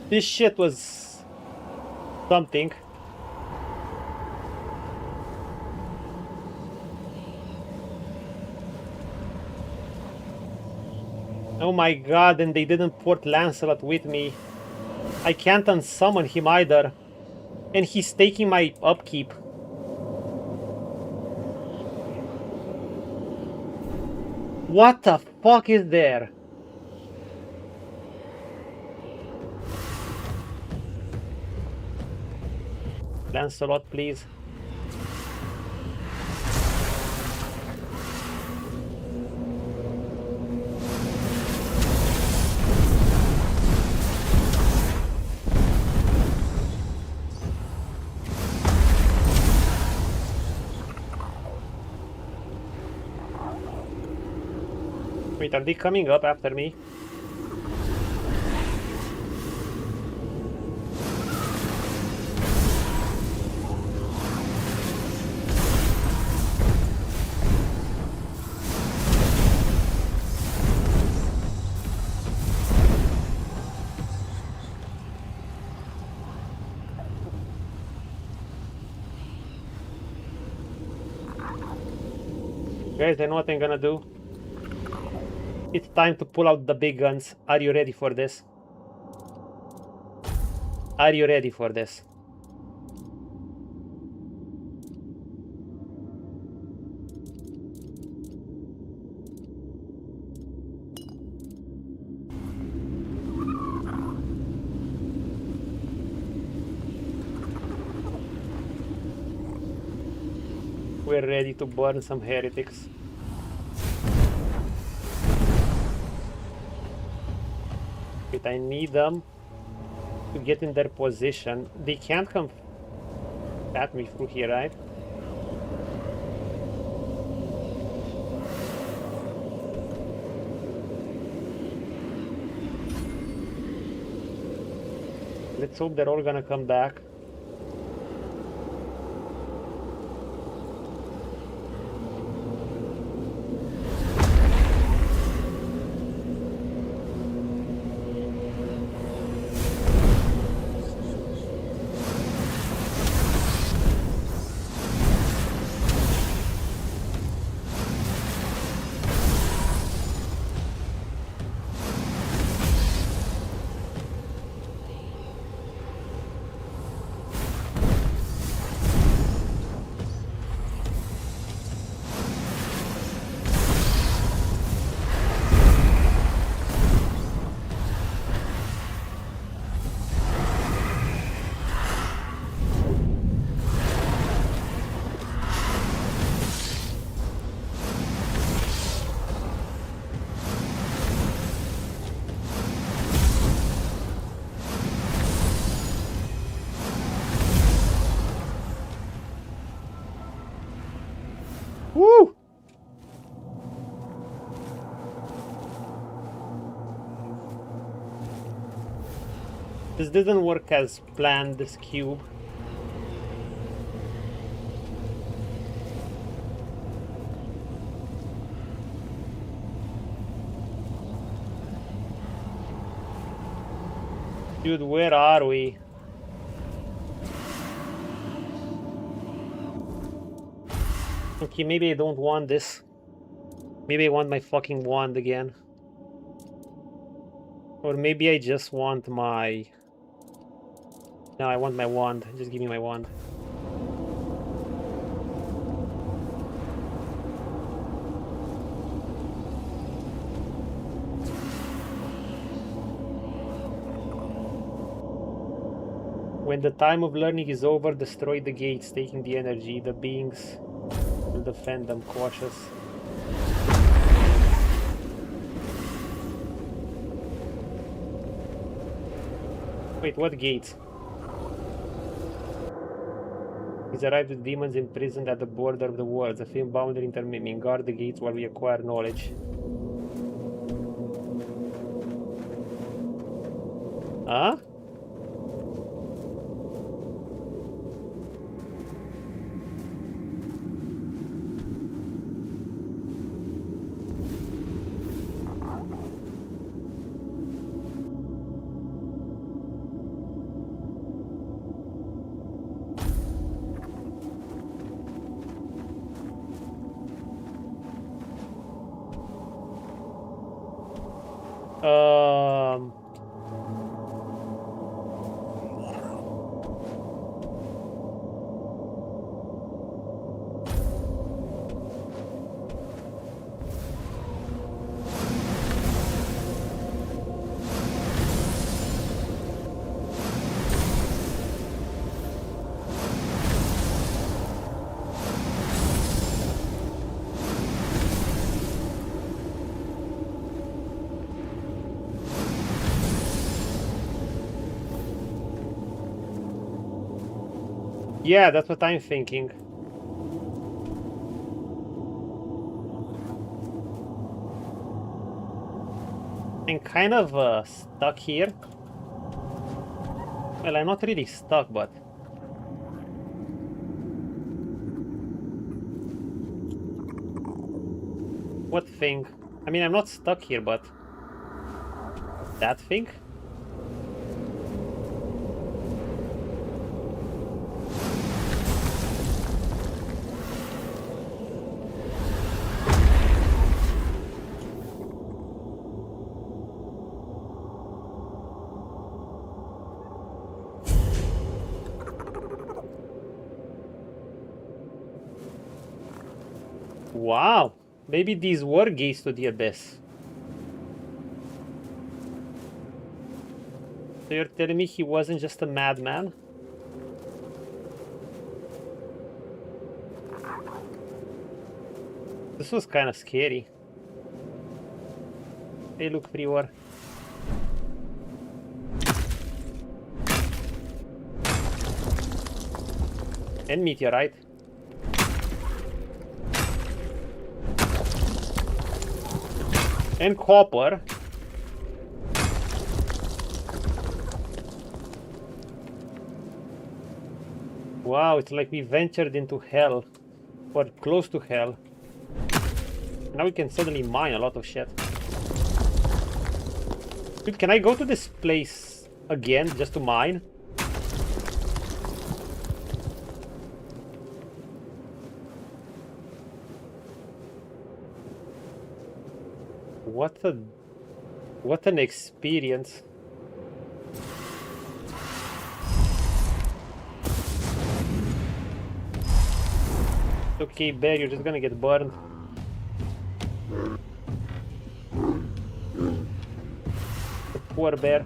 This shit was... something. Oh my god, and they didn't port Lancelot with me. I can't unsummon him either. And he's taking my upkeep. What the fuck is there? Lancelot, please. Wait, are they coming up after me? Guys, I know what I'm gonna do. It's time to pull out the big guns. Are you ready for this? Are you ready for this? We're ready to burn some heretics. Wait, I need them to get in their position. They can't come at me through here, right? Let's hope they're all gonna come back. Woo! This didn't work as planned, this cube. Dude, where are we? Okay, maybe I don't want this. Maybe I want my fucking wand again. Or maybe I just want my... No, I want my wand. Just give me my wand. When the time of learning is over, destroy the gates, taking the energy. The beings will defend them, cautious. Wait, what gates? He's arrived with demons imprisoned at the border of the worlds. A film boundary intermingling. Guard the gates while we acquire knowledge. Huh? Yeah, that's what I'm thinking. I'm kind of stuck here. Well, I'm not really stuck, but... What thing? I mean, I'm not stuck here, but... That thing? Wow, maybe these were gates to the abyss. So you're telling me he wasn't just a madman? This was kind of scary. Hey, look, Prior. And meteorite. And copper. Wow, it's like we ventured into hell. Or close to hell. Now we can suddenly mine a lot of shit. Dude, can I go to this place again just to mine? What an experience. Okay, bear, you're just gonna get burned. The poor bear.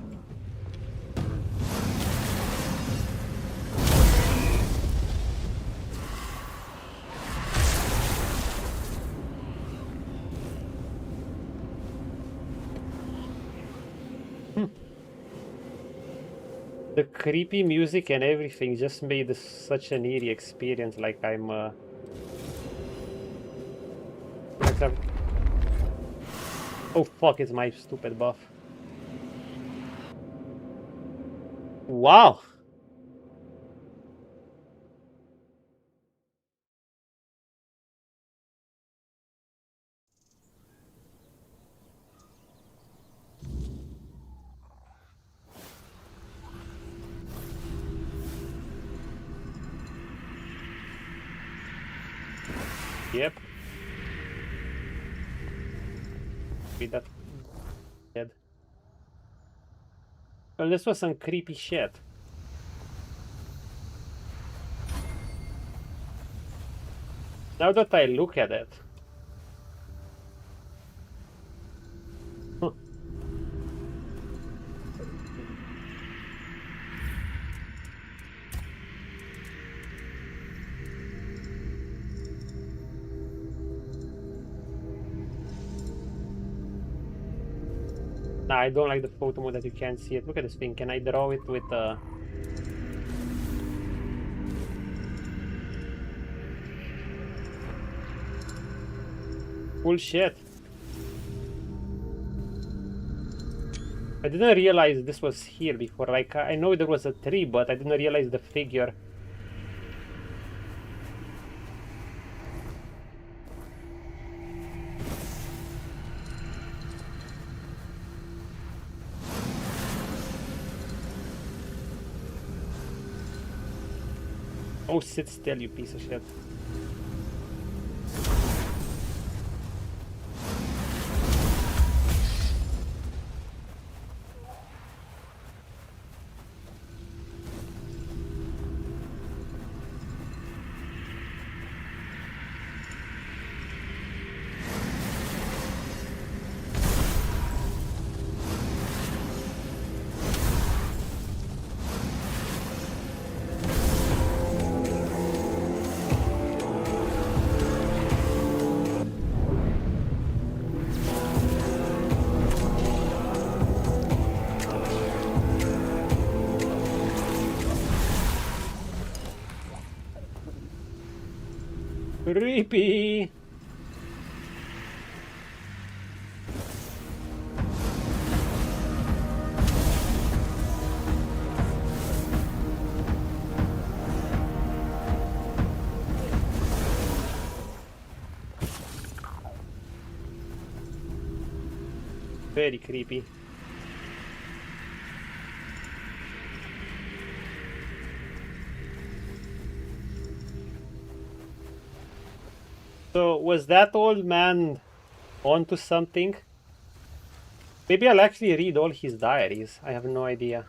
The creepy music and everything just made this such an eerie experience, like I'm oh fuck, it's my stupid buff. Wow. Yep. Be that dead. Well, this was some creepy shit. Now that I look at it. Huh. Nah, I don't like the photo mode that you can't see it. Look at this thing. Can I draw it with Bullshit. I didn't realize this was here before. Like, I know there was a tree, but I didn't realize the figure. Oh, sit still, you piece of shit. Creepy. Very creepy. So, was that old man onto something? Maybe I'll actually read all his diaries. I have no idea.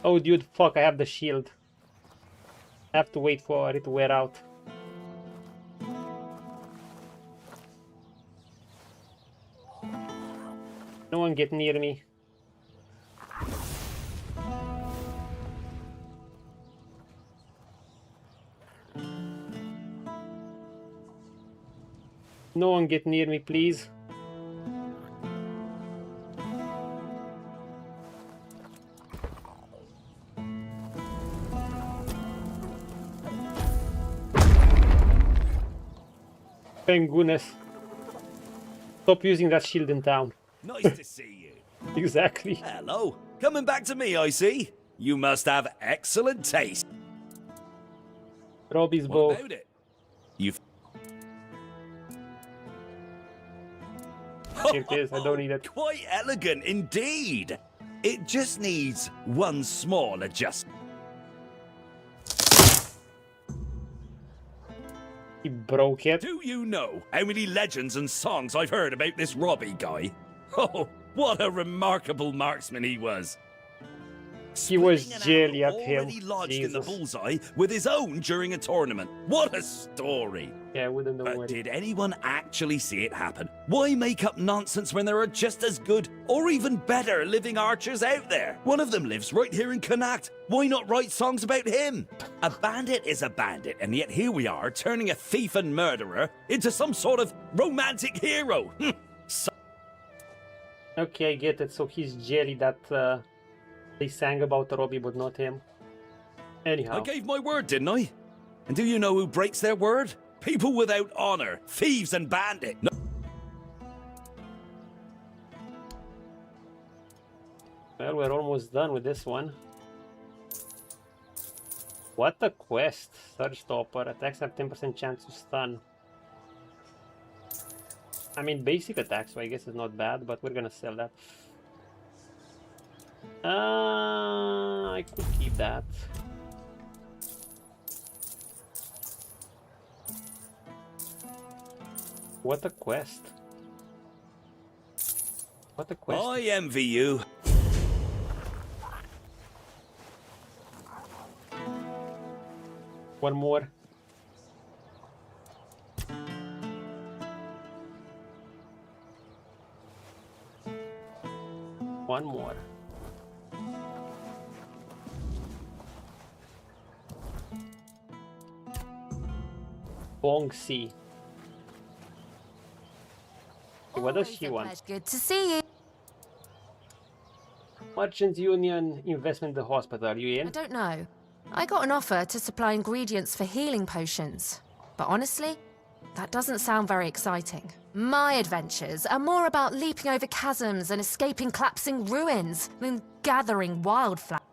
Oh, dude, fuck, I have the shield. I have to wait for it to wear out. No one get near me. No one get near me, please. Thank goodness. Stop using that shield in town. Nice to see you. Exactly. Hello. Coming back to me, I see. You must have excellent taste. Robbie's bow. What about it? You've... Here it is, I don't need it. Quite elegant indeed. It just needs one small adjustment. He broke it. Do you know how many legends and songs I've heard about this Robbie guy? Oh, what a remarkable marksman he was. He was jelly at him. Already lodged in the bullseye with his own during a tournament. What a story. Yeah, I wouldn't know. But did anyone actually see it happen? Why make up nonsense when there are just as good or even better living archers out there? One of them lives right here in Cuanacht. Why not write songs about him? A bandit is a bandit, and yet here we are turning a thief and murderer into some sort of romantic hero. Okay, I get it. So he's jelly that they sang about Robbie, but not him. Anyhow. I gave my word, didn't I? And do you know who breaks their word? People without honor, thieves and bandits. No. Well, we're almost done with this one. What a quest. Surge Topper. Attacks have 10% chance to stun. I mean, basic attack, so I guess it's not bad, but we're gonna sell that. I could keep that. What a quest. What a quest. I envy you. One more. One more. Bong C. What does she want? Good to see you. Merchant Union investment in the hospital. Are you in? I don't know. I got an offer to supply ingredients for healing potions. But honestly, that doesn't sound very exciting. My adventures are more about leaping over chasms and escaping collapsing ruins than gathering wildflowers.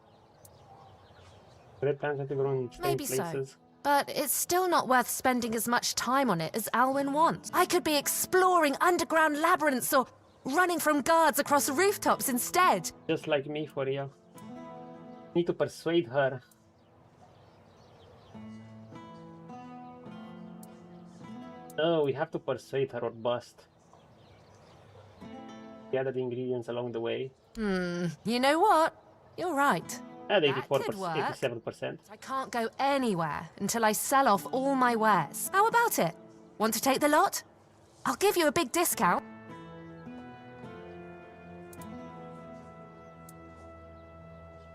Red plants have to grow in Maybe places. so. But it's still not worth spending as much time on it as Alwyn wants. I could be exploring underground labyrinths or running from guards across rooftops instead. Just like me for you. Need to persuade her. No, we have to persuade her or bust. Gather the ingredients along the way. You know what? You're right. At That could 84%, work. 87%. I can't go anywhere until I sell off all my wares. How about it? Want to take the lot? I'll give you a big discount.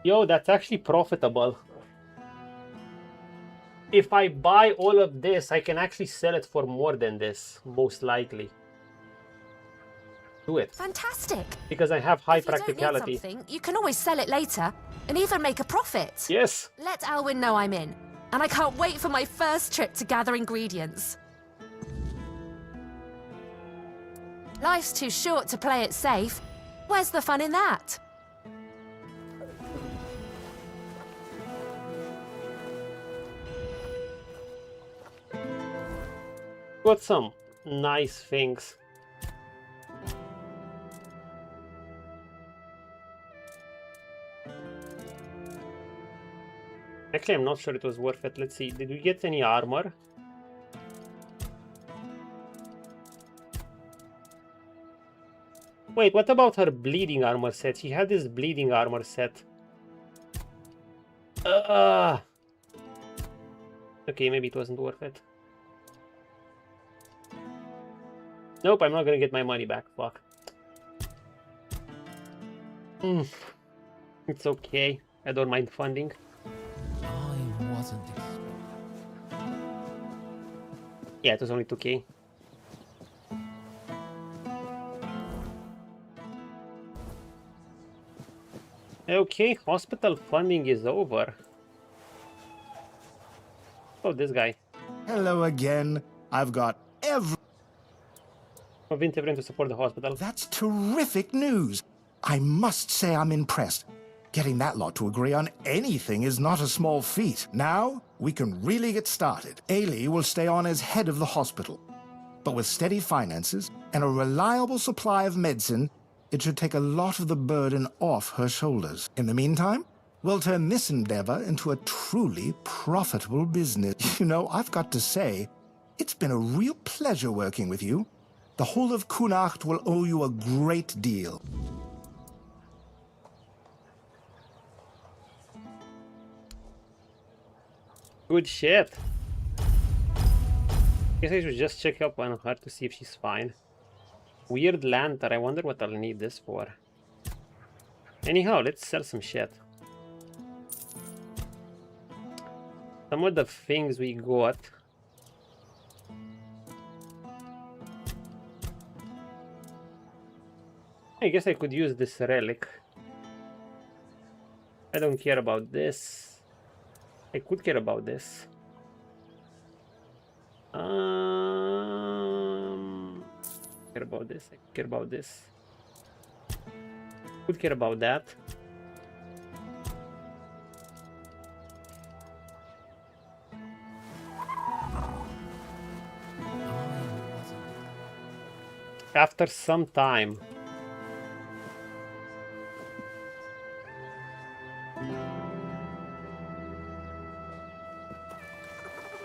Yo, that's actually profitable. If I buy all of this, I can actually sell it for more than this, most likely. Do it. Fantastic. Because I have high If you practicality. don't need something, you can always sell it later and even make a profit. Yes. Let Alwyn know I'm in, and I can't wait for my first trip to gather ingredients. Life's too short to play it safe. Where's the fun in that? Got some nice things. Actually, I'm not sure it was worth it. Let's see. Did we get any armor? Wait, what about her bleeding armor set? She had this bleeding armor set. Okay, maybe it wasn't worth it. Nope, I'm not gonna get my money back. Fuck. It's okay. I don't mind funding. I wasn't Yeah, it was only 2k. Okay, hospital funding is over. Oh, this guy. Hello again. I've got every... Convince everyone to support the hospital. That's terrific news. I must say I'm impressed. Getting that lot to agree on anything is not a small feat. Now, we can really get started. Ailey will stay on as head of the hospital. But with steady finances and a reliable supply of medicine, it should take a lot of the burden off her shoulders. In the meantime, we'll turn this endeavor into a truly profitable business. You know, I've got to say, it's been a real pleasure working with you. The whole of Cuanacht will owe you a great deal. Good shit. Guess I should just check up on her to see if she's fine. Weird lantern. I wonder what I'll need this for. Anyhow, let's sell some shit. Some of the things we got. I guess I could use this relic. I don't care about this. I could care about this. Care about this. I care about this. Could care about that. After some time.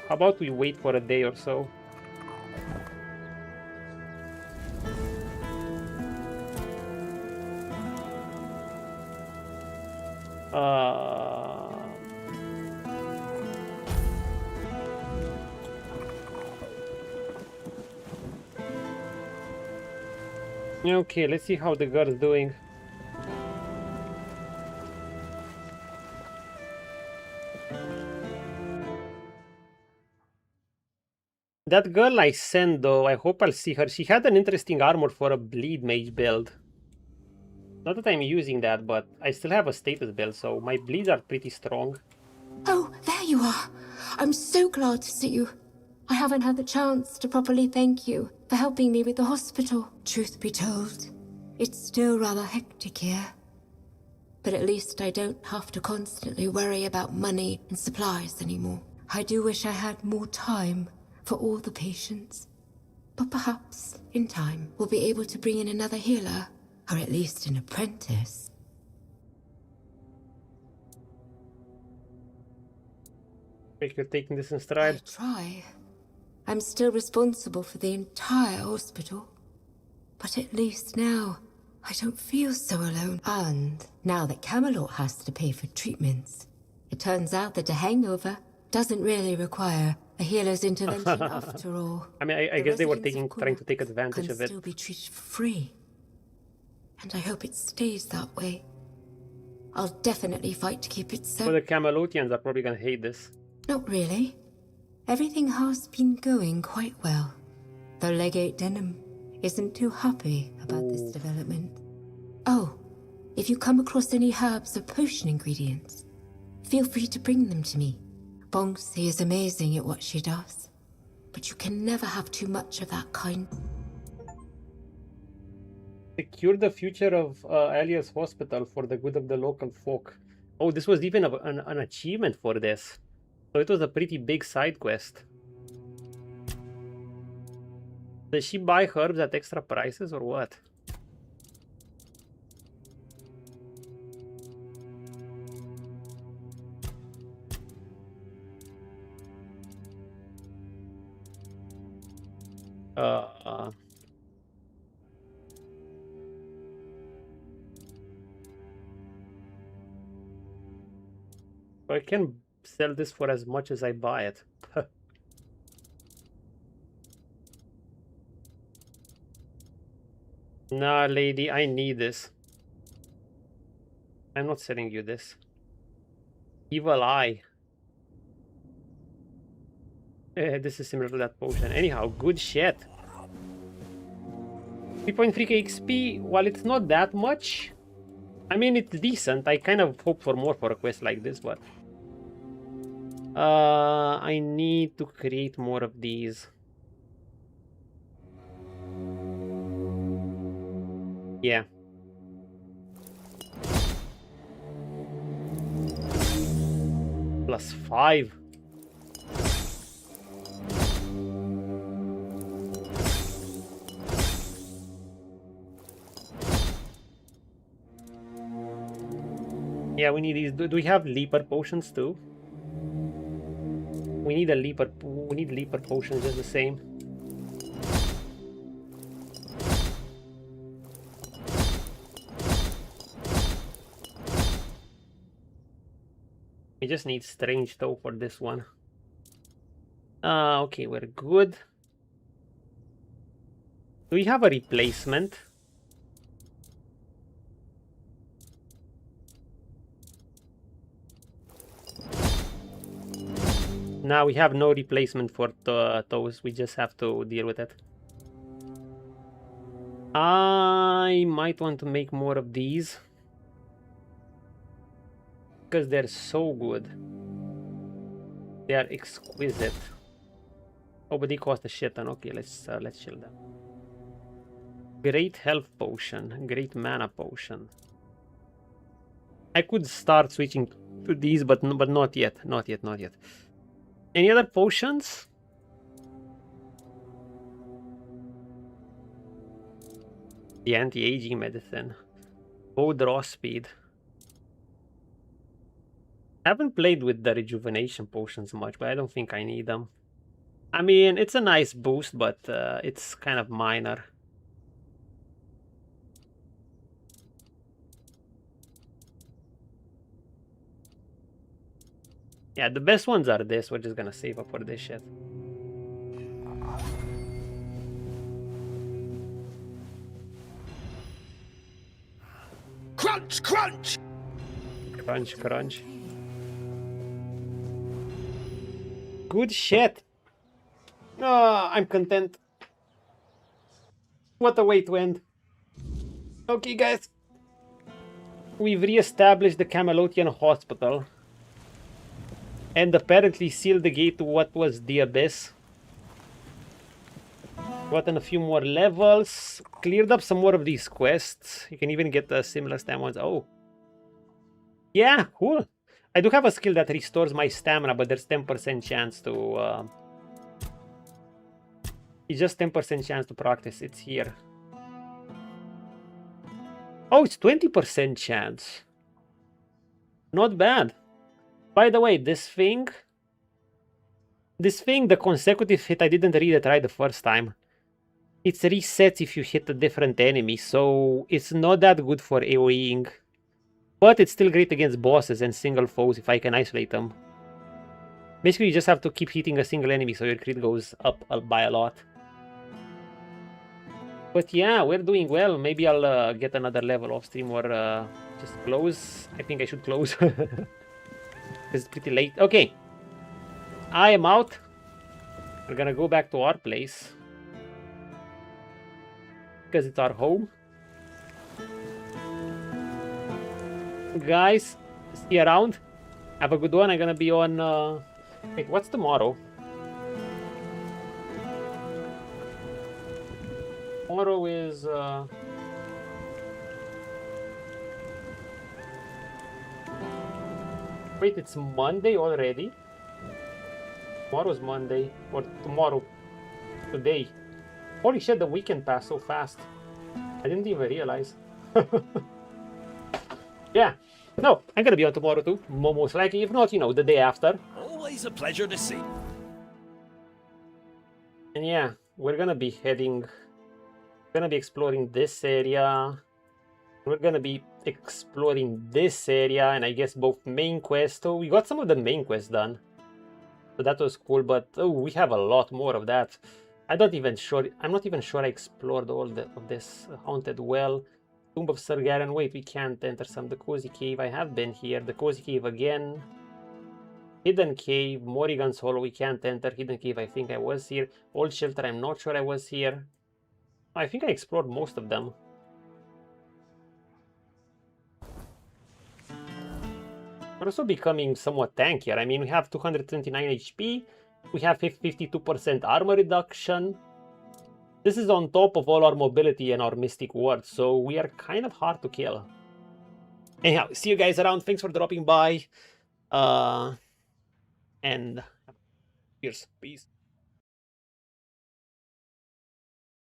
How about we wait for a day or so? Okay, let's see how the girl's doing. That girl I sent though, I hope I'll see her. She had an interesting armor for a bleed mage build. Not that I'm using that, but I still have a status build, so my bleeds are pretty strong. Oh, there you are. I'm so glad to see you. I haven't had the chance to properly thank you for helping me with the hospital. Truth be told, it's still rather hectic here. But at least I don't have to constantly worry about money and supplies anymore. I do wish I had more time for all the patients. But perhaps, in time, we'll be able to bring in another healer, or at least an apprentice. If you're taking this in stride. I'll try. I'm still responsible for the entire hospital. But at least now, I don't feel so alone. And now that Kamelot has to pay for treatments, it turns out that a hangover doesn't really require a healer's intervention after all. I mean, I guess they were trying to take advantage of it. Still be treated for free. And I hope it stays that way. I'll definitely fight to keep it so. So the Kamelotians are probably gonna hate this. Not really. Everything has been going quite well. Though Legate Denham isn't too happy about this development. Oh, if you come across any herbs or potion ingredients, feel free to bring them to me. Bonxie is amazing at what she does, but you can never have too much of that kind. Secure the future of Alias Hospital for the good of the local folk. Oh, this was even an achievement for this. So it was a pretty big side quest. Does she buy herbs at extra prices or what? I can sell this for as much as I buy it. Nah, lady, I need this. I'm not selling you this. Evil Eye. This is similar to that potion. Anyhow, good shit. 3.3k XP, while it's not that much, I mean, it's decent. I kind of hope for more for a quest like this, but... I need to create more of these. Yeah. +5. Yeah, we need these. Do we have leaper potions too? We need a leaper. We need leaper potions just the same. We just need strange though for this one. Okay, we're good. Do we have a replacement? Now we have no replacement for those. We just have to deal with it. I might want to make more of these because they're so good. They are exquisite. Oh, but they cost a shit ton. Okay, let's chill them. Great health potion, great mana potion. I could start switching to these, but not yet. Not yet. Not yet. Any other potions? The anti-aging medicine. Bow draw speed. I haven't played with the rejuvenation potions much, but I don't think I need them. I mean, it's a nice boost, but it's kind of minor. Yeah, the best ones are this. We're just gonna save up for this shit. Crunch, crunch! Crunch, crunch. Good shit. Oh, I'm content. What a way to end. Okay, guys. We've re-established the Camelotian hospital. And apparently sealed the gate to what was the Abyss. Gotten a few more levels. Cleared up some more of these quests. You can even get the similar stamina ones. Oh. Yeah, cool. I do have a skill that restores my stamina, but there's 10% chance to... It's just 10% chance to practice. It's here. Oh, it's 20% chance. Not bad. By the way, this thing, the consecutive hit, I didn't read it right the first time. It resets if you hit a different enemy, so it's not that good for AoEing. But it's still great against bosses and single foes if I can isolate them. Basically, you just have to keep hitting a single enemy so your crit goes up by a lot. But yeah, we're doing well. Maybe I'll get another level off stream or just close. I think I should close. It's pretty late. Okay. I am out. We're gonna go back to our place. Because it's our home. Guys, see you around. Have a good one. I'm gonna be on... Wait, what's tomorrow? Tomorrow is... Wait, it's Monday already? Tomorrow's Monday. Or tomorrow. Today. Holy shit, the weekend passed so fast. I didn't even realize. Yeah. No, I'm gonna be on tomorrow too. Most likely. If not, you know, the day after. Always a pleasure to see. And yeah, we're gonna be heading... Gonna be exploring this area. We're gonna be exploring this area, and I guess both main quests. So we got some of the main quests done, so that was cool. But oh, we have a lot more of that. I'm not even sure I explored all of this haunted well. Tomb of Sir Garen. Wait, we can't enter some. The Cozy Cave. I have been here. The Cozy Cave again. Hidden Cave. Morrigan's Hollow. We can't enter. Hidden Cave. I think I was here. Old Shelter. I'm not sure I was here. I think I explored most of them. We're also becoming somewhat tankier. I mean, we have 229 HP. We have 52% armor reduction. This is on top of all our mobility and our mystic ward, so we are kind of hard to kill. Anyhow, see you guys around. Thanks for dropping by. And cheers. Peace.